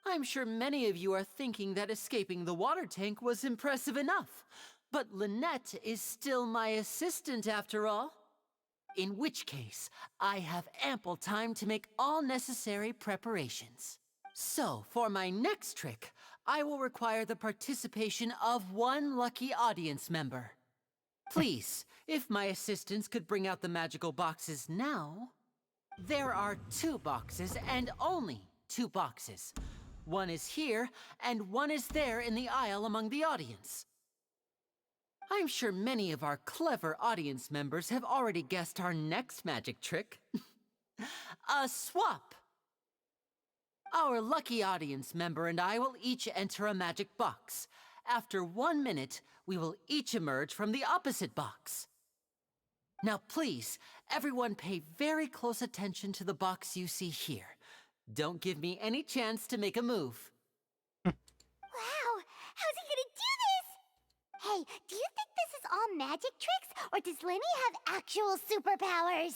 I'm sure many of you are thinking that escaping the water tank was impressive enough. But Lynette is still my assistant after all. In which case, I have ample time to make all necessary preparations. So, for my next trick, I will require the participation of one lucky audience member. Please, if my assistants could bring out the magical boxes now. There are 2 boxes and only 2 boxes. One is here, and one is there in the aisle among the audience. I'm sure many of our clever audience members have already guessed our next magic trick. A swap! Our lucky audience member and I will each enter a magic box. After 1 minute, we will each emerge from the opposite box. Now please, everyone pay very close attention to the box you see here. Don't give me any chance to make a move. Wow! How's he gonna do this? Hey, do you think this is all magic tricks, or does Lenny have actual superpowers?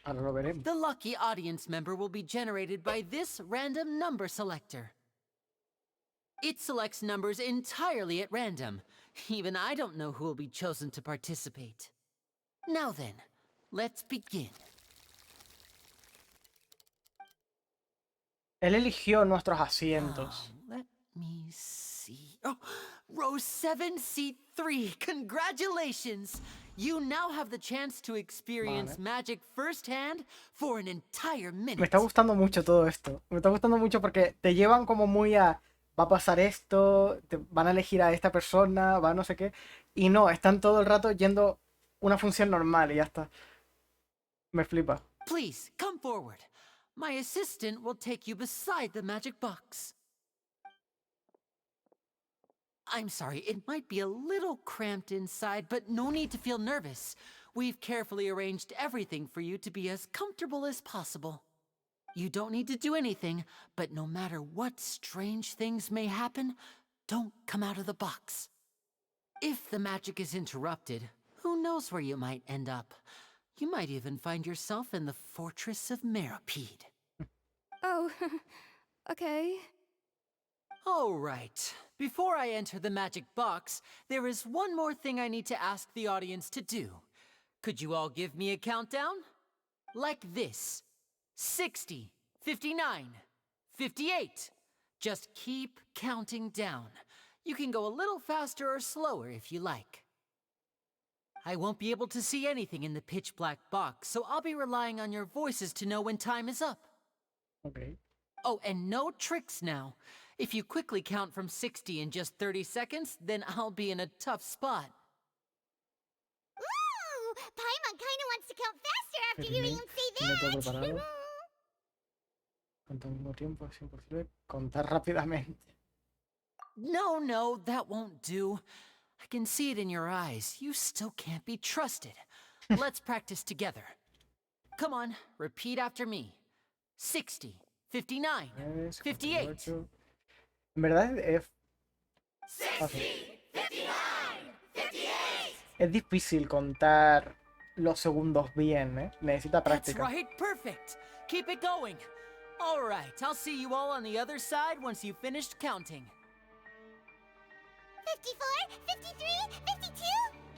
Ahora lo veremos. The lucky audience member will be generated by this random number selector. It selects numbers entirely at random. Even I don't know who will be chosen to participate. Now then, let's begin. Él eligió nuestros asientos. Let me see. Oh, row 7, seat 3. Congratulations! You now have the chance to experience magic firsthand for an entire minute. Me está gustando mucho todo esto. Me está gustando mucho porque te llevan como muy a... Va a pasar esto, te van a elegir a esta persona, va a no sé qué. Y no, están todo el rato yendo una función normal y ya está. Me flipa. Please, come forward. My assistant will take you beside the magic box. I'm sorry, it might be a little cramped inside, but no need to feel nervous. We've carefully arranged everything for you to be as comfortable as possible. You don't need to do anything, but no matter what strange things may happen, don't come out of the box. If the magic is interrupted, who knows where you might end up? You might even find yourself in the Fortress of Meropide. Oh, okay. All right. Before I enter the magic box, there is one more thing I need to ask the audience to do. Could you all give me a countdown? Like this. 60, 59, 58. Just keep counting down. You can go a little faster or slower if you like. I won't be able to see anything in the pitch black box, so I'll be relying on your voices to know when time is up. Okay. Oh, and no tricks now. If you quickly count from 60 in just 30 seconds, then I'll be in a tough spot. Ooh! Paimon kinda wants to count faster after hearing him say that! Cuanto mismo tiempo es imposible contar rápidamente. No, that won't do. I can see it in your eyes. You still can't be trusted. Let's practice together. Come on, repeat after me. 60, 59, 58. En verdad es... 60, 59, 58. Es difícil contar los segundos bien, ¿eh? Necesita práctica. That's right, perfect. Keep it going. All right, I'll see you all on the other side once you've finished counting. 54, 53, 52?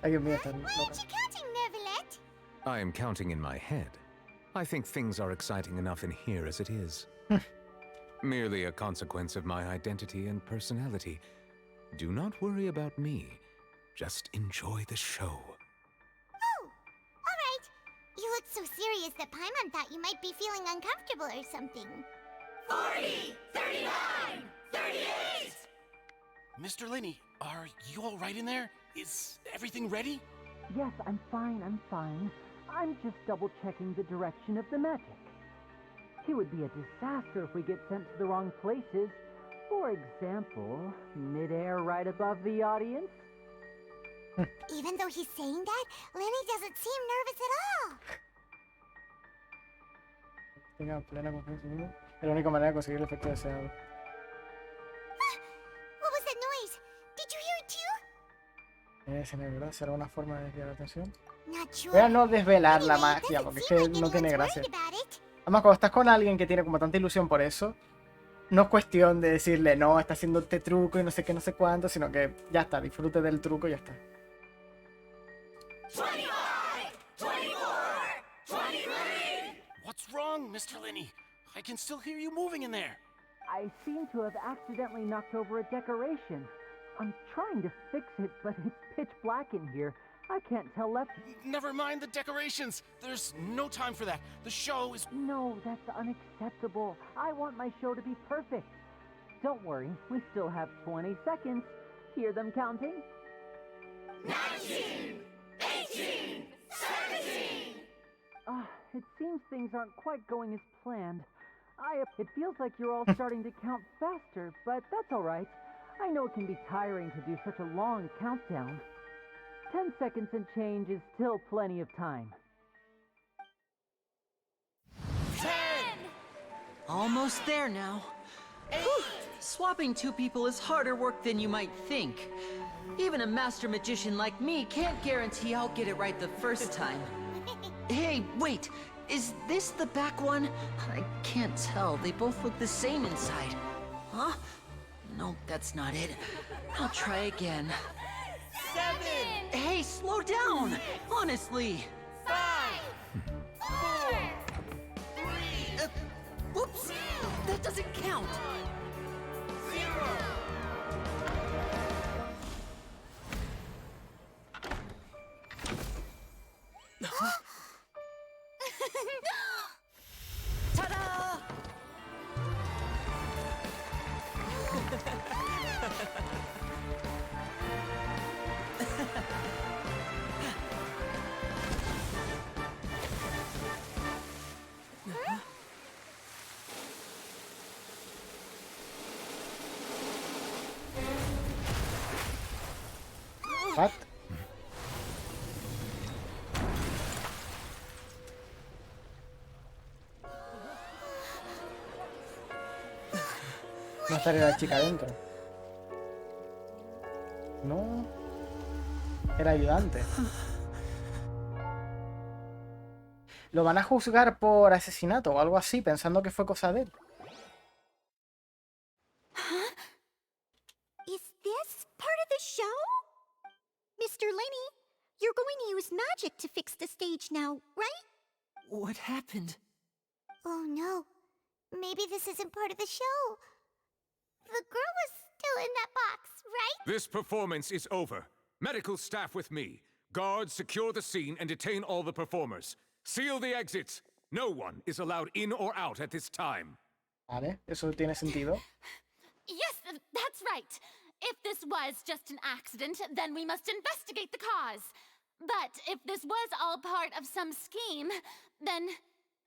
Ay, Dios mío, están Why aren't locas. you counting, Nervalet? I am counting in my head. I think things are exciting enough in here as it is. Merely a consequence of my identity and personality. Do not worry about me. Just enjoy the show. Oh, alright. You look so serious that Paimon thought you might be feeling uncomfortable or something. 40, 39, 38! Mr. Linney, are you all right in there? Is everything ready? Yes, I'm fine, I'm just double-checking the direction of the magic. It would be a disaster if we get sent to the wrong places. For example, midair right above the audience. Even though he's saying that, Lenny doesn't seem nervous at all. Tenga plena confianza en mí mismo. Es la única manera de conseguir el efecto deseado. What was that noise? Did you hear it too? ¿Verdad? ¿Será una forma de desviar la atención? Not sure. Voy a no desvelar la Anyway, it magia, doesn't porque es seem que like no tiene anyone's gracia. worried about it. Además, cuando estás con alguien que tiene como tanta ilusión por eso, no es cuestión de decirle, no, está haciendo este truco y no sé qué, no sé cuánto, sino que ya está, disfrute del truco y ya está. 25, 24, 23! What's wrong, Mr. Linney? I can still hear you moving in there. I seem to have accidentally knocked over a decoration. I'm trying to fix it, but it's pitch black in here. I can't tell left. Never mind the decorations. There's no time for that. The show is... No, that's unacceptable. I want my show to be perfect. Don't worry, we still have 20 seconds. Hear them counting? 19, 18, 17! It seems things aren't quite going as planned. It feels like you're all starting to count faster, but that's all right. I know it can be tiring to do such a long countdown. 10 seconds and change is still plenty of time. 10! Almost there now. Whew. Swapping two people is harder work than you might think. Even a master magician like me can't guarantee I'll get it right the first time. Hey, wait! Is this the back one? I can't tell. They both look the same inside. Huh? No, that's not it. I'll try again. 7! Hey, slow down! Honestly! 5! 4! 3! Whoops! That doesn't count! 0! Ta-da! What? No estaría la chica dentro. No. Era ayudante. Lo van a juzgar por asesinato o algo así, pensando que fue cosa de él. Huh? Is this part of the show? Mr. Linney, you're going to use magic to fix the stage now, right? What happened? Oh no. Maybe this isn't part of the show. The girl was still in that box, right? This performance is over. Medical staff with me. Guards, secure the scene and detain all the performers. Seal the exits. No one is allowed in or out at this time. Vale, eso tiene sentido. Yes, that's right. If this was just an accident, then we must investigate the cause. But if this was all part of some scheme, then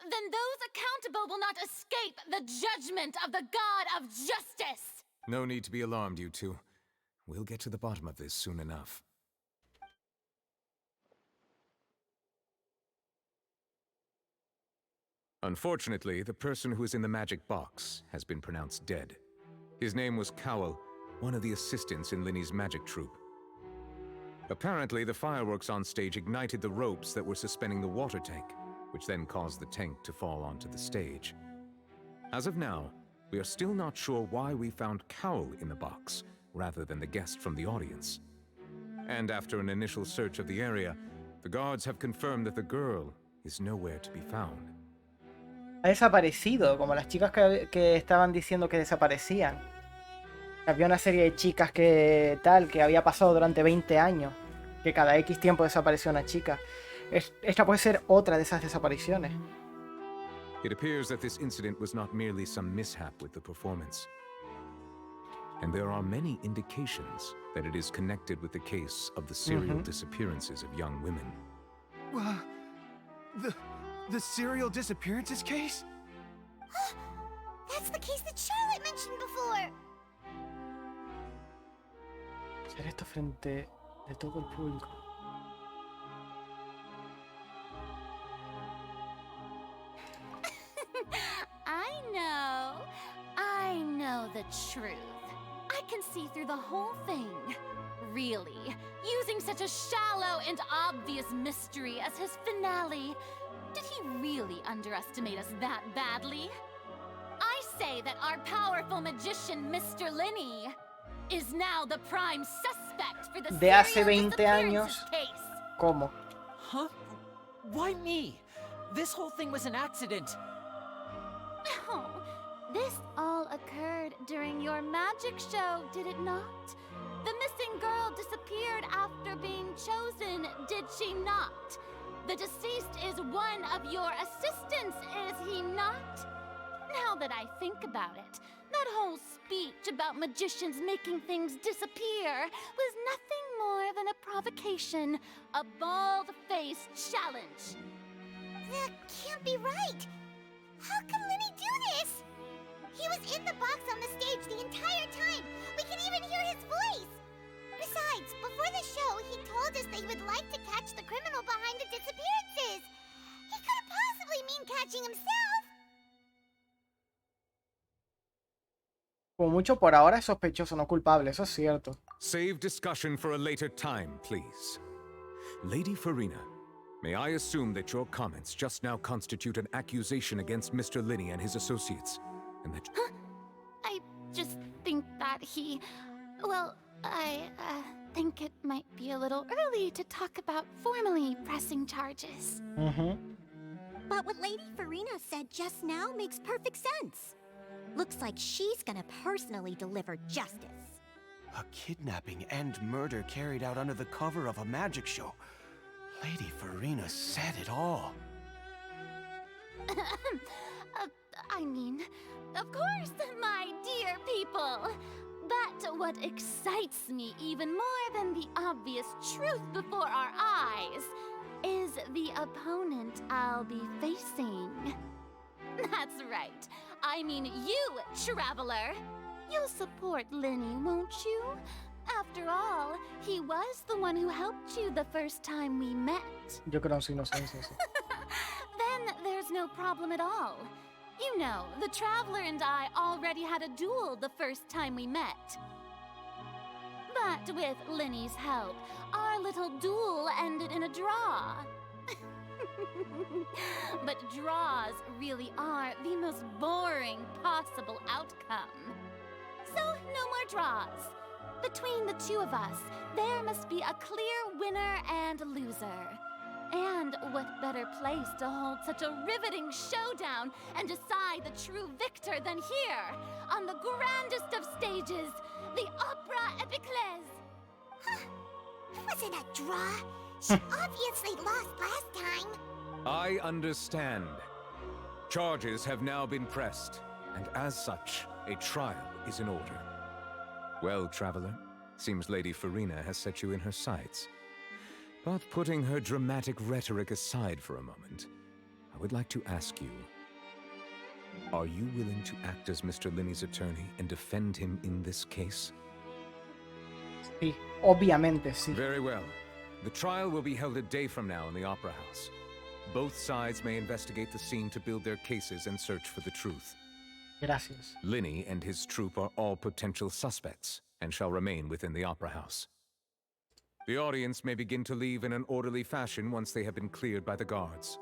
those accountable will not escape the judgment of the God of Justice. No need to be alarmed, you two. We'll get to the bottom of this soon enough. Unfortunately, the person who is in the magic box has been pronounced dead. His name was Cowell, one of the assistants in Linney's magic troupe. Apparently, the fireworks on stage ignited the ropes that were suspending the water tank, which then caused the tank to fall onto the stage. As of now, we are still not sure why we found Cowell in the box, rather than the guest from the audience. And after an initial search of the area, the guards have confirmed that the girl is nowhere to be found. Ha desaparecido, como las chicas que estaban diciendo que desaparecían. Había una serie de chicas que había pasado durante 20 años, que cada X tiempo desapareció una chica. Esta puede ser otra de esas desapariciones. It appears that this incident was not merely some mishap with the performance. And there are many indications that it is connected with the case of the serial disappearances of young women. The serial disappearances case? That's the case that Charlotte mentioned before. Hacer esto frente de todo el público. I know the truth. I can see through the whole thing. Really, using such a shallow and obvious mystery as his finale. Did he really underestimate us that badly? I say that our powerful magician, Mr. Linney, is now the prime suspect for the De hace serial 20 años. disappearances case. ¿Cómo? Huh? Why me? This whole thing was an accident. Oh, this all occurred during your magic show, did it not? The missing girl disappeared after being chosen, did she not? The deceased is one of your assistants, is he not? Now that I think about it, that whole speech about magicians making things disappear was nothing more than a provocation, a bald-faced challenge. That can't be right. How can Linny do this? He was in the box on the stage the entire time. We can even hear his voice. Besides, before the show, he told us that he would like to catch the criminal behind the disappearances. He couldn't possibly mean catching himself. Como mucho por ahora es sospechoso, no culpable, eso es cierto. Save discussion for a later time, please. Lady Farina, may I assume that your comments just now constitute an accusation against Mr. Linney and his associates, and that... I just think that he... Well, I think it might be a little early to talk about formally pressing charges. But what Lady Farina said just now makes perfect sense. Looks like she's gonna personally deliver justice. A kidnapping and murder carried out under the cover of a magic show. Lady Farina said it all. I mean, of course, my dear people. But what excites me even more than the obvious truth before our eyes is the opponent I'll be facing. That's right. I mean you, Traveler. You'll support Linney, won't you? After all, he was the one who helped you the first time we met. Yo creo en su inocencia, sí. Then there's no problem at all. You know, the Traveler and I already had a duel the first time we met. But with Linney's help, our little duel ended in a draw. But draws really are the most boring possible outcome. So, no more draws. Between the two of us, there must be a clear winner and loser. And what better place to hold such a riveting showdown and decide the true victor than here, on the grandest of stages, the Opera Epiclese. It wasn't a draw. She obviously lost last time. I understand. Charges have now been pressed, and as such, a trial is in order. Well, Traveler, seems Lady Farina has set you in her sights. But putting her dramatic rhetoric aside for a moment, I would like to ask you, are you willing to act as Mr. Linney's attorney and defend him in this case? Sí, obviamente, sí. Very well. The trial will be held a day from now in the Opera House. Both sides may investigate the scene to build their cases and search for the truth. Gracias. Linney and his troupe are all potential suspects and shall remain within the Opera House. The audience may begin to leave in an orderly fashion once they have been cleared by the guards.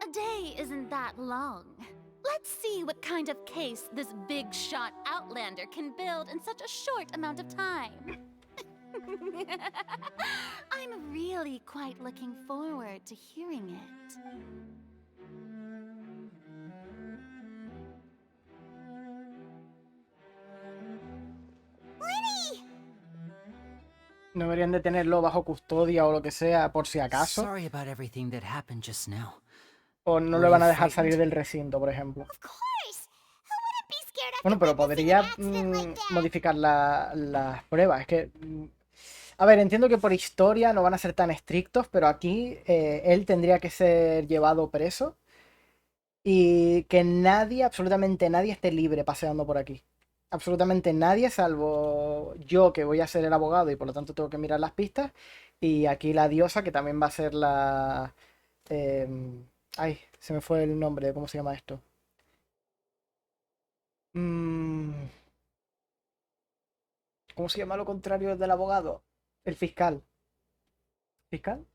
A day isn't that long. Let's see what kind of case this big shot outlander can build in such a short amount of time. I'm really quite looking forward to hearing it. Lenny! No deberían de tenerlo bajo custodia o lo que sea, por si acaso. Sorry about everything that happened just now. O no Were le van you a dejar frightened? salir del recinto, por ejemplo. Of course! Who wouldn't be scared after Bueno, pero witnessing an podría accident like that? modificar las pruebas. Es que... a ver, entiendo que por historia no van a ser tan estrictos, pero aquí él tendría que ser llevado preso y que nadie, absolutamente nadie, esté libre paseando por aquí. Absolutamente nadie, salvo yo, que voy a ser el abogado y por lo tanto tengo que mirar las pistas. Y aquí la diosa, que también va a ser la... ay, se me fue el nombre, ¿cómo se llama esto? ¿Cómo se llama lo contrario del abogado? El fiscal. ¿Fiscal?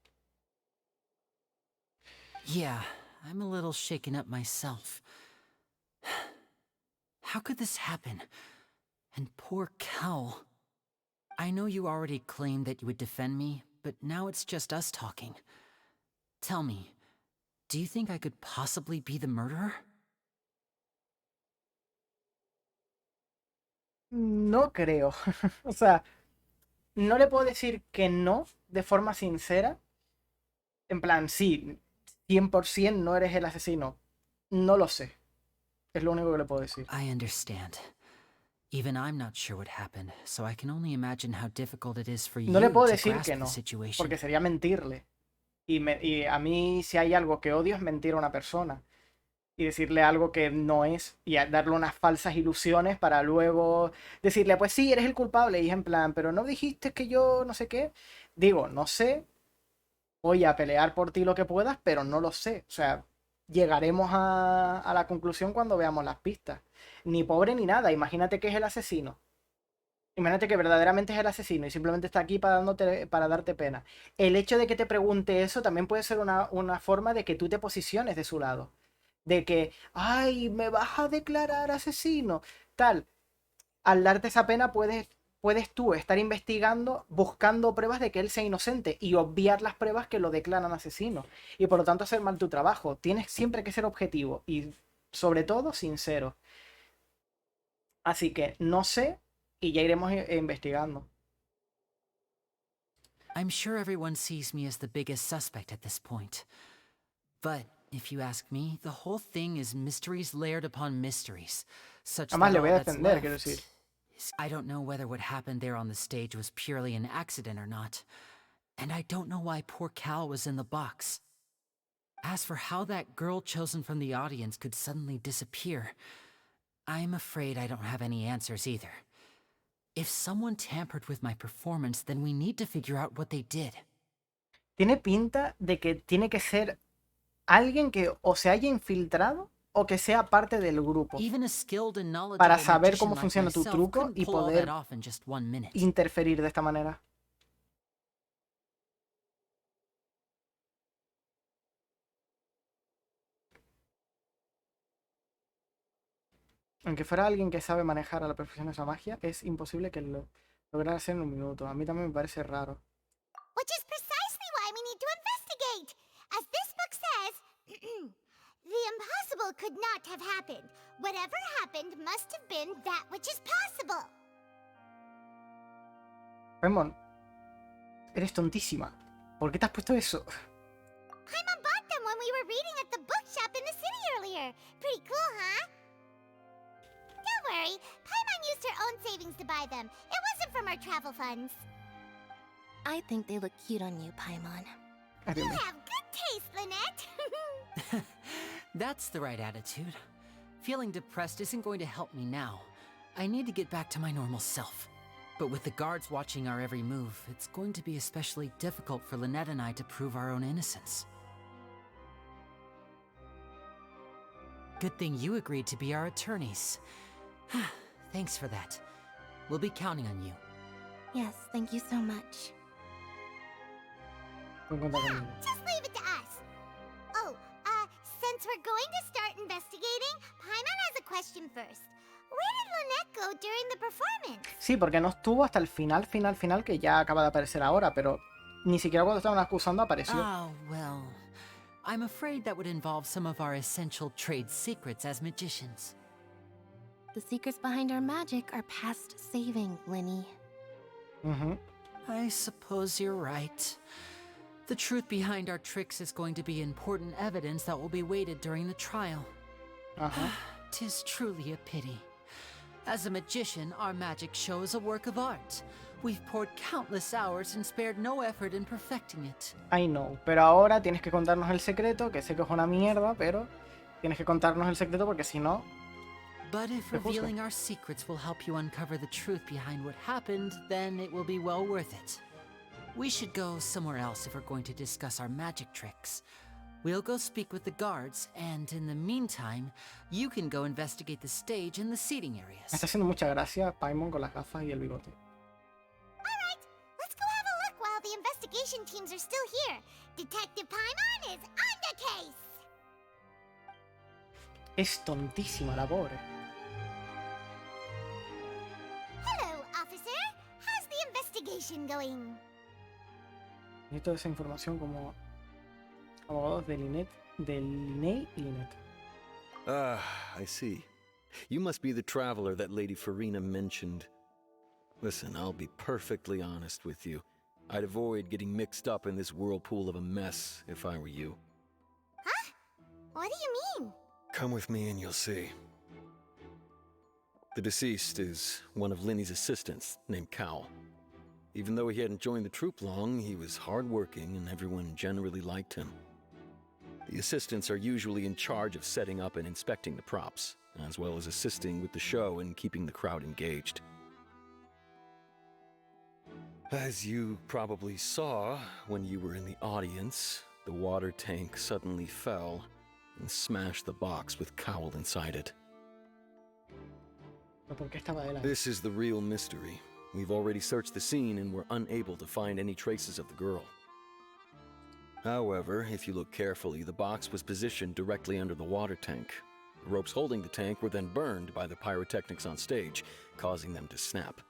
Yeah, I'm a little shaken up myself. How could this happen? And poor Cal. I know you already claimed that you would defend me, but now it's just us talking. Tell me, do you think I could possibly be the murderer? No creo. O sea, no le puedo decir que no de forma sincera. En plan, sí, 100% no eres el asesino. No lo sé. Es lo único que le puedo decir. I understand. Even I'm not sure what happened, so I can only imagine how difficult it is for you No le puedo to decir grasp que the no, situation. porque sería mentirle. Y a mí, si hay algo que odio, es mentir a una persona. Y decirle algo que no es. Y darle unas falsas ilusiones para luego decirle, pues sí, eres el culpable. Y es en plan, pero no dijiste que yo no sé qué. Digo, no sé. Voy a pelear por ti lo que puedas, pero no lo sé. O sea, llegaremos a la conclusión cuando veamos las pistas. Ni pobre ni nada. Imagínate que es el asesino. Imagínate que verdaderamente es el asesino y simplemente está aquí para darte pena. El hecho de que te pregunte eso también puede ser una forma de que tú te posiciones de su lado. De que, ay, me vas a declarar asesino. Tal. Al darte esa pena puedes tú estar investigando, buscando pruebas de que él sea inocente y obviar las pruebas que lo declaran asesino. Y por lo tanto hacer mal tu trabajo. Tienes siempre que ser objetivo y sobre todo sincero. Así que no sé y ya iremos investigando. I'm sure everyone sees me as the biggest suspect at this point. But if you ask me, the whole thing is mysteries layered upon mysteries. Such Además, that le all voy a that's defender, quiero left decir. I don't know whether what happened there on the stage was purely an accident or not. And I don't know why poor Cal was in the box. As for how that girl chosen from the audience could suddenly disappear, I'm afraid I don't have any answers either. If someone tampered with my performance, then we need to figure out what they did. Tiene pinta de que tiene que ser alguien que o se haya infiltrado o que sea parte del grupo. Even a skilled and knowledgeable Para saber magician cómo like funciona tu myself truco couldn't y pull all poder that off in just 1 minute. interferir de esta manera. Aunque fuera alguien que sabe manejar a la perfección esa magia, es imposible que lo lograra hacer en un minuto. A mí también me parece raro. Which is precisely why we need to investigate. As this book says, the impossible could not have happened. Whatever happened must have been that which is possible. Raymond, eres tontísima. ¿Por qué te has puesto eso? Paimon bought them when we were reading at the bookshop in the city earlier. Pretty cool, huh? Don't worry, Paimon used her own savings to buy them. It wasn't from our travel funds. I think they look cute on you, Paimon. You have good taste, Lynette. That's the right attitude. Feeling depressed isn't going to help me now. I need to get back to my normal self. But with the guards watching our every move, it's going to be especially difficult for Lynette and I to prove our own innocence. Good thing you agreed to be our attorneys. Thanks for that. We'll be counting on you. Yes, thank you so much. Just leave it to us. Oh, since Since we're going to start investigating, Paimon has a question first. Where did Lynette go during the performance? Sí, porque no estuvo hasta el final, que ya acaba de aparecer ahora, pero ni siquiera cuando estaban acusando apareció. Ah, well, I'm afraid that would involve some of our essential trade secrets as magicians. The secrets behind our magic are past saving, Linny. I suppose you're right. The truth behind our tricks is going to be important evidence that will be weighted during the trial. 'Tis truly a pity. As a magician, our magic show is a work of art. We've poured countless hours and spared no effort in perfecting it. I know, pero ahora tienes que contarnos el secreto, que sé que es una mierda, pero tienes que contarnos el secreto porque si no... But if revealing our secrets will help you uncover the truth behind what happened, then it will be well worth it. We should go somewhere else if we're going to discuss our magic tricks. We'll go speak with the guards, and in the meantime, you can go investigate the stage and the seating areas. Me está haciendo mucha gracia Paimon con las gafas y el bigote. Alright, let's go have a look while the investigation teams are still here. Detective Paimon is on the case! Es tontísima la pobre. Hello, officer. How's the investigation going? Necesito esa información como abogados de Linney y Lynette. Ah, I see. You must be the traveler that Lady Farina mentioned. Listen, I'll be perfectly honest with you. I'd avoid getting mixed up in this whirlpool of a mess if I were you. Huh? What do you mean? Come with me and you'll see. The deceased is one of Linny's assistants named Cowell. Even though he hadn't joined the troupe long, he was hardworking and everyone generally liked him. The assistants are usually in charge of setting up and inspecting the props, as well as assisting with the show and keeping the crowd engaged. As you probably saw when you were in the audience, the water tank suddenly fell and smashed the box with Cowell inside it. This is the real mystery. We've already searched the scene and were unable to find any traces of the girl. However, if you look carefully, the box was positioned directly under the water tank. The ropes holding the tank were then burned by the pyrotechnics on stage, causing them to snap.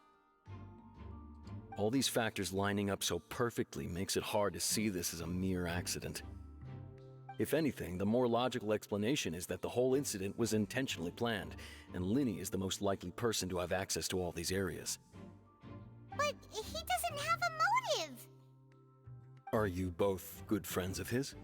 All these factors lining up so perfectly makes it hard to see this as a mere accident. If anything, the more logical explanation is that the whole incident was intentionally planned, and Linny is the most likely person to have access to all these areas. But he doesn't have a motive! Are you both good friends of his?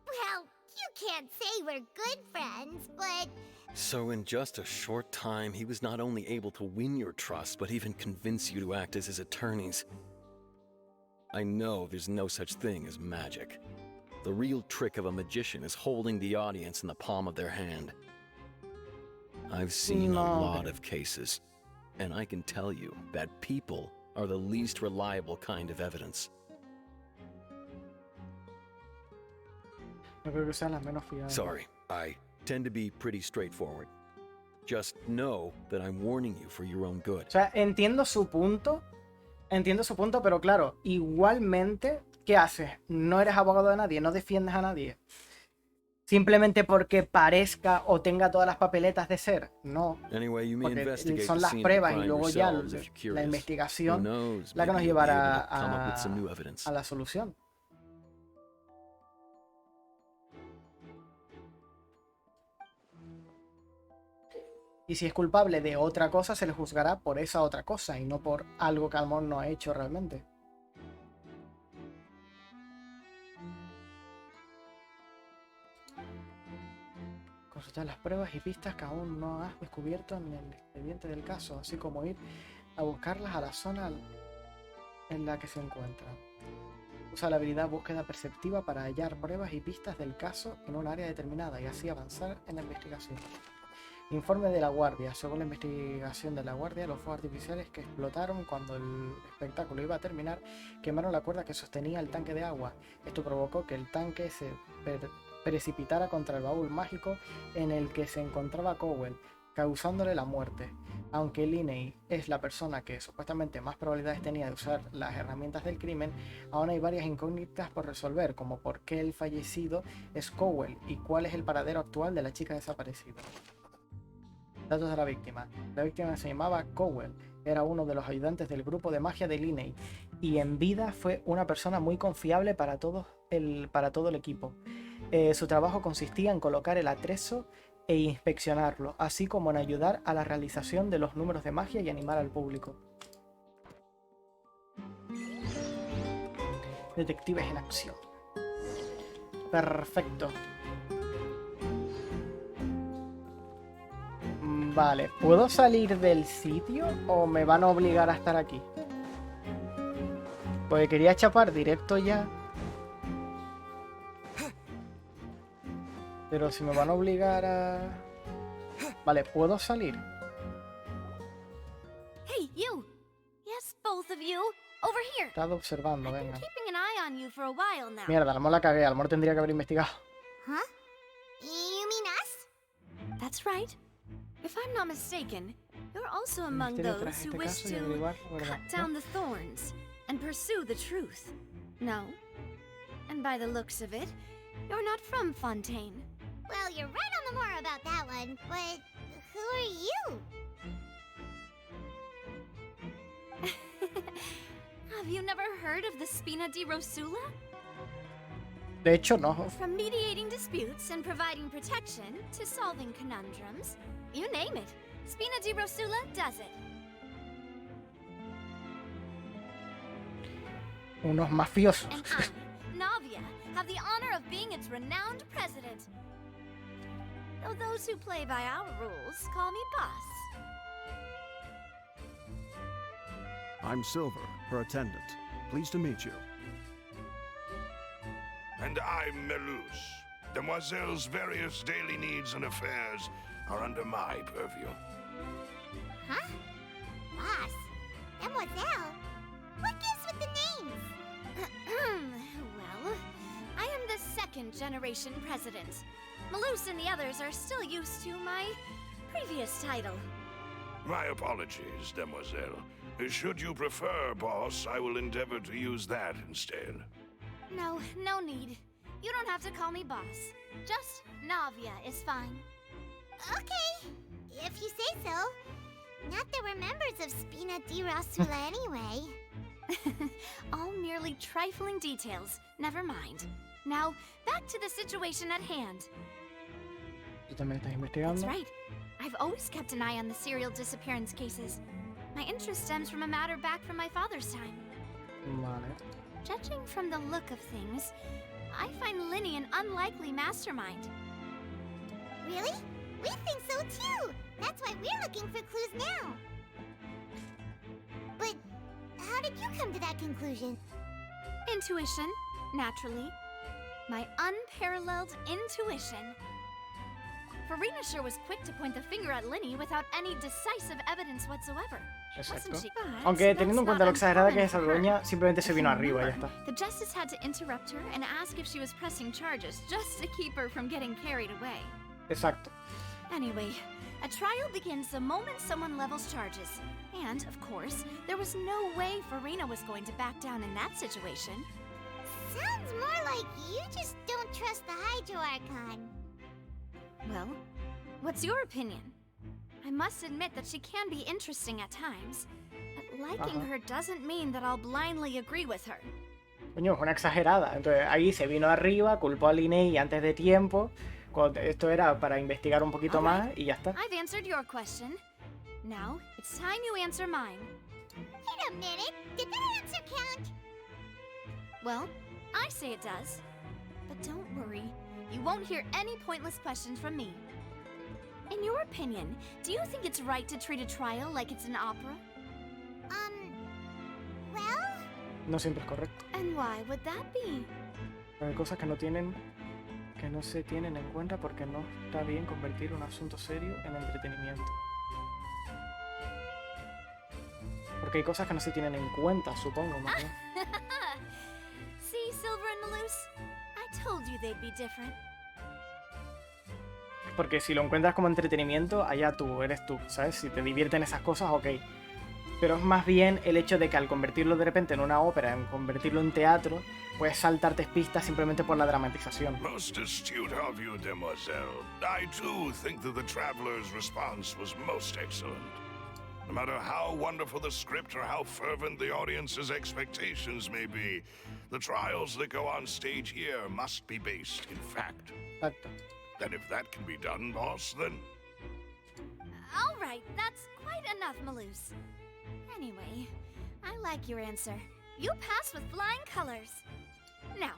Well, you can't say we're good friends, but... So in just a short time, he was not only able to win your trust, but even convince you to act as his attorneys. I know there's no such thing as magic. The real trick of a magician is holding the audience in the palm of their hand. I've seen a lot of cases, and I can tell you that people are the least reliable kind of evidence. No creo que sean las menos fiables. Sorry, I tend to be pretty straightforward. Just know that I'm warning you for your own good. O sea, entiendo su punto, pero claro, igualmente, ¿qué haces? No eres abogado de nadie, no defiendes a nadie. Simplemente porque parezca o tenga todas las papeletas de ser. No. Porque son las pruebas y luego ya la investigación la que nos llevará a la solución. Y si es culpable de otra cosa, se le juzgará por esa otra cosa y no por algo que a lo mejor no ha hecho realmente. Consultar las pruebas y pistas que aún no has descubierto en el expediente del caso, así como ir a buscarlas a la zona en la que se encuentran. Usa la habilidad búsqueda perceptiva para hallar pruebas y pistas del caso en un área determinada y así avanzar en la investigación. Informe de la guardia. Según la investigación de la guardia, los fuegos artificiales que explotaron cuando el espectáculo iba a terminar quemaron la cuerda que sostenía el tanque de agua. Esto provocó que el tanque se precipitara contra el baúl mágico en el que se encontraba Cowell. causándole la muerte. Aunque Linney es la persona que supuestamente más probabilidades tenía de usar las herramientas del crimen, aún hay varias incógnitas por resolver, como por qué el fallecido es Cowell y cuál es el paradero actual de la chica desaparecida. Datos de la víctima. La víctima se llamaba Cowell, era uno de los ayudantes del grupo de magia de Linney y en vida fue una persona muy confiable para todo el equipo. Su trabajo consistía en colocar el atrezo e inspeccionarlo, así como en ayudar a la realización de los números de magia y animar al público. Detectives en acción. Perfecto. Vale, ¿puedo salir del sitio o me van a obligar a estar aquí? Porque quería chapar directo ya. Pero si me van a obligar a... Vale, ¿puedo salir? Hey, you! Yes, both of you! Over here! He estado observando, venga. Keeping an eye on you for a while now. Mierda, a lo mejor la cagué, a lo mejor tendría que haber investigado. Huh? You mean us? That's right. If I'm not mistaken, you're also among those who wish to cut down the thorns and pursue the truth. No? And by the looks of it, you're not from Fontaine. Well, you're right on the more about that one, but who are you? Have you never heard of the Spina di Rosula? De hecho, no. From mediating disputes and providing protection to solving conundrums, you name it, Spina di Rosula does it. Unos mafiosos. And I, Navia, have the honor of being its renowned president. Though those who play by our rules call me boss. I'm Silver, her attendant. Pleased to meet you. And I'm Melus. Demoiselle's various daily needs and affairs are under my purview. Huh? Boss? Demoiselle? What gives with the names? Well, I am the second generation president. Malus and the others are still used to my previous title. My apologies, Demoiselle. Should you prefer, boss, I will endeavor to use that instead. No, no need. You don't have to call me boss. Just Navia is fine. Okay, if you say so. Not that we're members of Spina di Rosula anyway. All merely trifling details. Never mind. Now, back to the situation at hand. ¿Tú también estás investigando? That's right. I've always kept an eye on the serial disappearance cases. My interest stems from a matter back from my father's time. Vale. Judging from the look of things, I find Linny an unlikely mastermind. Really? We think so too! That's why we're looking for clues now. But how did you come to that conclusion? Intuition, naturally. My unparalleled intuition. Farina sure was quick to point the finger at Linny without any decisive evidence whatsoever. Exacto. Wasn't she? Aunque teniendo en cuenta lo exagerada que es esa doña, simplemente se vino arriba y ya está. The justice had to interrupt her and ask if she was pressing charges just to keep her from getting carried away. Exacto. Anyway, a trial begins the moment someone levels charges. And, of course, there was no way Farina was going to back down in that situation. Sounds more like you just don't trust the Hydro-Archon. Well, what's your opinion? I must admit that she can be interesting at times, but liking her doesn't mean that I'll blindly agree with her. Coño, es una exagerada. Entonces ahí se vino arriba, culpó a Linney antes de tiempo. Cuando esto era para investigar un poquito más y ya está. I've answered your question. Now, it's time you answer mine. Wait a minute, did that answer count? Well, I say it does. But don't worry, you won't hear any pointless questions from me. In your opinion, do you think it's right to treat a trial like it's an opera? Well... No siempre es correcto. And why would that be? Hay cosas que no se tienen en cuenta porque no está bien convertir un asunto serio en entretenimiento. Porque hay cosas que no se tienen en cuenta, supongo, más bien. See, Silver and Malus? I told you they'd be different. Porque si lo encuentras como entretenimiento, allá tú, eres tú, ¿sabes? Si te divierten esas cosas, ok. Pero es más bien el hecho de que al convertirlo de repente en una ópera, en convertirlo en teatro, puedes saltarte pistas simplemente por la dramatización. Most astute of you, demoiselle. I too think that the traveler's response was most excellent. No matter how wonderful the script or how fervent the audience's expectations may be, the trials that go on stage here must be based in fact. Exacto. And if that can be done, boss, then... All right, that's quite enough, Maloose. Anyway, I like your answer. You passed with flying colors. Now,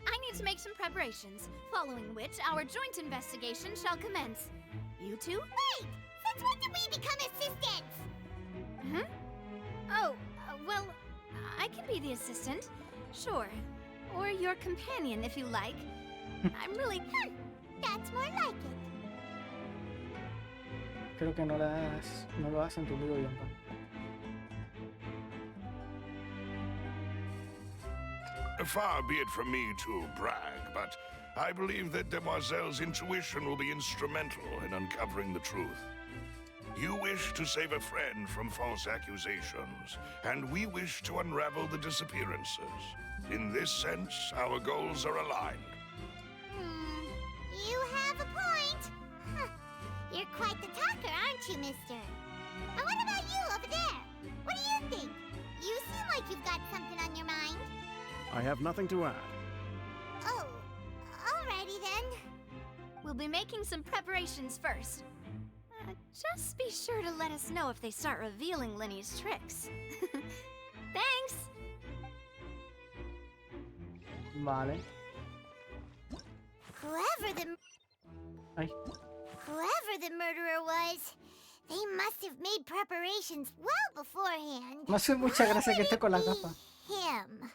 I need to make some preparations, following which our joint investigation shall commence. You two? Wait! Since when did we become assistants? Huh? Oh, well, I can be the assistant. Sure. Or your companion, if you like. I'm really... That's more like it. Creo que no lo has entendido bien, ¿no? Far be it from me to brag, but I believe that Demoiselle's intuition will be instrumental in uncovering the truth. You wish to save a friend from false accusations, and we wish to unravel the disappearances. In this sense, our goals are aligned. You have a point. Huh. You're quite the talker, aren't you, mister? And what about you over there? What do you think? You seem like you've got something on your mind. I have nothing to add. Oh, alrighty then. We'll be making some preparations first. Just be sure to let us know if they start revealing Lenny's tricks. Thanks! Vale. Whoever the murderer was, they must have made preparations well beforehand. Me hace mucha gracia que esté con las gafas. Him.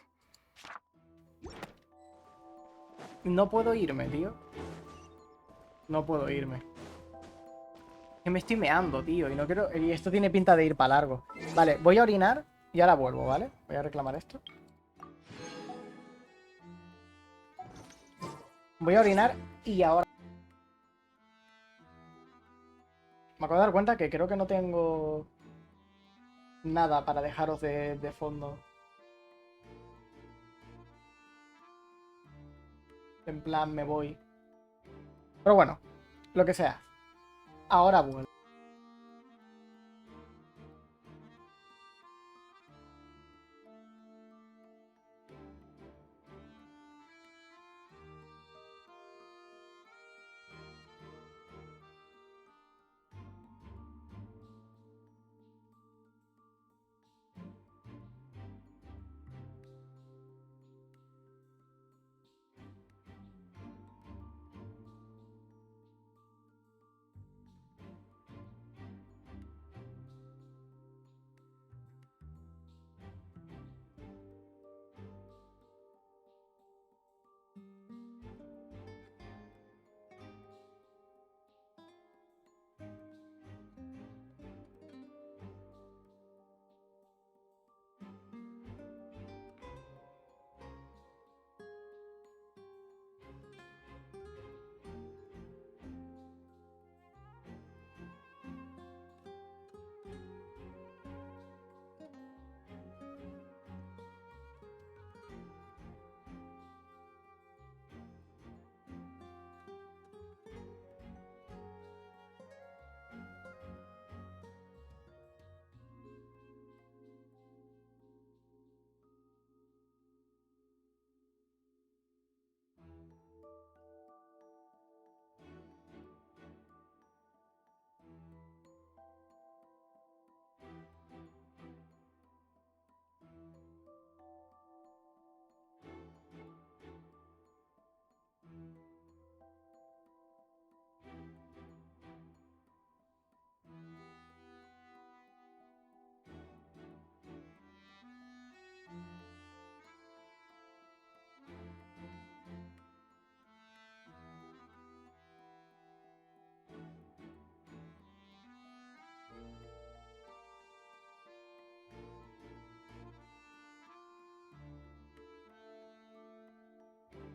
No puedo irme, tío. No puedo irme. Que me estoy meando, tío, y no quiero... Y esto tiene pinta de ir para largo. Vale, voy a orinar y ahora vuelvo, ¿vale? Voy a reclamar esto. Voy a orinar y ahora... Me acabo de dar cuenta que creo que no tengo... nada para dejaros de fondo. En plan, me voy. Pero bueno, lo que sea. Ahora vuelvo.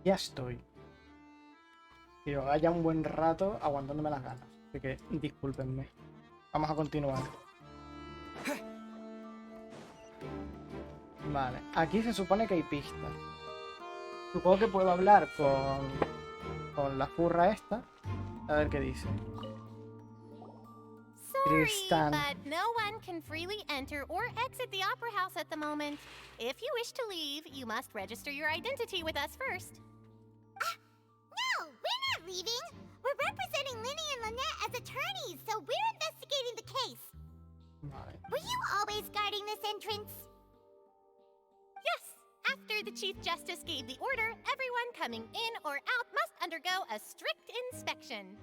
Ya estoy. que yo haya un buen rato aguantándome las ganas. Así que discúlpenme. Vamos a continuar. Vale, aquí se supone que hay pistas. Supongo que puedo hablar con la furra esta. A ver qué dice. Sorry, Tristan. but no one can freely enter or exit the Opera House at the moment. If you wish to leave, you must register your identity with us first. No, we're not leaving. We're representing Linny and Lynette as attorneys, so we're investigating the case. Vale. Were you always guarding this entrance? Yes, after the Chief Justice gave the order, everyone coming in or out must undergo a strict inspection.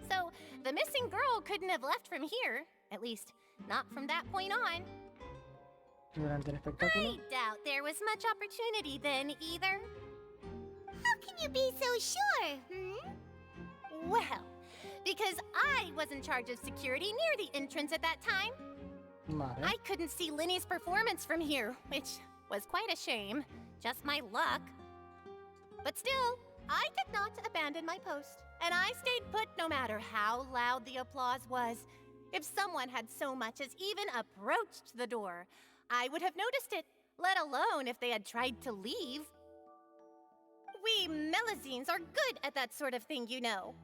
So, the missing girl couldn't have left from here. At least, not from that point on. Durante el espectáculo. I doubt there was much opportunity then, either. How can you be so sure, Well, because I was in charge of security near the entrance at that time. Vale. I couldn't see Linny's performance from here, which was quite a shame. Just my luck. But still, I did not abandon my post, and I stayed put no matter how loud the applause was. If someone had so much as even approached the door, I would have noticed it, let alone if they had tried to leave. We Melusines are good at that sort of thing, you know.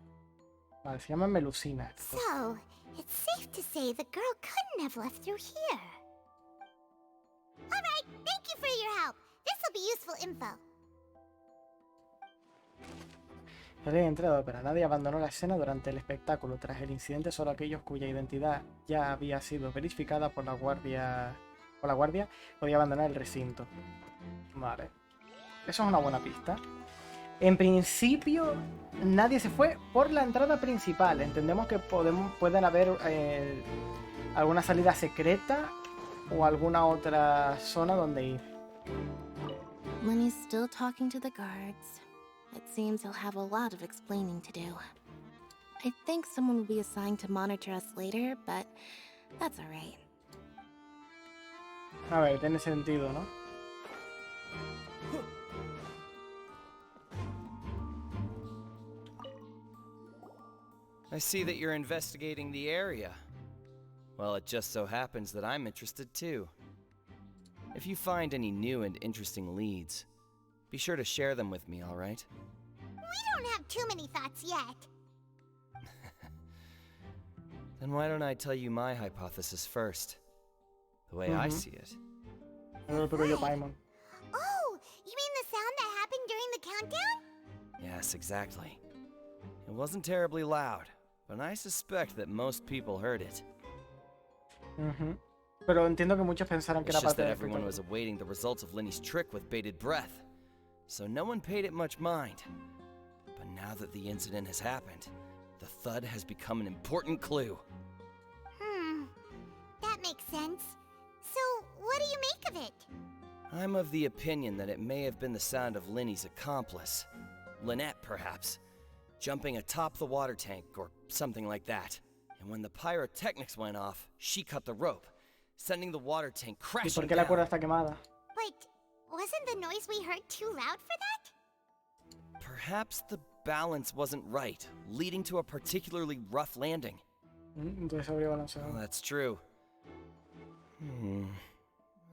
Vale, se llama Melusina. So, it's safe to say the girl couldn't have left through here. Alright, thank you for your help. This'll be useful info. El entrada de ópera. Nadie abandonó la escena durante el espectáculo. Tras el incidente, solo aquellos cuya identidad ya había sido verificada por la guardia podía abandonar el recinto. Vale. Eso es una buena pista. En principio, nadie se fue por la entrada principal. Entendemos que pueden haber alguna salida secreta o alguna otra zona donde ir. Lenny's still talking to the guards. It seems he'll have a lot of explaining to do. I think someone will be assigned to monitor us later, but that's alright. A ver, tiene sentido, ¿no? I see that you're investigating the area. Well, it just so happens that I'm interested too. If you find any new and interesting leads, be sure to share them with me, all right? We don't have too many thoughts yet. Then why don't I tell you my hypothesis first? The way I see it. A ver, pero yo, Paimon. Oh, you mean the sound that happened during the countdown? Yes, exactly. It wasn't terribly loud, but I suspect that most people heard it. Pero entiendo que muchos pensaron que It's era just parte that del everyone espectáculo. was awaiting the results of Linny's trick with bated breath, so no one paid it much mind. But now that the incident has happened, the thud has become an important clue. That makes sense. So, what do you make of it? I'm of the opinion that it may have been the sound of Linny's accomplice, Lynette perhaps, jumping atop the water tank or something like that. And when the pyrotechnics went off, she cut the rope, sending the water tank ¿Y crashing por qué la cuerda down. está quemada? But wasn't the noise we heard too loud for that? Perhaps the balance wasn't right, leading to a particularly rough landing. Entonces habría balanceado. Oh, that's true.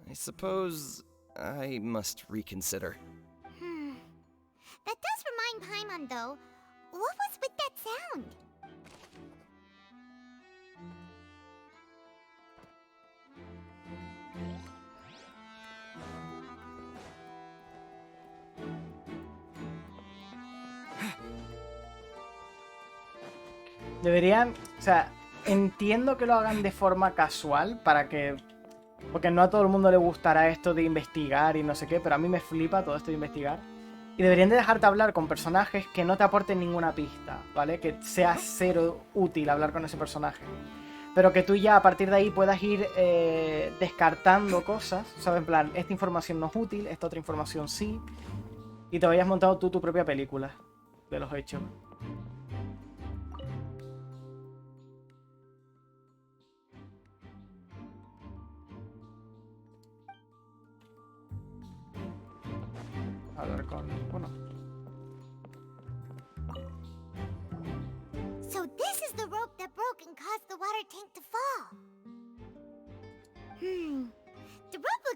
I suppose I must reconsider. That does remind Paimon, though. What was with that sound? Deberían, o sea, entiendo que lo hagan de forma casual para que... Porque no a todo el mundo le gustará esto de investigar y no sé qué, pero a mí me flipa todo esto de investigar. Y deberían de dejarte hablar con personajes que no te aporten ninguna pista, ¿vale? Que sea cero útil hablar con ese personaje. Pero que tú ya a partir de ahí puedas ir descartando cosas, ¿sabes? En plan, esta información no es útil, esta otra información sí. Y te vayas montado tú tu propia película de los hechos. Hablar con... bueno.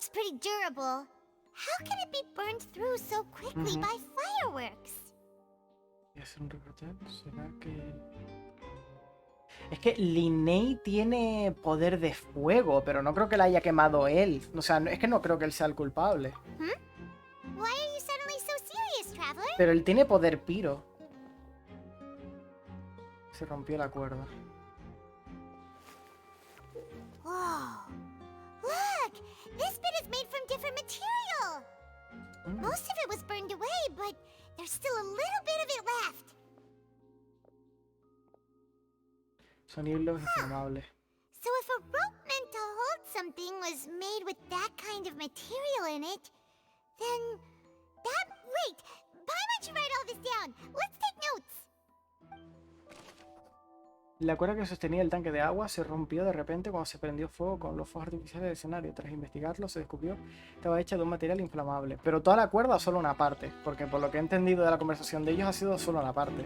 looks pretty durable. How can it be burned through so quickly by fireworks? ¿Es un recortel? ¿Será que...? Es que Linnea tiene poder de fuego, pero no creo que la haya quemado él. O sea, es que no creo que él sea el culpable. Why are you suddenly so serious, traveler? Pero él tiene poder piro. Se rompió la cuerda. Whoa. Look! This bit is made from different material! Most of it was burned away, but there's still a little bit of it left. Son hilos inflamables. So if a rope meant to hold something was made with that kind of material in it, then wait! Why don't you write all this down? Let's take notes! La cuerda que sostenía el tanque de agua se rompió de repente cuando se prendió fuego con los fuegos artificiales del escenario. Tras investigarlo, se descubrió que estaba hecha de un material inflamable. Pero toda la cuerda o solo una parte, porque por lo que he entendido de la conversación de ellos ha sido solo una parte.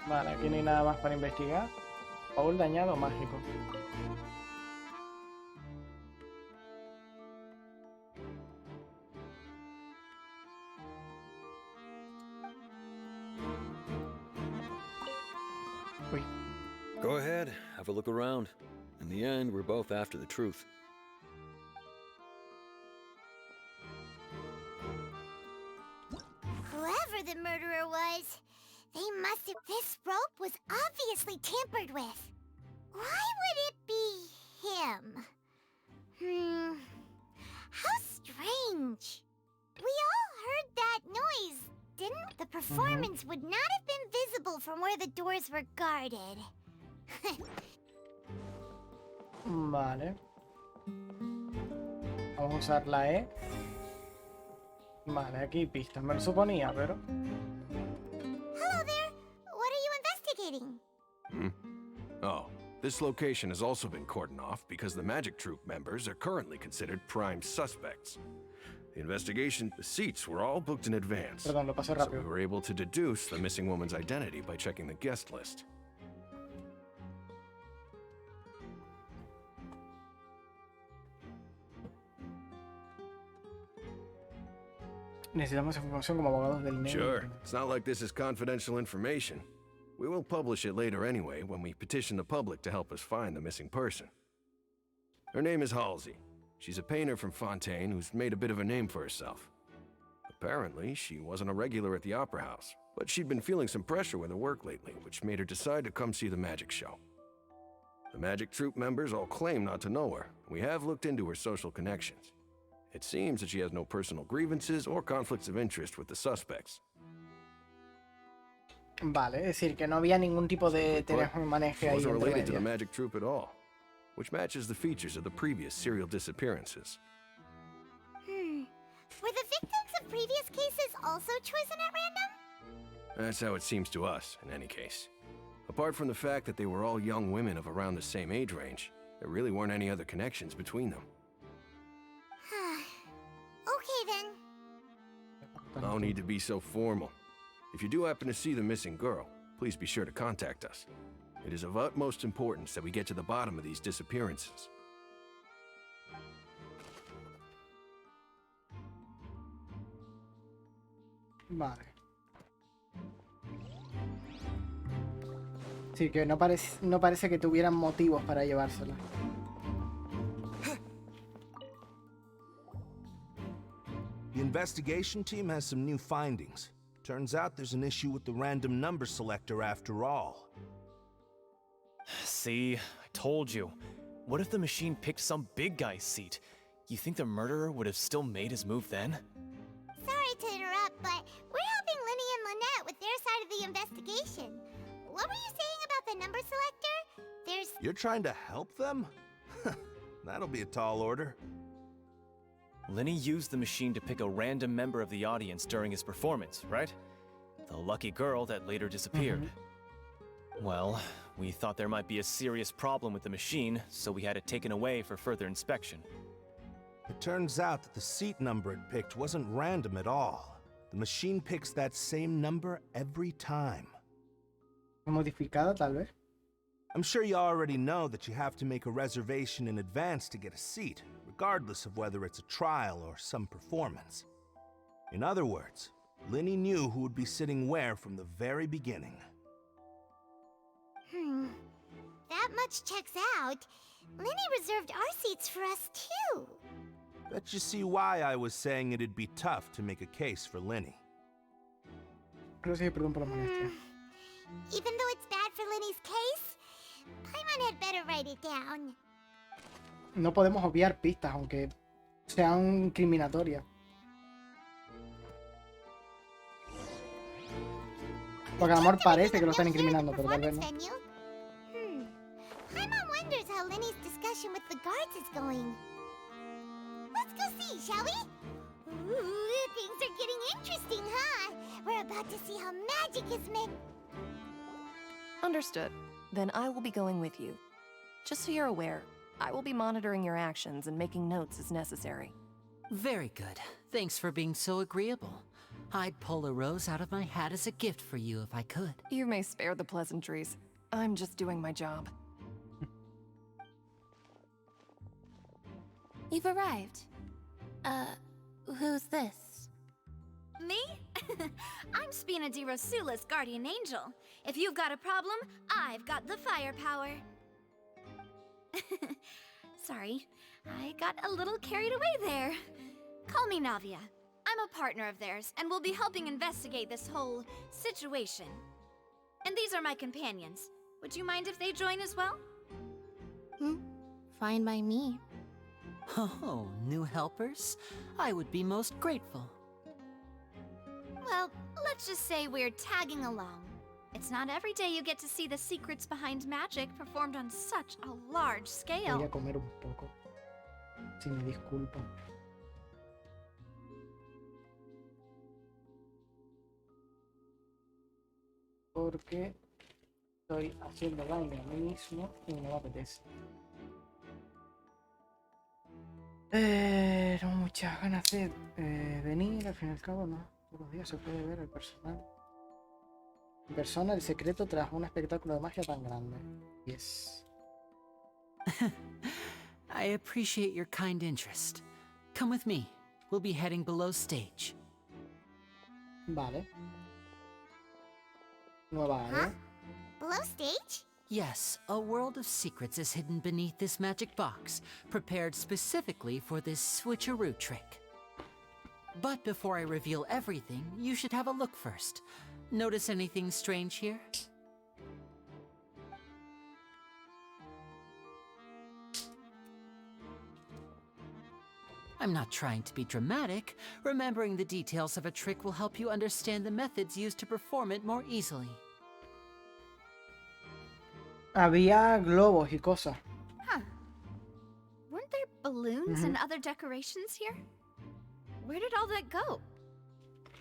Vale, aquí no hay nada más para investigar. Baúl dañado mágico. Go ahead, have a look around. In the end, we're both after the truth. Whoever the murderer was, they must have... This rope was obviously tampered with. Why would it be him? How strange. We all heard that noise, didn't? The performance would not have been visible from where the doors were guarded. Vale. Vamos a usar la E. Vale, aquí pistas. Me lo suponía, pero... Hello there. What are you investigating? Oh, this location has also been cordoned off because the Magic Troupe members are currently considered prime suspects. The investigation, the seats were all booked in advance. Perdón, lo pasé So rápido. we were able to deduce the missing woman's identity by checking the guest list. Necesitamos información como abogados del negro. Sure, it's not like this is confidential information. We will publish it later anyway when we petition the public to help us find the missing person. Her name is Halsey. She's a painter from Fontaine who's made a bit of a name for herself. Apparently, she wasn't a regular at the Opera House, but she'd been feeling some pressure with her work lately, which made her decide to come see the magic show. The Magic Troupe members all claim not to know her. We have looked into her social connections. It seems that she has no personal grievances or conflicts of interest with the suspects. Vale, es decir, que no había ningún tipo de maneje She ahí wasn't entre related to the medias. Magic Troupe at all, which matches the features of the previous serial disappearances. Were the victims of previous cases also chosen at random? That's how it seems to us, in any case. Apart from the fact that they were all young women of around the same age range, there really weren't any other connections between them. Okay then. No need to be so formal. If you do happen to see the missing girl, please be sure to contact us. It is of utmost importance that we get to the bottom of these disappearances. Vale. Sí, que no parece que tuvieran motivos para llevársela. The investigation team has some new findings. Turns out there's an issue with the random number selector after all. See, I told you. What if the machine picked some big guy's seat? You think the murderer would have still made his move then? Sorry to interrupt, but we're helping Linny and Lynette with their side of the investigation. What were you saying about the number selector? You're trying to help them? That'll be a tall order. Linny used the machine to pick a random member of the audience during his performance, right? The lucky girl that later disappeared. Well, we thought there might be a serious problem with the machine, so we had it taken away for further inspection. It turns out that the seat number it picked wasn't random at all. The machine picks that same number every time. Modificada, tal vez. I'm sure you already know that you have to make a reservation in advance to get a seat, regardless of whether it's a trial or some performance. In other words, Linny knew who would be sitting where from the very beginning. That much checks out. Lenny reserved our seats for us too. Bet you see why I was saying it'd be tough to make a case for Linny. Gracias y perdón por la molestia. Even though it's bad for Lenny's case, Paimon had better write it down. No podemos obviar pistas, aunque sean incriminatorias. Porque a lo mejor parece que lo están incriminando, pero tal vez no. Paimon wonders how Lenny's discussion with the guards is going. Let's go see, shall we? Ooh, things are getting interesting, huh? We're about to see how magic is meant. Understood. Then I will be going with you. Just so you're aware, I will be monitoring your actions and making notes as necessary. Very good. Thanks for being so agreeable. I'd pull a rose out of my hat as a gift for you if I could. You may spare the pleasantries. I'm just doing my job. You've arrived. Who's this? Me? I'm Spina di Rosula's guardian angel. If you've got a problem, I've got the firepower. Sorry, I got a little carried away there. Call me Navia. I'm a partner of theirs, and will be helping investigate this whole situation. And these are my companions. Would you mind if they join as well? Fine by me. Oh, new helpers? I would be most grateful. Well, let's just say we're tagging along. It's not every day you get to see the secrets behind magic performed on such a large scale. Voy a comer un poco. Si me disculpa. Porque estoy haciendo daño a mí mismo y no me apetece. No muchas ganas de venir, al fin y al cabo, no. Todos los días se puede ver el personal. En persona, el secreto tras un espectáculo de magia tan grande. Yes. I appreciate your kind interest. Come with me. We'll be heading below stage. Vale. Nueva área. Below stage? Yes, a world of secrets is hidden beneath this magic box, prepared specifically for this switcheroo trick. But before I reveal everything, you should have a look first. Notice anything strange here? I'm not trying to be dramatic. Remembering the details of a trick will help you understand the methods used to perform it more easily. Había globos y cosas. Huh. Weren't there balloons and other decorations here? Where did all that go?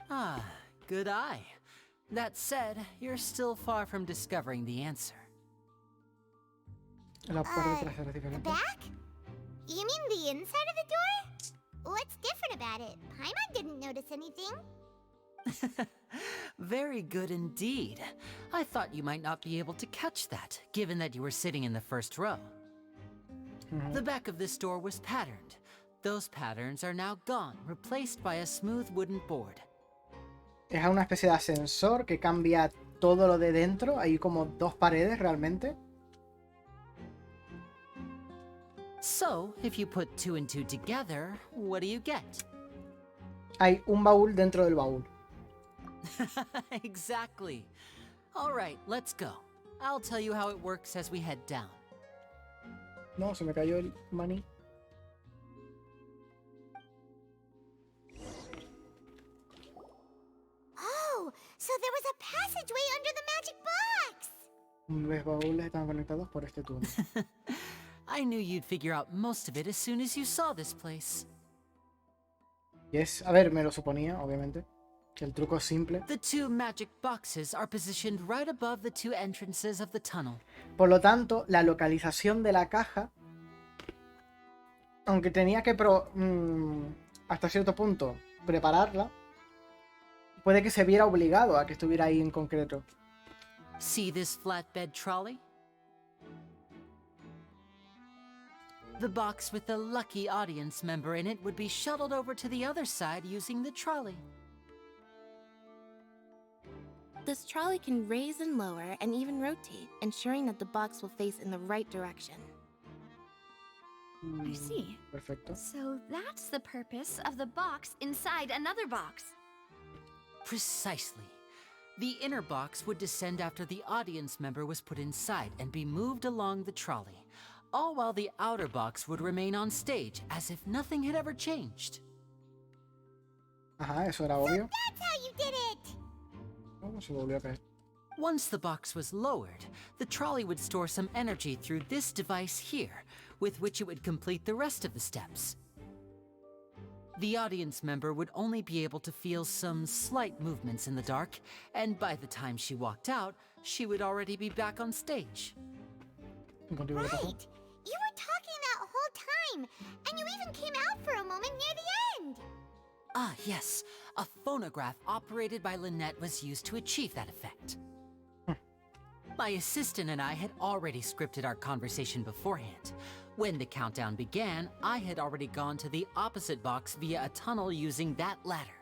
Ah, good eye. That said, you're still far from discovering the answer. La parte trasera es diferente. Back? You mean the inside of the door? What's different about it? Paimon didn't notice anything. Very good indeed. I thought you might not be able to catch that, given that you were sitting in the first row. The back of this door was patterned. Those patterns are now gone, replaced by a smooth wooden board. Es una especie de ascensor que cambia todo lo de dentro. Hay como dos paredes realmente. So, if you put two and two together, what do you get? Hay un baúl dentro del baúl. Exactly. All right, let's go. I'll tell you how it works as we head down. No, se me cayó el maní. Oh, so there was a passageway under the magic box. Los baúles están conectados por este túnel. I knew you'd figure out most of it as soon as you saw this place. Yes, a ver, me lo suponía, obviamente. Que el truco es simple. The two magic boxes are positioned right above the two entrances of the tunnel. Por lo tanto, la localización de la caja, aunque tenía que hasta cierto punto prepararla, puede que se viera obligado a que estuviera ahí en concreto. See this flatbed trolley? The box with the lucky audience member in it would be shuttled over to the other side using the trolley. This trolley can raise and lower and even rotate, ensuring that the box will face in the right direction. I see. Perfecto. So that's the purpose of the box inside another box. Precisely. The inner box would descend after the audience member was put inside and be moved along the trolley, all while the outer box would remain on stage as if nothing had ever changed. Ajá, eso era obvio. That's how you did it! Oh, se volvió a caer. Once the box was lowered, the trolley would store some energy through this device here, with which it would complete the rest of the steps. The audience member would only be able to feel some slight movements in the dark, and by the time she walked out, she would already be back on stage. Right! You were talking that whole time, and you even came out for a moment near the end! Ah, yes. A phonograph operated by Lynette was used to achieve that effect. My assistant and I had already scripted our conversation beforehand. When the countdown began, I had already gone to the opposite box via a tunnel using that ladder.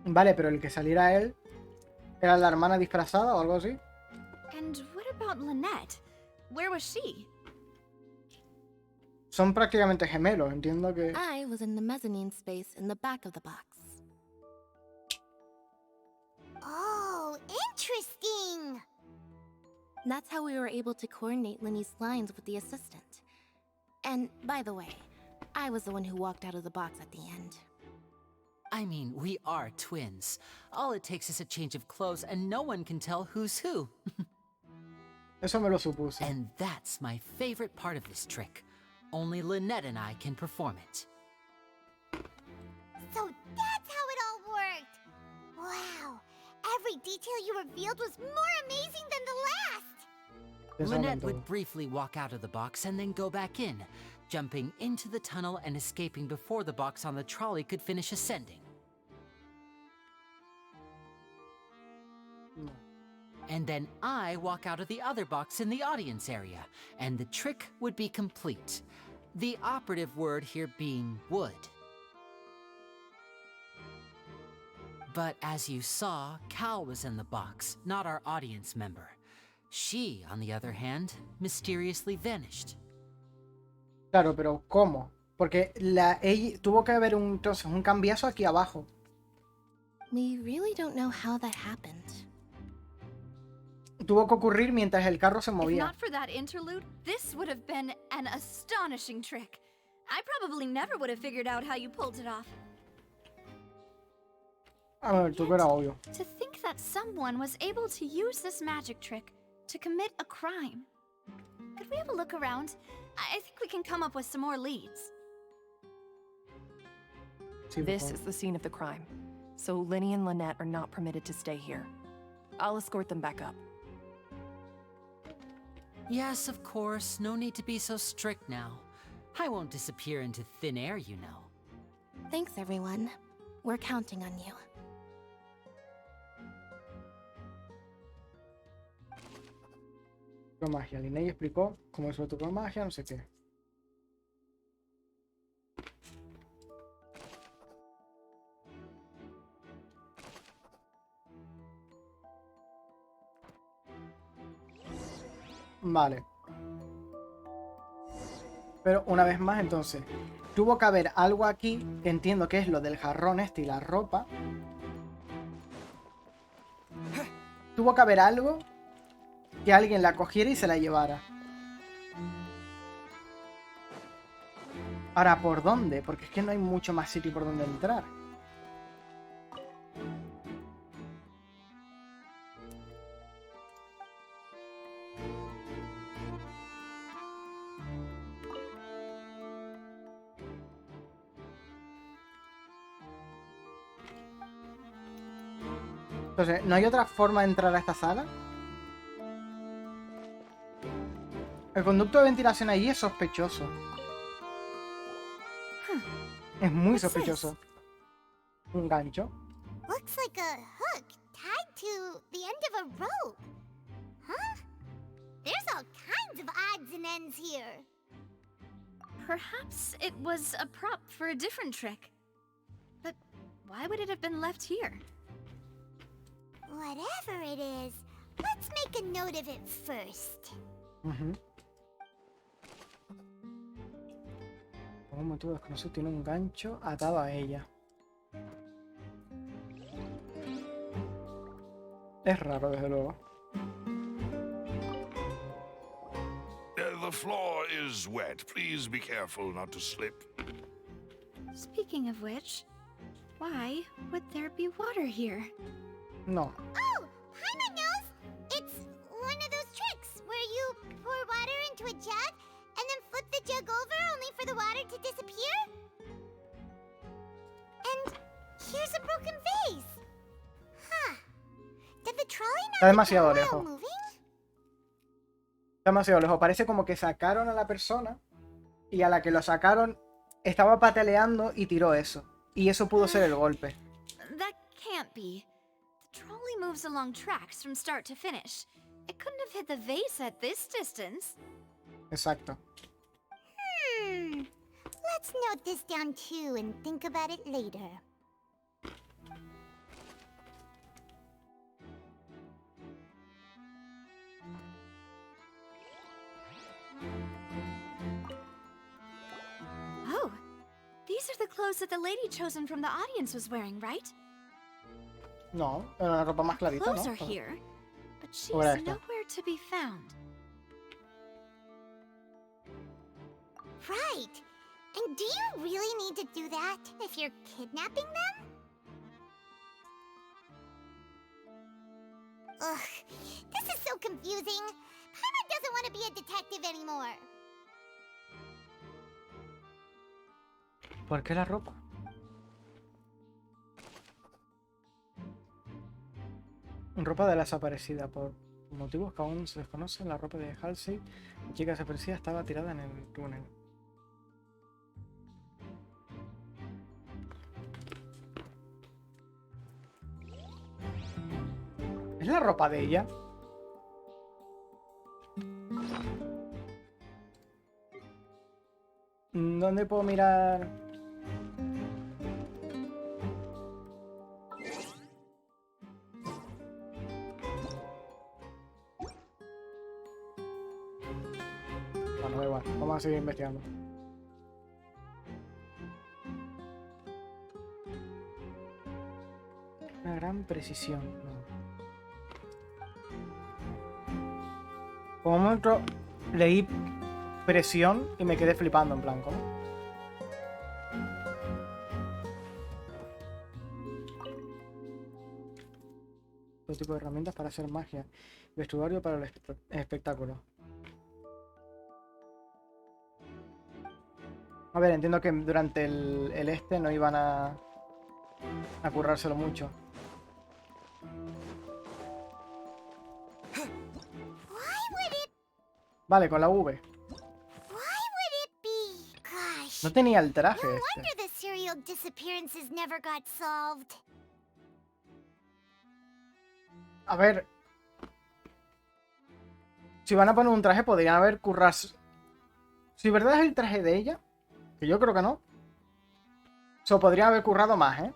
Vale, pero el que saliera él era la hermana disfrazada o algo así. And what about Lynette? Where was she? Son prácticamente gemelos, entiendo que... I was in the mezzanine space in the back of the box. Oh, interesting! That's how we were able to coordinate Linny's lines with the assistant. And, by the way, I was the one who walked out of the box at the end. I mean, we are twins. All it takes is a change of clothes and no one can tell who's who. Eso me lo supuse. And that's my favorite part of this trick. Only Lynette and I can perform it. So that's how it all worked! Wow! Every detail you revealed was more amazing than the last! Lynette would briefly walk out of the box and then go back in, jumping into the tunnel and escaping before the box on the trolley could finish ascending. And then I walk out of the other box in the audience area, and the trick would be complete. The operative word here being would. But as you saw, Cal was in the box, not our audience member. She, on the other hand, mysteriously vanished. Claro, pero ¿cómo? Porque ella tuvo que haber entonces un cambiazo aquí abajo. We really don't know how that happened. Tuvo que ocurrir mientras el carro se If movía. not for that interlude, this would have been an astonishing trick. I probably never would have figured out how you pulled it off. A ver, tú que era obvio. To think that someone was able to use this magic trick to commit a crime. Could we have a look around? I think we can come up with some more leads. This is the scene of the crime, so Linny and Lynette are not permitted to stay here. I'll escort them back up. Yes, of course. No need to be so strict now. I won't disappear into thin air, you know. Thanks, everyone. We're counting on you. Magia. Linnea explicó cómo es su truco de magia, no sé qué. Vale. Pero una vez más, entonces, tuvo que haber algo aquí, que entiendo que es lo del jarrón este y la ropa. Tuvo que haber algo que alguien la cogiera y se la llevara. Ahora, ¿por dónde? Porque es que no hay mucho más sitio por donde entrar. Entonces, ¿no hay otra forma de entrar a esta sala? El conducto de ventilación allí es sospechoso. Es muy sospechoso. Un gancho. Looks like a hook tied to the end of a rope. Huh? There's all kinds of odds and ends here. Perhaps it was a prop for a different trick. But why would it have been left here? Whatever it is, let's make a note of it first. Por un motivo desconocido tiene un gancho atado a ella. Es raro, desde luego. The floor is wet. Please be careful not to slip. Speaking of which, why would there be water here? No. Oh, Paimon knows! It's one of those tricks where you pour water into a jug and then flip the jug over only for the water to disappear. And here's a broken vase. Huh. Did the trolley Está not demasiado get lejos. moving? Está demasiado lejos. Parece como que sacaron a la persona y a la que lo sacaron estaba pataleando y tiró eso. Y eso pudo ser el golpe. That can't be. The trolley moves along tracks from start to finish. It couldn't have hit the vase at this distance. Exacto. Let's note this down too and think about it later. Oh, these are the clothes that the lady chosen from the audience was wearing, right? No, era una ropa más clarita, Clothes ¿no? are here, but she's ¿O era esta? nowhere to be found. Right. And do you really need to do that if you're kidnapping them? Ugh, this is so confusing. Paimon doesn't want to be a detective anymore. ¿Por qué la ropa? Ropa de la desaparecida. Por motivos que aún se desconocen, la ropa de Halsey, la chica desaparecida, estaba tirada en el túnel. ¿Es la ropa de ella? ¿Dónde puedo mirar? Bueno, da igual, vamos a seguir investigando. Una gran precisión. Como un momento leí presión y me quedé flipando en plan, ¿cómo? Todo tipo de herramientas para hacer magia. Vestuario para el espectáculo. A ver, entiendo que durante el este no iban a currárselo mucho. Vale, con la V. No tenía el traje No este. wonder the serial disappearances never got solved. A ver. Si van a poner un traje, podrían haber currado. Si verdad es el traje de ella, que yo creo que no. Se lo podrían haber currado más, ¿eh?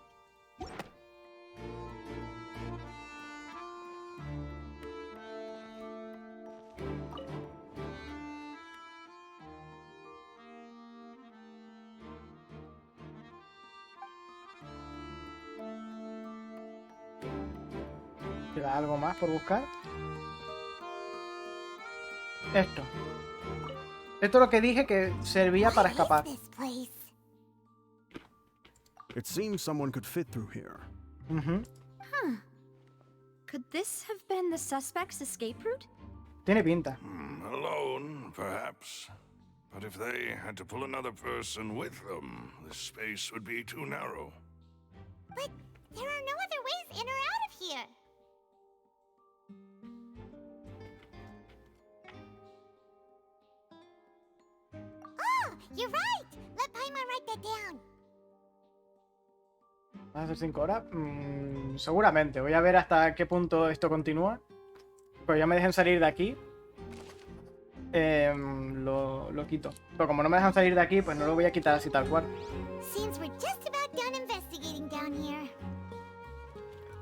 ¿Queda algo más por buscar? Esto. Esto es lo que dije que servía para escapar. It seems someone could fit through here. Huh. Could this have been the suspect's escape route? Tiene pinta. Alone, perhaps. But if they had to pull another person with them, the space would be too narrow. But there are no other ways in or out of here. Oh, you're right. Let Paimon write that down. ¿Vas a hacer 5 horas? Seguramente. Voy a ver hasta qué punto esto continúa. Pues ya me dejen salir de aquí. Lo quito. Pero como no me dejan salir de aquí, pues no lo voy a quitar así tal cual. Seems we're just about done investigating down here.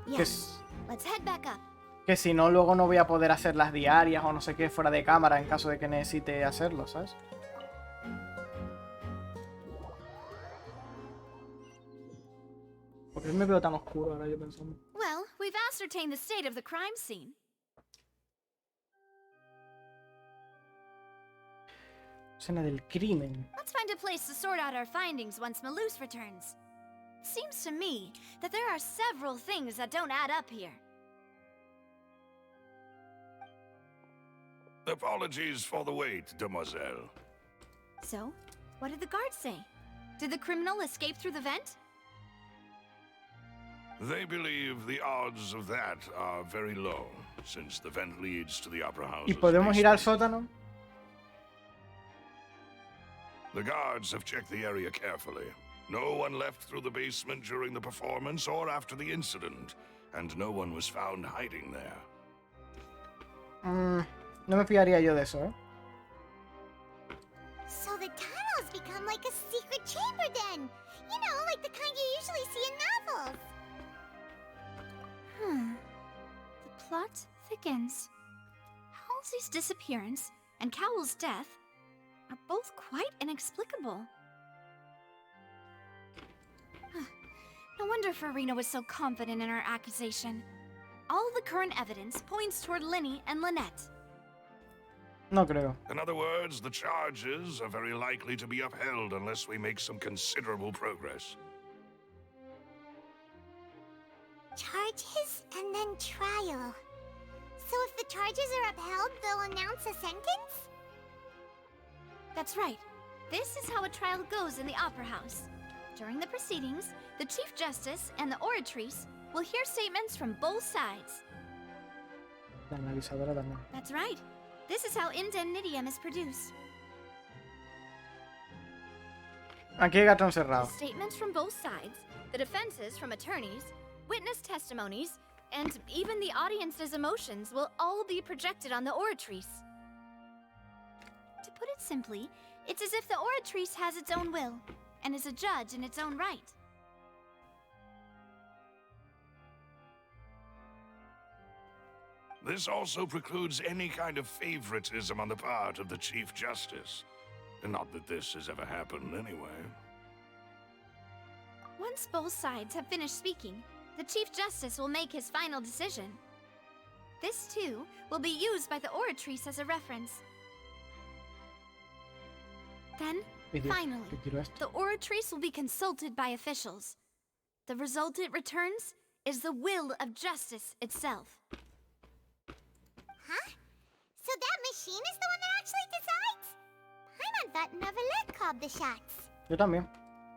Yes. Let's head back up. Que si no, luego no voy a poder hacer las diarias o no sé qué fuera de cámara en caso de que necesite hacerlo, ¿sabes? ¿Por qué me veo tan oscuro ahora yo pensando? Well, we've ascertained the state of the crime scene. Escena del crimen. Let's find a place to sort out our findings once Malouse returns. Seems to me that there are several things that don't add up here. Apologies for the wait, demoiselle. So, what did the guards say? Did the criminal escape through the vent? They believe the odds of that are very low, since the vent leads to the opera house. ¿Y podemos ir al sótano? The guards have checked the area carefully. No one left through the basement during the performance or after the incident, and no one was found hiding there. No me fiaría yo de eso, ¿eh? So the tunnels become like a secret chamber then. You know, like the kind you usually see in novels. The plot thickens. Halsey's disappearance and Cowell's death are both quite inexplicable. No wonder Farina was so confident in her accusation. All the current evidence points toward Linny and Lynette. No creo. In other words, the charges are very likely to be upheld unless we make some considerable progress. Charges and then trial. So if the charges are upheld, they'll announce a sentence? That's right. This is how a trial goes in the Opera House. During the proceedings, the Chief Justice and the oratrice will hear statements from both sides. La analizadora también. That's right. This is how indemnitium is produced. Aquí hay gato encerrado. The statements from both sides, the defenses from attorneys, witness testimonies, and even the audience's emotions will all be projected on the oratrice. To put it simply, it's as if the oratrice has its own will, and is a judge in its own right. This also precludes any kind of favoritism on the part of the Chief Justice. And not that this has ever happened anyway. Once both sides have finished speaking, the Chief Justice will make his final decision. This, too, will be used by the oratrice as a reference. Then, finally, the oratrice will be consulted by officials. The result it returns is the will of justice itself. Huh? So that machine is the one that actually decides? I thought Neverlet called the shots. Yo también.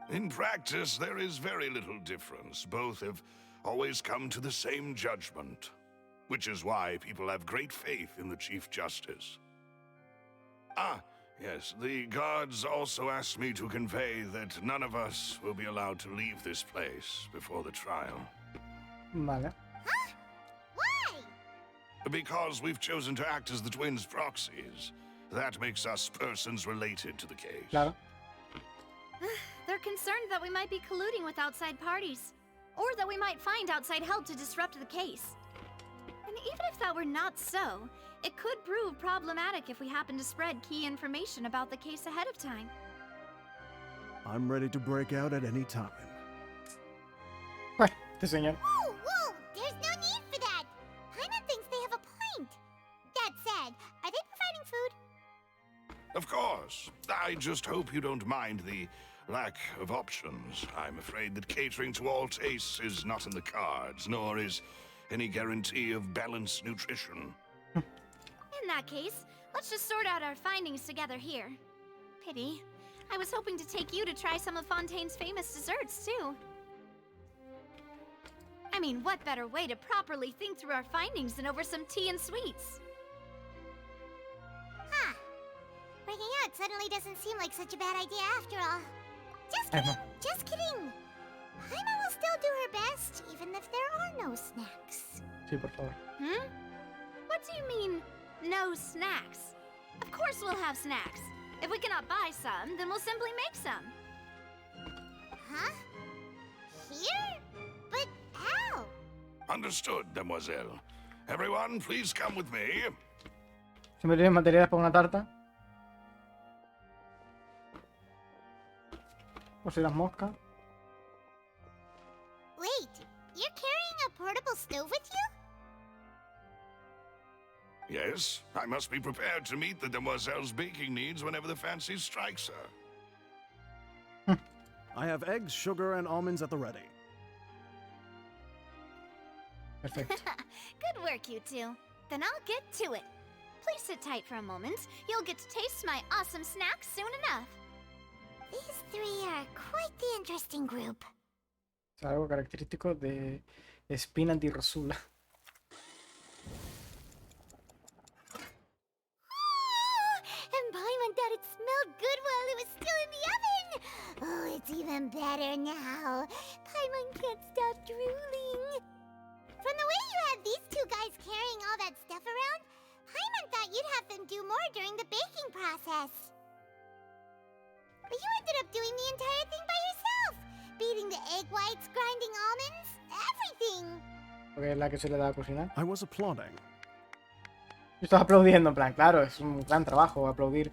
In practice, there is very little difference. Both have always come to the same judgment, which is why people have great faith in the Chief Justice. Ah, yes, the guards also asked me to convey that none of us will be allowed to leave this place before the trial. Vale. Huh? Why? Because we've chosen to act as the twins' proxies. That makes us persons related to the case. Claro. They're concerned that we might be colluding with outside parties, or that we might find outside help to disrupt the case. And even if that were not so, it could prove problematic if we happen to spread key information about the case ahead of time. I'm ready to break out at any time. Este señor. Whoa, whoa! There's no need for that! Paimon thinks they have a point. That said, are they providing food? Of course. I just hope you don't mind the lack of options. I'm afraid that catering to all tastes is not in the cards, nor is any guarantee of balanced nutrition. In that case, let's just sort out our findings together here. Pity. I was hoping to take you to try some of Fontaine's famous desserts, too. I mean, what better way to properly think through our findings than over some tea and sweets? Huh. Breaking out suddenly doesn't seem like such a bad idea after all. Just kidding! Just kidding! Paimon will still do her best, even if there are no snacks. Sí, por favor. Hmm? What do you mean, no snacks? Of course we'll have snacks. If we cannot buy some, then we'll simply make some. Huh? Here? But how? Understood, demoiselle. Everyone, please come with me. Siempre tienes materiales para una tarta. Por si las moscas. Wait, you're carrying a portable stove with you? Yes, I must be prepared to meet the demoiselle's baking needs whenever the fancy strikes her. I have eggs, sugar, and almonds at the ready. Perfect. Good work, you two. Then I'll get to it. Please sit tight for a moment. You'll get to taste my awesome snacks soon enough. These three are quite the interesting group. Es algo característico de Espina di Rosula. And Paimon thought it smelled good while it was still in the oven. Oh, it's even better now. Paimon can't stop drooling. From the way you had these two guys carrying all that stuff around, Paimon thought you'd have them do more during the baking process. But you ended up doing the entire thing by yourself. Beating the egg whites, grinding almonds, everything. Porque es la que se le da a cocinar. I was applauding. Yo estaba aplaudiendo, en plan, claro, es un gran trabajo aplaudir.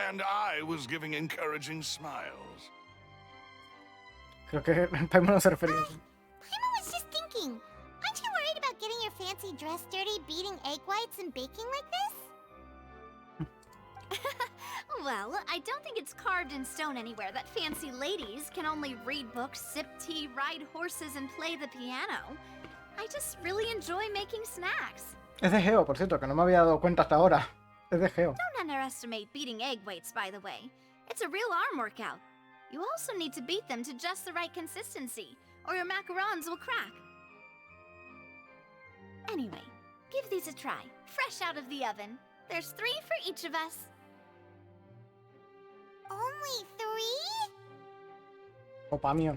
And I was giving encouraging smiles. Creo que Paimon no se refería a eso. Paimon was just thinking, aren't you worried about getting your fancy dress dirty beating egg whites and baking like this? Well, I don't think it's carved in stone anywhere that fancy ladies can only read books, sip tea, ride horses, and play the piano. I just really enjoy making snacks. Es de Geo, por cierto, que no me había dado cuenta hasta ahora. Es de Geo. Don't underestimate beating egg whites, by the way. It's a real arm workout. You also need to beat them to just the right consistency, or your macarons will crack. Anyway, give these a try, fresh out of the oven. There's 3 for each of us. Only 3? Opa mío.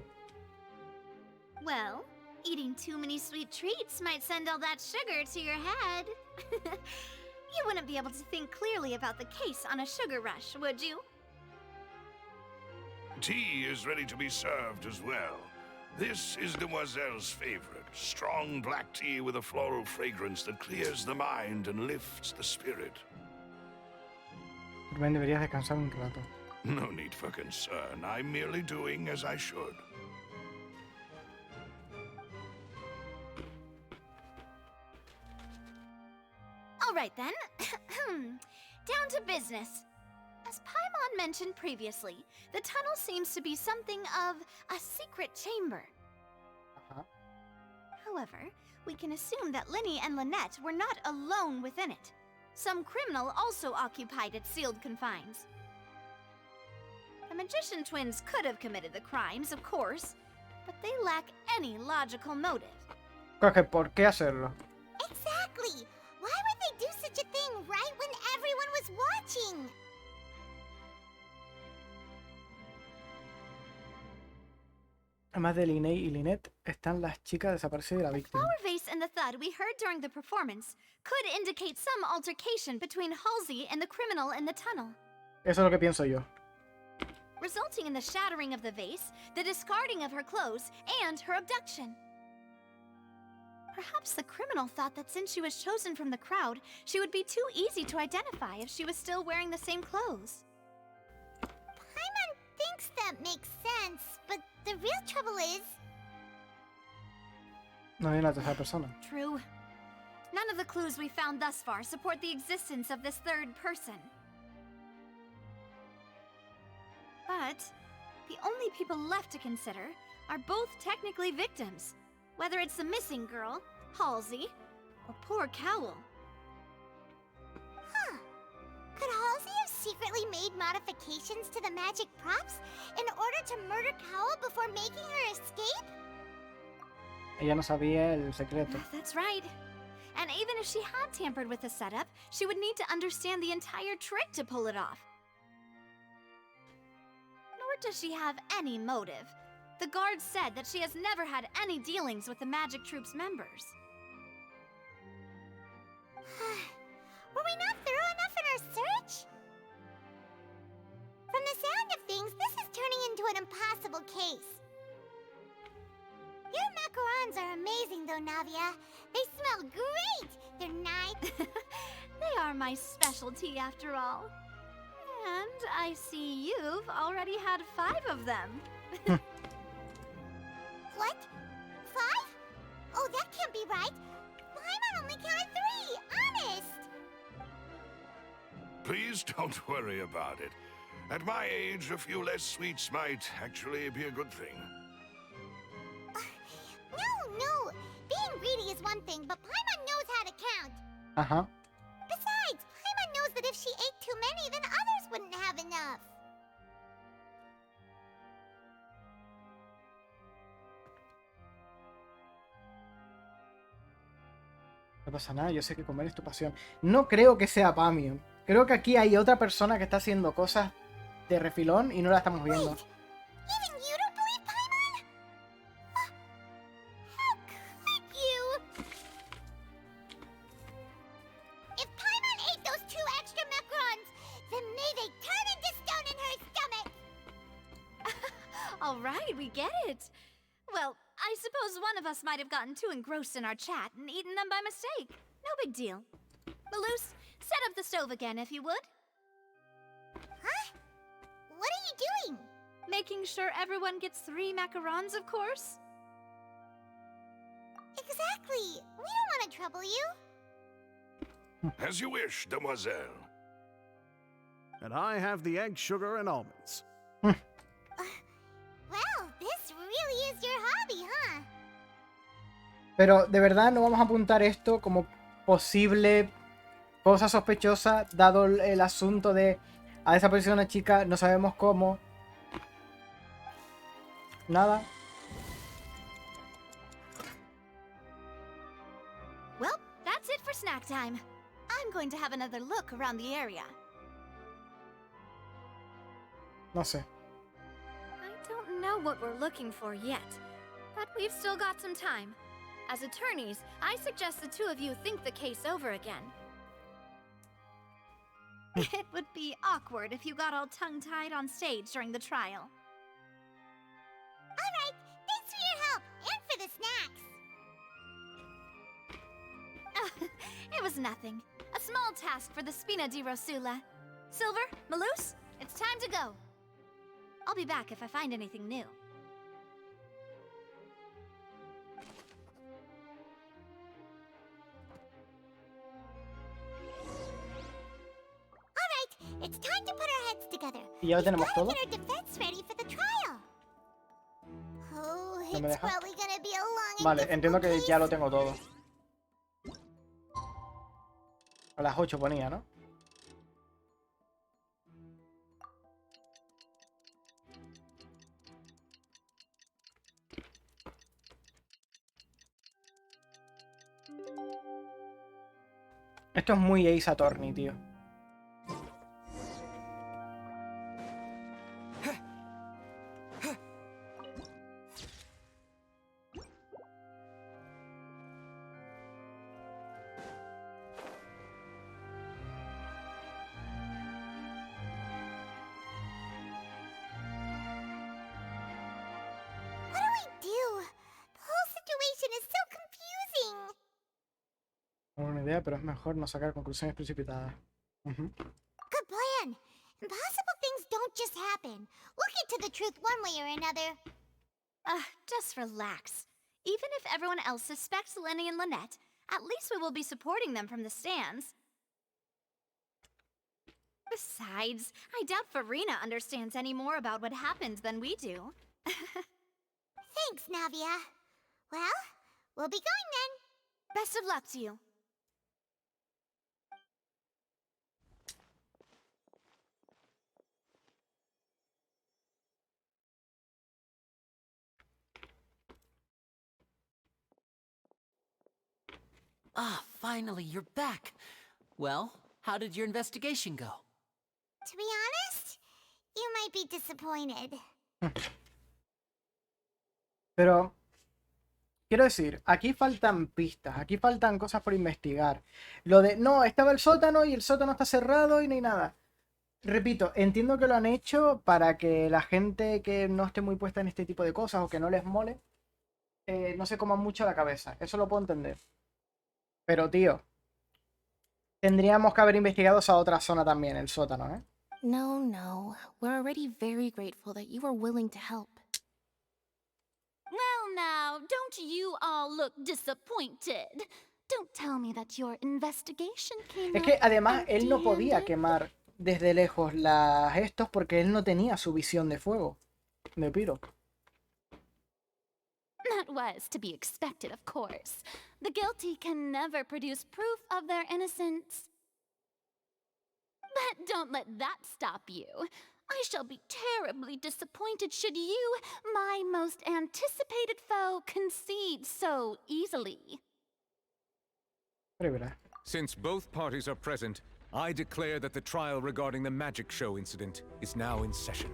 Well, eating too many sweet treats might send all that sugar to your head. You wouldn't be able to think clearly about the case on a sugar rush, would you? Tea is ready to be served as well. This is Demoiselle's favorite, strong black tea with a floral fragrance that clears the mind and lifts the spirit. Rubén, deberías descansar un rato. No need for concern. I'm merely doing as I should. All right then. Down to business. As Paimon mentioned previously, the tunnel seems to be something of a secret chamber. However, we can assume that Linny and Lynette were not alone within it. Some criminal also occupied its sealed confines. The magician twins could have committed the crimes, of course, but they lack any logical motive. ¿Por qué hacerlo? Exactly! Why would they do such a thing right when everyone was watching? Además de Linnea y Lynette, están las chicas desaparecidas de la víctima. The flower vase and the thud we heard during the performance could indicate some altercation between Halsey and the criminal in the tunnel, Eso es lo que pienso yo. resulting in the shattering of the vase, the discarding of her clothes, and her abduction. Perhaps the criminal thought that since she was chosen from the crowd, she would be too easy to identify if she was still wearing the same clothes. Paimon thinks that makes sense, but the real trouble is... No hay una tercera persona. True. None of the clues we found thus far support the existence of this third person. But the only people left to consider are both technically victims, whether it's the missing girl, Halsey, or poor Cowell. Huh. Could Halsey have secretly made modifications to the magic props in order to murder Cowell before making her escape? Ella no sabía el secreto. That's right. And even if she had tampered with the setup, she would need to understand the entire trick to pull it off. Nor does she have any motive. The guard said that she has never had any dealings with the Magic Troop's members. Were we not thorough enough in our search? From the sound of things, this is turning into an impossible case. Your macarons are amazing, though, Navia. They smell great! They're nice. They are my specialty, after all. And I see you've already had 5 of them. What? 5? Oh, that can't be right. Paimon only counted 3, honest! Please don't worry about it. At my age, a few less sweets might actually be a good thing. No. Being greedy is one thing, but Paimon knows how to count. Ajá. Besides, Paimon knows that if she ate too many, then others wouldn't have enough. No pasa nada, yo sé que comer es tu pasión. No creo que sea Pamion. Creo que aquí hay otra persona que está haciendo cosas de refilón y no la estamos viendo. Even you don't believe Paimon? How could you? If Paimon ate those 2 extra macarons, then may they turn into stone in her stomach! All right, we get it. Well, I suppose one of us might have gotten too engrossed in our chat and eaten them by mistake. No big deal. Malus, set up the stove again, if you would. Huh? What are you doing? Making sure everyone gets 3 macarons, of course. Exactly. We don't want to trouble you. As you wish, demoiselle. And I have the egg, sugar, and almonds. Well, this really is your hobby, huh? Pero de verdad no vamos a apuntar esto como posible cosa sospechosa, dado el asunto de ha desaparecido una chica, no sabemos cómo. Nada. Well, that's it for snack time. I'm going to have another look around the area. No sé. I don't know what we're looking for yet, but we've still got some time. As attorneys, I suggest the 2 of you think the case over again. It would be awkward if you got all tongue-tied on stage during the trial. All right, thanks for your help and for the snacks. It was nothing. A small task for the Spina di Rosula. Silver, Malus, it's time to go. I'll be back if I find anything new. It's time to put our heads together. ¿Y ya lo tenemos todo? Get our defense ready for the trial. Oh, ¿No me it's deja? probably gonna be a long and Vale, difficult entiendo que case. ya lo tengo todo. A las 8 ponía, ¿no? Esto es muy Ace Attorney, tío. What do we do? The whole situation is so confusing. No tengo una idea, pero es mejor no sacar conclusiones precipitadas. Ujú. Good plan. Impossible things don't just happen. We'll get to the truth one way or another. Just relax. Even if everyone else suspects Lenny and Lynette, at least we will be supporting them from the stands. Besides, I doubt Farina understands any more about what happened than we do. Thanks, Navia. Well, we'll be going then. Best of luck to you. Ah, finally, you're back. Well, how did your investigation go? To be honest, you might be disappointed. Pero, quiero decir, aquí faltan pistas, aquí faltan cosas por investigar. Lo de, no, estaba el sótano y el sótano está cerrado y no hay nada. Repito, entiendo que lo han hecho para que la gente que no esté muy puesta en este tipo de cosas o que no les mole, no se coman mucho la cabeza. Eso lo puedo entender. Pero, tío, tendríamos que haber investigado esa otra zona también, el sótano, ¿eh? No, no. We're already very grateful that you were willing to help. Well, now, don't you all look disappointed? Don't tell me that your investigation came Es que up además él no podía empty-handed. quemar desde lejos las estos porque él no tenía su visión de fuego. De piro. That was to be expected, of course. The guilty can never produce proof of their innocence. But don't let that stop you. I shall be terribly disappointed should you, my most anticipated foe, concede so easily. Since both parties are present, I declare that the trial regarding the magic show incident is now in session.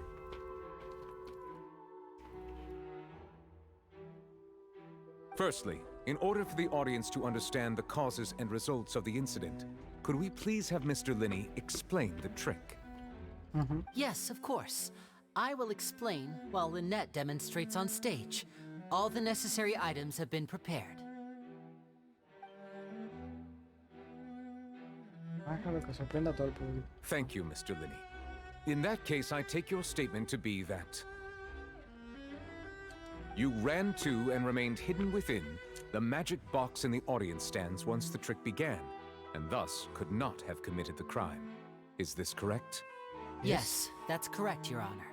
Firstly, in order for the audience to understand the causes and results of the incident, could we please have Mr. Linney explain the trick? Yes, of course. I will explain while Lynette demonstrates on stage. All the necessary items have been prepared. Thank you, Mr. Linney. In that case, I take your statement to be that you ran to and remained hidden within the magic box in the audience stands once the trick began, and thus could not have committed the crime. Is this correct? Yes, that's correct, Your Honor.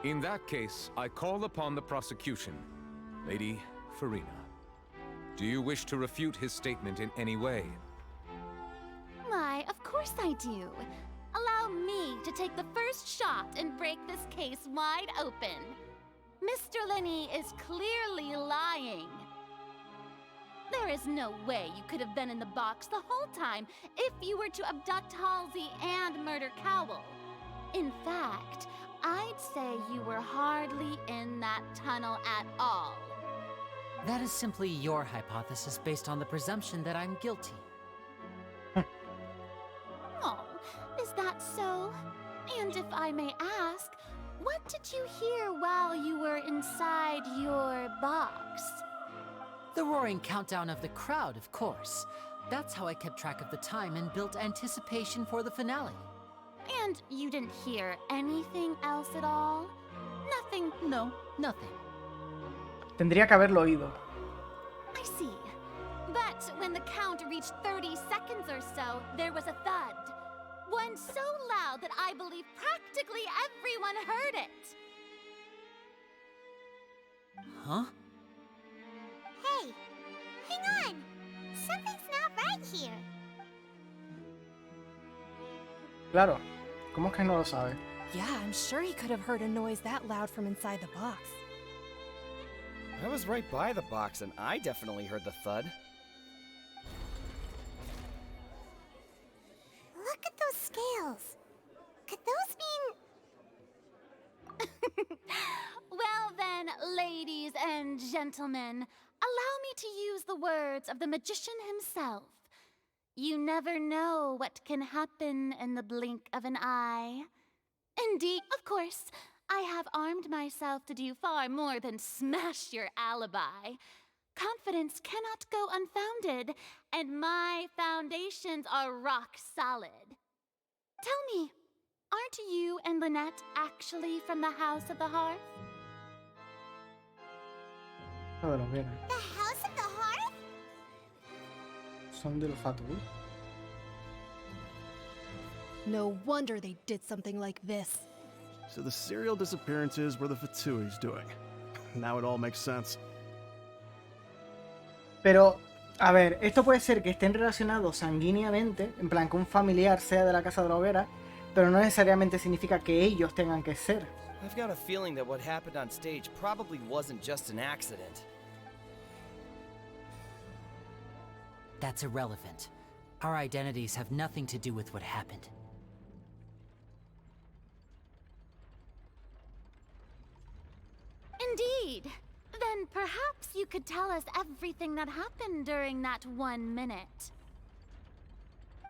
In that case, I call upon the prosecution. Lady Farina, do you wish to refute his statement in any way? Why, of course I do. Allow me to take the first shot and break this case wide open. Mr. Linney is clearly lying. There is no way you could have been in the box the whole time if you were to abduct Halsey and murder Cowell. In fact, I'd say you were hardly in that tunnel at all. That is simply your hypothesis based on the presumption that I'm guilty. Oh, is that so? And if I may ask, what did you hear while you were inside your box? The roaring countdown of the crowd, of course. That's how I kept track of the time and built anticipation for the finale. And you didn't hear anything else at all? Nothing? No, nothing. Tendría que haberlo oído. I see. But when the count reached 30 seconds or so, there was a thud. One so loud that I believe practically everyone heard it. Huh? Hey, hang on. Something's not right here. Claro. ¿Cómo es que no lo sabe? Yeah, I'm sure he could have heard a noise that loud from inside the box. I was right by the box and I definitely heard the thud. Look at those scales. Could those mean... Well then, ladies and gentlemen, allow me to use the words of the magician himself. You never know what can happen in the blink of an eye. Indeed, of course, I have armed myself to do far more than smash your alibi. Confidence cannot go unfounded, and my foundations are rock solid. Tell me, aren't you and Lynette actually from the House of the Hearth? No de los bienes. The House of the Hearth? Son del olfato. No wonder they did something like this. So the serial disappearances were the Fatsui's doing. Now it all makes sense. Pero, a ver, esto puede ser que estén relacionados sanguíneamente, en plan que un familiar sea de la casa de la hoguera, pero no necesariamente significa que ellos tengan que ser. I've got a feeling that what happened on stage probably wasn't just an accident. That's irrelevant. Our identities have nothing to do with what happened. Indeed. then perhaps you could tell us everything that happened during that 1 minute.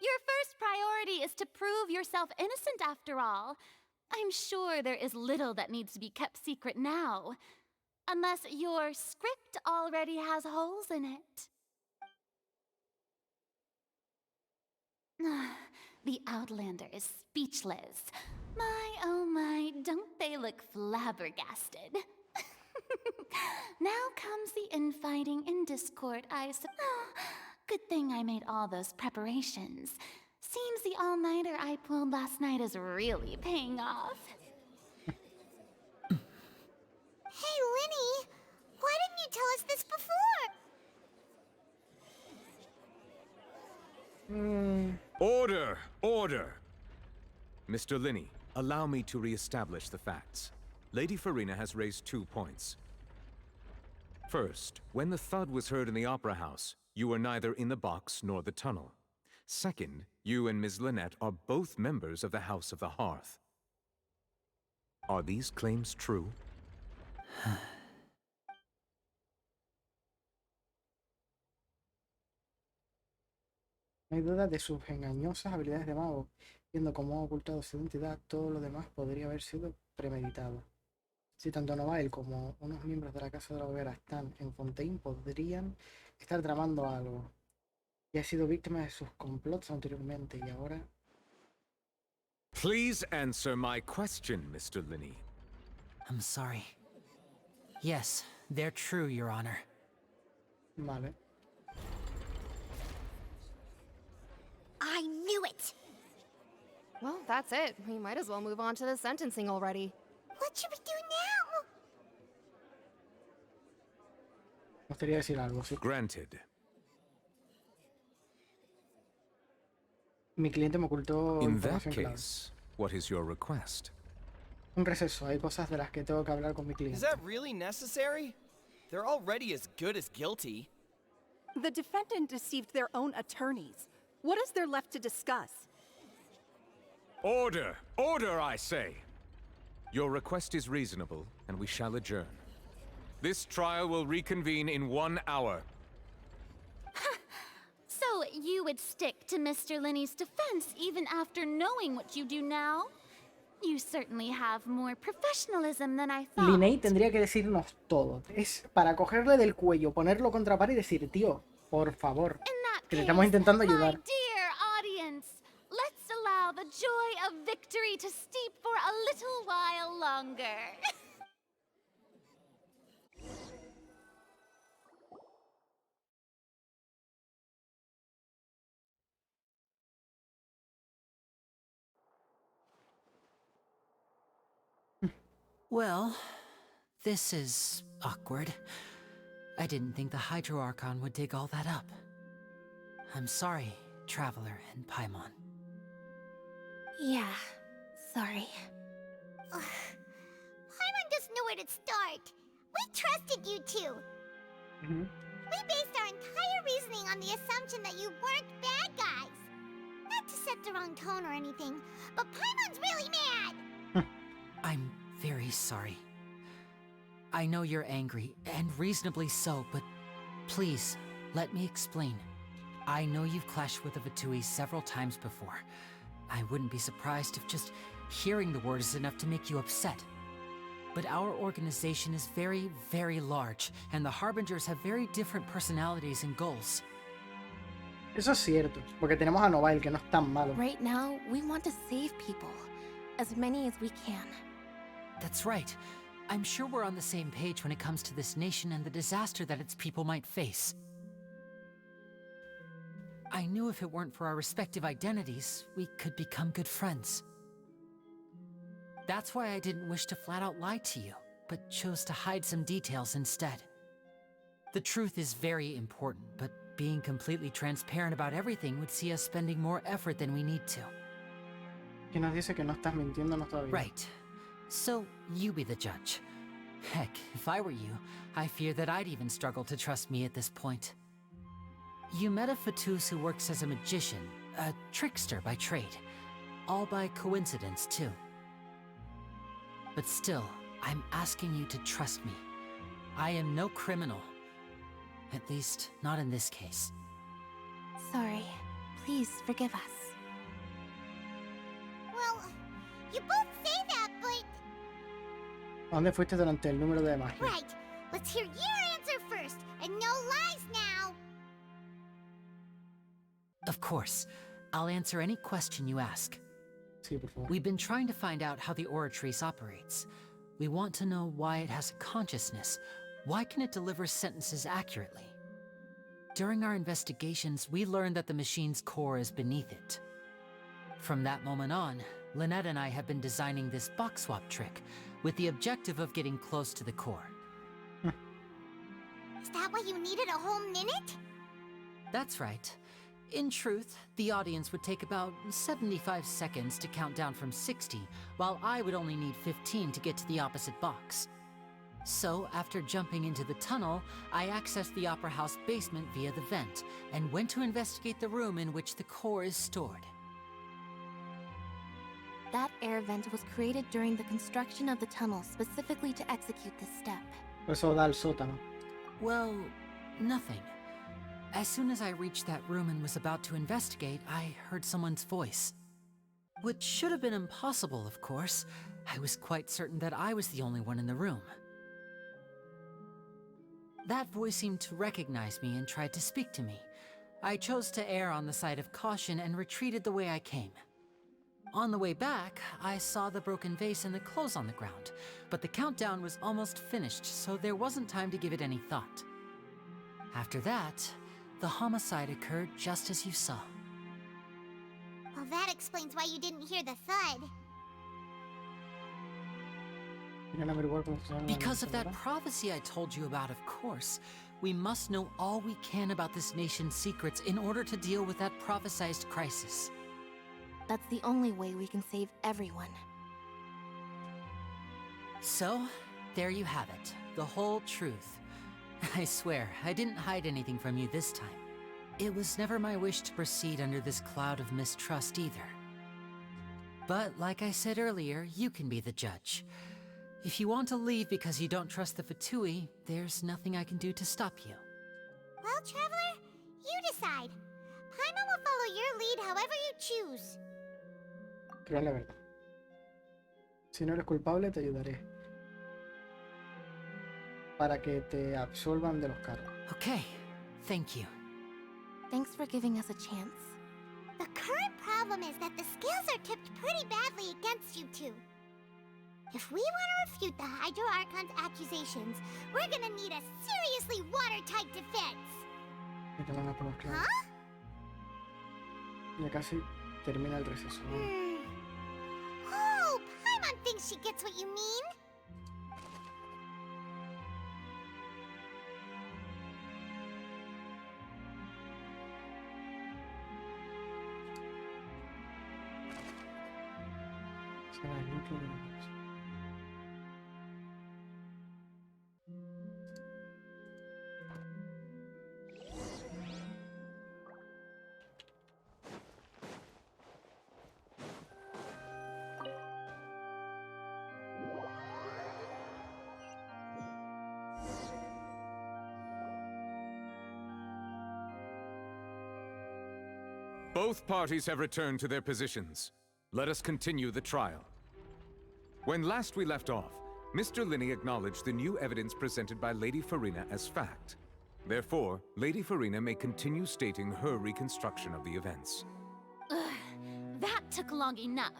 Your first priority is to prove yourself innocent after all. I'm sure there is little that needs to be kept secret now. Unless your script already has holes in it. The Outlander is speechless. My, oh my, don't they look flabbergasted? Now comes the infighting and discord, I suppose. Good thing I made all those preparations. Seems the all-nighter I pulled last night is really paying off. Hey, Linny! Why didn't you tell us this before? Order! Order! Mr. Linney, allow me to re-establish the facts. Lady Farina has raised 2 points. First, when the thud was heard in the Opera House, you were neither in the box nor the tunnel. Second, you and Ms. Lynette are both members of the House of the Hearth. Are these claims true? No hay duda de sus engañosas habilidades de mago. Viendo cómo ha ocultado su identidad, todo lo demás podría haber sido premeditado. Si tanto Novael como unos miembros de la Casa de la Hoguera están en Fontaine, podrían estar tramando algo. Y ha sido víctima de sus complots anteriormente y ahora... Please answer my question, Mr. Linney. I'm sorry. Yes, they're true, Your Honor. Vale. I knew it! Well, that's it. We might as well move on to the sentencing already. What should we do now? Me gustaría decir algo, sí. Granted. Mi cliente me ocultó In that información clave. case, what is your request? Un receso. Hay cosas de las que tengo que hablar con mi Is cliente. that really necessary? They're already as good as guilty. The defendant deceived their own attorneys. What is there left to discuss? Order! Order, I say! Your request is reasonable, and we shall adjourn. This trial will reconvene in 1 hour. So you would stick to Mr. Linney's defense even after knowing what you do now? You certainly have more professionalism than I thought. Linney tendría que decirnos todo. Es para cogerle del cuello, ponerlo contra pared y decir, tío, por favor, que le estamos intentando ayudar. Dear audience, let's allow the joy of victory to steep for a little while longer. Well, this is awkward. I didn't think the Hydro Archon would dig all that up. I'm sorry, Traveler and Paimon. Yeah, sorry. Paimon doesn't know where to start. We trusted you two. We based our entire reasoning on the assumption that you weren't bad guys. Not to set the wrong tone or anything, but Paimon's really mad. I'm very sorry. I know you're angry, and reasonably so, but please, let me explain. I know you've clashed with the Fatui several times before. I wouldn't be surprised if just hearing the word is enough to make you upset. But our organization is very, very large, and the Harbingers have very different personalities and goals. Eso es cierto, porque tenemos a Novael, que no es tan malo. Right now, we want to save people. As many as we can. That's right. I'm sure we're on the same page when it comes to this nation and the disaster that its people might face. I knew if it weren't for our respective identities, we could become good friends. That's why I didn't wish to flat out lie to you, but chose to hide some details instead. The truth is very important, but being completely transparent about everything would see us spending more effort than we need to. ¿Quién nos dice que no estás mintiéndonos todavía? Right. So, you be the judge. Heck, if I were you, I fear that I'd even struggle to trust me at this point. You met a Fatus who works as a magician, a trickster by trade. All by coincidence, too. But still, I'm asking you to trust me. I am no criminal. At least, not in this case. Sorry. Please forgive us. Well, you both say that, but... ¿A dónde fuiste durante el número de magia? Right. Let's hear your answer first, and no lies now. Of course. I'll answer any question you ask. Sí, por favor. We've been trying to find out how the Oratrice operates. We want to know why it has a consciousness. Why can it deliver sentences accurately? During our investigations, we learned that the machine's core is beneath it. From that moment on, Lynette and I have been designing this box swap trick with the objective of getting close to the core. Is that why you needed a whole minute? That's right. In truth, the audience would take about 75 seconds to count down from 60, while I would only need 15 to get to the opposite box. So, after jumping into the tunnel, I accessed the Opera House basement via the vent, and went to investigate the room in which the core is stored. That air vent was created during the construction of the tunnel specifically to execute this step. Eso da al sótano. Well, nothing. As soon as I reached that room and was about to investigate, I heard someone's voice. Which should have been impossible, of course. I was quite certain that I was the only one in the room. That voice seemed to recognize me and tried to speak to me. I chose to err on the side of caution and retreated the way I came. On the way back, I saw the broken vase and the clothes on the ground, but the countdown was almost finished, so there wasn't time to give it any thought. After that, the homicide occurred just as you saw. Well, that explains why you didn't hear the thud. Because of that prophecy I told you about, of course. We must know all we can about this nation's secrets in order to deal with that prophesized crisis. That's the only way we can save everyone. So, there you have it. The whole truth. I swear, I didn't hide anything from you this time. It was never my wish to proceed under this cloud of mistrust either. But like I said earlier, you can be the judge. If you want to leave because you don't trust the Fatui, there's nothing I can do to stop you. Well, Traveler, you decide. Paimon will follow your lead however you choose. Creo en la verdad. Si no eres culpable, te ayudaré. Para que te absolvan de los cargos. Okay, thank you. Thanks for giving us a chance. The current problem is that the scales are tipped pretty badly against you two. If we want to refute the Hydro Archon's accusations, we're gonna need a seriously watertight defense. Huh? Ya casi termina el receso. Oh, Paimon thinks she gets what you mean. Será el núcleo de la cosa. Both parties have returned to their positions. Let us continue the trial. When last we left off, Mr. Linney acknowledged the new evidence presented by Lady Farina as fact. Therefore, Lady Farina may continue stating her reconstruction of the events. Ugh, that took long enough.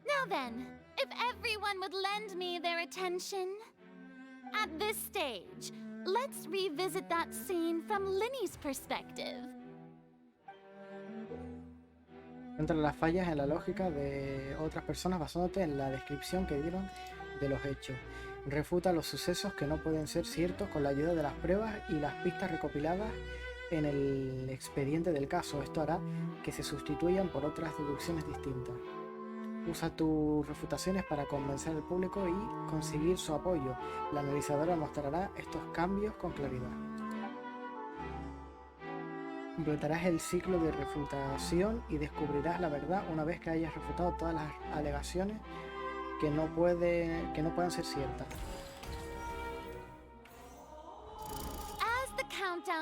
Now then, if everyone would lend me their attention. At this stage, let's revisit that scene from Linney's perspective. Encuentra las fallas en la lógica de otras personas basándote en la descripción que dieron de los hechos. Refuta los sucesos que no pueden ser ciertos con la ayuda de las pruebas y las pistas recopiladas en el expediente del caso. Esto hará que se sustituyan por otras deducciones distintas. Usa tus refutaciones para convencer al público y conseguir su apoyo. La analizadora mostrará estos cambios con claridad. Completarás el ciclo de refutación y descubrirás la verdad una vez que hayas refutado todas las alegaciones que no puedan ser ciertas.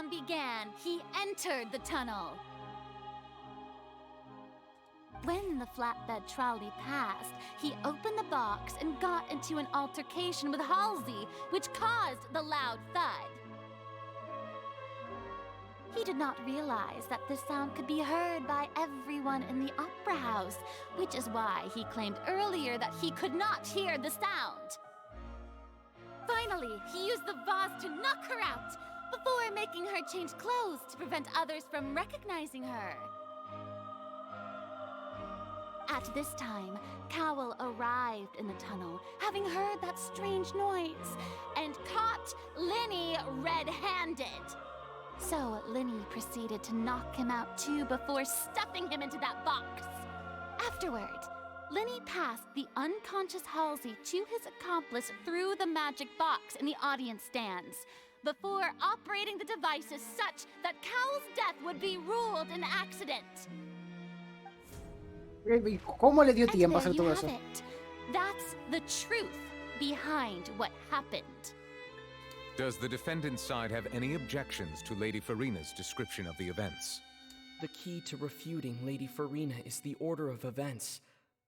countdown began, he entered the tunnel. When the flatbed trolley passed, he opened the box and got into an altercation with Halsey, which caused the loud thud. He did not realize that this sound could be heard by everyone in the opera house, which is why he claimed earlier that he could not hear the sound. Finally, he used the vase to knock her out, before making her change clothes to prevent others from recognizing her. At this time, Cowell arrived in the tunnel, having heard that strange noise, and caught Linny red-handed. So Linny proceeded to knock him out too before stuffing him into that box. Afterward, Linny passed the unconscious Halsey to his accomplice through the magic box in the audience stands, before operating the devices such that Cowell's death would be ruled an accident. ¿Cómo le dio tiempo a And hacer there todo you eso? have it. That's the truth behind what happened. Does the defendant's side have any objections to Lady Farina's description of the events? The key to refuting Lady Farina is the order of events,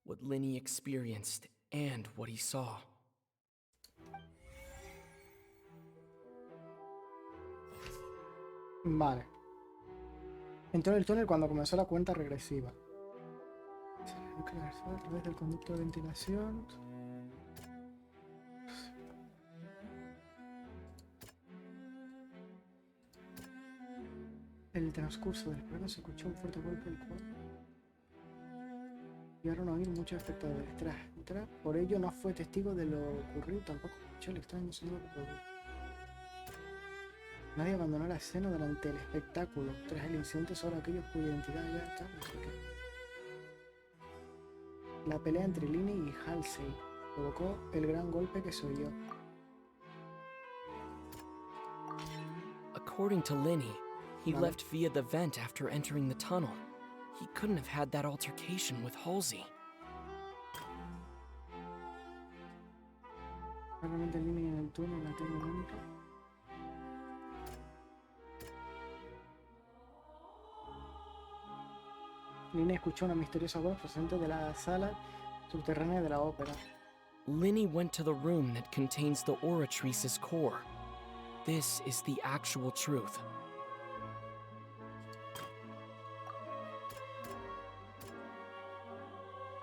what Linny experienced, and what he saw. Vale. Entró en el túnel cuando comenzó la cuenta regresiva. A través del conducto de ventilación. En el transcurso del programa se escuchó un fuerte golpe el cual llegaron a oír muchos efectos de detrás. Por ello no fue testigo de lo ocurrido, tampoco escuchó el extraño sonido que produjo. Nadie abandonó la escena durante el espectáculo, tras el incidente sobre aquellos cuya identidad ya está, no sé qué. La pelea entre Linny y Halsey provocó el gran golpe que se oyó. According to Linny, he left via the vent after entering the tunnel. He couldn't have had that altercation with Halsey. Claramente Linny en el túnel en aquel momento. Linny escuchó una misteriosa voz procedente de la sala subterránea de la ópera. Linny went to the room that contains the Oratrice's core. This is the actual truth.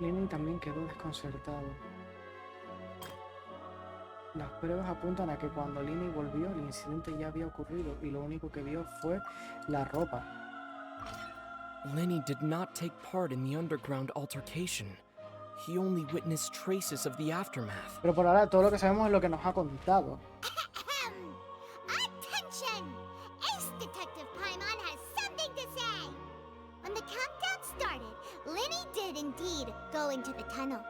Linny también quedó desconcertado. Las pruebas apuntan a que cuando Linny volvió, el incidente ya había ocurrido y lo único que vio fue la ropa. Linny did not take part in the underground altercation. He only witnessed traces of the aftermath. Pero por ahora todo lo que sabemos es lo que nos ha contado. Attention! Ace Detective Paimon has something to say! When the countdown started, Linny did indeed go into the tunnel.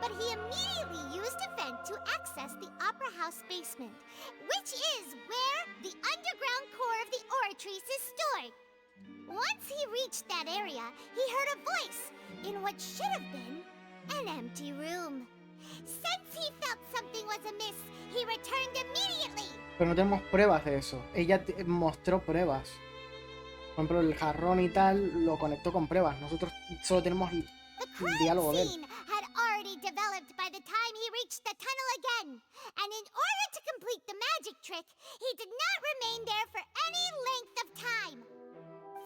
But he immediately used a vent to access the Opera House basement, which is where the underground core of the Oratrice is stored. Once he reached that area, he heard a voice in what should have been an empty room. Since he felt something was amiss, he returned immediately. Pero no tenemos pruebas de eso. Ella mostró pruebas. Por ejemplo, el jarrón y tal lo conectó con pruebas. Nosotros solo tenemos el diálogo de él. Had already developed by the time he reached the tunnel again. And in order to complete the magic trick, he did not remain there for any length of time.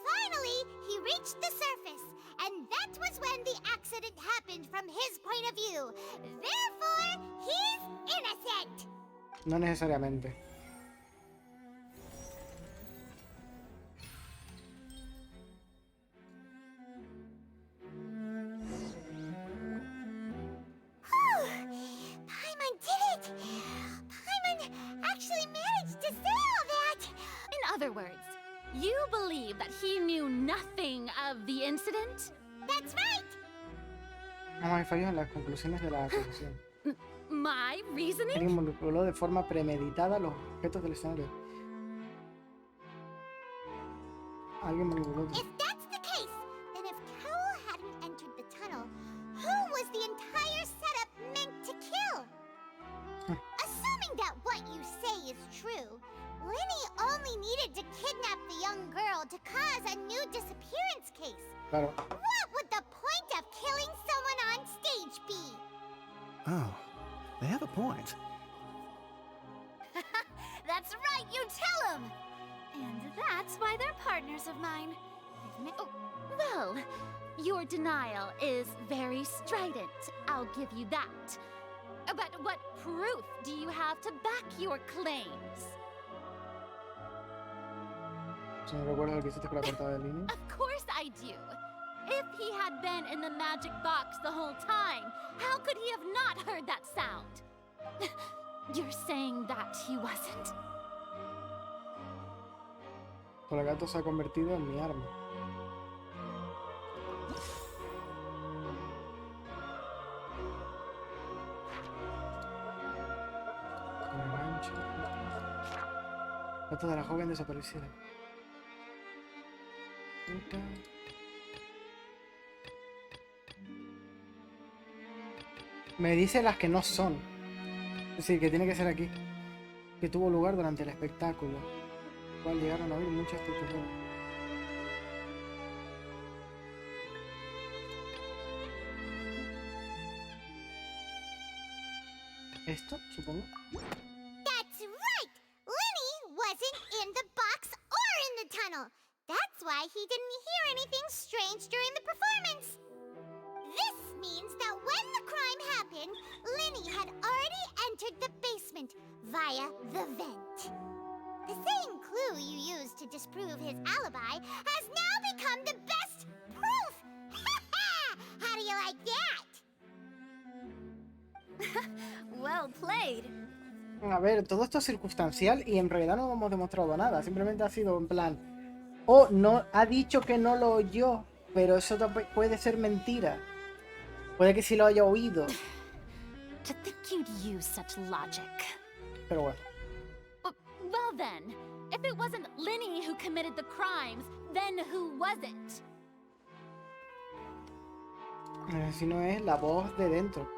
Finally, he reached the surface, and that was when the accident happened from his point of view. Therefore, he's innocent. No necesariamente. Paimon did it! Paimon actually managed to say all that! In other words, you believe that he knew nothing of the incident? That's right! No hay fallos en las conclusiones de la acusación. My Él reasoning? manipuló de forma premeditada los objetos del escenario. Alguien manipuló. If that's the case, then if Cowell hadn't entered the tunnel, who was the entire setup meant to kill? Assuming that what you say is true, Linny only needed to kidnap the young girl to cause a new disappearance case. Claro. What would the point of killing someone on stage be? Oh, they have a point. That's right, you tell them! And that's why they're partners of mine. Oh, well, your denial is very strident. I'll give you that. But what proof do you have to back your claims? ¿No recuerdas lo que hiciste con la portada de Linny? Of course I do. If he had been in the magic box the whole time, how could he have not heard that sound? You're saying that he wasn't? El gato se ha convertido en mi arma. Con el gancho. Foto de la joven desaparecida. Puta. Me dice las que no son. Es decir, que tiene que ser aquí. Que tuvo lugar durante el espectáculo. Cual llegaron a oír muchos espectadores. ¿Esto, supongo? That's right! Linny wasn't in the box or in the tunnel. That's why he didn't hear anything strange during the performance. This means that when the crime happened, Linny had already entered the basement via the vent. The same clue you used to disprove his alibi has now become the best proof! How do you like that? Well played. A ver, todo esto es circunstancial y en realidad no hemos demostrado nada. Simplemente ha sido en plan... Oh, no, ha dicho que no lo oyó, pero eso puede ser mentira. Puede que sí lo haya oído. To think you'd use such logic. Pero bueno. Well then, if it wasn't Linny who committed the crimes, then who was it? Si no es la voz de dentro.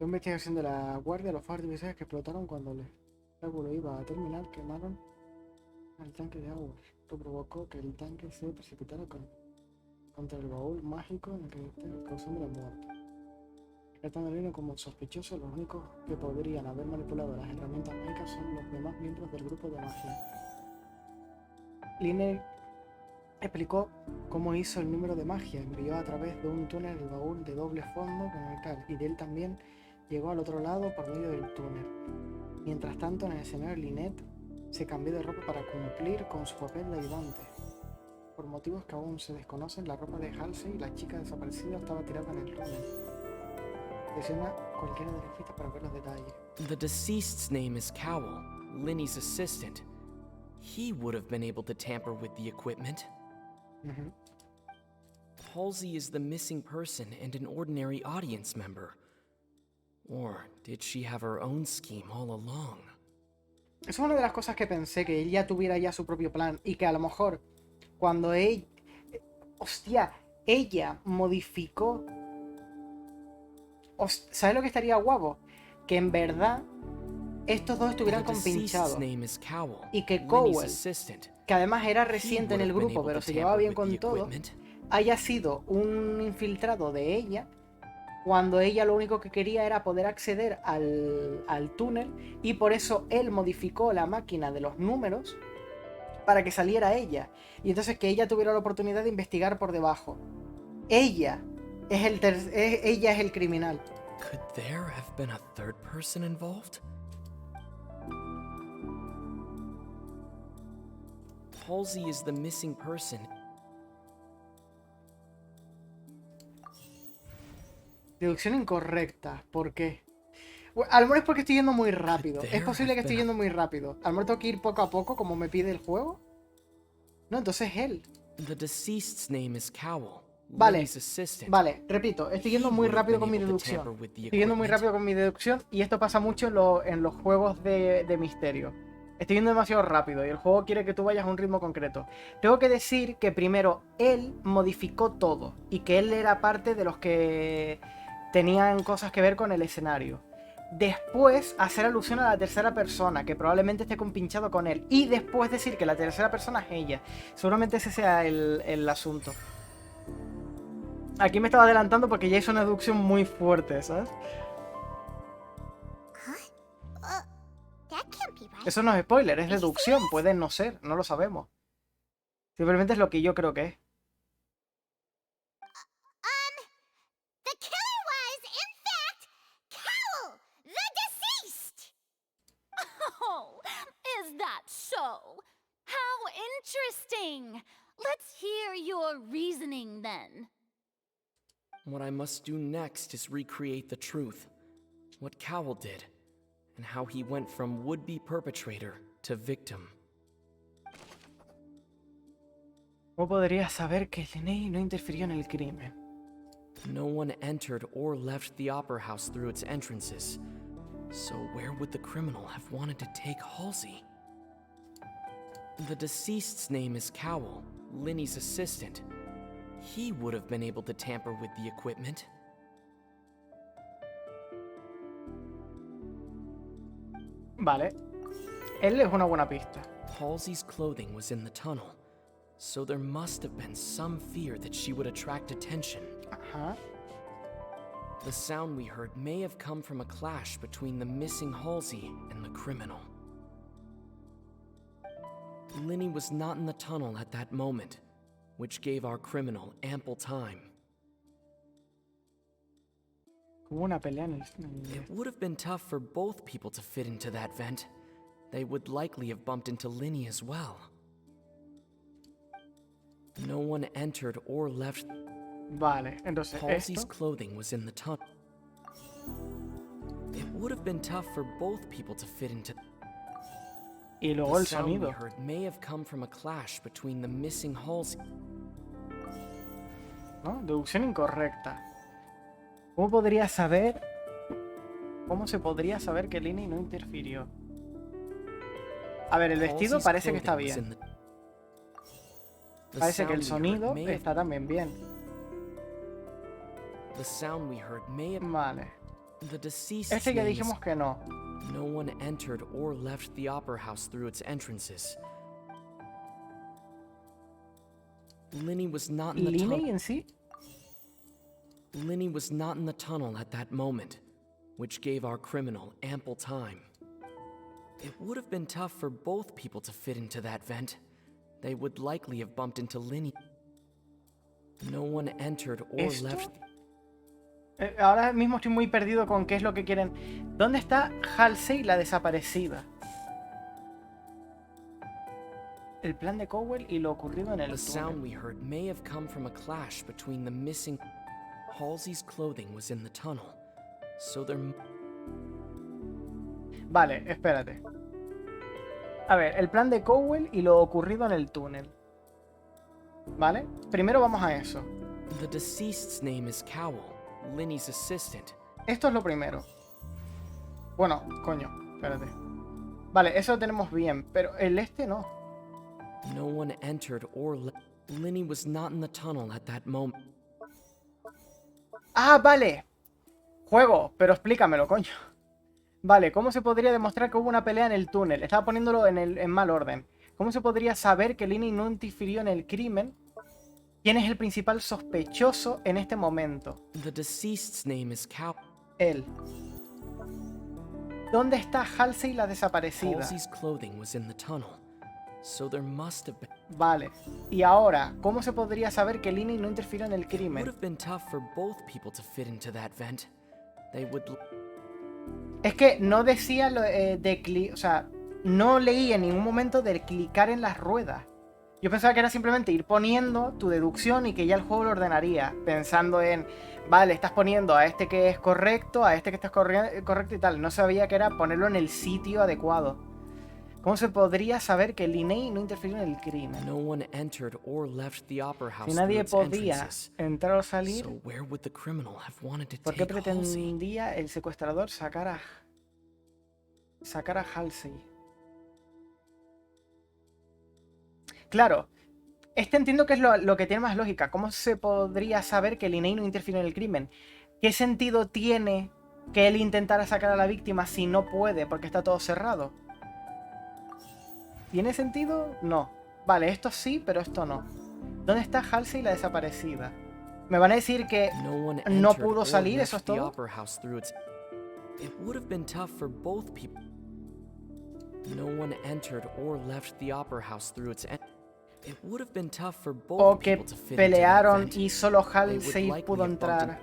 La investigación de la guardia, los fuegos artificiales que explotaron cuando el espectáculo iba a terminar quemaron el tanque de agua. Esto provocó que el tanque se precipitara contra el baúl mágico en el que estaba causando la muerte. Tratando a Linny como sospechoso, los únicos que podrían haber manipulado las herramientas mágicas son los demás miembros del grupo de magia. Linny explicó cómo hizo el número de magia. Envió a través de un túnel el baúl de doble fondo con metal y de él también llegó al otro lado por medio del túnel. Mientras tanto, en el escenario, Lynette se cambió de ropa para cumplir con su papel de ayudante. Por motivos que aún se desconocen, la ropa de Halsey y la chica desaparecida estaba tirada en el túnel. Presiona cualquiera de las pistas para ver los detalles. The deceased's name is Cowell, Linny's assistant. He would have been able to tamper with the equipment. Halsey is the missing person and an ordinary audience member. Or did she have her own scheme all along? Eso es una de las cosas que pensé, que ella tuviera ya su propio plan y que a lo mejor cuando ella... Hostia, ella modificó... ¿Sabes lo que estaría guapo? Que en verdad estos dos estuvieran compinchados y que Cowell, que además era reciente en el grupo pero se llevaba bien con todo, haya sido un infiltrado de ella cuando ella lo único que quería era poder acceder al túnel y por eso él modificó la máquina de los números para que saliera ella y entonces que ella tuviera la oportunidad de investigar por debajo. Ella es el criminal. Could there have been a third person involved? Halsey is the missing person. Deducción incorrecta. ¿Por qué? A lo mejor es porque estoy yendo muy rápido. Es posible que estoy yendo muy rápido. A lo mejor tengo que ir poco a poco como me pide el juego. No, entonces él. The deceased's name is Cowell, Vale, Lenny's assistant. vale, repito, estoy yendo muy rápido con mi deducción. Estoy yendo muy rápido con mi deducción y esto pasa mucho en los juegos de misterio. Estoy yendo demasiado rápido y el juego quiere que tú vayas a un ritmo concreto. Tengo que decir que primero él modificó todo y que él era parte de los que tenían cosas que ver con el escenario. Después hacer alusión a la tercera persona, que probablemente esté compinchado con él. Y después decir que la tercera persona es ella. Seguramente ese sea el asunto. Aquí me estaba adelantando porque ya hizo una deducción muy fuerte, ¿sabes? Eso no es spoiler, es deducción. Puede no ser, no lo sabemos. Simplemente es lo que yo creo que es. The killer was, in fact, Cowell, the deceased! Oh, is that so? How interesting! Let's hear your reasoning then. What I must do next is recreate the truth. What Cowell did, and how he went from would-be perpetrator to victim. ¿Cómo podrías saber que Linney no interfirió en el crimen? No one entered or left the Opera House through its entrances. So where would the criminal have wanted to take Halsey? The deceased's name is Cowell, Linney's assistant. He would have been able to tamper with the equipment. Vale. Él es una buena pista. Halsey's clothing was in the tunnel, so there must have been some fear that she would attract attention. Ajá. The sound we heard may have come from a clash between the missing Halsey and the criminal. Linney was not in the tunnel at that moment, which gave our criminal ample time. Hubo una pelea en el... It would have been tough for both people to fit into that vent. They would likely have bumped into Linney as well. No one entered or left. Vale, entonces Halsey's esto... clothing was in the tunnel. It would have been tough for both people to fit into. Y luego el The sound we sonido. heard may have come from a clash between the missing Halsey. ¿No? Deducción incorrecta. ¿Cómo podría saber... ¿Cómo se podría saber que Linney no interfirió? A ver, el vestido Halsey's parece que está clothing was in bien. The Parece que el sound we heard sonido may have- está también bien. The sound we heard may have. Vale. The deceased. Este ya dijimos que no. No one entered or left the Opera House through its entrances. Linney was not in the Linney tunnel. en sí. Linney was not in the tunnel at that moment, which gave our criminal ample time. It would have been tough for both people to fit into that vent. They would likely have bumped into Linney. No one entered or ¿Esto? left. Ahora mismo estoy muy perdido con qué es lo que quieren. ¿Dónde está Halsey, la desaparecida? El plan de Cowell y lo ocurrido en el The sound túnel. we heard may have come from a clash between the missing. Halsey's clothing was in the tunnel, so there. Vale, espérate. A ver, el plan de Cowell y lo ocurrido en el túnel. ¿Vale? Primero vamos a eso. The deceased's name is Cowell, Linney's assistant. Esto es lo primero. Bueno, coño, espérate. Vale, eso lo tenemos bien, pero el este no. No one entered or left. Linney was not in the tunnel at that moment. Ah, vale. Juego, pero explícamelo, coño. Vale, ¿cómo se podría demostrar que hubo una pelea en el túnel? Estaba poniéndolo en mal orden. ¿Cómo se podría saber que Linney no interfirió en el crimen? ¿Quién es el principal sospechoso en este momento? The deceased's name is Cowell. Él. ¿Dónde está Halsey, la desaparecida? Halsey's clothing was in the tunnel, so there must have been. Vale. Y ahora, ¿cómo se podría saber que Linney no interfirió en el It would crimen? have been tough for both people to fit into that vent. They would. Es que no decía lo o sea, no leí en ningún momento de clicar en las ruedas. Yo pensaba que era simplemente ir poniendo tu deducción y que ya el juego lo ordenaría, pensando en, vale, estás poniendo a este que es correcto, a este que está correcto y tal. No sabía que era ponerlo en el sitio adecuado. ¿Cómo se podría saber que Linney no interfirió en el crimen? No one entered or left the opera house Si through nadie its podía entrances. entrar o salir, So where would the criminal have wanted to ¿por qué take Halsey? pretendía el secuestrador sacar a Halsey? Claro, entiendo que es lo que tiene más lógica. ¿Cómo se podría saber que Linney no interfiere en el crimen? ¿Qué sentido tiene que él intentara sacar a la víctima si no puede porque está todo cerrado? ¿Tiene sentido? No. Vale, esto sí, pero esto no. ¿Dónde está Halsey, la desaparecida? ¿Me van a decir que no pudo salir? ¿Eso es todo? It would have been tough for both people. No one entered or left the opera house through its It would have been tough for both O que people to fit into that pelearon event. y solo They would Halsey likely pudo have bumped entrar.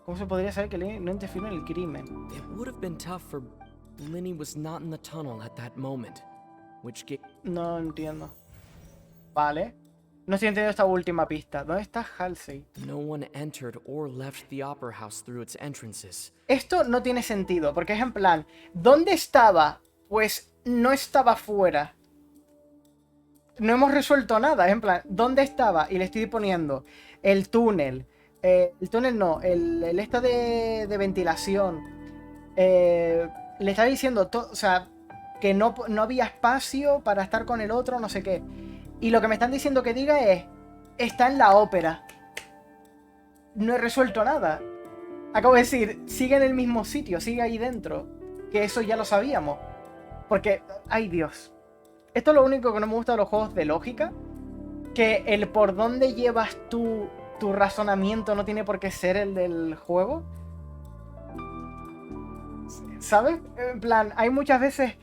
¿Cómo se podría saber que Linney no interfirió en el crimen? It would have been tough for Linny was not in the tunnel at that moment, which gave... No entiendo. Vale. No estoy entendiendo esta última pista. ¿Dónde está Halsey? No one entered or left the opera house through its entrances. Esto no tiene sentido, porque es en plan, ¿dónde estaba? Pues no estaba fuera. No hemos resuelto nada, es en plan, ¿dónde estaba? Y le estoy poniendo el túnel. El túnel no, el esto de ventilación. Le estaba diciendo, o sea, que no había espacio para estar con el otro, no sé qué. Y lo que me están diciendo que diga es, está en la ópera. No he resuelto nada. Acabo de decir, sigue en el mismo sitio, sigue ahí dentro. Que eso ya lo sabíamos. Porque, ay Dios. Esto es lo único que no me gusta de los juegos de lógica. Que el por dónde llevas tu razonamiento no tiene por qué ser el del juego. ¿Sabes? En plan, hay muchas veces...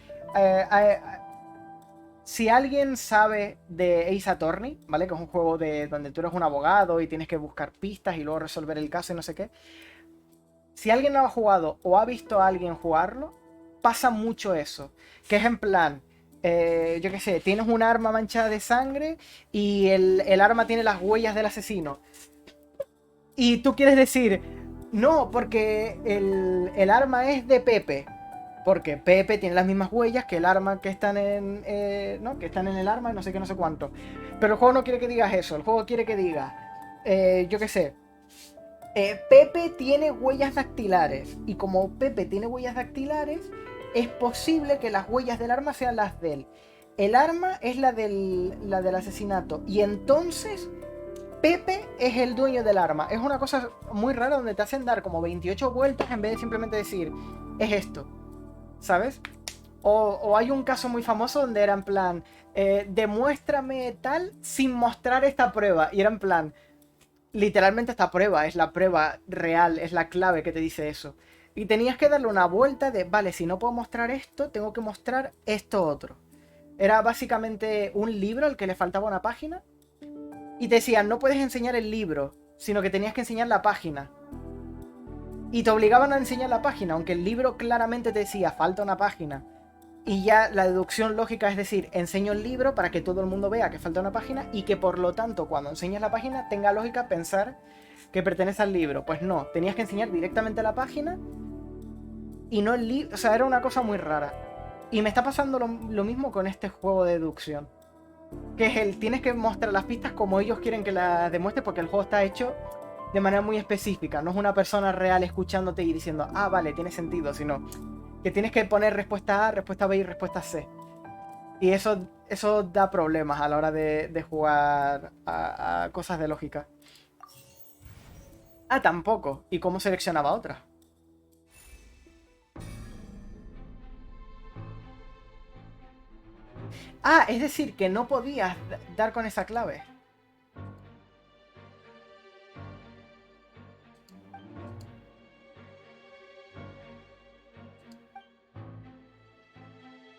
si alguien sabe de Ace Attorney, ¿vale? Que es un juego donde tú eres un abogado y tienes que buscar pistas y luego resolver el caso y no sé qué. Si alguien no ha jugado o ha visto a alguien jugarlo, pasa mucho eso. Que es en plan, yo qué sé, tienes un arma manchada de sangre y el arma tiene las huellas del asesino. Y tú quieres decir, no, porque el arma es de Pepe. Porque Pepe tiene las mismas huellas que el arma que están ¿no? Que están en el arma y no sé qué, no sé cuánto. Pero el juego no quiere que digas eso. El juego quiere que digas, yo qué sé, Pepe tiene huellas dactilares. Y como Pepe tiene huellas dactilares, es posible que las huellas del arma sean las de él. El arma es la del asesinato. Y entonces Pepe es el dueño del arma. Es una cosa muy rara donde te hacen dar como 28 vueltas en vez de simplemente decir, es esto. ¿Sabes? O hay un caso muy famoso donde era en plan, demuéstrame tal sin mostrar esta prueba. Y era en plan, literalmente esta prueba es la prueba real, es la clave que te dice eso. Y tenías que darle una vuelta de, vale, si no puedo mostrar esto, tengo que mostrar esto otro. Era básicamente un libro al que le faltaba una página. Y te decían, no puedes enseñar el libro, sino que tenías que enseñar la página. Y te obligaban a enseñar la página, aunque el libro claramente te decía, falta una página. Y ya la deducción lógica es decir, enseño el libro para que todo el mundo vea que falta una página y que por lo tanto cuando enseñas la página tenga lógica pensar que pertenece al libro. Pues no, tenías que enseñar directamente la página y no el libro. O sea, era una cosa muy rara. Y me está pasando lo mismo con este juego de deducción. Que es tienes que mostrar las pistas como ellos quieren que las demuestres porque el juego está hecho de manera muy específica. No es una persona real escuchándote y diciendo, ah, vale, tiene sentido, sino que tienes que poner respuesta A, respuesta B y respuesta C. Y eso da problemas a la hora de jugar a cosas de lógica. Ah, tampoco. ¿Y cómo seleccionaba otra? Ah, es decir, que no podías dar con esa clave.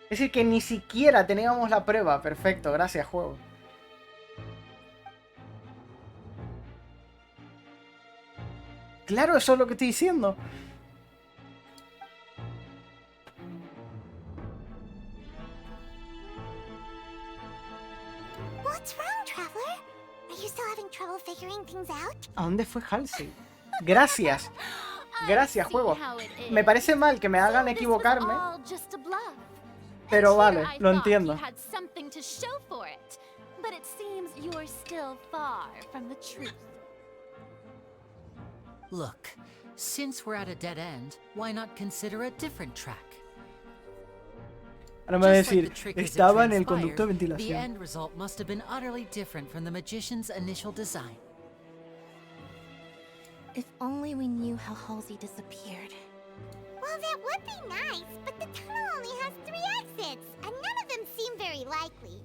Es decir, que ni siquiera teníamos la prueba. Perfecto, gracias, juego. Claro, eso es lo que estoy diciendo. What's wrong, Traveler? Are you still having trouble figuring things out? ¿A dónde fue Halsey? Gracias. Gracias, juego. Me parece mal que me hagan equivocarme, pero vale, lo entiendo. But it seems you're still far from the truth. Look, since we're at a dead end, why not consider a different track? Ahora me va a Just like decir, the trick as it estaba en el transpired, conducto de the ventilación. end result must have been utterly different from the magician's initial design. If only we knew how Halsey disappeared. Well, that would be nice, but the tunnel only has 3 exits, and none of them seem very likely.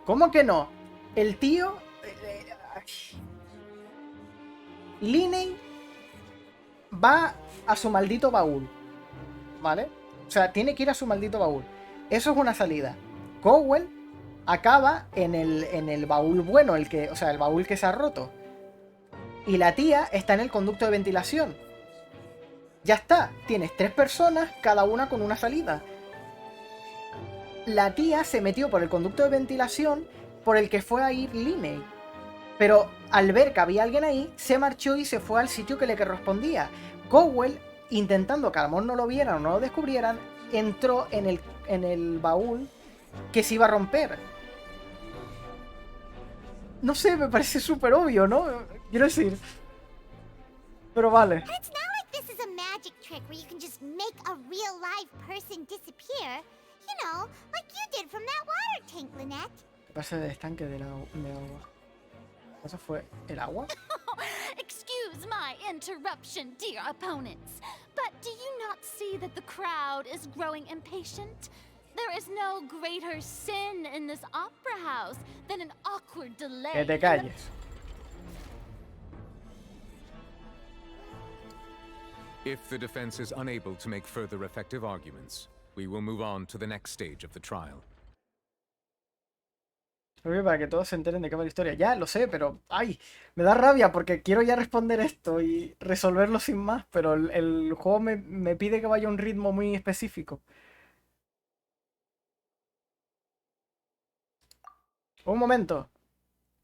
¿Cómo que no? El tío... Linney va a su maldito baúl, ¿vale? O sea, tiene que ir a su maldito baúl. Eso es una salida. Cowell acaba en el baúl bueno, o sea, el baúl que se ha roto. Y la tía está en el conducto de ventilación. Ya está. Tienes 3 personas, cada una con una salida. La tía se metió por el conducto de ventilación por el que fue a ir Linney. Pero al ver que había alguien ahí, se marchó y se fue al sitio que le correspondía. Cowell, intentando que a lo mejor no lo vieran o no lo descubrieran, entró en el baúl que se iba a romper. No sé, me parece súper obvio, ¿no? Quiero decir... Pero vale. It's not like this is a magic trick where you can just make a real live person disappear. You know, like you did from that water tank, Lynette. ¿Qué pasa del estanque de agua? ¿Eso fue el agua? Excuse my interruption, dear opponents, but do you not see that the crowd is growing impatient? There is no greater sin in this opera house than an awkward delay. Que te calles. If the defense is unable to make further effective arguments, we will move on to the next stage of the trial. Para que todos se enteren de qué va la historia. Ya, lo sé, pero... ¡Ay! Me da rabia porque quiero ya responder esto y resolverlo sin más, pero el juego me pide que vaya a un ritmo muy específico. Un momento.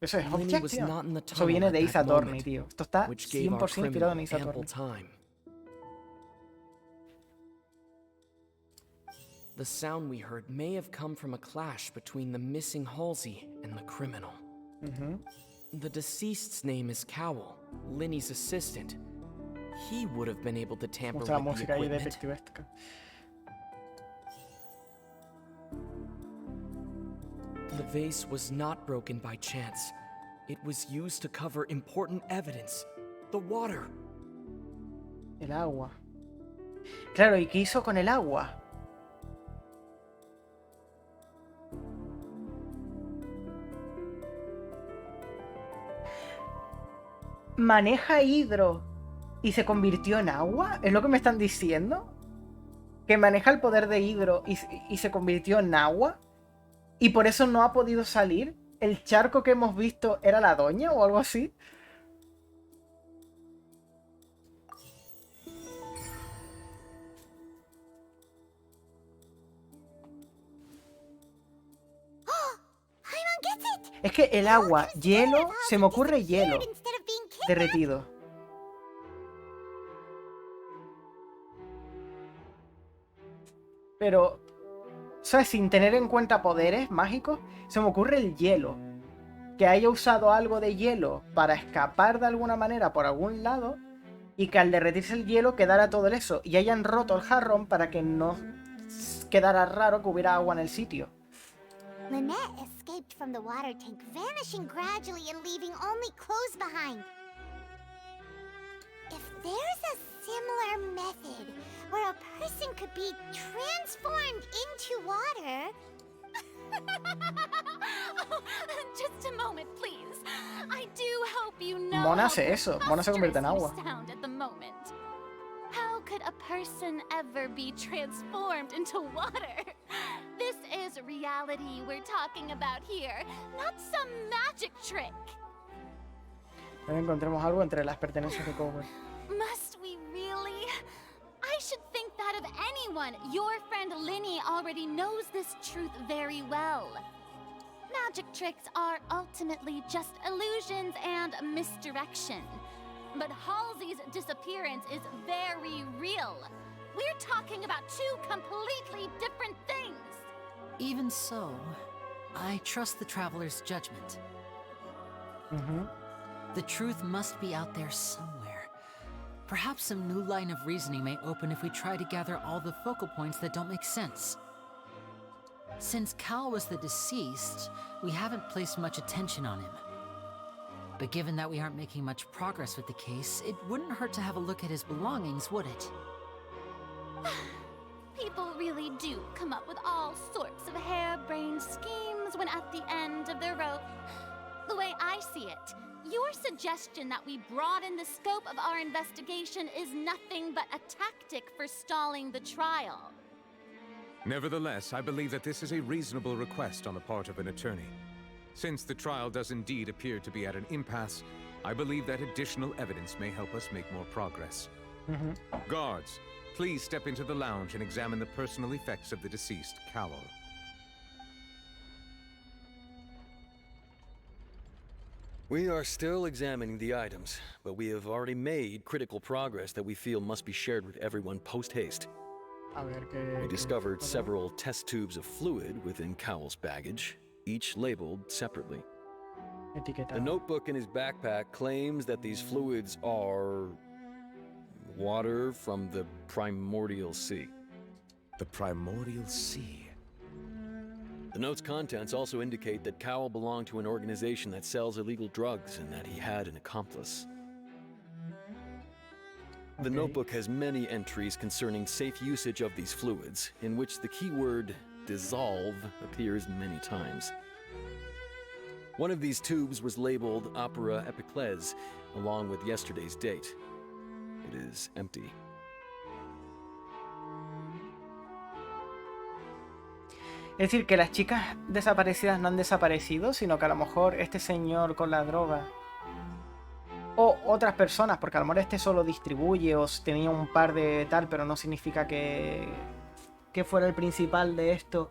Eso es objection. Eso viene de Ace Attorney, tío. Esto está 100% inspirado en Ace Attorney. The sound we heard may have come from a clash between the missing Halsey and the criminal. The deceased's name is Cowell, Linny's assistant. He would have been able to tamper with the equipment. The vase was not broken by chance. It was used to cover important evidence. The water. El agua. Claro, ¿y qué hizo con el agua? ¿Maneja hidro y se convirtió en agua? ¿Es lo que me están diciendo? ¿Que maneja el poder de hidro y se convirtió en agua? ¿Y por eso no ha podido salir? ¿El charco que hemos visto era la doña o algo así? Es que el agua, hielo, se me ocurre hielo derretido. Pero, ¿sabes? Sin tener en cuenta poderes mágicos, se me ocurre el hielo. Que haya usado algo de hielo para escapar de alguna manera por algún lado y que al derretirse el hielo quedara todo eso y hayan roto el jarrón para que no quedara raro que hubiera agua en el sitio. Lynette escaped from the water tank, vanishing gradually and leaving only clothes behind. If there's a similar method where a person could be transformed into water... Oh, just a moment, please. I do hope you know Mona hace eso. Mona se convierte en agua. How could a person ever be transformed into water? This is reality we're talking about here, not some magic trick. Encontremos algo entre las pertenencias de Cowell. Must we really? I should think that of anyone. Your friend Linny already knows this truth very well. Magic tricks are ultimately just illusions and misdirection. But Halsey Linny's disappearance is very real. We're talking about two completely different things. Even so, I trust the Traveler's judgment. The truth must be out there somewhere. Perhaps some new line of reasoning may open if we try to gather all the focal points that don't make sense. Since Cal was the deceased, we haven't placed much attention on him. But given that we aren't making much progress with the case, it wouldn't hurt to have a look at his belongings, would it? People really do come up with all sorts of harebrained schemes when at the end of their rope. The way I see it, your suggestion that we broaden the scope of our investigation is nothing but a tactic for stalling the trial. Nevertheless, I believe that this is a reasonable request on the part of an attorney. Since the trial does indeed appear to be at an impasse, I believe that additional evidence may help us make more progress. Guards, please step into the lounge and examine the personal effects of the deceased Cowell. We are still examining the items, but we have already made critical progress that we feel must be shared with everyone post-haste. We discovered several test tubes of fluid within Cowell's baggage, each labeled separately. The notebook in his backpack claims that these fluids are water from the primordial sea. The primordial sea? The note's contents also indicate that Cowell belonged to an organization that sells illegal drugs and that he had an accomplice. The notebook has many entries concerning safe usage of these fluids, in which the keyword dissolve appears many times. One of these tubes was labeled Opera Epiclese, along with yesterday's date. It is empty. Es decir, que las chicas desaparecidas no han desaparecido, sino que a lo mejor este señor con la droga o otras personas, porque a lo mejor este solo distribuye o tenía un par de tal, pero no significa que fuera el principal de esto,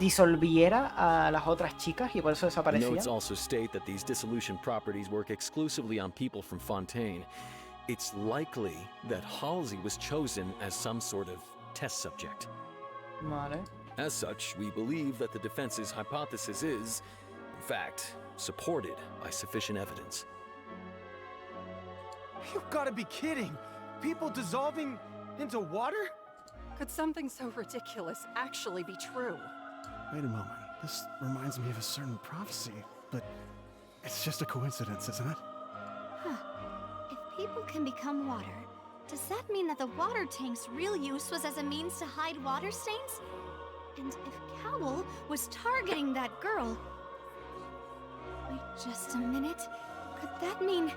disolviera a las otras chicas y por eso desaparecían. Notes also state that these dissolution properties work exclusively on people from Fontaine. It's likely that Halsey was chosen as some sort of test subject. Vale. As such, we believe that the defense's hypothesis is, in fact, supported by sufficient evidence. You've got to be kidding! People dissolving into water? Could something so ridiculous actually be true? Wait a moment. This reminds me of a certain prophecy, but it's just a coincidence, isn't it? Huh. If people can become water, does that mean that the water tank's real use was as a means to hide water stains? And if Cowell was targeting that girl... Wait just a minute. Could that mean...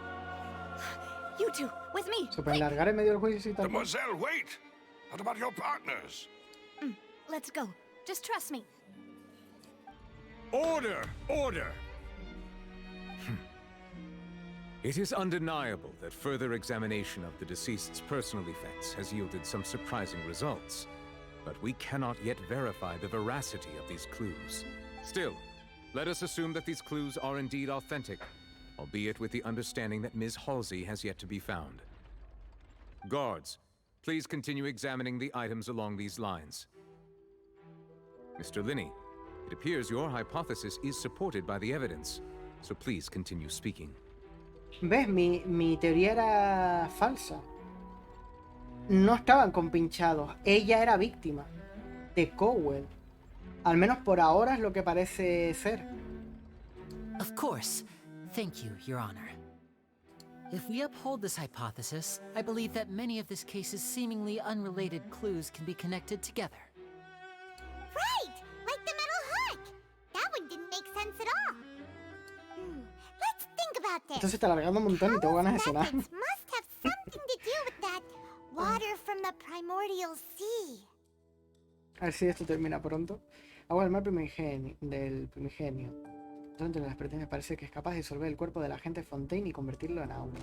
You two, with me! Se puede largar en medio del juicio y tal. Mademoiselle, wait! What about your partners? Let's go. Just trust me. Order! Order! It is undeniable that further examination of the deceased's personal effects has yielded some surprising results. But we cannot yet verify the veracity of these clues. Still, let us assume that these clues are indeed authentic, albeit with the understanding that Ms. Halsey has yet to be found. Guards, please continue examining the items along these lines. Mr. Linney, it appears your hypothesis is supported by the evidence, so please continue speaking. ¿Ves? Mi teoría era falsa. No estaban compinchados. Ella era víctima de Cowell. Al menos por ahora es lo que parece ser. Of course. Thank you, Your Honor. If we uphold this hypothesis, I believe that many of this case's seemingly unrelated clues can be connected together. Right! Like the metal hook! That one didn't make sense at all. Let's think about this. Esto se está alargando un montón y tengo ganas de cenar. Methods must have something to do with that water from the primordial sea. A ver si esto termina pronto. Agua del mar del primigenio. Entre las pretensiones parece que es capaz de disolver el cuerpo del agente Fontaine y convertirlo en agua.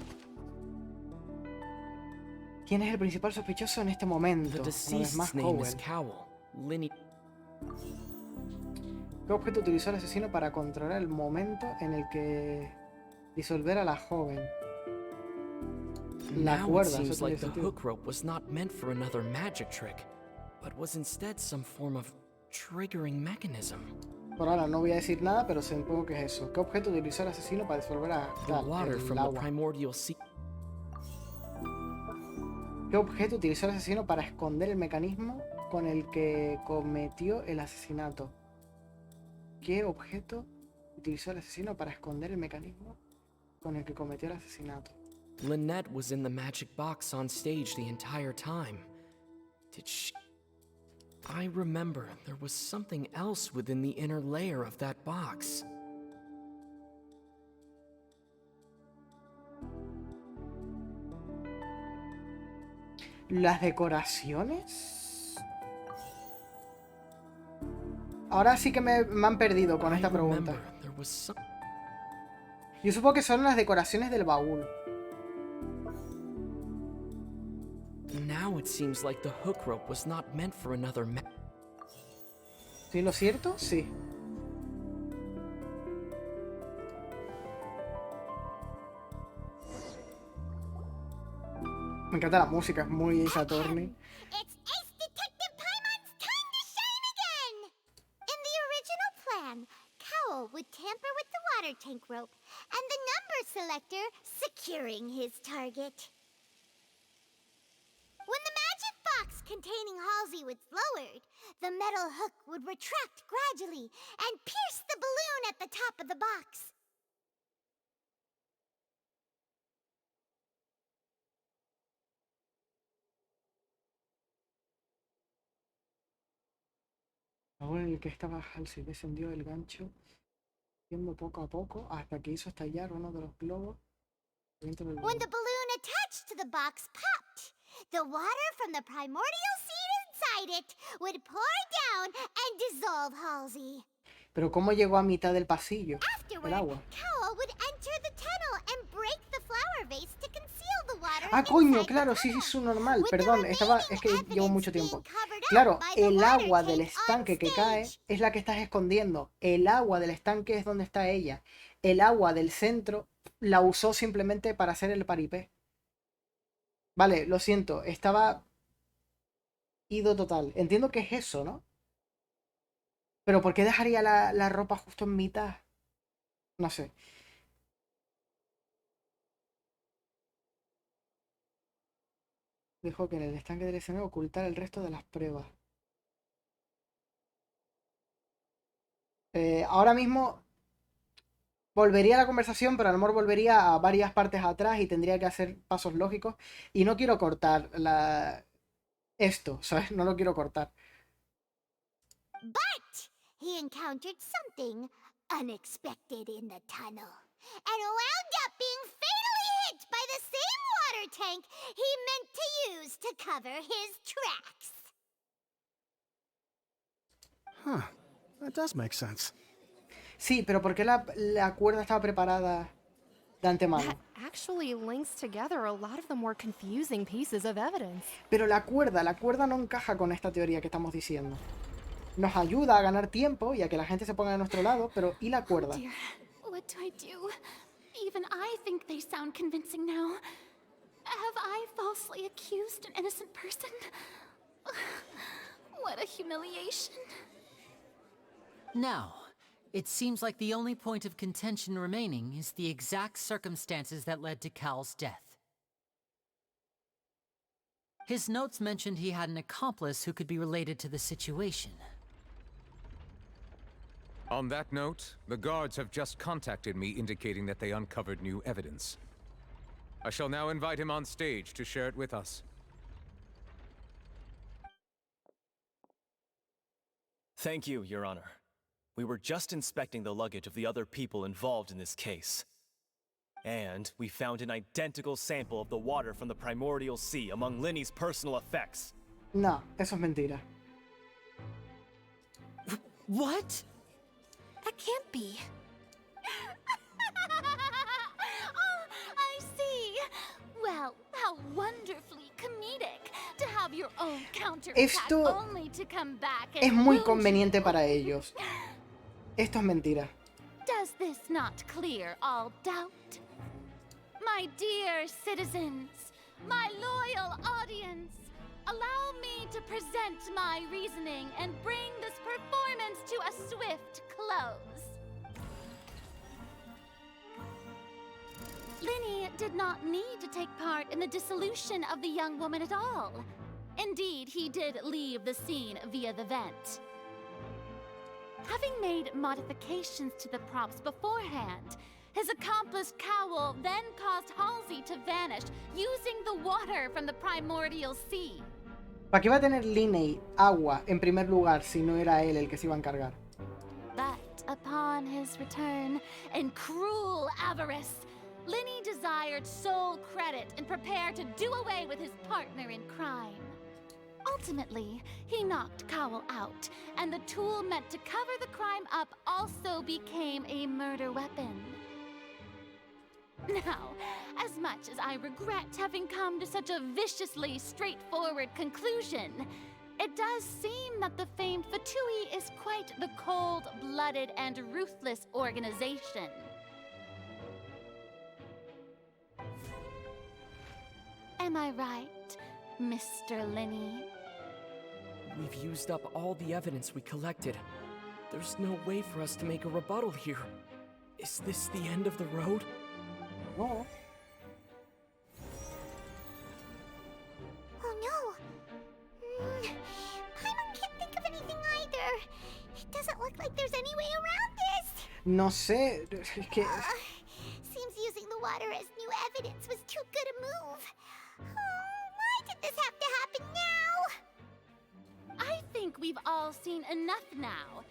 ¿Quién es el principal sospechoso en este momento? Una vez más, Cowell. ¿Qué objeto utilizó el asesino para controlar el momento en el que disolver a la joven? La Now it cuerda, eso seems tiene like the sentido. hook rope was not meant for another magic trick, but was instead some form of triggering mechanism. Por ahora no voy a decir nada, pero supongo que es eso. ¿Qué objeto utilizó el asesino para disolver a The tal, water el from the agua? primordial sea. ¿Qué objeto utilizó el asesino para esconder el mecanismo con el que cometió el asesinato? ¿Qué objeto utilizó el asesino para esconder el mecanismo con el que cometió el asesinato? Lynette was in the magic box on stage the entire time. Did she... I remember there was something else within the inner layer of that box. ¿Las decoraciones? Ahora sí que me han perdido con esta pregunta. Yo supongo que son las decoraciones del baúl. Now it seems like the hook rope was not meant for another ¿Sí lo cierto? Sí. Me encanta la música, es muy Ace Attorney. It's Ace Detective Paimon's time to shine again! In the original plan, Cowell would tamper with the water tank rope and the number selector securing his target. When the magic box containing Halsey was lowered, the metal hook would retract gradually and pierce the balloon at the top of the box. Ahora en el que estaba Halsey descendió del gancho, yendo poco a poco hasta que hizo estallar uno de los globos dentro del When balón. the balloon attached to the box popped, the water from the primordial seed inside it would pour down and dissolve Halsey. Pero ¿cómo llegó a mitad del pasillo? El Afterward, agua. Cowell would enter the tunnel and break the flower vase to conceal the water Ah, coño, inside the claro, sí, tunnel. es normal. With the Perdón, estaba, es que llevo mucho tiempo. Claro, by the el water agua del tank estanque que on cae stage. es la que estás escondiendo. El agua del estanque es donde está ella. El agua del centro la usó simplemente para hacer el paripé. Vale, lo siento, estaba ido total. Entiendo que es eso, ¿no? Pero ¿por qué dejaría la ropa justo en mitad? No sé. Dejó que en el estanque del escenario ocultara el resto de las pruebas. Ahora mismo volvería a la conversación, pero a lo mejor volvería a varias partes atrás y tendría que hacer pasos lógicos. Y no quiero cortar esto, ¿sabes? No lo quiero cortar. But he encountered something unexpected in the tunnel and wound up being fatally hit by the same water tank he meant to use to cover his tracks. Huh. That does make sense. Sí, pero ¿por qué la cuerda estaba preparada de antemano? That actually links together a lot of the more confusing pieces of evidence. Pero la cuerda no encaja con esta teoría que estamos diciendo. Nos ayuda a ganar tiempo y a que la gente se ponga de nuestro lado, pero ¿y la cuerda? Oh dear, what do I do? Even I think they sound convincing now. Have I falsely accused an innocent person? What a humiliation. Now, it seems like the only point of contention remaining is the exact circumstances that led to Cal's death. His notes mentioned he had an accomplice who could be related to the situation. On that note, the guards have just contacted me indicating that they uncovered new evidence. I shall now invite him on stage to share it with us. Thank you, Your Honor. We were just inspecting the luggage of the other people involved in this case. And we found an identical sample of the water from the primordial sea among Linny's personal effects. No, eso es mentira. What? That can't be. Oh, I see. Well, how wonderfully comedic to have your own counterpart Esto only to come back and Es muy wound conveniente you. para ellos. Esto es mentira. Does this not clear all doubt? My dear citizens, my loyal audience, allow me to present my reasoning and bring this performance to a swift close. Linny did not need to take part in the dissolution of the young woman at all. Indeed, he did leave the scene via the vent. Having made modifications to the props beforehand, his accomplice Cowell then caused Halsey to vanish using the water from the primordial sea. ¿Para qué va a tener Linney agua en primer lugar si no era él el que se iba a encargar? But upon his return, in cruel avarice, Linny desired sole credit and prepared to do away with his partner in crime. Ultimately, he knocked Cowell out, and the tool meant to cover the crime up also became a murder weapon. Now, as much as I regret having come to such a viciously straightforward conclusion, it does seem that the famed Fatui is quite the cold-blooded and ruthless organization. Am I right, Mr. Linny? We've used up all the evidence we collected. There's no way for us to make a rebuttal here. Is this the end of the road? No. Oh no! Paimon can't think of anything either. It doesn't look like there's any way around this. No sé, es que... Seems using the water as new evidence was too good a move. Why did this have to happen now? I think we've all seen enough now,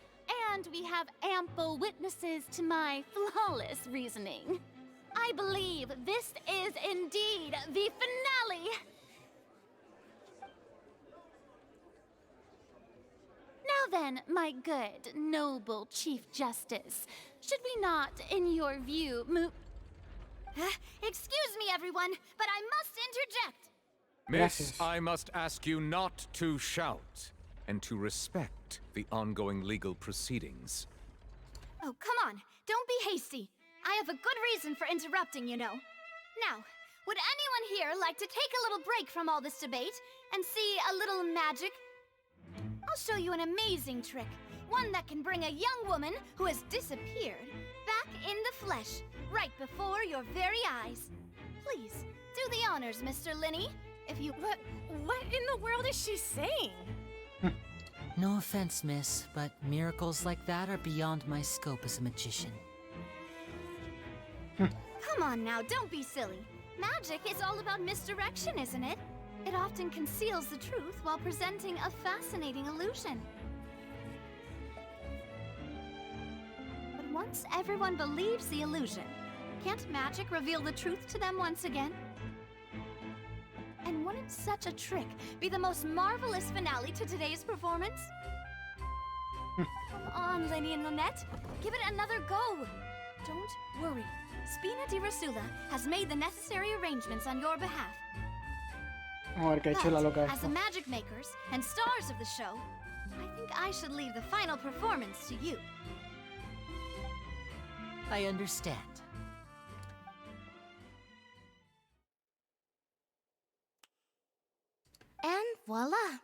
and we have ample witnesses to my flawless reasoning. I believe this is indeed the finale. Now then, my good, noble Chief Justice, should we not, in your view, move... Excuse me, everyone, but I must interject. Miss, I must ask you not to shout and to respect the ongoing legal proceedings. Oh, come on. Don't be hasty. I have a good reason for interrupting, you know. Now, would anyone here like to take a little break from all this debate and see a little magic? I'll show you an amazing trick. One that can bring a young woman who has disappeared back in the flesh, right before your very eyes. Please, do the honors, Mr. Linny, if you... What in the world is she saying? No offense, miss, but miracles like that are beyond my scope as a magician. Come on now, don't be silly. Magic is all about misdirection, isn't it? It often conceals the truth while presenting a fascinating illusion. But once everyone believes the illusion, can't magic reveal the truth to them once again? And wouldn't such a trick be the most marvelous finale to today's performance? Come on, Lenny and Lynette. Give it another go. Don't worry. Spina di Rasula has made the necessary arrangements on your behalf. A ver qué ha hecho la loca As esta. the magic makers and stars of the show, I think I should leave the final performance to you. I understand. And voila.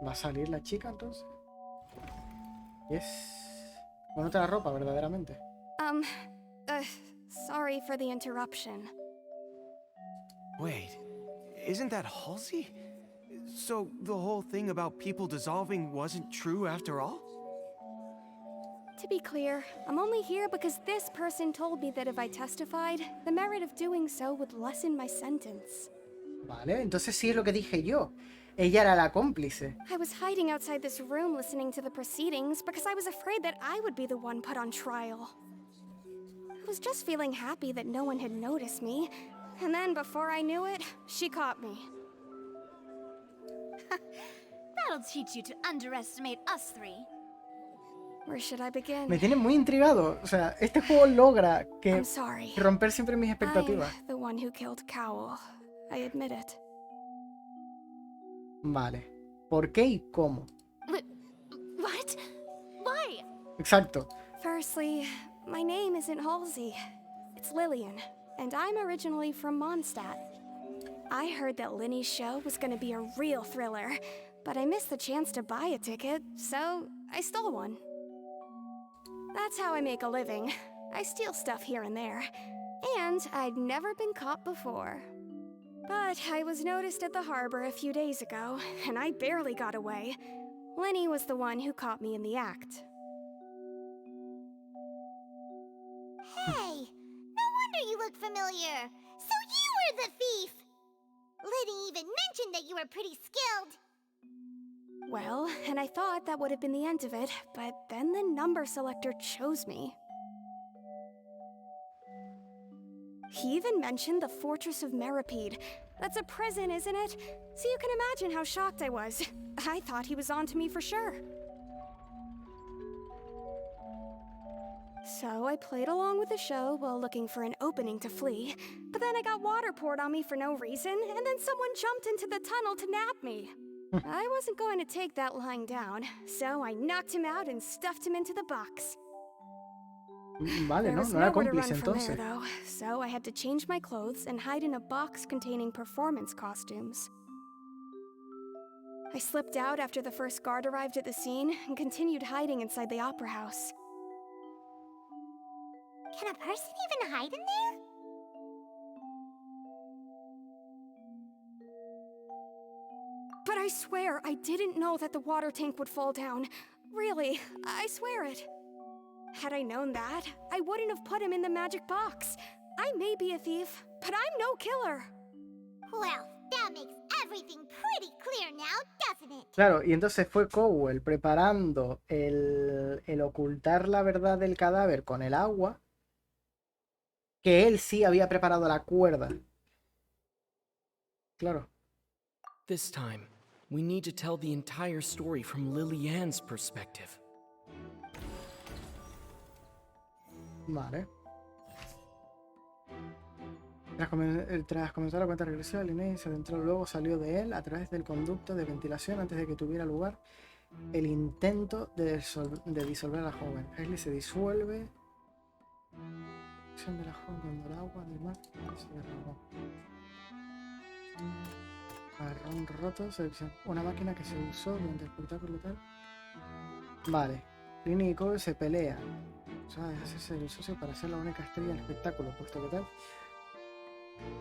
¿Va a salir la chica entonces? Yes. Ponete la ropa, verdaderamente. Sorry for the interruption. Wait, isn't that Halsey? So the whole thing about people dissolving wasn't true after all? To be clear, I'm only here because this person told me that if I testified, the merit of doing so would lessen my sentence. Vale, entonces sí es lo que dije yo. Ella era la cómplice. I was hiding outside this room listening to the proceedings because I was afraid that I would be the one put on trial. I was just feeling happy that no one had noticed me, and then before I knew it, she caught me. That'll teach you to underestimate us three. Where should I begin? Me tiene muy intrigado. O sea, este juego logra que I'm sorry. romper siempre mis expectativas. I'm the one who killed Cowell. I admit it. Vale. ¿Por qué y cómo? What? Why? Exacto. Firstly, my name isn't Halsey. It's Lillian. and I'm originally from Mondstadt. I heard that Linny's show was gonna be a real thriller, but I missed the chance to buy a ticket, so I stole one. That's how I make a living. I steal stuff here and there. And I'd never been caught before. But I was noticed at the harbor a few days ago, and I barely got away. Linny was the one who caught me in the act. Hey, no wonder you look familiar. So you were the thief! Liddy even mentioned that you were pretty skilled. Well, and I thought that would have been the end of it, but then the number selector chose me. He even mentioned the Fortress of Meripede. That's a prison, isn't it? So you can imagine how shocked I was. I thought he was on to me for sure. So I played along with the show while looking for an opening to flee. But then I got water poured on me for no reason, and then someone jumped into the tunnel to nab me. I wasn't going to take that lying down, so I knocked him out and stuffed him into the box. Vale, There no, was no era nowhere to cómplice run from entonces. there, though, so I had to change my clothes and hide in a box containing performance costumes. I slipped out after the first guard arrived at the scene and continued hiding inside the opera house. Can a person even hide in there? But I swear I didn't know that the water tank would fall down. Really, I swear it. Had I known that, I wouldn't have put him in the magic box. I may be a thief, but I'm no killer. Well, that makes everything pretty clear now, doesn't it? Claro, y entonces fue Cowell preparando el ocultar la verdad del cadáver con el agua, que él sí había preparado la cuerda. Claro. This time, we need to tell the entire story from Lily Ann's perspective. Vale. Tras comenzar la cuenta regresiva, Linnea se adentró, luego salió de él a través del conducto de ventilación antes de que tuviera lugar el intento de disolver a la joven. Ashley se disuelve. Acción de la joven cuando el agua del mar se derramó. Jarrón roto, selección. Una máquina que se usó durante el espectáculo tal. Vale. Linnea y Cole se pelean. O sea, es hacerse el socio para ser la única estrella del espectáculo, puesto que tal.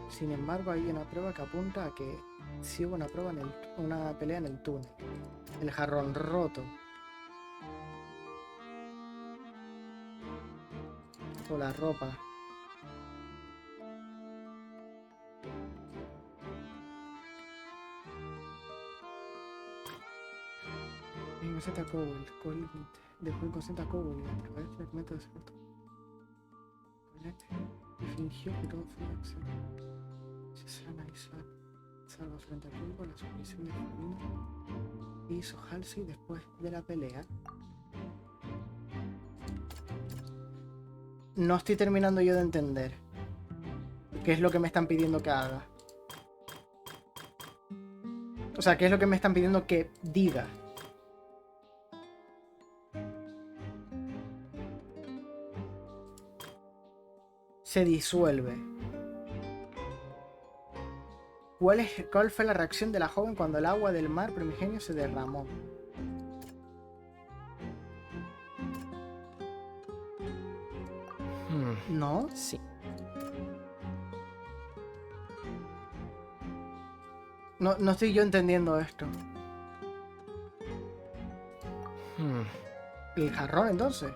Sin embargo, hay una prueba que apunta a que sí hubo una pelea en el túnel. El jarrón roto. O la ropa. Inconsciente a Cowell. Cole dejó inconsciente a Cowell y a través del método de secreto. Y fingió que todo fue un accidente. Se analizar. Salva frente al público la sumisión de femenina que hizo Halsey después de la pelea. No estoy terminando yo de entender qué es lo que me están pidiendo que haga. O sea, qué es lo que me están pidiendo que diga. Se disuelve. ¿Cuál fue la reacción de la joven cuando el agua del mar primigenio se derramó? ¿No? Sí. No estoy yo entendiendo esto. ¿El jarrón entonces?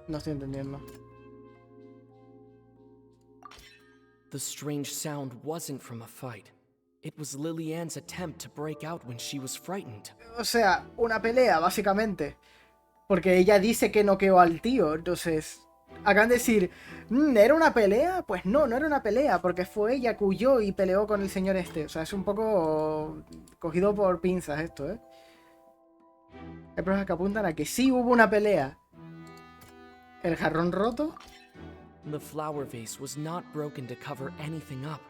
No estoy entendiendo. The strange sound wasn't from a fight. It was Lily Ann's attempt to break out when she was frightened. O sea, una pelea, básicamente. Porque ella dice que noqueó al tío, entonces... Acaban de decir, ¿era una pelea? Pues no era una pelea, porque fue ella que huyó y peleó con el señor este. O sea, es un poco cogido por pinzas esto, ¿eh? Hay pruebas que apuntan a que sí hubo una pelea. ¿El jarrón roto? The flower vase was not broken to cover anything up,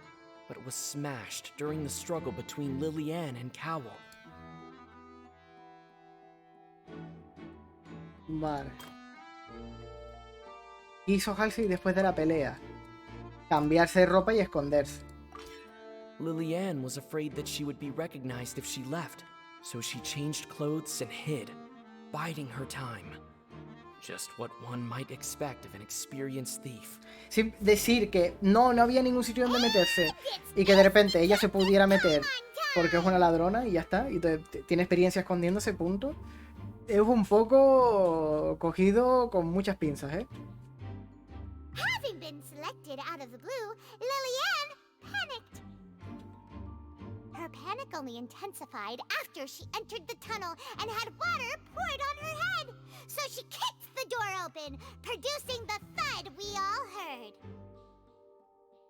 but it was smashed during the struggle between Lily Ann and Cowell. Vale. ¿Qué hizo Halsey después de la pelea? cambiarse de ropa y esconderse. Lillian was afraid that she would be recognized if she left, so she changed clothes and hid, biding her time. Just what one might expect of an experienced thief. Sí, decir que no había ningún sitio donde meterse y que de repente ella se pudiera meter porque es una ladrona y ya está, y tiene experiencia escondiéndose, punto. Es un poco cogido con muchas pinzas, ¿eh? Having been selected out of the blue, Lillian panicked. Her panic only intensified after she entered the tunnel and had water poured on her head. So she kicked the door open, producing the thud we all heard.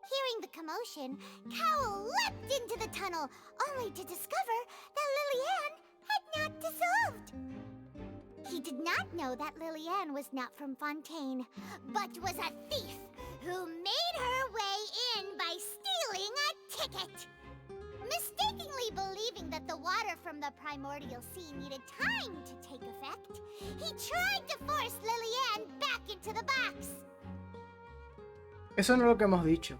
Hearing the commotion, Cowell leapt into the tunnel, only to discover that Lillian had not dissolved. He did not know that Lillian was not from Fontaine, but was a thief who made her way in by stealing a ticket. Mistakenly believing that the water from the primordial sea needed time to take effect, he tried to force Lillian back into the box. Eso no es lo que hemos dicho.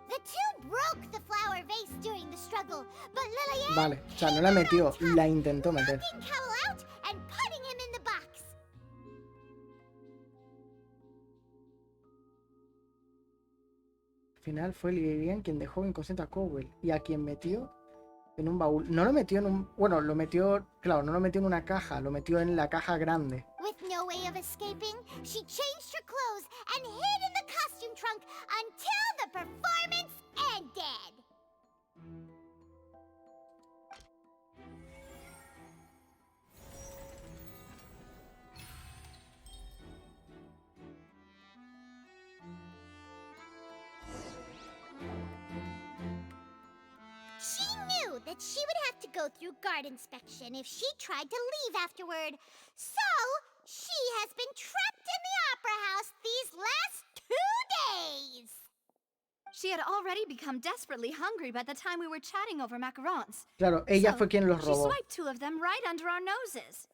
The two broke the flower vase during the struggle, but Lillian Vale, o sea, no la metió, la intentó meter. knocking Cowell out and putting him in the box. Al final fue Lillian quien dejó inconsciente a Cowell y a quien metió en un baúl. No lo metió en un... Bueno, lo metió... Claro, no lo metió en una caja, lo metió en la caja grande. With no way of escaping, she changed her clothes and hid in the costume trunk until the performance ended. She knew that she would have to go through guard inspection if she tried to leave afterward. So, she has been trapped in the Opera House these last 2 days. She had already become desperately hungry by the time we were chatting over macarons. Claro, ella So, fue quien los She robó. swiped 2 of them right under our noses.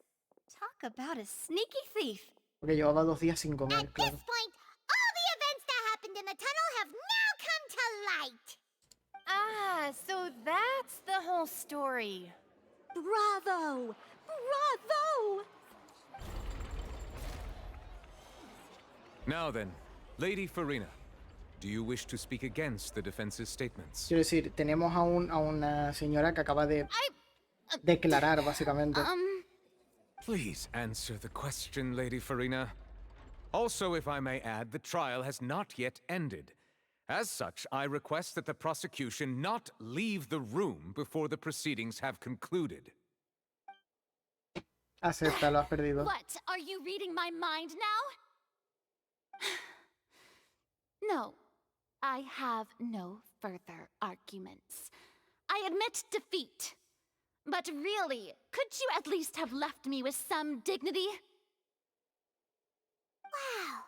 Talk about a sneaky thief. Porque llevaba 2 días sin comer, At claro. this point, all the events that happened in the tunnel have now come to light. Ah, so that's the whole story. Bravo! Bravo! Now then, Lady Farina, do you wish to speak against the defense's statements? Quiero decir, tenemos a una señora que acaba de declarar, básicamente. Please answer the question, Lady Farina. Also, if I may add, the trial has not yet ended. As such, I request that the prosecution not leave the room before the proceedings have concluded. Acepta, lo has perdido. What? Are you reading my mind now? No, I have no further arguments. I admit defeat. But really, could you at least have left me with some dignity? Wow,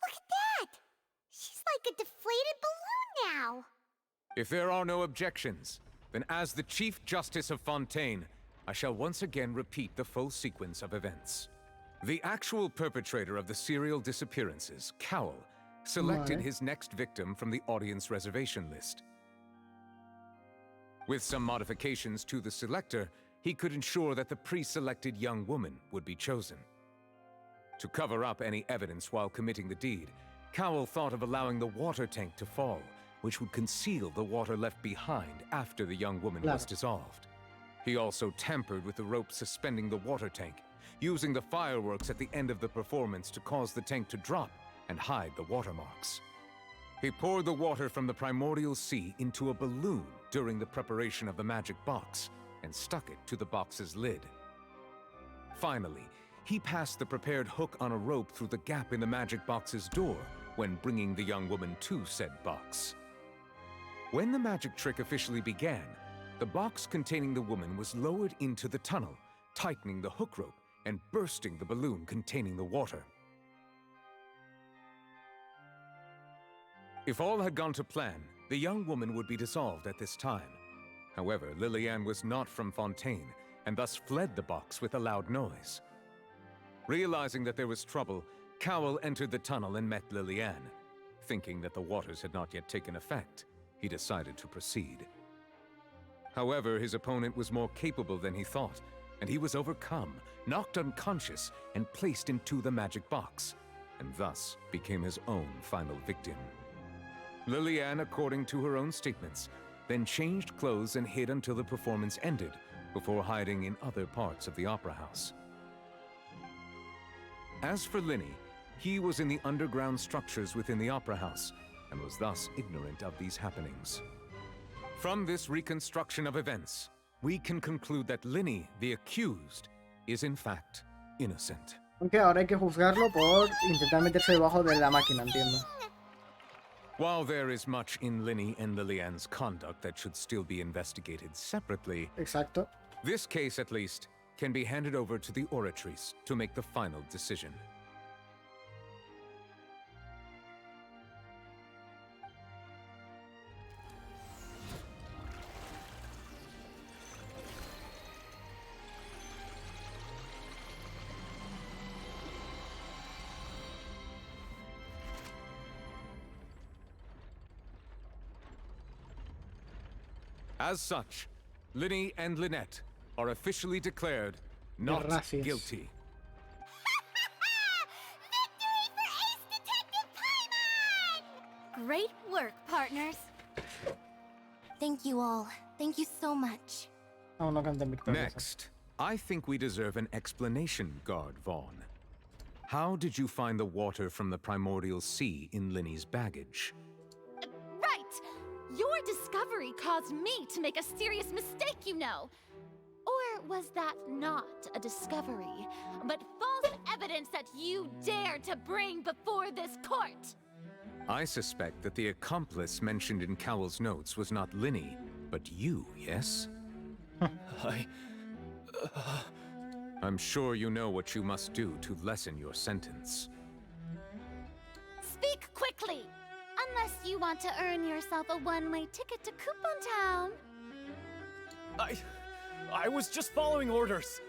look at that. She's like a deflated balloon now. If there are no objections, then as the Chief Justice of Fontaine, I shall once again repeat the full sequence of events. The actual perpetrator of the serial disappearances, Cowell, selected Vale. his next victim from the audience reservation list. With some modifications to the selector, he could ensure that the pre-selected young woman would be chosen. To cover up any evidence while committing the deed, Cowell thought of allowing the water tank to fall, which would conceal the water left behind after the young woman was Claro. dissolved. He also tampered with the rope suspending the water tank, using the fireworks at the end of the performance to cause the tank to drop and hide the watermarks. He poured the water from the primordial sea into a balloon during the preparation of the magic box and stuck it to the box's lid. Finally, he passed the prepared hook on a rope through the gap in the magic box's door when bringing the young woman to said box. When the magic trick officially began, the box containing the woman was lowered into the tunnel, tightening the hook rope and bursting the balloon containing the water. If all had gone to plan, the young woman would be dissolved at this time. However, Lillian was not from Fontaine, and thus fled the box with a loud noise. Realizing that there was trouble, Cowell entered the tunnel and met Lillian. thinking that the waters had not yet taken effect, he decided to proceed. However, his opponent was more capable than he thought, and he was overcome, knocked unconscious, and placed into the magic box, and thus became his own final victim. Lillian, according to her own statements, then changed clothes and hid until the performance ended, before hiding in other parts of the opera house. As for Linny, he was in the underground structures within the opera house, and was thus ignorant of these happenings. From this reconstruction of events, we can conclude that Linny, the accused, is in fact innocent. Aunque ahora hay que juzgarlo por intentar meterse debajo de la máquina, entiendo. While there is much in Linny and Lillian's conduct that should still be investigated separately, Exacto. This case, at least, can be handed over to the Oratrice to make the final decision. As such, Linny and Lynette are officially declared not Gracias. guilty. Great work, partners. Thank you all. Thank you so much. Aún no canten victorias. Next, I think we deserve an explanation, Guard Vaughn. How did you find the water from the primordial sea in Linny's baggage? Right! Your discovery caused me to make a serious mistake, you know. Or was that not a discovery, but false evidence that you dared to bring before this court? I suspect that the accomplice mentioned in Cowell's notes was not Linny, but you, yes? I'm sure you know what you must do to lessen your sentence. Speak quickly! Unless you want to earn yourself a one-way ticket to Coupon Town. I was just following orders.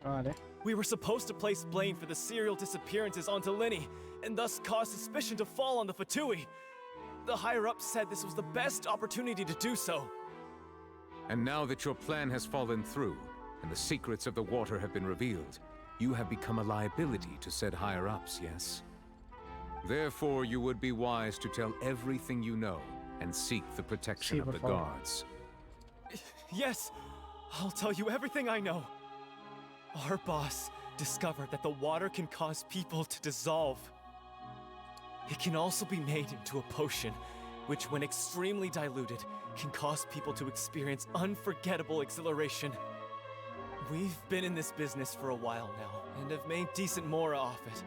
Vale. We were supposed to place blame for the serial disappearances onto Linny, and thus cause suspicion to fall on the Fatui. The higher-ups said this was the best opportunity to do so. And now that your plan has fallen through, and the secrets of the water have been revealed, you have become a liability to said higher-ups, yes? Therefore, you would be wise to tell everything you know, and seek the protection of the guards. Yes, I'll tell you everything I know. Our boss discovered that the water can cause people to dissolve. It can also be made into a potion, which when extremely diluted, can cause people to experience unforgettable exhilaration. We've been in this business for a while now, and have made decent mora off it.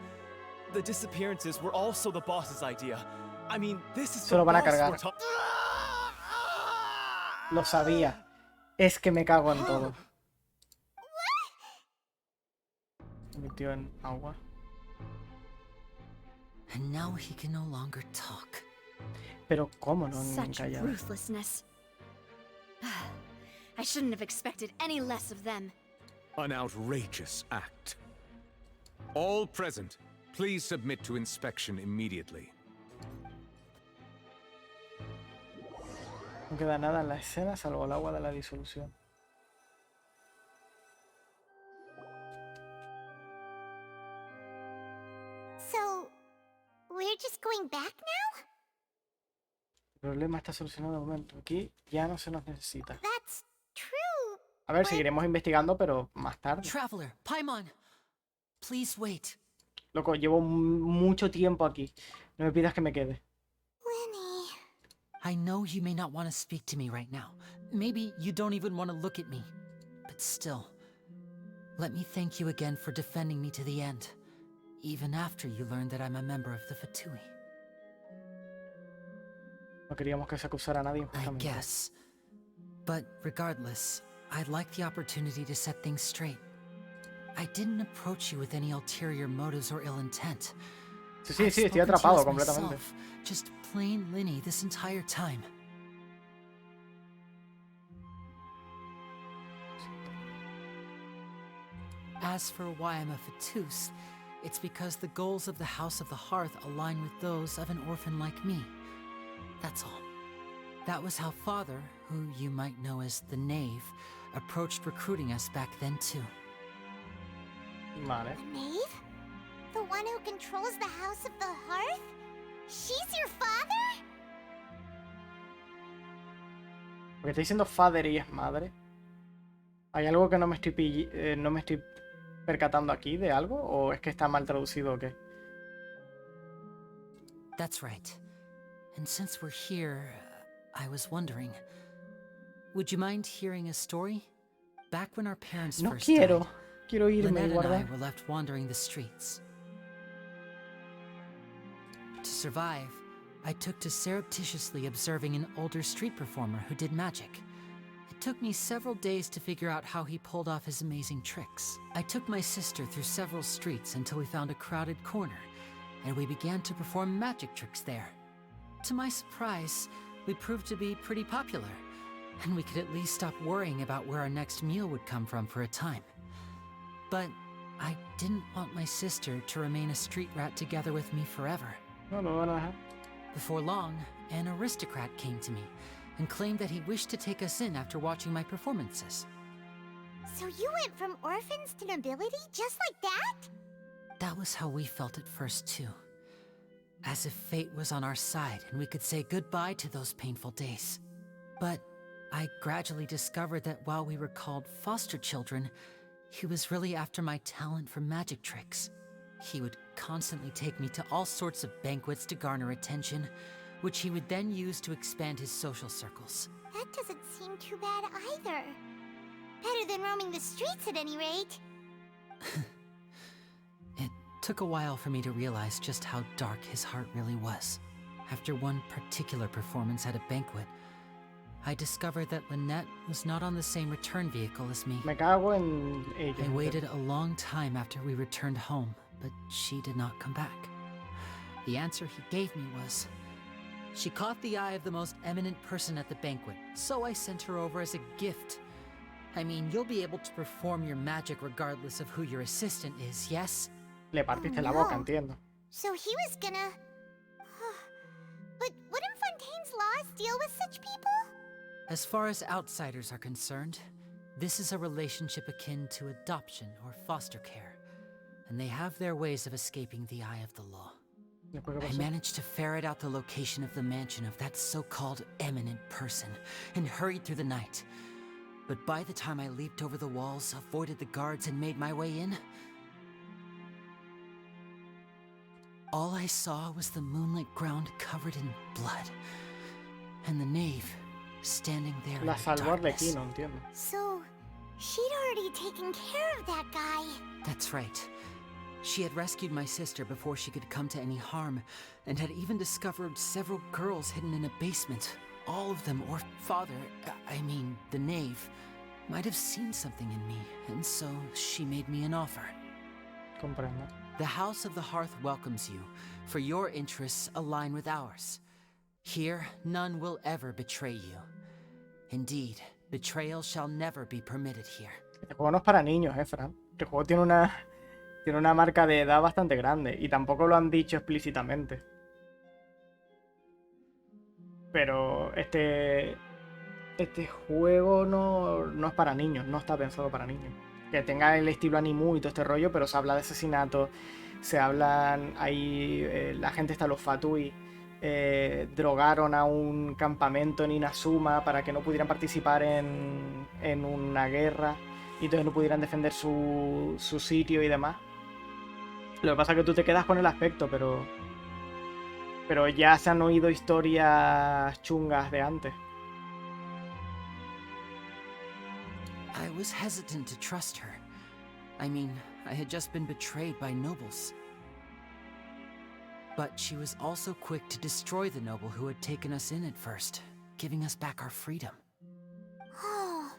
The disappearances were also the boss's idea. I mean, this is Se lo van a cargar. Lo sabía. Es que me cago en todo. Me metió en agua. And now he can no longer talk. Pero cómo no han Such callado. ruthlessness. I shouldn't have expected any less of them. An outrageous act. All present, please submit to inspection immediately. No queda nada en la escena salvo el agua de la disolución. So, we're just going back now? El problema está solucionado de momento. Aquí ya no se nos necesita. That's true. A ver, seguiremos investigando, pero más tarde. Traveler, Paimon, please wait. Loco, llevo mucho tiempo aquí. No me pidas que me quede. I know you may not want to speak to me right now. Maybe you don't even want to look at me. But still, let me thank you again for defending me to the end. Even after you learned that I'm a member of the Fatui. No queríamos que se acusara a nadie I injustamente. guess. But regardless, I'd like the opportunity to set things straight. I didn't approach you with any ulterior motives or ill intent. Sí, I've estoy spoken to you atrapado as completamente. myself, just plain Linny this entire time. As for why I'm a Fatus, It's because the goals of the House of the Hearth align with those of an orphan like me. That's all. That was how Father, who you might know as the Knave, approached recruiting us back then too. Vale. The knave? The one who controls the House of the Hearth? She's your father? Porque está diciendo father y es madre. ¿Hay algo que no me estoy percatando aquí de algo? ¿O es que está mal traducido o qué? That's right. And since we're here, I was wondering, would you mind hearing a story? Back when our parents No first quiero. died, Quiero irme y Lynette and I guardar. were left wandering the streets. To survive, I took to surreptitiously observing an older street performer who did magic. It took me several days to figure out how he pulled off his amazing tricks. I took my sister through several streets until we found a crowded corner, and we began to perform magic tricks there. To my surprise, we proved to be pretty popular, and we could at least stop worrying about where our next meal would come from for a time. But I didn't want my sister to remain a street rat together with me forever. No, no van a dejar. Before long, an aristocrat came to me and claimed that he wished to take us in after watching my performances. So you went from orphans to nobility just like that? That was how we felt at first, too. As if fate was on our side and we could say goodbye to those painful days. But I gradually discovered that while we were called foster children, he was really after my talent for magic tricks. He would constantly take me to all sorts of banquets to garner attention, which he would then use to expand his social circles. That doesn't seem too bad either. Better than roaming the streets at any rate. It took a while for me to realize just how dark his heart really was. After one particular performance at a banquet, I discovered that Lynette was not on the same return vehicle as me. Me cago en ella. I waited a long time after we returned home, but she did not come back. The answer he gave me was, she caught the eye of the most eminent person at the banquet, so I sent her over as a gift. I mean, you'll be able to perform your magic regardless of who your assistant is, yes? Le partiste la boca, entiendo. So he was gonna... But wouldn't Fontaine's laws deal with such people? As far as outsiders are concerned, this is a relationship akin to adoption or foster care, and they have their ways of escaping the eye of the law. I managed to ferret out the location of the mansion of that so-called eminent person and hurried through the night. But by the time I leaped over the walls, avoided the guards, and made my way in, all I saw was the moonlit ground covered in blood, and the knave standing there La in the salvó darkness. Arlequino, entiendo. So, she'd already taken care of that guy. That's right. She had rescued my sister before she could come to any harm, and had even discovered several girls hidden in a basement. All of them, or father, I mean, the knave, might have seen something in me, and so she made me an offer. Comprendo. The House of the Hearth welcomes you, for your interests align with ours. Here, none will ever betray you. Indeed, betrayal shall never be permitted here. Este juego no es para niños, Fran. Este juego tiene una marca de edad bastante grande y tampoco lo han dicho explícitamente. Pero este juego no es para niños, no está pensado para niños. Que tenga el estilo anime y todo este rollo, pero se habla de asesinatos, se hablan, ahí la gente está los fatui, drogaron a un campamento en Inazuma para que no pudieran participar en una guerra y entonces no pudieran defender su sitio y demás. Lo que pasa es que tú te quedas con el aspecto, pero ya se han oído historias chungas de antes. I was hesitant to trust her. I mean, I had just been betrayed by nobles. But she was also quick to destroy the noble who had taken us in at first, giving us back our freedom. Oh,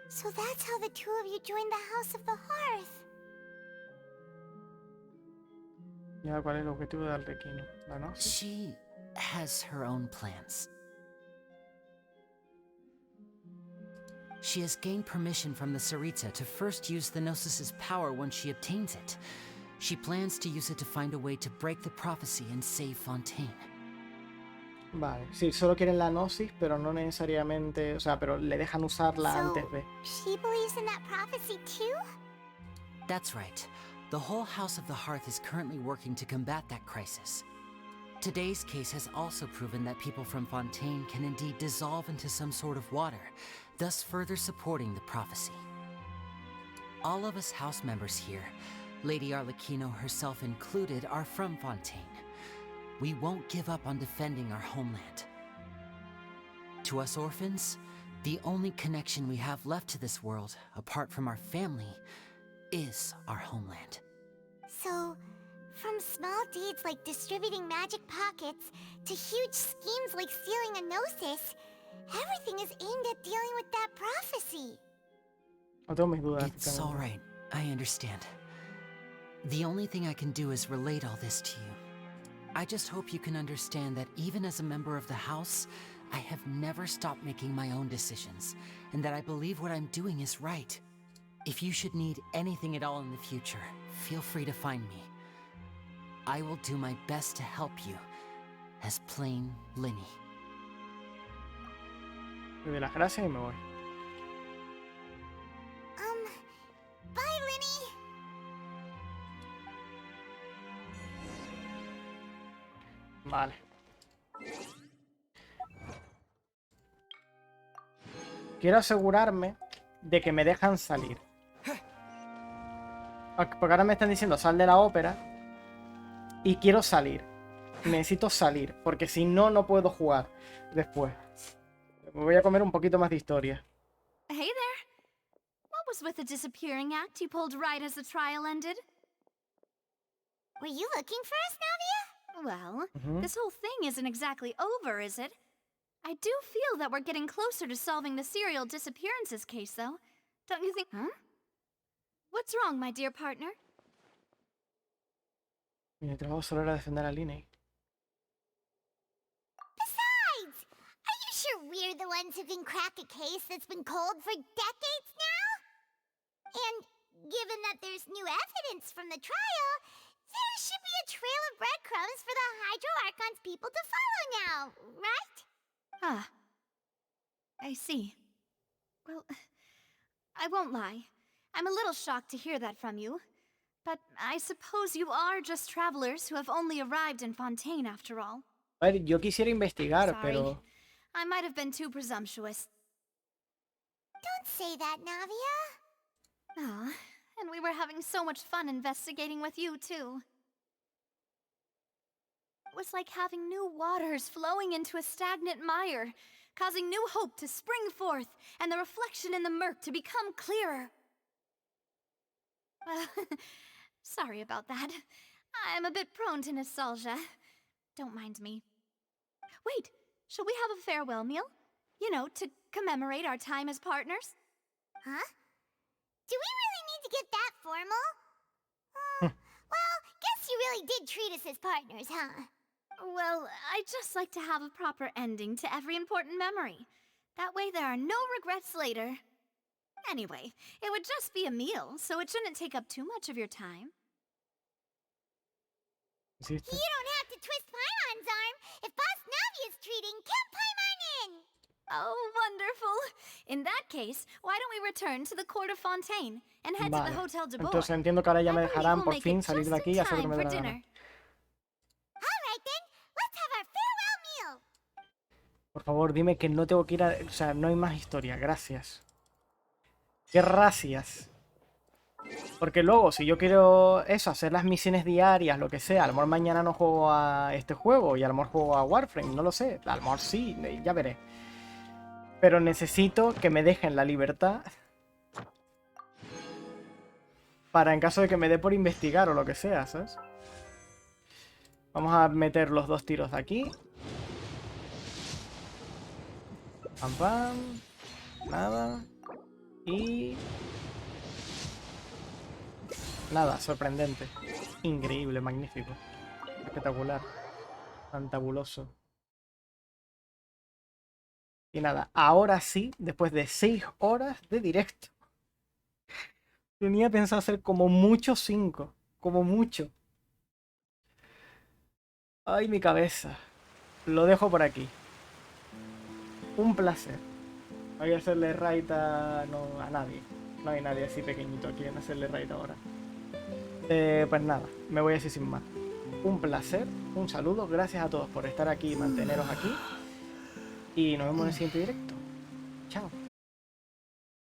so that's how the two of you joined the House of the Hearth. Ya, ¿cuál es el objetivo de Arlequino? ¿La no? She has her own plans. She has gained permission from the Sarita to first use the Gnosis's power when she obtains it. She plans to use it to find a way to break the prophecy and save Fontaine. Vale, sí, solo quieren la gnosis, pero no necesariamente, o sea, pero le dejan usarla antes de. She believes in that prophecy too? That's right. The whole House of the Hearth is currently working to combat that crisis. Today's case has also proven that people from Fontaine can indeed dissolve into some sort of water, thus further supporting the prophecy. All of us house members here, Lady Arlecchino herself included, are from Fontaine. We won't give up on defending our homeland. To us orphans, the only connection we have left to this world, apart from our family, is our homeland. So, from small deeds like distributing magic pockets to huge schemes like stealing a gnosis, everything is aimed at dealing with that prophecy. No tengo mis dudas. It's all right. I understand. The only thing I can do is relate all this to you. I just hope you can understand that even as a member of the House, I have never stopped making my own decisions, and that I believe what I'm doing is right. If you should need anything at all in the future, feel free to find me. I will do my best to help you, as plain Linny. Le doy las gracias y me voy. Bye, Linny. Vale. Quiero asegurarme de que me dejan salir. Porque ahora me están diciendo sal de la ópera. Y quiero salir. Necesito salir. Porque si no, no puedo jugar después. Me voy a comer un poquito más de historia. Hey there. What was with the disappearing act you pulled right as the trial ended? Were you looking for us, Navia? Well, this whole thing isn't exactly over, is it? I do feel that we're getting closer to solving the serial disappearances case, though. Don't you think? Huh? What's wrong, my dear partner? Mi trabajo solo era defender a Linny. Besides, are you sure we're the ones who can crack a case that's been cold for decades now? And given that there's new evidence from the trial, there should be a trail of breadcrumbs for the Hydro Archon's people to follow now, right? Ah. I see. Well, I won't lie. I'm a little shocked to hear that from you. But I suppose you are just travelers who have only arrived in Fontaine after all. A ver, yo quisiera investigar, Sorry. pero... I might have been too presumptuous. Don't say that, Navia. Ah, and we were having so much fun investigating with you, too. It was like having new waters flowing into a stagnant mire, causing new hope to spring forth, and the reflection in the murk to become clearer. Sorry about that. I'm a bit prone to nostalgia. Don't mind me. Wait, shall we have a farewell meal? You know, to commemorate our time as partners? Huh? Do we really need to get that formal? Well, guess you really did treat us as partners, huh? Well, I'd just like to have a proper ending to every important memory. That way there are no regrets later. Anyway, it would just be a meal, so it shouldn't take up too much of your time. You don't have to twist Paimon's arm. If Boss Navia's treating, count Paimon in! Oh, wonderful. In that case, why don't we return to the court of Fontaine and head to the Hotel de Bois? Entonces entiendo que ahora ya me dejarán por fin salir de aquí y hacer lo que me dé la gana. Alright then, let's have our farewell meal. Por favor, dime que no tengo que ir a... O sea, no hay más historia. Gracias. Gracias. Porque luego, si yo quiero eso, hacer las misiones diarias, lo que sea, a lo mejor mañana no juego a este juego y a lo mejor juego a Warframe, no lo sé. A lo mejor sí, ya veré. Pero necesito que me dejen la libertad para en caso de que me dé por investigar o lo que sea, ¿sabes? Vamos a meter los dos tiros de aquí. Pam, pam. Nada. Y... nada, sorprendente. Increíble, magnífico. Espectacular. Fantabuloso. Y nada, ahora sí, después de 6 horas de directo. Tenía pensado hacer como mucho 5. Como mucho. Ay, mi cabeza. Lo dejo por aquí. Un placer. No voy a hacerle raid a nadie. No hay nadie así pequeñito aquí en hacerle raid ahora. Pues nada, me voy así sin más. Un placer, un saludo, gracias a todos por estar aquí y manteneros aquí. Y nos vemos en el siguiente directo. Chao.